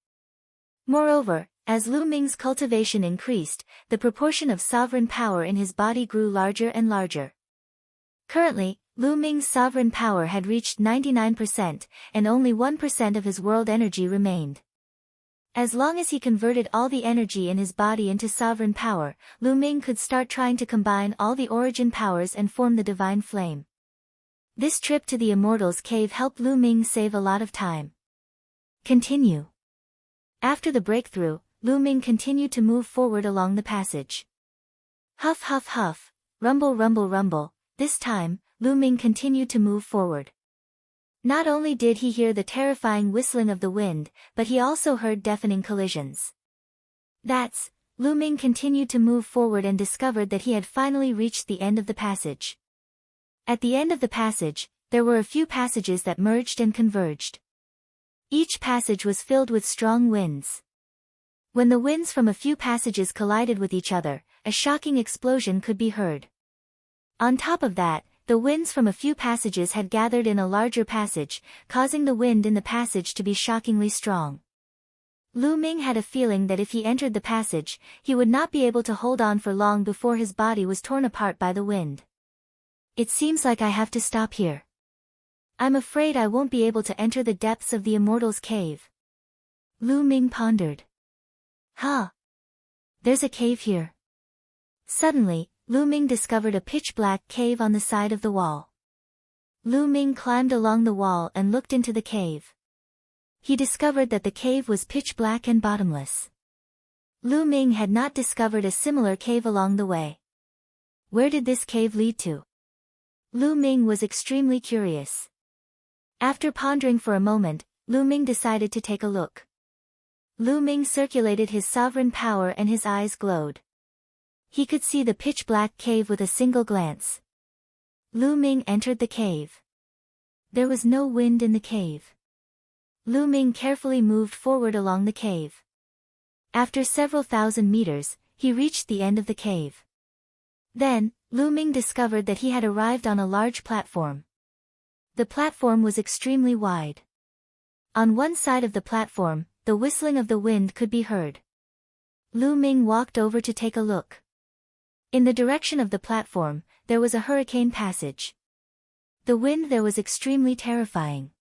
Moreover, as Lu Ming's cultivation increased, the proportion of sovereign power in his body grew larger and larger. Currently, Lu Ming's sovereign power had reached 99%, and only 1% of his world energy remained. As long as he converted all the energy in his body into sovereign power, Lu Ming could start trying to combine all the origin powers and form the divine flame. This trip to the Immortals Cave helped Lu Ming save a lot of time. Continue. After the breakthrough, Lu Ming continued to move forward along the passage. Huff huff huff, rumble rumble rumble, this time, Lu Ming continued to move forward. Not only did he hear the terrifying whistling of the wind, but he also heard deafening collisions. Lu Ming continued to move forward and discovered that he had finally reached the end of the passage. At the end of the passage, there were a few passages that merged and converged. Each passage was filled with strong winds. When the winds from a few passages collided with each other, a shocking explosion could be heard. On top of that, the winds from a few passages had gathered in a larger passage, causing the wind in the passage to be shockingly strong. Lu Ming had a feeling that if he entered the passage, he would not be able to hold on for long before his body was torn apart by the wind. It seems like I have to stop here. I'm afraid I won't be able to enter the depths of the Immortals Cave. Lu Ming pondered. There's a cave here. Suddenly, Lu Ming discovered a pitch-black cave on the side of the wall. Lu Ming climbed along the wall and looked into the cave. He discovered that the cave was pitch-black and bottomless. Lu Ming had not discovered a similar cave along the way. Where did this cave lead to? Lu Ming was extremely curious. After pondering for a moment, Lu Ming decided to take a look. Lu Ming circulated his sovereign power and his eyes glowed. He could see the pitch-black cave with a single glance. Lu Ming entered the cave. There was no wind in the cave. Lu Ming carefully moved forward along the cave. After several thousand meters, he reached the end of the cave. Then, Lu Ming discovered that he had arrived on a large platform. The platform was extremely wide. On one side of the platform, the whistling of the wind could be heard. Lu Ming walked over to take a look. In the direction of the platform, there was a hurricane passage. The wind there was extremely terrifying.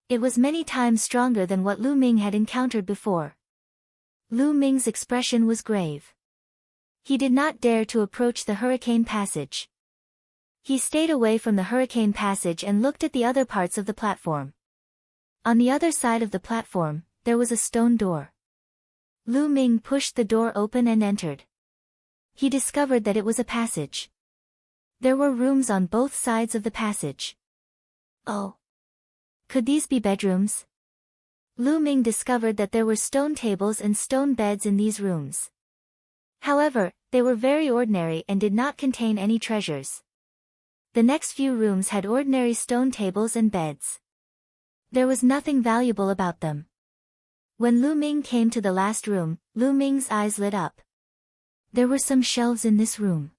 It was many times stronger than what Lu Ming had encountered before. Lu Ming's expression was grave. He did not dare to approach the hurricane passage. He stayed away from the hurricane passage and looked at the other parts of the platform. On the other side of the platform, there was a stone door. Lu Ming pushed the door open and entered. He discovered that it was a passage. There were rooms on both sides of the passage. Oh! Could these be bedrooms? Lu Ming discovered that there were stone tables and stone beds in these rooms. However, they were very ordinary and did not contain any treasures. The next few rooms had ordinary stone tables and beds. There was nothing valuable about them. When Lu Ming came to the last room, Lu Ming's eyes lit up. There were some shelves in this room.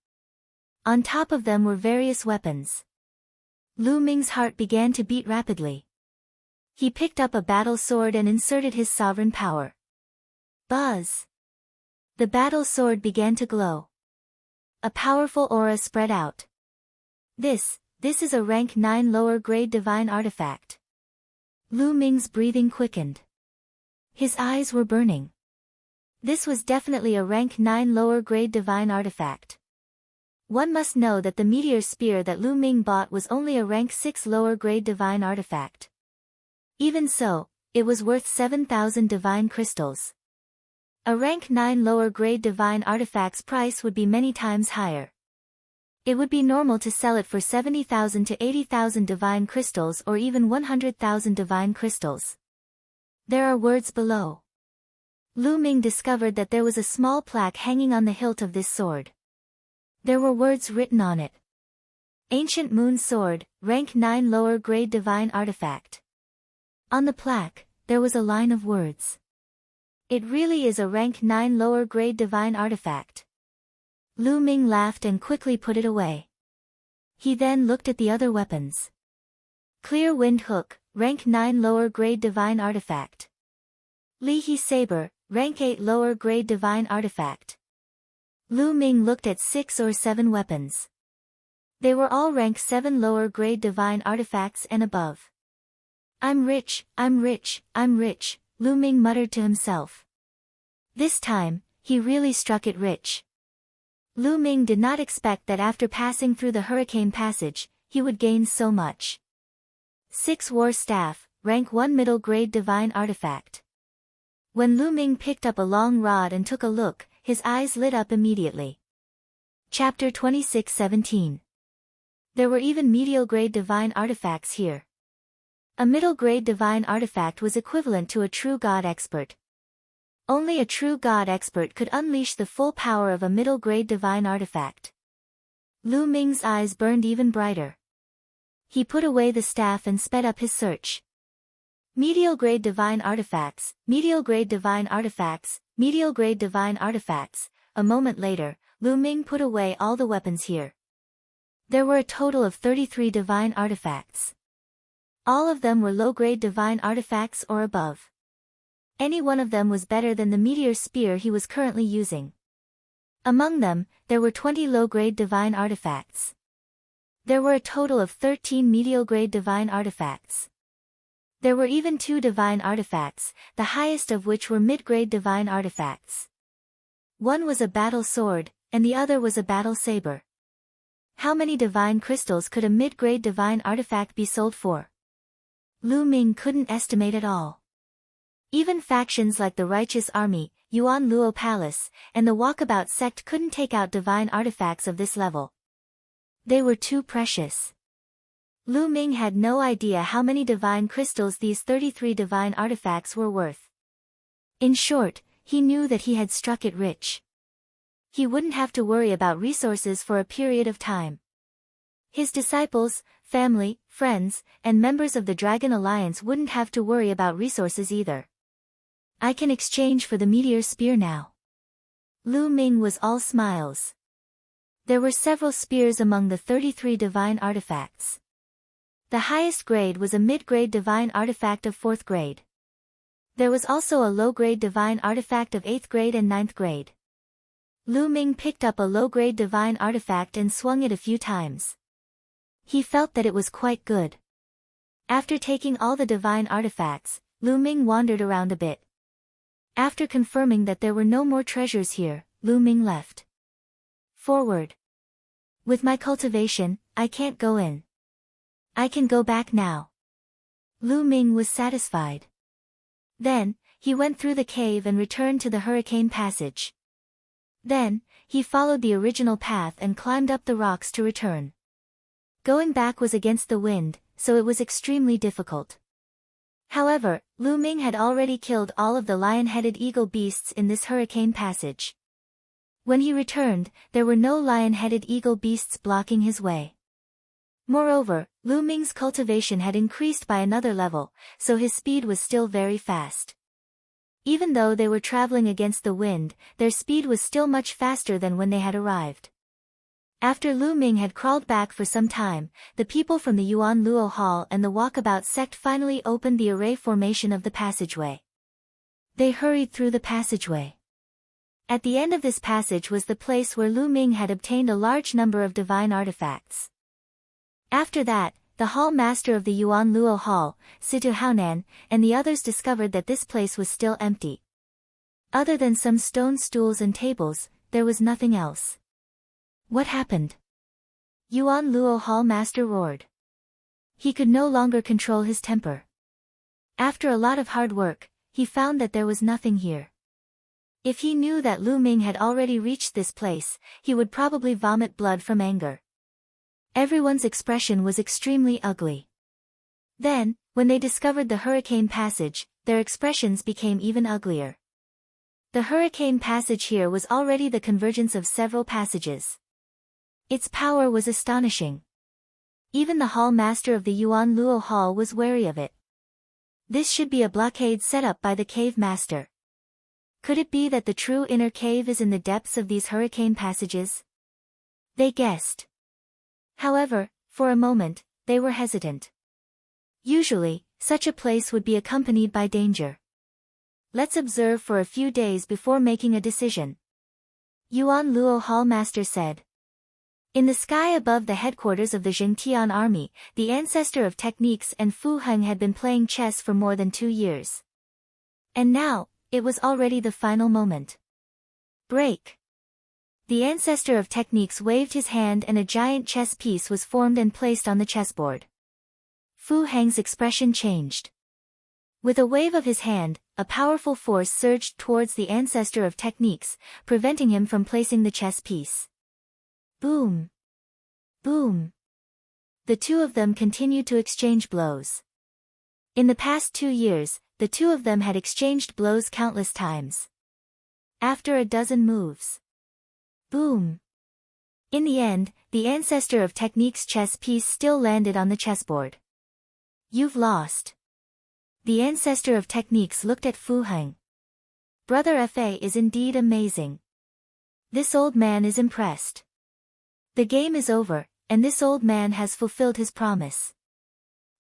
On top of them were various weapons. Lu Ming's heart began to beat rapidly. He picked up a battle sword and inserted his sovereign power. Buzz! The battle sword began to glow. A powerful aura spread out. This is a rank 9 lower grade divine artifact. Lu Ming's breathing quickened. His eyes were burning. This was definitely a rank 9 lower grade divine artifact. One must know that the meteor spear that Lu Ming bought was only a rank 6 lower grade divine artifact. Even so, it was worth 7,000 divine crystals. A rank 9 lower grade divine artifact's price would be many times higher. It would be normal to sell it for 70,000 to 80,000 divine crystals or even 100,000 divine crystals. There are words below. Lu Ming discovered that there was a small plaque hanging on the hilt of this sword. There were words written on it. Ancient Moon Sword, rank 9 lower grade divine artifact. On the plaque, there was a line of words. It really is a rank 9 lower grade divine artifact. Lu Ming laughed and quickly put it away. He then looked at the other weapons. Clear Wind Hook, rank 9 lower grade divine artifact. Li He Saber, rank 8 lower grade divine artifact. Lu Ming looked at 6 or 7 weapons. They were all rank 7 lower grade divine artifacts and above. I'm rich, I'm rich, I'm rich, Lu Ming muttered to himself. This time, he really struck it rich. Lu Ming did not expect that after passing through the hurricane passage, he would gain so much. 6 War Staff, rank 1 middle grade divine artifact. When Lu Ming picked up a long rod and took a look, his eyes lit up immediately. Chapter 26:17. There were even medial grade divine artifacts here. A middle grade divine artifact was equivalent to a true god expert. Only a true god expert could unleash the full power of a middle grade divine artifact. Lu Ming's eyes burned even brighter. He put away the staff and sped up his search. Medial grade divine artifacts, medial grade divine artifacts, medial grade divine artifacts. A moment later, Lu Ming put away all the weapons here. There were a total of 33 divine artifacts. All of them were low-grade divine artifacts or above. Any one of them was better than the meteor spear he was currently using. Among them, there were 20 low-grade divine artifacts. There were a total of 13 medial-grade divine artifacts. There were even 2 divine artifacts, the highest of which were mid-grade divine artifacts. One was a battle sword, and the other was a battle saber. How many divine crystals could a mid-grade divine artifact be sold for? Lu Ming couldn't estimate at all. Even factions like the Righteous Army, Yuan Luo Palace, and the Walkabout sect couldn't take out divine artifacts of this level. They were too precious. Lu Ming had no idea how many divine crystals these 33 divine artifacts were worth. In short, he knew that he had struck it rich. He wouldn't have to worry about resources for a period of time. His disciples, family, friends, and members of the Dragon Alliance wouldn't have to worry about resources either. I can exchange for the meteor spear now. Lu Ming was all smiles. There were several spears among the 33 divine artifacts. The highest grade was a mid-grade divine artifact of 4th grade. There was also a low-grade divine artifact of 8th grade and 9th grade. Lu Ming picked up a low-grade divine artifact and swung it a few times. He felt that it was quite good. After taking all the divine artifacts, Lu Ming wandered around a bit. After confirming that there were no more treasures here, Lu Ming left. Forward. With my cultivation, I can't go in. I can go back now. Lu Ming was satisfied. Then, he went through the cave and returned to the hurricane passage. Then, he followed the original path and climbed up the rocks to return. Going back was against the wind, so it was extremely difficult. However, Lu Ming had already killed all of the lion-headed eagle beasts in this hurricane passage. When he returned, there were no lion-headed eagle beasts blocking his way. Moreover, Lu Ming's cultivation had increased by another level, so his speed was still very fast. Even though they were traveling against the wind, their speed was still much faster than when they had arrived. After Lu Ming had crawled back for some time, the people from the Yuan Luo Hall and the Walkabout sect finally opened the array formation of the passageway. They hurried through the passageway. At the end of this passage was the place where Lu Ming had obtained a large number of divine artifacts. After that, the hall master of the Yuan Luo Hall, Situ Haonan, and the others discovered that this place was still empty. Other than some stone stools and tables, there was nothing else. What happened? Yuan Luo Hall master roared. He could no longer control his temper. After a lot of hard work, he found that there was nothing here. If he knew that Lu Ming had already reached this place, he would probably vomit blood from anger. Everyone's expression was extremely ugly. Then, when they discovered the hurricane passage, their expressions became even uglier. The hurricane passage here was already the convergence of several passages. Its power was astonishing. Even the hall master of the Yuan Luo Hall was wary of it. This should be a blockade set up by the cave master. Could it be that the true inner cave is in the depths of these hurricane passages? They guessed. However, for a moment, they were hesitant. Usually, such a place would be accompanied by danger. Let's observe for a few days before making a decision. Yuan Luo Hall master said. In the sky above the headquarters of the Zhengtian army, the ancestor of techniques and Fu Heng had been playing chess for more than 2 years. And now, it was already the final moment. Break. The ancestor of techniques waved his hand and a giant chess piece was formed and placed on the chessboard. Fu Heng's expression changed. With a wave of his hand, a powerful force surged towards the ancestor of techniques, preventing him from placing the chess piece. Boom! Boom! The two of them continued to exchange blows. In the past 2 years, the two of them had exchanged blows countless times. After a dozen moves. Boom! In the end, the ancestor of technique's chess piece still landed on the chessboard. You've lost. The ancestor of techniques looked at Fu Heng. Brother Fa is indeed amazing. This old man is impressed. The game is over, and this old man has fulfilled his promise.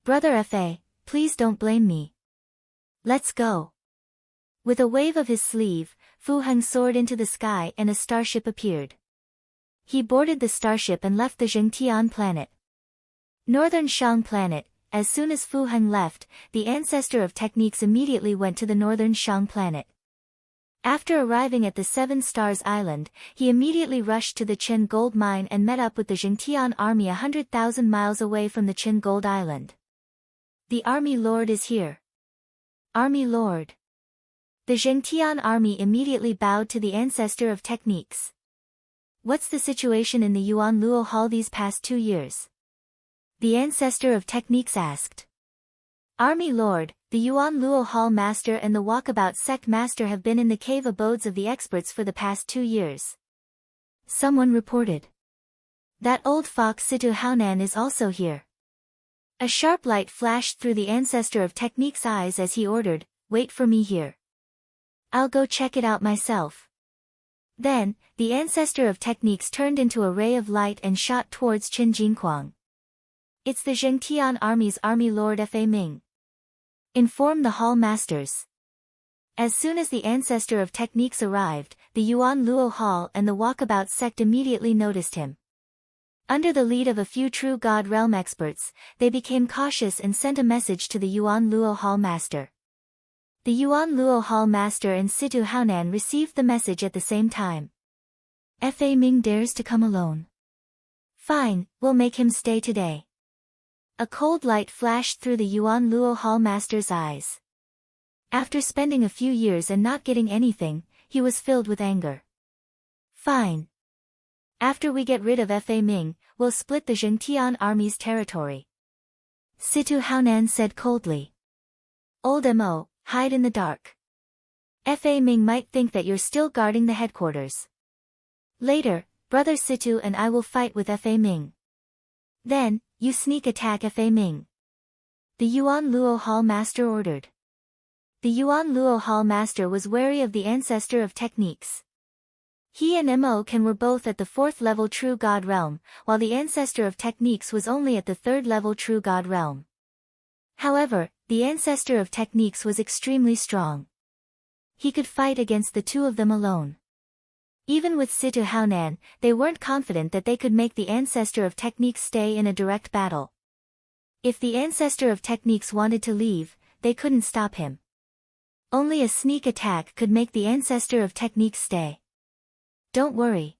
Brother Fa, please don't blame me. Let's go. With a wave of his sleeve, Fu Heng soared into the sky and a starship appeared. He boarded the starship and left the Zhengtian planet. Northern Shang planet. As soon as Fu Heng left, the ancestor of techniques immediately went to the northern Shang planet. After arriving at the Seven Stars Island, he immediately rushed to the Qin Gold Mine and met up with the Zhengtian army 100,000 miles away from the Qin Gold Island. The army lord is here. Army lord. The Zhengtian army immediately bowed to the ancestor of techniques. What's the situation in the Yuan Luo Hall these past 2 years? The ancestor of techniques asked. Army lord, the Yuan Luo Hall master and the Walkabout sect master have been in the cave abodes of the experts for the past 2 years. Someone reported. That old fox Situ Haonan is also here. A sharp light flashed through the ancestor of techniques' eyes as he ordered, wait for me here. I'll go check it out myself. Then, the ancestor of techniques turned into a ray of light and shot towards Qin Jinquang. It's the Zhengtian army's army lord Fa Ming. Inform the hall masters. As soon as the ancestor of techniques arrived, the Yuan Luo Hall and the Walkabout sect immediately noticed him. Under the lead of a few true God realm experts, they became cautious and sent a message to the Yuan Luo Hall Master. The Yuan Luo Hall Master and Situ Haonan received the message at the same time. Fa Ming dares to come alone. Fine, we'll make him stay today. A cold light flashed through the Yuan Luo Hall Master's eyes. After spending a few years and not getting anything, he was filled with anger. Fine. After we get rid of Fa Ming, we'll split the Zhengtian army's territory. Situ Haonan said coldly. Old Mo, hide in the dark. Fa Ming might think that you're still guarding the headquarters. Later, Brother Situ and I will fight with Fa Ming. Then, you sneak attack Fa Ming. The Yuan Luo Hall Master ordered. The Yuan Luo Hall Master was wary of the ancestor of techniques. He and Mo Can were both at the 4th level True God realm, while the ancestor of techniques was only at the 3rd level True God realm. However, the ancestor of techniques was extremely strong. He could fight against the two of them alone. Even with Situ Haonan, they weren't confident that they could make the ancestor of techniques stay in a direct battle. If the ancestor of techniques wanted to leave, they couldn't stop him. Only a sneak attack could make the ancestor of techniques stay. Don't worry.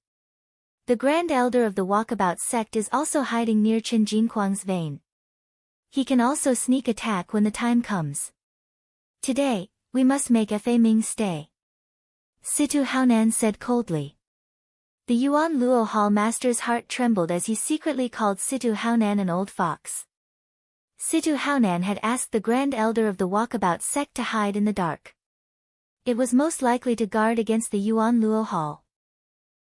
The Grand Elder of the Walkabout sect is also hiding near Qin Jinquang's vein. He can also sneak attack when the time comes. Today, we must make Fa Ming stay. Situ Haonan said coldly. The Yuan Luo Hall Master's heart trembled as he secretly called Situ Haonan an old fox. Situ Haonan had asked the Grand Elder of the Walkabout sect to hide in the dark. It was most likely to guard against the Yuan Luo Hall.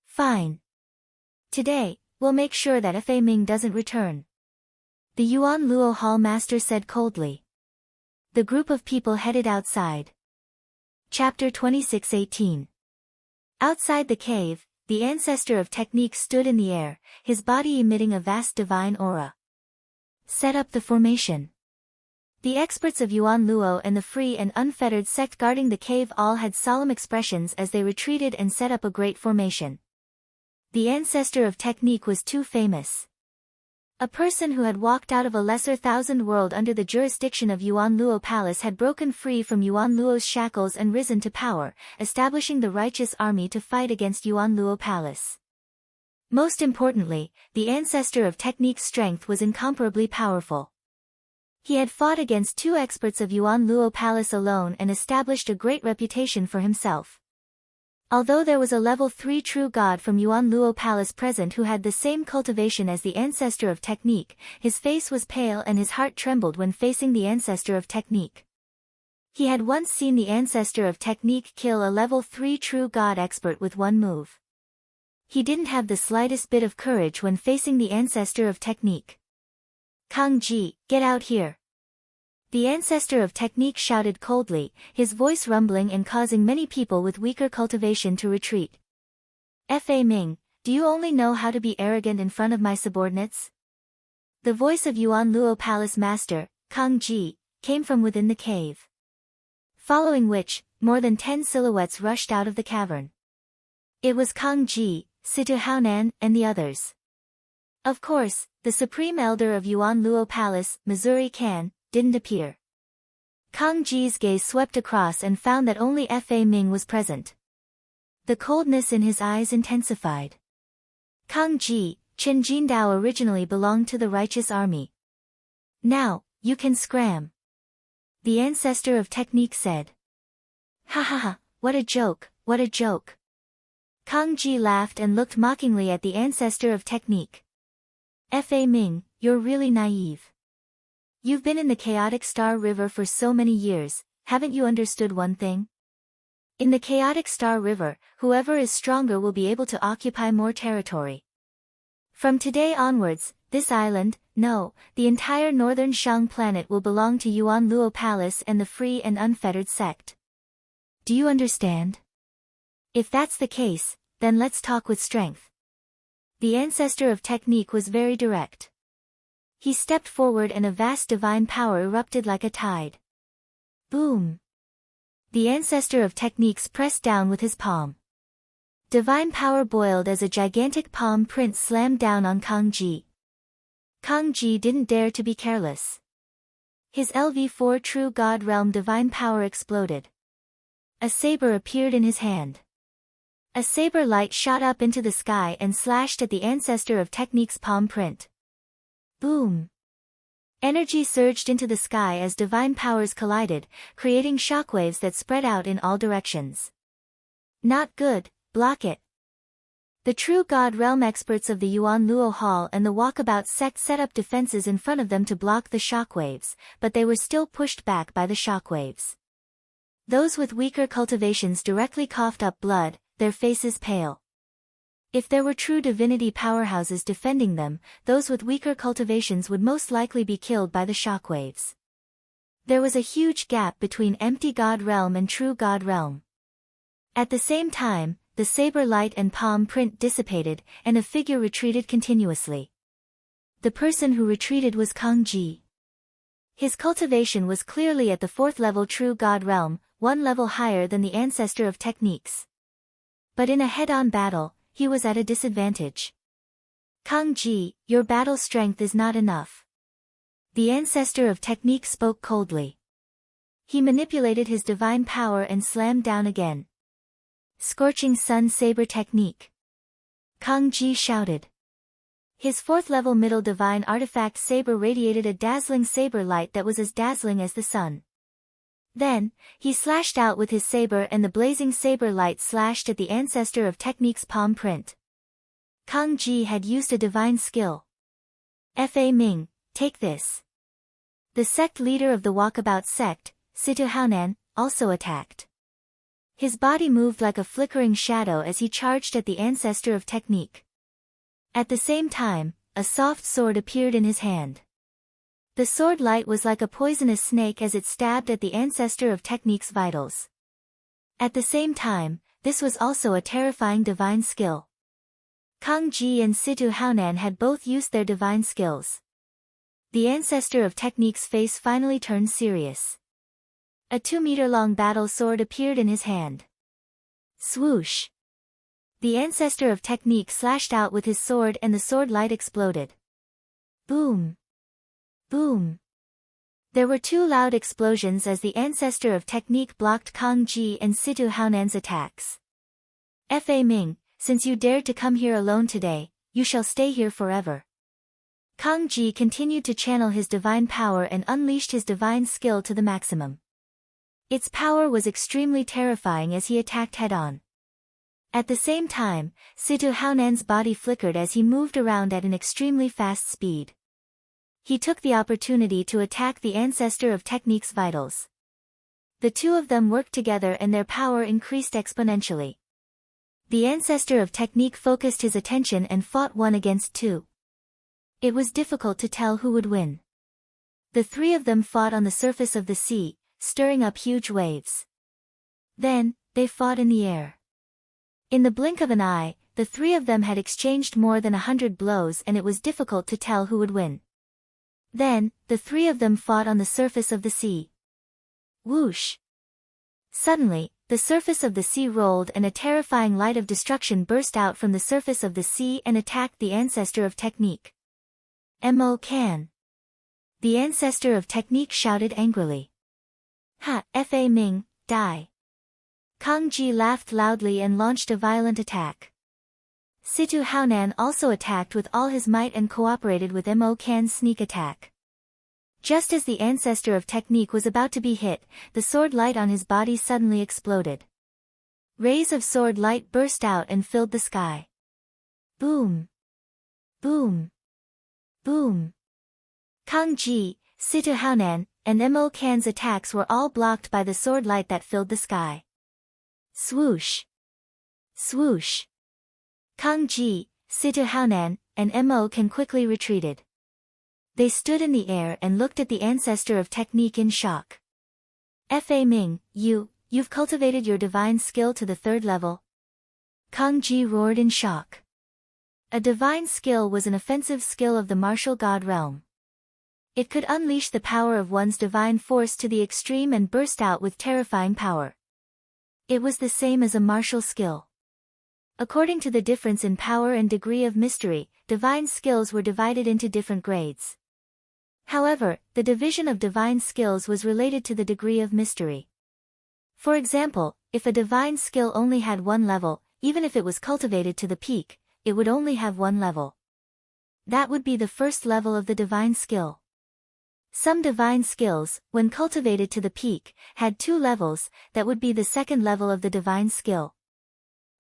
Fine. Today, we'll make sure that Fa Ming doesn't return. The Yuan Luo Hall Master said coldly. The group of people headed outside. Chapter 26:18. Outside the cave, the ancestor of technique stood in the air, his body emitting a vast divine aura. Set up the formation. The experts of Yuan Luo and the free and unfettered sect guarding the cave all had solemn expressions as they retreated and set up a great formation. The ancestor of technique was too famous. A person who had walked out of a lesser thousand world under the jurisdiction of Yuan Luo Palace had broken free from Yuan Luo's shackles and risen to power, establishing the righteous army to fight against Yuan Luo Palace. Most importantly, the ancestor of technique's strength was incomparably powerful. He had fought against two experts of Yuan Luo Palace alone and established a great reputation for himself. Although there was a level 3 true god from Yuan Luo Palace present who had the same cultivation as the ancestor of technique, his face was pale and his heart trembled when facing the ancestor of technique. He had once seen the ancestor of technique kill a level 3 true god expert with one move. He didn't have the slightest bit of courage when facing the ancestor of technique. Kang Ji, get out here. The ancestor of technique shouted coldly, his voice rumbling and causing many people with weaker cultivation to retreat. Fa Ming, do you only know how to be arrogant in front of my subordinates? The voice of Yuan Luo Palace Master, Kang Ji, came from within the cave. Following which, more than 10 silhouettes rushed out of the cavern. It was Kang Ji, Situ Haonan, and the others. Of course, the Supreme Elder of Yuan Luo Palace, Missouri Kan, didn't appear. Kang Ji's gaze swept across and found that only Fa Ming was present. The coldness in his eyes intensified. Kang Ji, Chen Jindao originally belonged to the righteous army. Now, you can scram. The ancestor of technique said. Ha ha ha, what a joke, what a joke. Kang Ji laughed and looked mockingly at the ancestor of technique. Fa Ming, you're really naive. You've been in the chaotic Star River for so many years, haven't you understood one thing? In the chaotic Star River, whoever is stronger will be able to occupy more territory. From today onwards, this island, no, the entire northern Shang planet will belong to Yuan Luo Palace and the free and unfettered sect. Do you understand? If that's the case, then let's talk with strength. The ancestor of technique was very direct. He stepped forward and a vast divine power erupted like a tide. Boom! The ancestor of techniques pressed down with his palm. Divine power boiled as a gigantic palm print slammed down on Kang Ji. Kang Ji didn't dare to be careless. His LV4 True God Realm divine power exploded. A saber appeared in his hand. A saber light shot up into the sky and slashed at the ancestor of Technique's palm print. Boom! Energy surged into the sky as divine powers collided, creating shockwaves that spread out in all directions. Not good, block it. The True God Realm experts of the Yuan Luo Hall and the Walkabout sect set up defenses in front of them to block the shockwaves, but they were still pushed back by the shockwaves. Those with weaker cultivations directly coughed up blood, their faces pale. If there were true divinity powerhouses defending them, those with weaker cultivations would most likely be killed by the shockwaves. There was a huge gap between empty God Realm and True God Realm. At the same time, the saber light and palm print dissipated, and a figure retreated continuously. The person who retreated was Kang Ji. His cultivation was clearly at the 4th level True God Realm, 1 level higher than the ancestor of Techniques. But in a head-on battle, he was at a disadvantage. Kang Ji, your battle strength is not enough. The ancestor of Technique spoke coldly. He manipulated his divine power and slammed down again. Scorching Sun Saber Technique. Kang Ji shouted. His 4th level middle divine artifact saber radiated a dazzling saber light that was as dazzling as the sun. Then, he slashed out with his saber and the blazing saber light slashed at the ancestor of Technique's palm print. Kang Ji had used a divine skill. Fa Ming, take this. The sect leader of the Walkabout sect, Situ Haonan, also attacked. His body moved like a flickering shadow as he charged at the ancestor of Technique. At the same time, a soft sword appeared in his hand. The sword light was like a poisonous snake as it stabbed at the ancestor of Technique's vitals. At the same time, this was also a terrifying divine skill. Kang Ji and Situ Haonan had both used their divine skills. The ancestor of Technique's face finally turned serious. A 2-meter-long battle sword appeared in his hand. Swoosh! The ancestor of Technique slashed out with his sword and the sword light exploded. Boom! Boom! There were 2 loud explosions as the ancestor of Technique blocked Kang Ji and Situ Haonan's attacks. Fa Ming, since you dared to come here alone today, you shall stay here forever. Kang Ji continued to channel his divine power and unleashed his divine skill to the maximum. Its power was extremely terrifying as he attacked head-on. At the same time, Situ Haonan's body flickered as he moved around at an extremely fast speed. He took the opportunity to attack the ancestor of Technique's vitals. The 2 of them worked together and their power increased exponentially. The ancestor of Technique focused his attention and fought 1 against 2. It was difficult to tell who would win. The 3 of them fought on the surface of the sea, stirring up huge waves. Then, they fought in the air. In the blink of an eye, the 3 of them had exchanged more than 100 blows and it was difficult to tell who would win. Then, the 3 of them fought on the surface of the sea. Whoosh! Suddenly, the surface of the sea rolled and a terrifying light of destruction burst out from the surface of the sea and attacked the ancestor of Technique. Mo Can! The ancestor of Technique shouted angrily. Ha! Fa Ming, die! Kang Ji laughed loudly and launched a violent attack. Situ Haonan also attacked with all his might and cooperated with Mo Can's sneak attack. Just as the ancestor of Technique was about to be hit, the sword light on his body suddenly exploded. Rays of sword light burst out and filled the sky. Boom! Boom! Boom! Kang Ji, Situ Haonan, and Mo Can's attacks were all blocked by the sword light that filled the sky. Swoosh! Swoosh! Kang Ji, Situ Haonan, and Mo Can quickly retreated. They stood in the air and looked at the ancestor of Technique in shock. Fa Ming, you've cultivated your divine skill to the 3rd level? Kang Ji roared in shock. A divine skill was an offensive skill of the martial god realm. It could unleash the power of one's divine force to the extreme and burst out with terrifying power. It was the same as a martial skill. According to the difference in power and degree of mystery, divine skills were divided into different grades. However, the division of divine skills was related to the degree of mystery. For example, if a divine skill only had one level, even if it was cultivated to the peak, it would only have one level. That would be the first level of the divine skill. Some divine skills, when cultivated to the peak, had two levels, that would be the second level of the divine skill.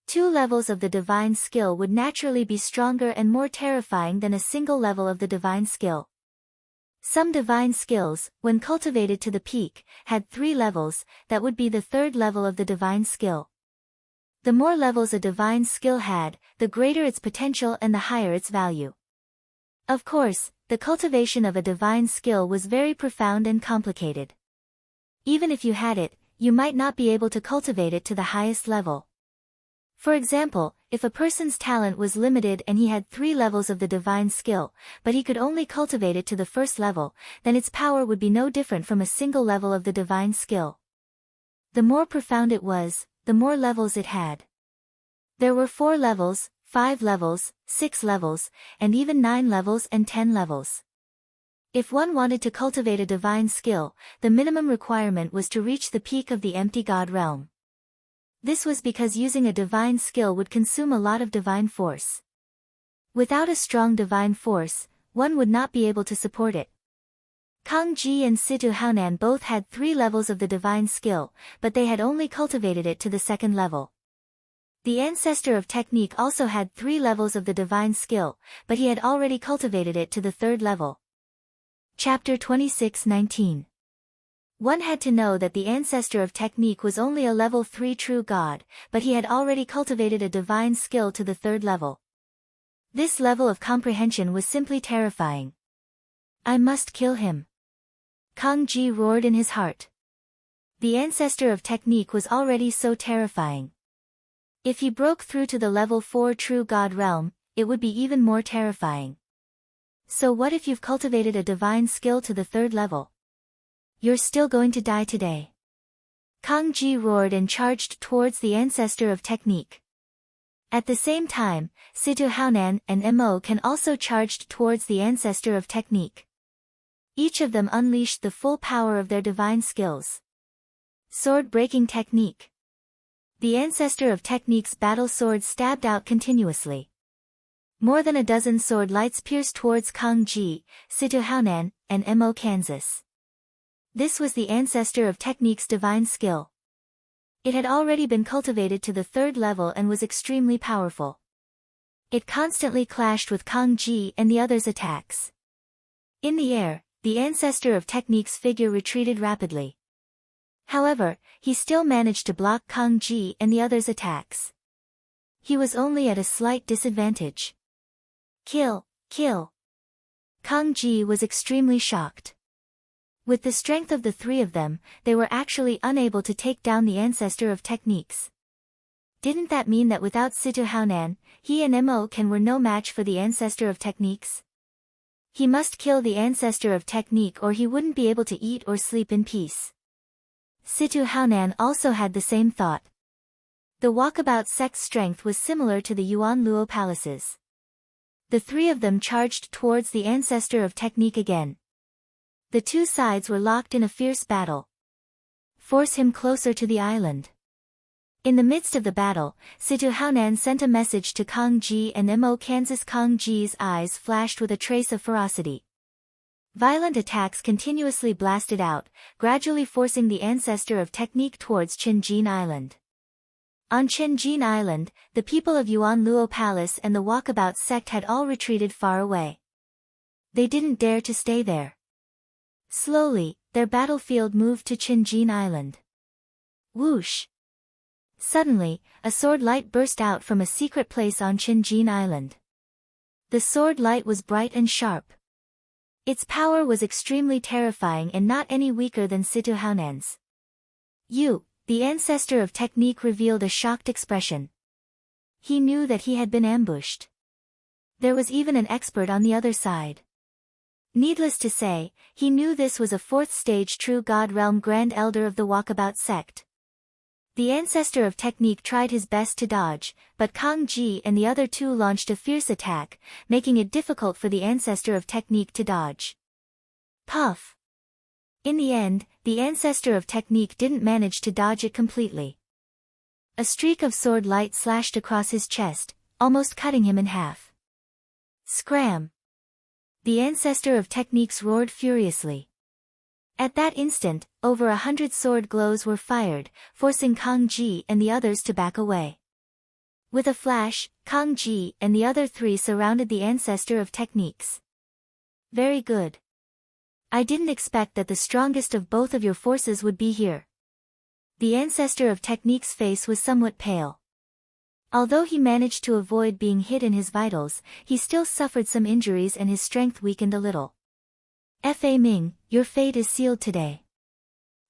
Two levels of the divine skill would naturally be stronger and more terrifying than a single level of the divine skill. Some divine skills, when cultivated to the peak, had three levels, that would be the third level of the divine skill. The more levels a divine skill had, the greater its potential and the higher its value. Of course, the cultivation of a divine skill was very profound and complicated. Even if you had it, you might not be able to cultivate it to the highest level. For example, if a person's talent was limited and he had three levels of the divine skill, but he could only cultivate it to the first level, then its power would be no different from a single level of the divine skill. The more profound it was, the more levels it had. There were 4 levels, 5 levels, 6 levels, and even 9 levels and 10 levels. If one wanted to cultivate a divine skill, the minimum requirement was to reach the peak of the empty God realm. This was because using a divine skill would consume a lot of divine force. Without a strong divine force, one would not be able to support it. Kang Ji and Situ Haonan both had 3 levels of the divine skill, but they had only cultivated it to the second level. The ancestor of technique also had 3 levels of the divine skill, but he had already cultivated it to the third level. Chapter 26:19. One had to know that the ancestor of technique was only a level 3 true god, but he had already cultivated a divine skill to the third level. This level of comprehension was simply terrifying. I must kill him. Kang Ji roared in his heart. The ancestor of technique was already so terrifying. If he broke through to the level 4 true god realm, it would be even more terrifying. So what if you've cultivated a divine skill to the third level? You're still going to die today. Kang Ji roared and charged towards the ancestor of technique. At the same time, Situ Haonan and Mo can also charged towards the ancestor of technique. Each of them unleashed the full power of their divine skills. Sword-breaking technique. The ancestor of technique's battle sword stabbed out continuously. More than a dozen sword lights pierced towards Kang Ji, Situ Haonan, and Mo Kansas. This was the ancestor of technique's divine skill. It had already been cultivated to the third level and was extremely powerful. It constantly clashed with Kang Ji and the others' attacks. In the air, the ancestor of technique's figure retreated rapidly. However, he still managed to block Kang Ji and the others' attacks. He was only at a slight disadvantage. Kill, kill. Kang Ji was extremely shocked. With the strength of the 3 of them, they were actually unable to take down the ancestor of techniques. Didn't that mean that without Situ Haonan, he and Mo Kan were no match for the ancestor of techniques? He must kill the ancestor of technique or he wouldn't be able to eat or sleep in peace. Situ Haonan also had the same thought. The walkabout sect's strength was similar to the Yuan Luo palaces. The 3 of them charged towards the ancestor of technique again. The 2 sides were locked in a fierce battle. Force him closer to the island. In the midst of the battle, Situ Haonan sent a message to Kang Ji and Mo Kansas. Kang Ji's eyes flashed with a trace of ferocity. Violent attacks continuously blasted out, gradually forcing the ancestor of technique towards Chenjin Island. On Chenjin Island, the people of Yuan Luo Palace and the walkabout sect had all retreated far away. They didn't dare to stay there. Slowly, their battlefield moved to Chenjin Island. Whoosh! Suddenly, a sword light burst out from a secret place on Chenjin Island. The sword light was bright and sharp. Its power was extremely terrifying and not any weaker than Situ Haonan's. The ancestor of technique revealed a shocked expression. He knew that he had been ambushed. There was even an expert on the other side. Needless to say, he knew this was a 4th stage true God realm grand elder of the walkabout sect. The ancestor of technique tried his best to dodge, but Kang Ji and the other two launched a fierce attack, making it difficult for the ancestor of technique to dodge. Puff! In the end, the ancestor of technique didn't manage to dodge it completely. A streak of sword light slashed across his chest, almost cutting him in half. Scram! The ancestor of techniques roared furiously. At that instant, over 100 sword glows were fired, forcing Kang Ji and the others to back away. With a flash, Kang Ji and the other three surrounded the ancestor of techniques. Very good. I didn't expect that the strongest of both of your forces would be here. The ancestor of technique's face was somewhat pale. Although he managed to avoid being hit in his vitals, he still suffered some injuries and his strength weakened a little. Fa Ming, your fate is sealed today.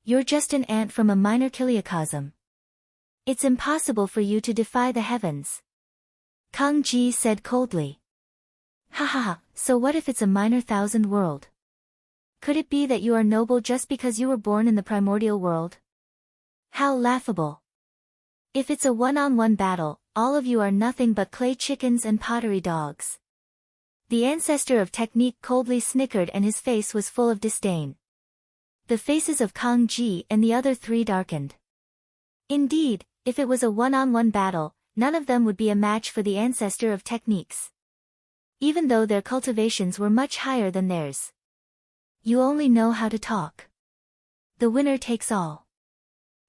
You're just an ant from a minor kiliocosm. It's impossible for you to defy the heavens. Kang Ji said coldly. Ha ha ha, so what if it's a minor thousand world? Could it be that you are noble just because you were born in the primordial world? How laughable. If it's a one-on-one battle, all of you are nothing but clay chickens and pottery dogs. The ancestor of technique coldly snickered and his face was full of disdain. The faces of Kang Ji and the other three darkened. Indeed, if it was a one-on-one battle, none of them would be a match for the ancestor of techniques. Even though their cultivations were much higher than theirs. You only know how to talk. The winner takes all.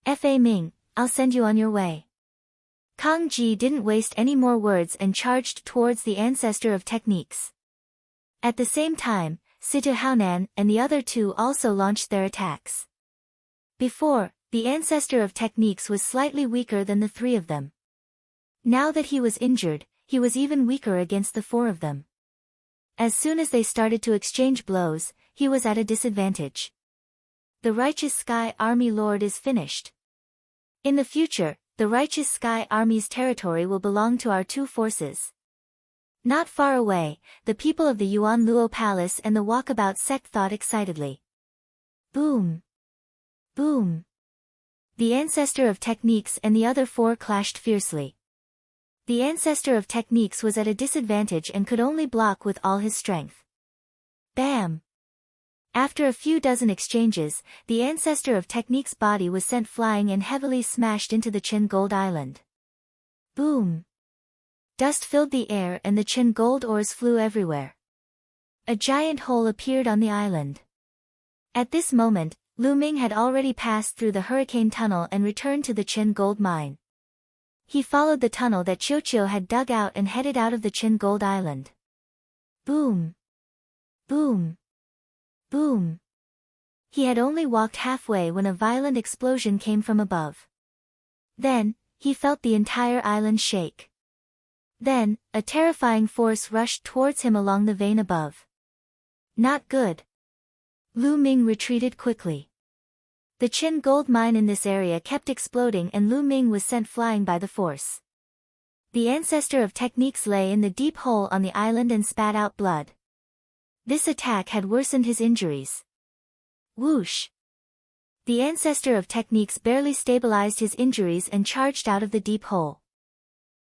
Fa Ming, I'll send you on your way. Kang Ji didn't waste any more words and charged towards the ancestor of techniques. At the same time, Situ Haonan and the other two also launched their attacks. Before, the ancestor of techniques was slightly weaker than the three of them. Now that he was injured, he was even weaker against the four of them. As soon as they started to exchange blows, he was at a disadvantage. The Righteous Sky Army Lord is finished. In the future, the Righteous Sky Army's territory will belong to our two forces. Not far away, the people of the Yuan Luo Palace and the Walkabout sect thought excitedly. Boom! Boom! The ancestor of techniques and the other four clashed fiercely. The ancestor of techniques was at a disadvantage and could only block with all his strength. Bam! After a few dozen exchanges, the ancestor of technique's body was sent flying and heavily smashed into the Qin Gold Island. Boom! Dust filled the air and the Qin Gold ores flew everywhere. A giant hole appeared on the island. At this moment, Lu Ming had already passed through the hurricane tunnel and returned to the Qin Gold mine. He followed the tunnel that Qiuqiu had dug out and headed out of the Qin Gold Island. Boom! Boom! Boom! He had only walked halfway when a violent explosion came from above. Then, he felt the entire island shake. Then, a terrifying force rushed towards him along the vein above. Not good. Lu Ming retreated quickly. The Qin gold mine in this area kept exploding and Lu Ming was sent flying by the force. The ancestor of techniques lay in the deep hole on the island and spat out blood. This attack had worsened his injuries. Whoosh! The ancestor of techniques barely stabilized his injuries and charged out of the deep hole.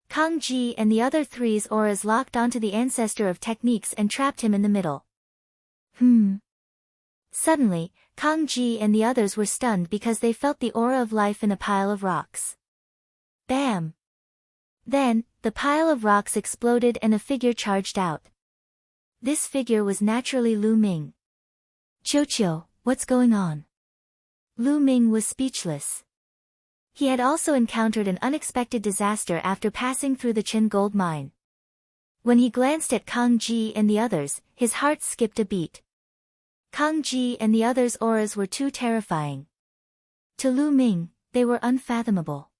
Kang Ji and the other three's auras locked onto the ancestor of techniques and trapped him in the middle. Suddenly, Kang Ji and the others were stunned because they felt the aura of life in a pile of rocks. Bam! Then, the pile of rocks exploded and a figure charged out. This figure was naturally Lu Ming. Qiuqiu, what's going on? Lu Ming was speechless. He had also encountered an unexpected disaster after passing through the Qin gold mine. When he glanced at Kang Ji and the others, his heart skipped a beat. Kang Ji and the others' auras were too terrifying. To Lu Ming, they were unfathomable.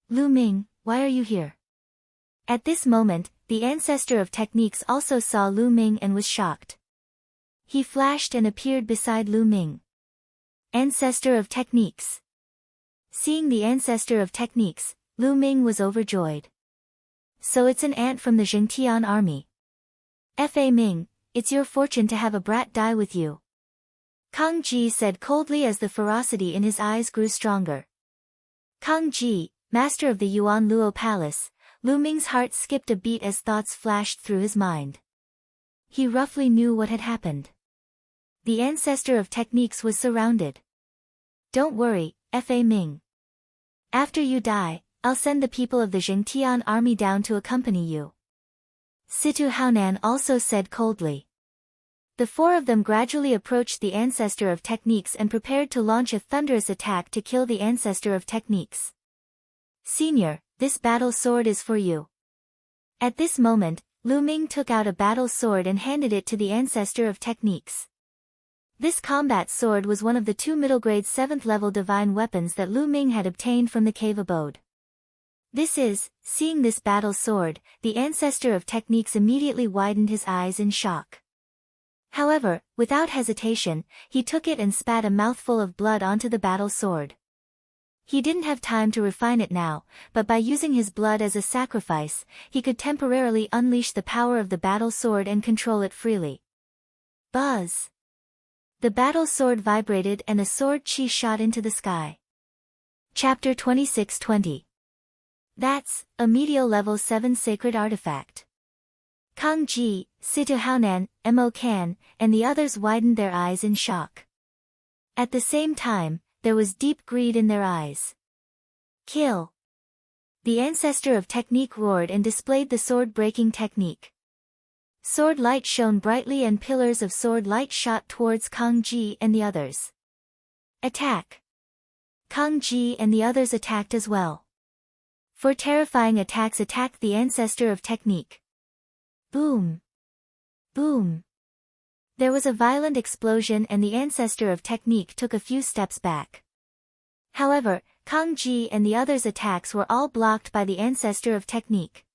Lu Ming, why are you here? At this moment, the ancestor of techniques also saw Lu Ming and was shocked. He flashed and appeared beside Lu Ming. Ancestor of techniques. Seeing the ancestor of techniques, Lu Ming was overjoyed. So it's an ant from the Jingtian army. Fa Ming, it's your fortune to have a brat die with you. Kang Ji said coldly as the ferocity in his eyes grew stronger. Kang Ji, master of the Yuan Luo Palace, Lu Ming's heart skipped a beat as thoughts flashed through his mind. He roughly knew what had happened. The ancestor of techniques was surrounded. Don't worry, Fa Ming. After you die, I'll send the people of the Jingtian army down to accompany you. Situ Haonan also said coldly. The four of them gradually approached the ancestor of techniques and prepared to launch a thunderous attack to kill the ancestor of techniques. Senior, this battle sword is for you. At this moment, Lu Ming took out a battle sword and handed it to the ancestor of techniques. This combat sword was one of the two middle-grade 7th-level divine weapons that Lu Ming had obtained from the cave abode. Seeing this battle sword, the ancestor of techniques immediately widened his eyes in shock. However, without hesitation, he took it and spat a mouthful of blood onto the battle sword. He didn't have time to refine it now, but by using his blood as a sacrifice, he could temporarily unleash the power of the battle sword and control it freely. Buzz! The battle sword vibrated and a sword chi shot into the sky. Chapter 26-20. That's a medial level 7 sacred artifact. Kang Ji, Situ Haonan, Mo Kan, and the others widened their eyes in shock. At the same time, there was deep greed in their eyes. Kill! The ancestor of technique roared and displayed the sword-breaking technique. Sword light shone brightly and pillars of sword light shot towards Kang Ji and the others. Attack! Kang Ji and the others attacked as well. Four terrifying attacks attacked the ancestor of technique. Boom! Boom! There was a violent explosion and the ancestor of technique took a few steps back. However, Kang Ji and the others' attacks were all blocked by the ancestor of technique.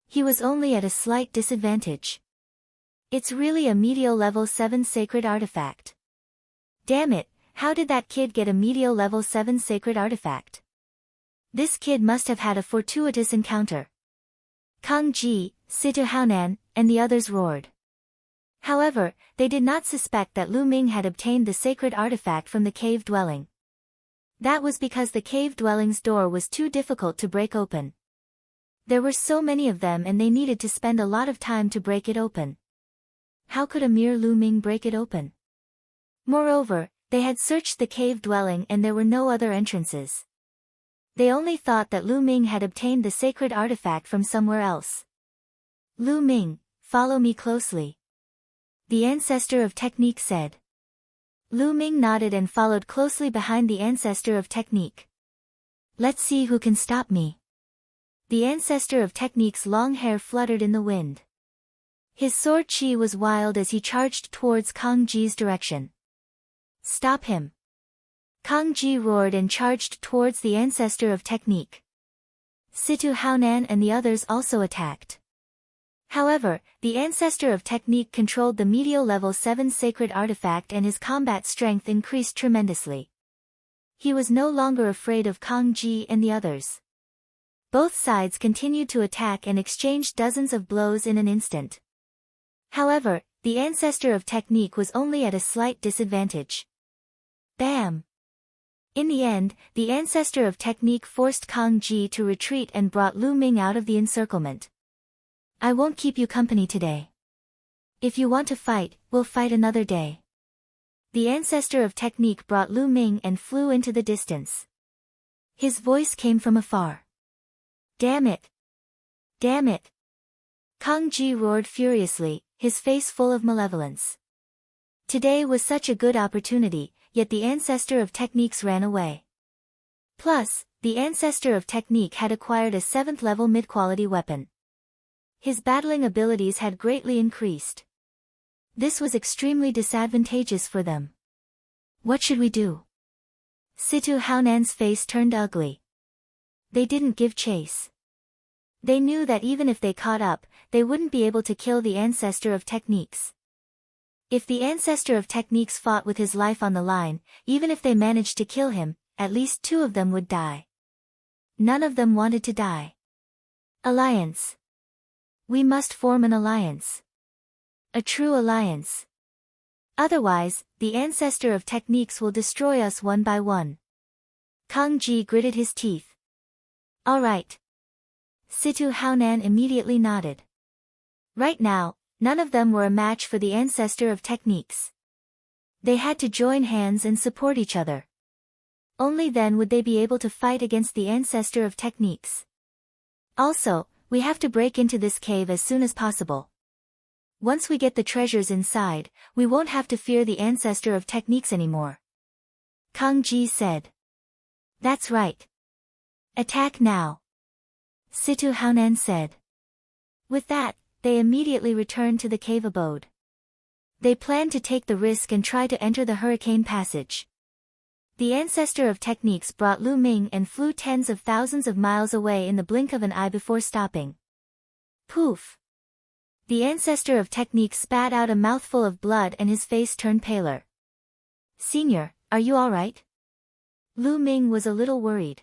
He was only at a slight disadvantage. It's really a medial level 7 sacred artifact. Damn it, how did that kid get a medial level 7 sacred artifact? This kid must have had a fortuitous encounter. Kang Ji, Situ Haonan, and the others roared. However, they did not suspect that Lu Ming had obtained the sacred artifact from the cave dwelling. That was because the cave dwelling's door was too difficult to break open. There were so many of them and they needed to spend a lot of time to break it open. How could a mere Lu Ming break it open? Moreover, they had searched the cave dwelling and there were no other entrances. They only thought that Lu Ming had obtained the sacred artifact from somewhere else. Lu Ming, follow me closely. The ancestor of technique said. Lu Ming nodded and followed closely behind the ancestor of technique. Let's see who can stop me. The ancestor of technique's long hair fluttered in the wind. His sword chi was wild as he charged towards Kang Ji's direction. Stop him! Kang Ji roared and charged towards the ancestor of technique. Situ Haonan and the others also attacked. However, the ancestor of technique controlled the medial level 7 sacred artifact and his combat strength increased tremendously. He was no longer afraid of Kang Ji and the others. Both sides continued to attack and exchanged dozens of blows in an instant. However, the ancestor of technique was only at a slight disadvantage. Bam! In the end, the ancestor of technique forced Kang Ji to retreat and brought Lu Ming out of the encirclement. I won't keep you company today. If you want to fight, we'll fight another day. The ancestor of technique brought Lu Ming and flew into the distance. His voice came from afar. Damn it! Damn it! Kang Ji roared furiously, his face full of malevolence. Today was such a good opportunity, yet the ancestor of techniques ran away. Plus, the ancestor of technique had acquired a 7th level mid-quality weapon. His battling abilities had greatly increased. This was extremely disadvantageous for them. What should we do? Situ Haonan's face turned ugly. They didn't give chase. They knew that even if they caught up, they wouldn't be able to kill the ancestor of techniques. If the ancestor of techniques fought with his life on the line, even if they managed to kill him, at least 2 of them would die. None of them wanted to die. Alliance. We must form an alliance. A true alliance. Otherwise, the ancestor of techniques will destroy us one by one. Kang Ji gritted his teeth. All right. Situ Haonan immediately nodded. Right now, none of them were a match for the ancestor of techniques. They had to join hands and support each other. Only then would they be able to fight against the ancestor of techniques. Also, we have to break into this cave as soon as possible. Once we get the treasures inside, we won't have to fear the ancestor of techniques anymore. Kang Ji said. That's right. Attack now. Situ Haonan said. With that, they immediately returned to the cave abode. They planned to take the risk and try to enter the hurricane passage. The ancestor of techniques brought Lu Ming and flew tens of thousands of miles away in the blink of an eye before stopping. Poof! The ancestor of techniques spat out a mouthful of blood and his face turned paler. Senior, are you all right? Lu Ming was a little worried.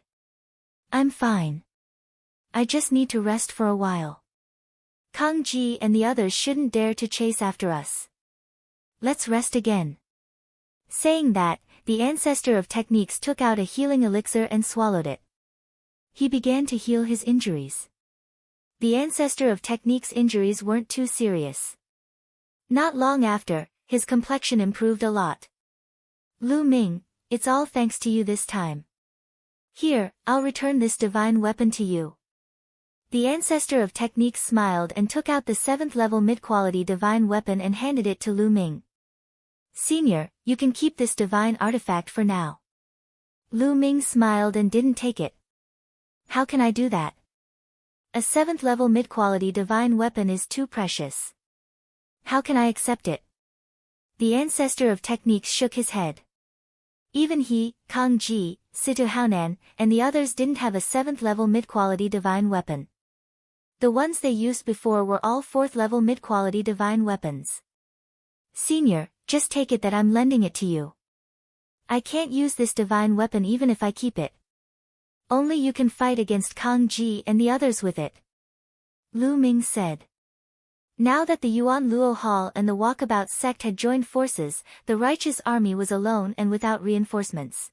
I'm fine. I just need to rest for a while. Kang Ji and the others shouldn't dare to chase after us. Let's rest again. Saying that, the ancestor of techniques took out a healing elixir and swallowed it. He began to heal his injuries. The ancestor of techniques' injuries weren't too serious. Not long after, his complexion improved a lot. Lu Ming, it's all thanks to you this time. Here, I'll return this divine weapon to you. The ancestor of techniques smiled and took out the 7th level mid-quality divine weapon and handed it to Lu Ming. Senior, you can keep this divine artifact for now. Lu Ming smiled and didn't take it. How can I do that? A 7th level mid-quality divine weapon is too precious. How can I accept it? The ancestor of techniques shook his head. Even he, Kang Ji, Situ Haonan, and the others didn't have a 7th level mid-quality divine weapon. The ones they used before were all 4th level mid-quality divine weapons. Senior, just take it that I'm lending it to you. I can't use this divine weapon even if I keep it. Only you can fight against Kang Ji and the others with it. Lu Ming said. Now that the Yuan Luo Hall and the Walkabout sect had joined forces, the righteous army was alone and without reinforcements.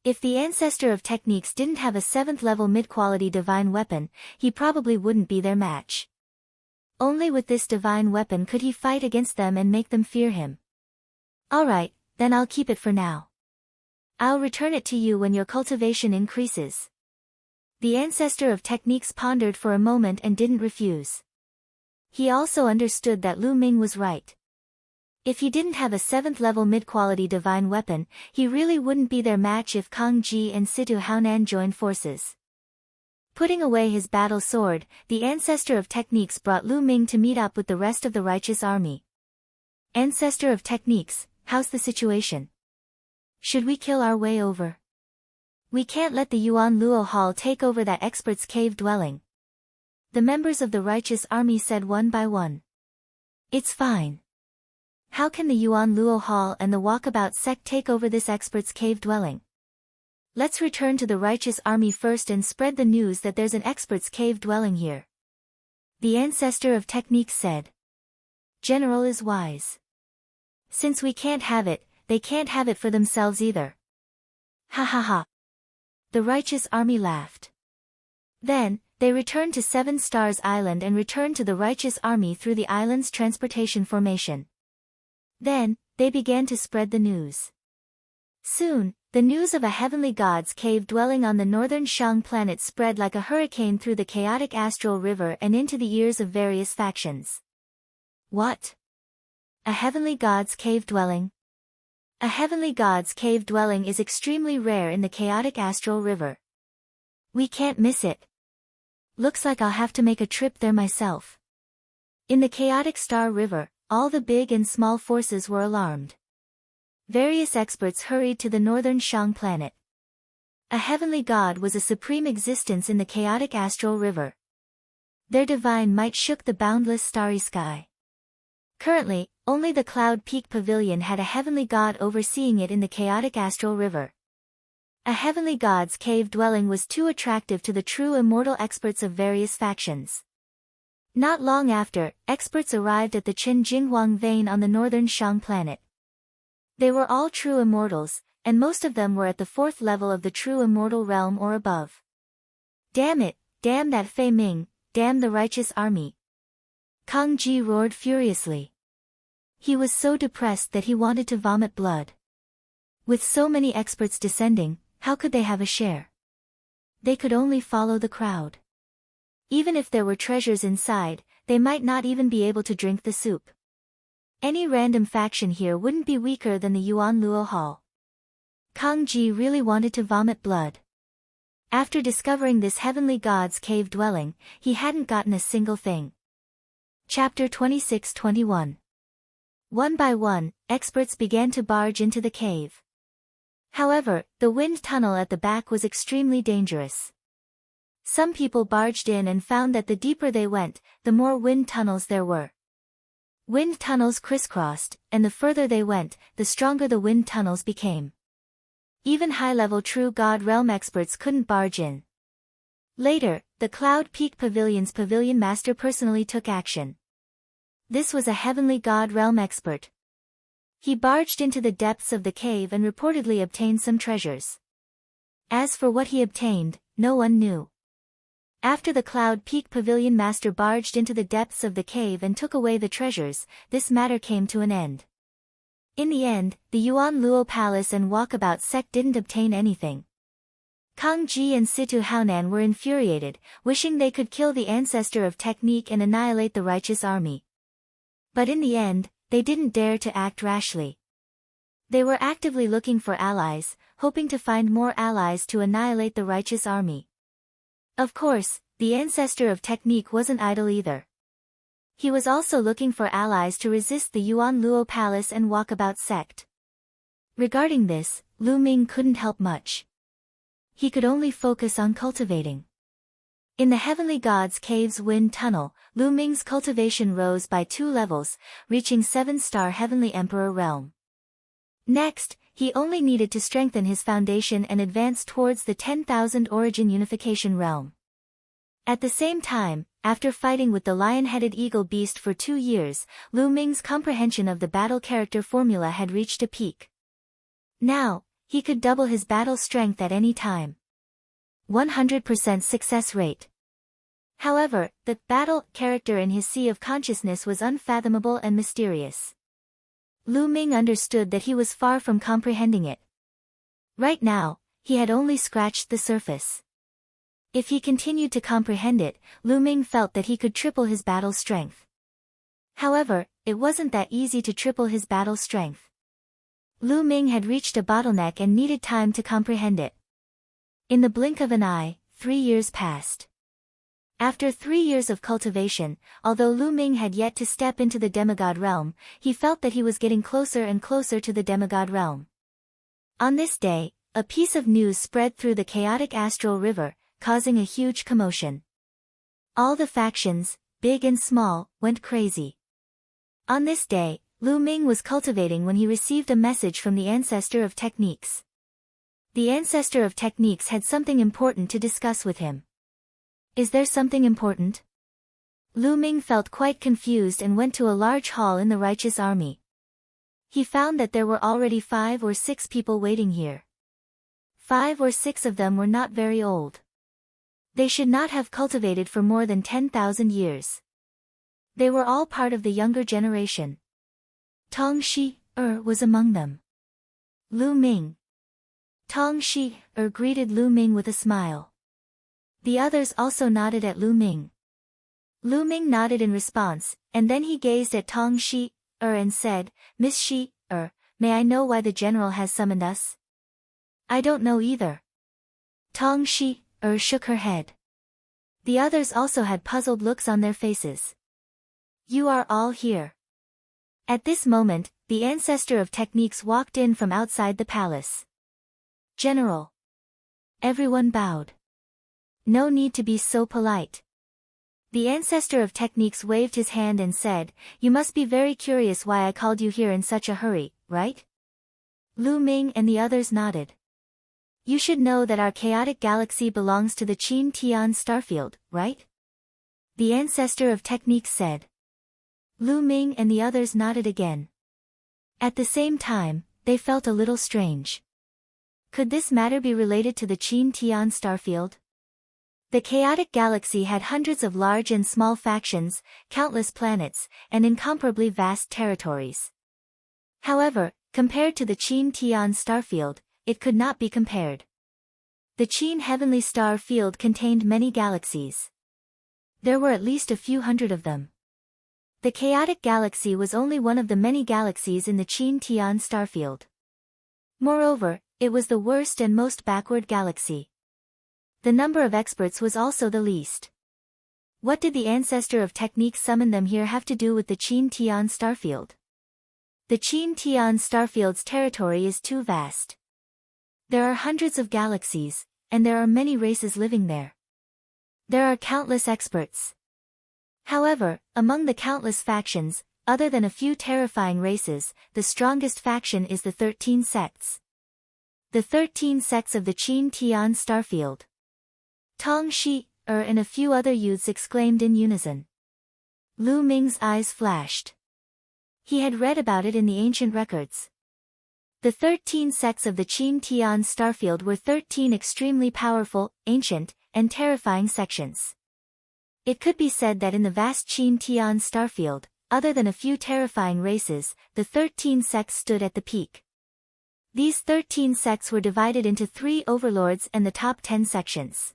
If the ancestor of techniques didn't have a 7th level mid-quality divine weapon, he probably wouldn't be their match. Only with this divine weapon could he fight against them and make them fear him. Alright, then I'll keep it for now. I'll return it to you when your cultivation increases. The ancestor of techniques pondered for a moment and didn't refuse. He also understood that Lu Ming was right. If he didn't have a 7th level mid-quality divine weapon, he really wouldn't be their match if Kang Ji and Situ Haonan joined forces. Putting away his battle sword, the ancestor of techniques brought Lu Ming to meet up with the rest of the righteous army. Ancestor of techniques, how's the situation? Should we kill our way over? We can't let the Yuan Luo Hall take over that expert's cave dwelling. The members of the righteous army said one by one. It's fine. How can the Yuan Luo Hall and the Walkabout sect take over this expert's cave dwelling? Let's return to the righteous army first and spread the news that there's an expert's cave dwelling here. The ancestor of techniques said. General is wise. Since we can't have it, they can't have it for themselves either. Ha ha ha. The righteous army laughed. Then, they returned to 7 Stars Island and returned to the righteous army through the island's transportation formation. Then, they began to spread the news. Soon, the news of a heavenly god's cave dwelling on the northern Shang planet spread like a hurricane through the chaotic astral river and into the ears of various factions. What? A heavenly god's cave dwelling? A heavenly god's cave dwelling is extremely rare in the chaotic astral river. We can't miss it. Looks like I'll have to make a trip there myself. In the chaotic star river, all the big and small forces were alarmed. Various experts hurried to the northern Shang planet. A heavenly god was a supreme existence in the chaotic astral river. Their divine might shook the boundless starry sky. Currently, only the Cloud Peak Pavilion had a heavenly god overseeing it in the chaotic astral river. A heavenly god's cave dwelling was too attractive to the true immortal experts of various factions. Not long after, experts arrived at the Chen Jinghuang vein on the northern Shang planet. They were all true immortals, and most of them were at the 4th level of the true immortal realm or above. Damn it, damn that Fei Ming, damn the righteous army. Kang Ji roared furiously. He was so depressed that he wanted to vomit blood. With so many experts descending, how could they have a share? They could only follow the crowd. Even if there were treasures inside, they might not even be able to drink the soup. Any random faction here wouldn't be weaker than the Yuan Luo Hall. Kang Ji really wanted to vomit blood. After discovering this heavenly god's cave dwelling, he hadn't gotten a single thing. Chapter 26-21. One by one, experts began to barge into the cave. However, the wind tunnel at the back was extremely dangerous. Some people barged in and found that the deeper they went, the more wind tunnels there were. Wind tunnels crisscrossed, and the further they went, the stronger the wind tunnels became. Even high-level true God realm experts couldn't barge in. Later, the Cloud Peak Pavilion's pavilion master personally took action. This was a heavenly God realm expert. He barged into the depths of the cave and reportedly obtained some treasures. As for what he obtained, no one knew. After the Cloud Peak Pavilion master barged into the depths of the cave and took away the treasures, this matter came to an end. In the end, the Yuan Luo Palace and Walkabout sect didn't obtain anything. Kang Ji and Situ Haonan were infuriated, wishing they could kill the ancestor of technique and annihilate the righteous army. But in the end, they didn't dare to act rashly. They were actively looking for allies, hoping to find more allies to annihilate the righteous army. Of course, the ancestor of technique wasn't idle either. He was also looking for allies to resist the Yuan Luo Palace and Walkabout sect. Regarding this, Lu Ming couldn't help much. He could only focus on cultivating. In the Heavenly God's Cave's wind tunnel, Lu Ming's cultivation rose by 2 levels, reaching 7-star Heavenly Emperor realm. Next, he only needed to strengthen his foundation and advance towards the 10,000 origin unification realm. At the same time, after fighting with the lion-headed eagle beast for 2 years, Lu Ming's comprehension of the battle character formula had reached a peak. Now, he could double his battle strength at any time. 100% success rate. However, the battle character in his sea of consciousness was unfathomable and mysterious. Lu Ming understood that he was far from comprehending it. Right now, he had only scratched the surface. If he continued to comprehend it, Lu Ming felt that he could triple his battle strength. However, it wasn't that easy to triple his battle strength. Lu Ming had reached a bottleneck and needed time to comprehend it. In the blink of an eye, 3 years passed. After 3 years of cultivation, although Lu Ming had yet to step into the demigod realm, he felt that he was getting closer and closer to the demigod realm. On this day, a piece of news spread through the chaotic astral river, causing a huge commotion. All the factions, big and small, went crazy. On this day, Lu Ming was cultivating when he received a message from the ancestor of techniques. The ancestor of techniques had something important to discuss with him. Is there something important? Lu Ming felt quite confused and went to a large hall in the righteous army. He found that there were already 5 or 6 people waiting here. 5 or 6 of them were not very old. They should not have cultivated for more than 10,000 years. They were all part of the younger generation. Tong Shi-er was among them. Lu Ming. Tong Shi-er greeted Lu Ming with a smile. The others also nodded at Lu Ming. Lu Ming nodded in response, and then he gazed at Tong Shi-er and said, "Miss Shi-er, may I know why the general has summoned us?" "I don't know either." Tong Shi-er shook her head. The others also had puzzled looks on their faces. "You are all here." At this moment, the ancestor of techniques walked in from outside the palace. "General." Everyone bowed. No need to be so polite. The ancestor of techniques waved his hand and said, "You must be very curious why I called you here in such a hurry, right?" Lu Ming and the others nodded. "You should know that our chaotic galaxy belongs to the Qin Tian starfield, right?" The ancestor of techniques said. Lu Ming and the others nodded again. At the same time, they felt a little strange. Could this matter be related to the Qin Tian starfield? The chaotic galaxy had hundreds of large and small factions, countless planets, and incomparably vast territories. However, compared to the Qin Tian starfield, it could not be compared. The Qin heavenly star field contained many galaxies. There were at least a few hundred of them. The chaotic galaxy was only one of the many galaxies in the Qin Tian starfield. Moreover, it was the worst and most backward galaxy. The number of experts was also the least. What did the ancestor of technique summon them here have to do with the Qin Tian starfield? The Qin Tian starfield's territory is too vast. There are hundreds of galaxies, and there are many races living there. There are countless experts. However, among the countless factions, other than a few terrifying races, the strongest faction is the 13 sects. The 13 sects of the Qin Tian starfield. Tong Shi, and a few other youths exclaimed in unison. Lu Ming's eyes flashed. He had read about it in the ancient records. The 13 sects of the Qin Tian starfield were 13 extremely powerful, ancient, and terrifying sections. It could be said that in the vast Qin Tian starfield, other than a few terrifying races, the 13 sects stood at the peak. These 13 sects were divided into 3 overlords and the top 10 sections.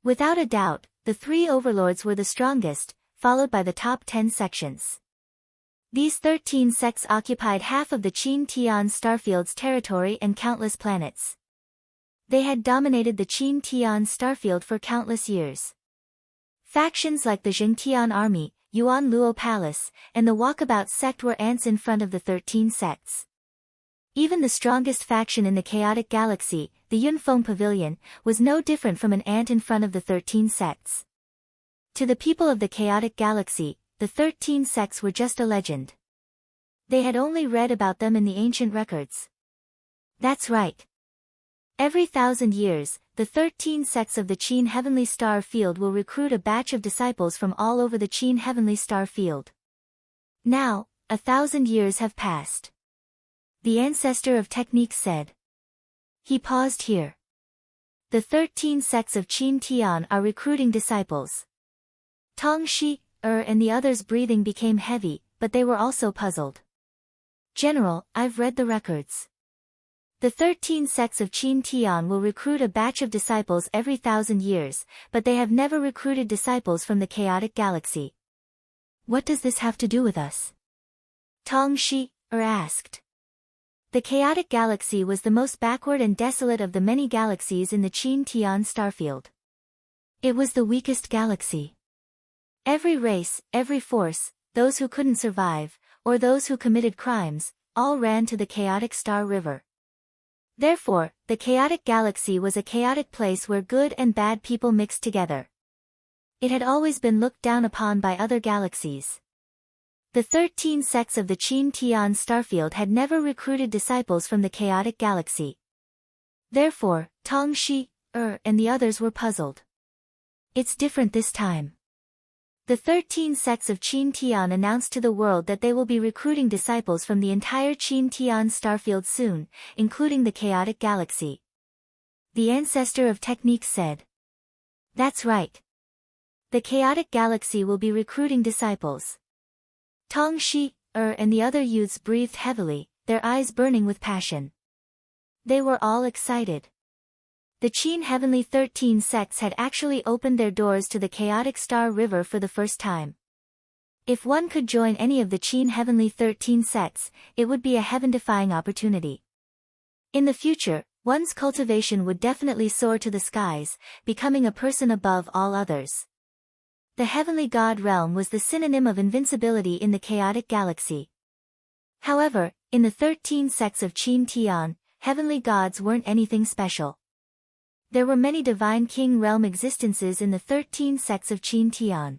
Without a doubt, the 3 overlords were the strongest, followed by the top 10 sections. These 13 sects occupied half of the Qin Tian starfield's territory and countless planets. They had dominated the Qin Tian starfield for countless years. Factions like the Jingtian army, Yuan Luo Palace, and the Walkabout sect were ants in front of the 13 sects. Even the strongest faction in the chaotic galaxy, the Yunfeng Pavilion, was no different from an ant in front of the 13 sects. To the people of the chaotic galaxy, the 13 sects were just a legend. They had only read about them in the ancient records. That's right. Every 1,000 years, the 13 sects of the Qin Heavenly Star Field will recruit a batch of disciples from all over the Qin Heavenly Star Field. Now, 1,000 years have passed. The ancestor of technique said. He paused here. The 13 sects of Qin Tian are recruiting disciples. Tong Shi, and the others' breathing became heavy, but they were also puzzled. General, I've read the records. The 13 sects of Qin Tian will recruit a batch of disciples every 1,000 years, but they have never recruited disciples from the chaotic galaxy. What does this have to do with us? Tong Shi, asked. The chaotic galaxy was the most backward and desolate of the many galaxies in the Qin Tian starfield. It was the weakest galaxy. Every race, every force, those who couldn't survive, or those who committed crimes, all ran to the chaotic star river. Therefore, the chaotic galaxy was a chaotic place where good and bad people mixed together. It had always been looked down upon by other galaxies. The 13 sects of the Qin Tian starfield had never recruited disciples from the chaotic galaxy. Therefore, Tong Shi, and the others were puzzled. It's different this time. The 13 sects of Qin Tian announced to the world that they will be recruiting disciples from the entire Qin Tian starfield soon, including the chaotic galaxy. The ancestor of technique said. That's right. The chaotic galaxy will be recruiting disciples. Tong Shi, and the other youths breathed heavily, their eyes burning with passion. They were all excited. The Qin Heavenly 13 sects had actually opened their doors to the chaotic star river for the first time. If one could join any of the Qin Heavenly 13 sects, it would be a heaven-defying opportunity. In the future, one's cultivation would definitely soar to the skies, becoming a person above all others. The heavenly god realm was the synonym of invincibility in the chaotic galaxy. However, in the 13 sects of Qin Tian, heavenly gods weren't anything special. There were many divine king realm existences in the 13 sects of Qin Tian.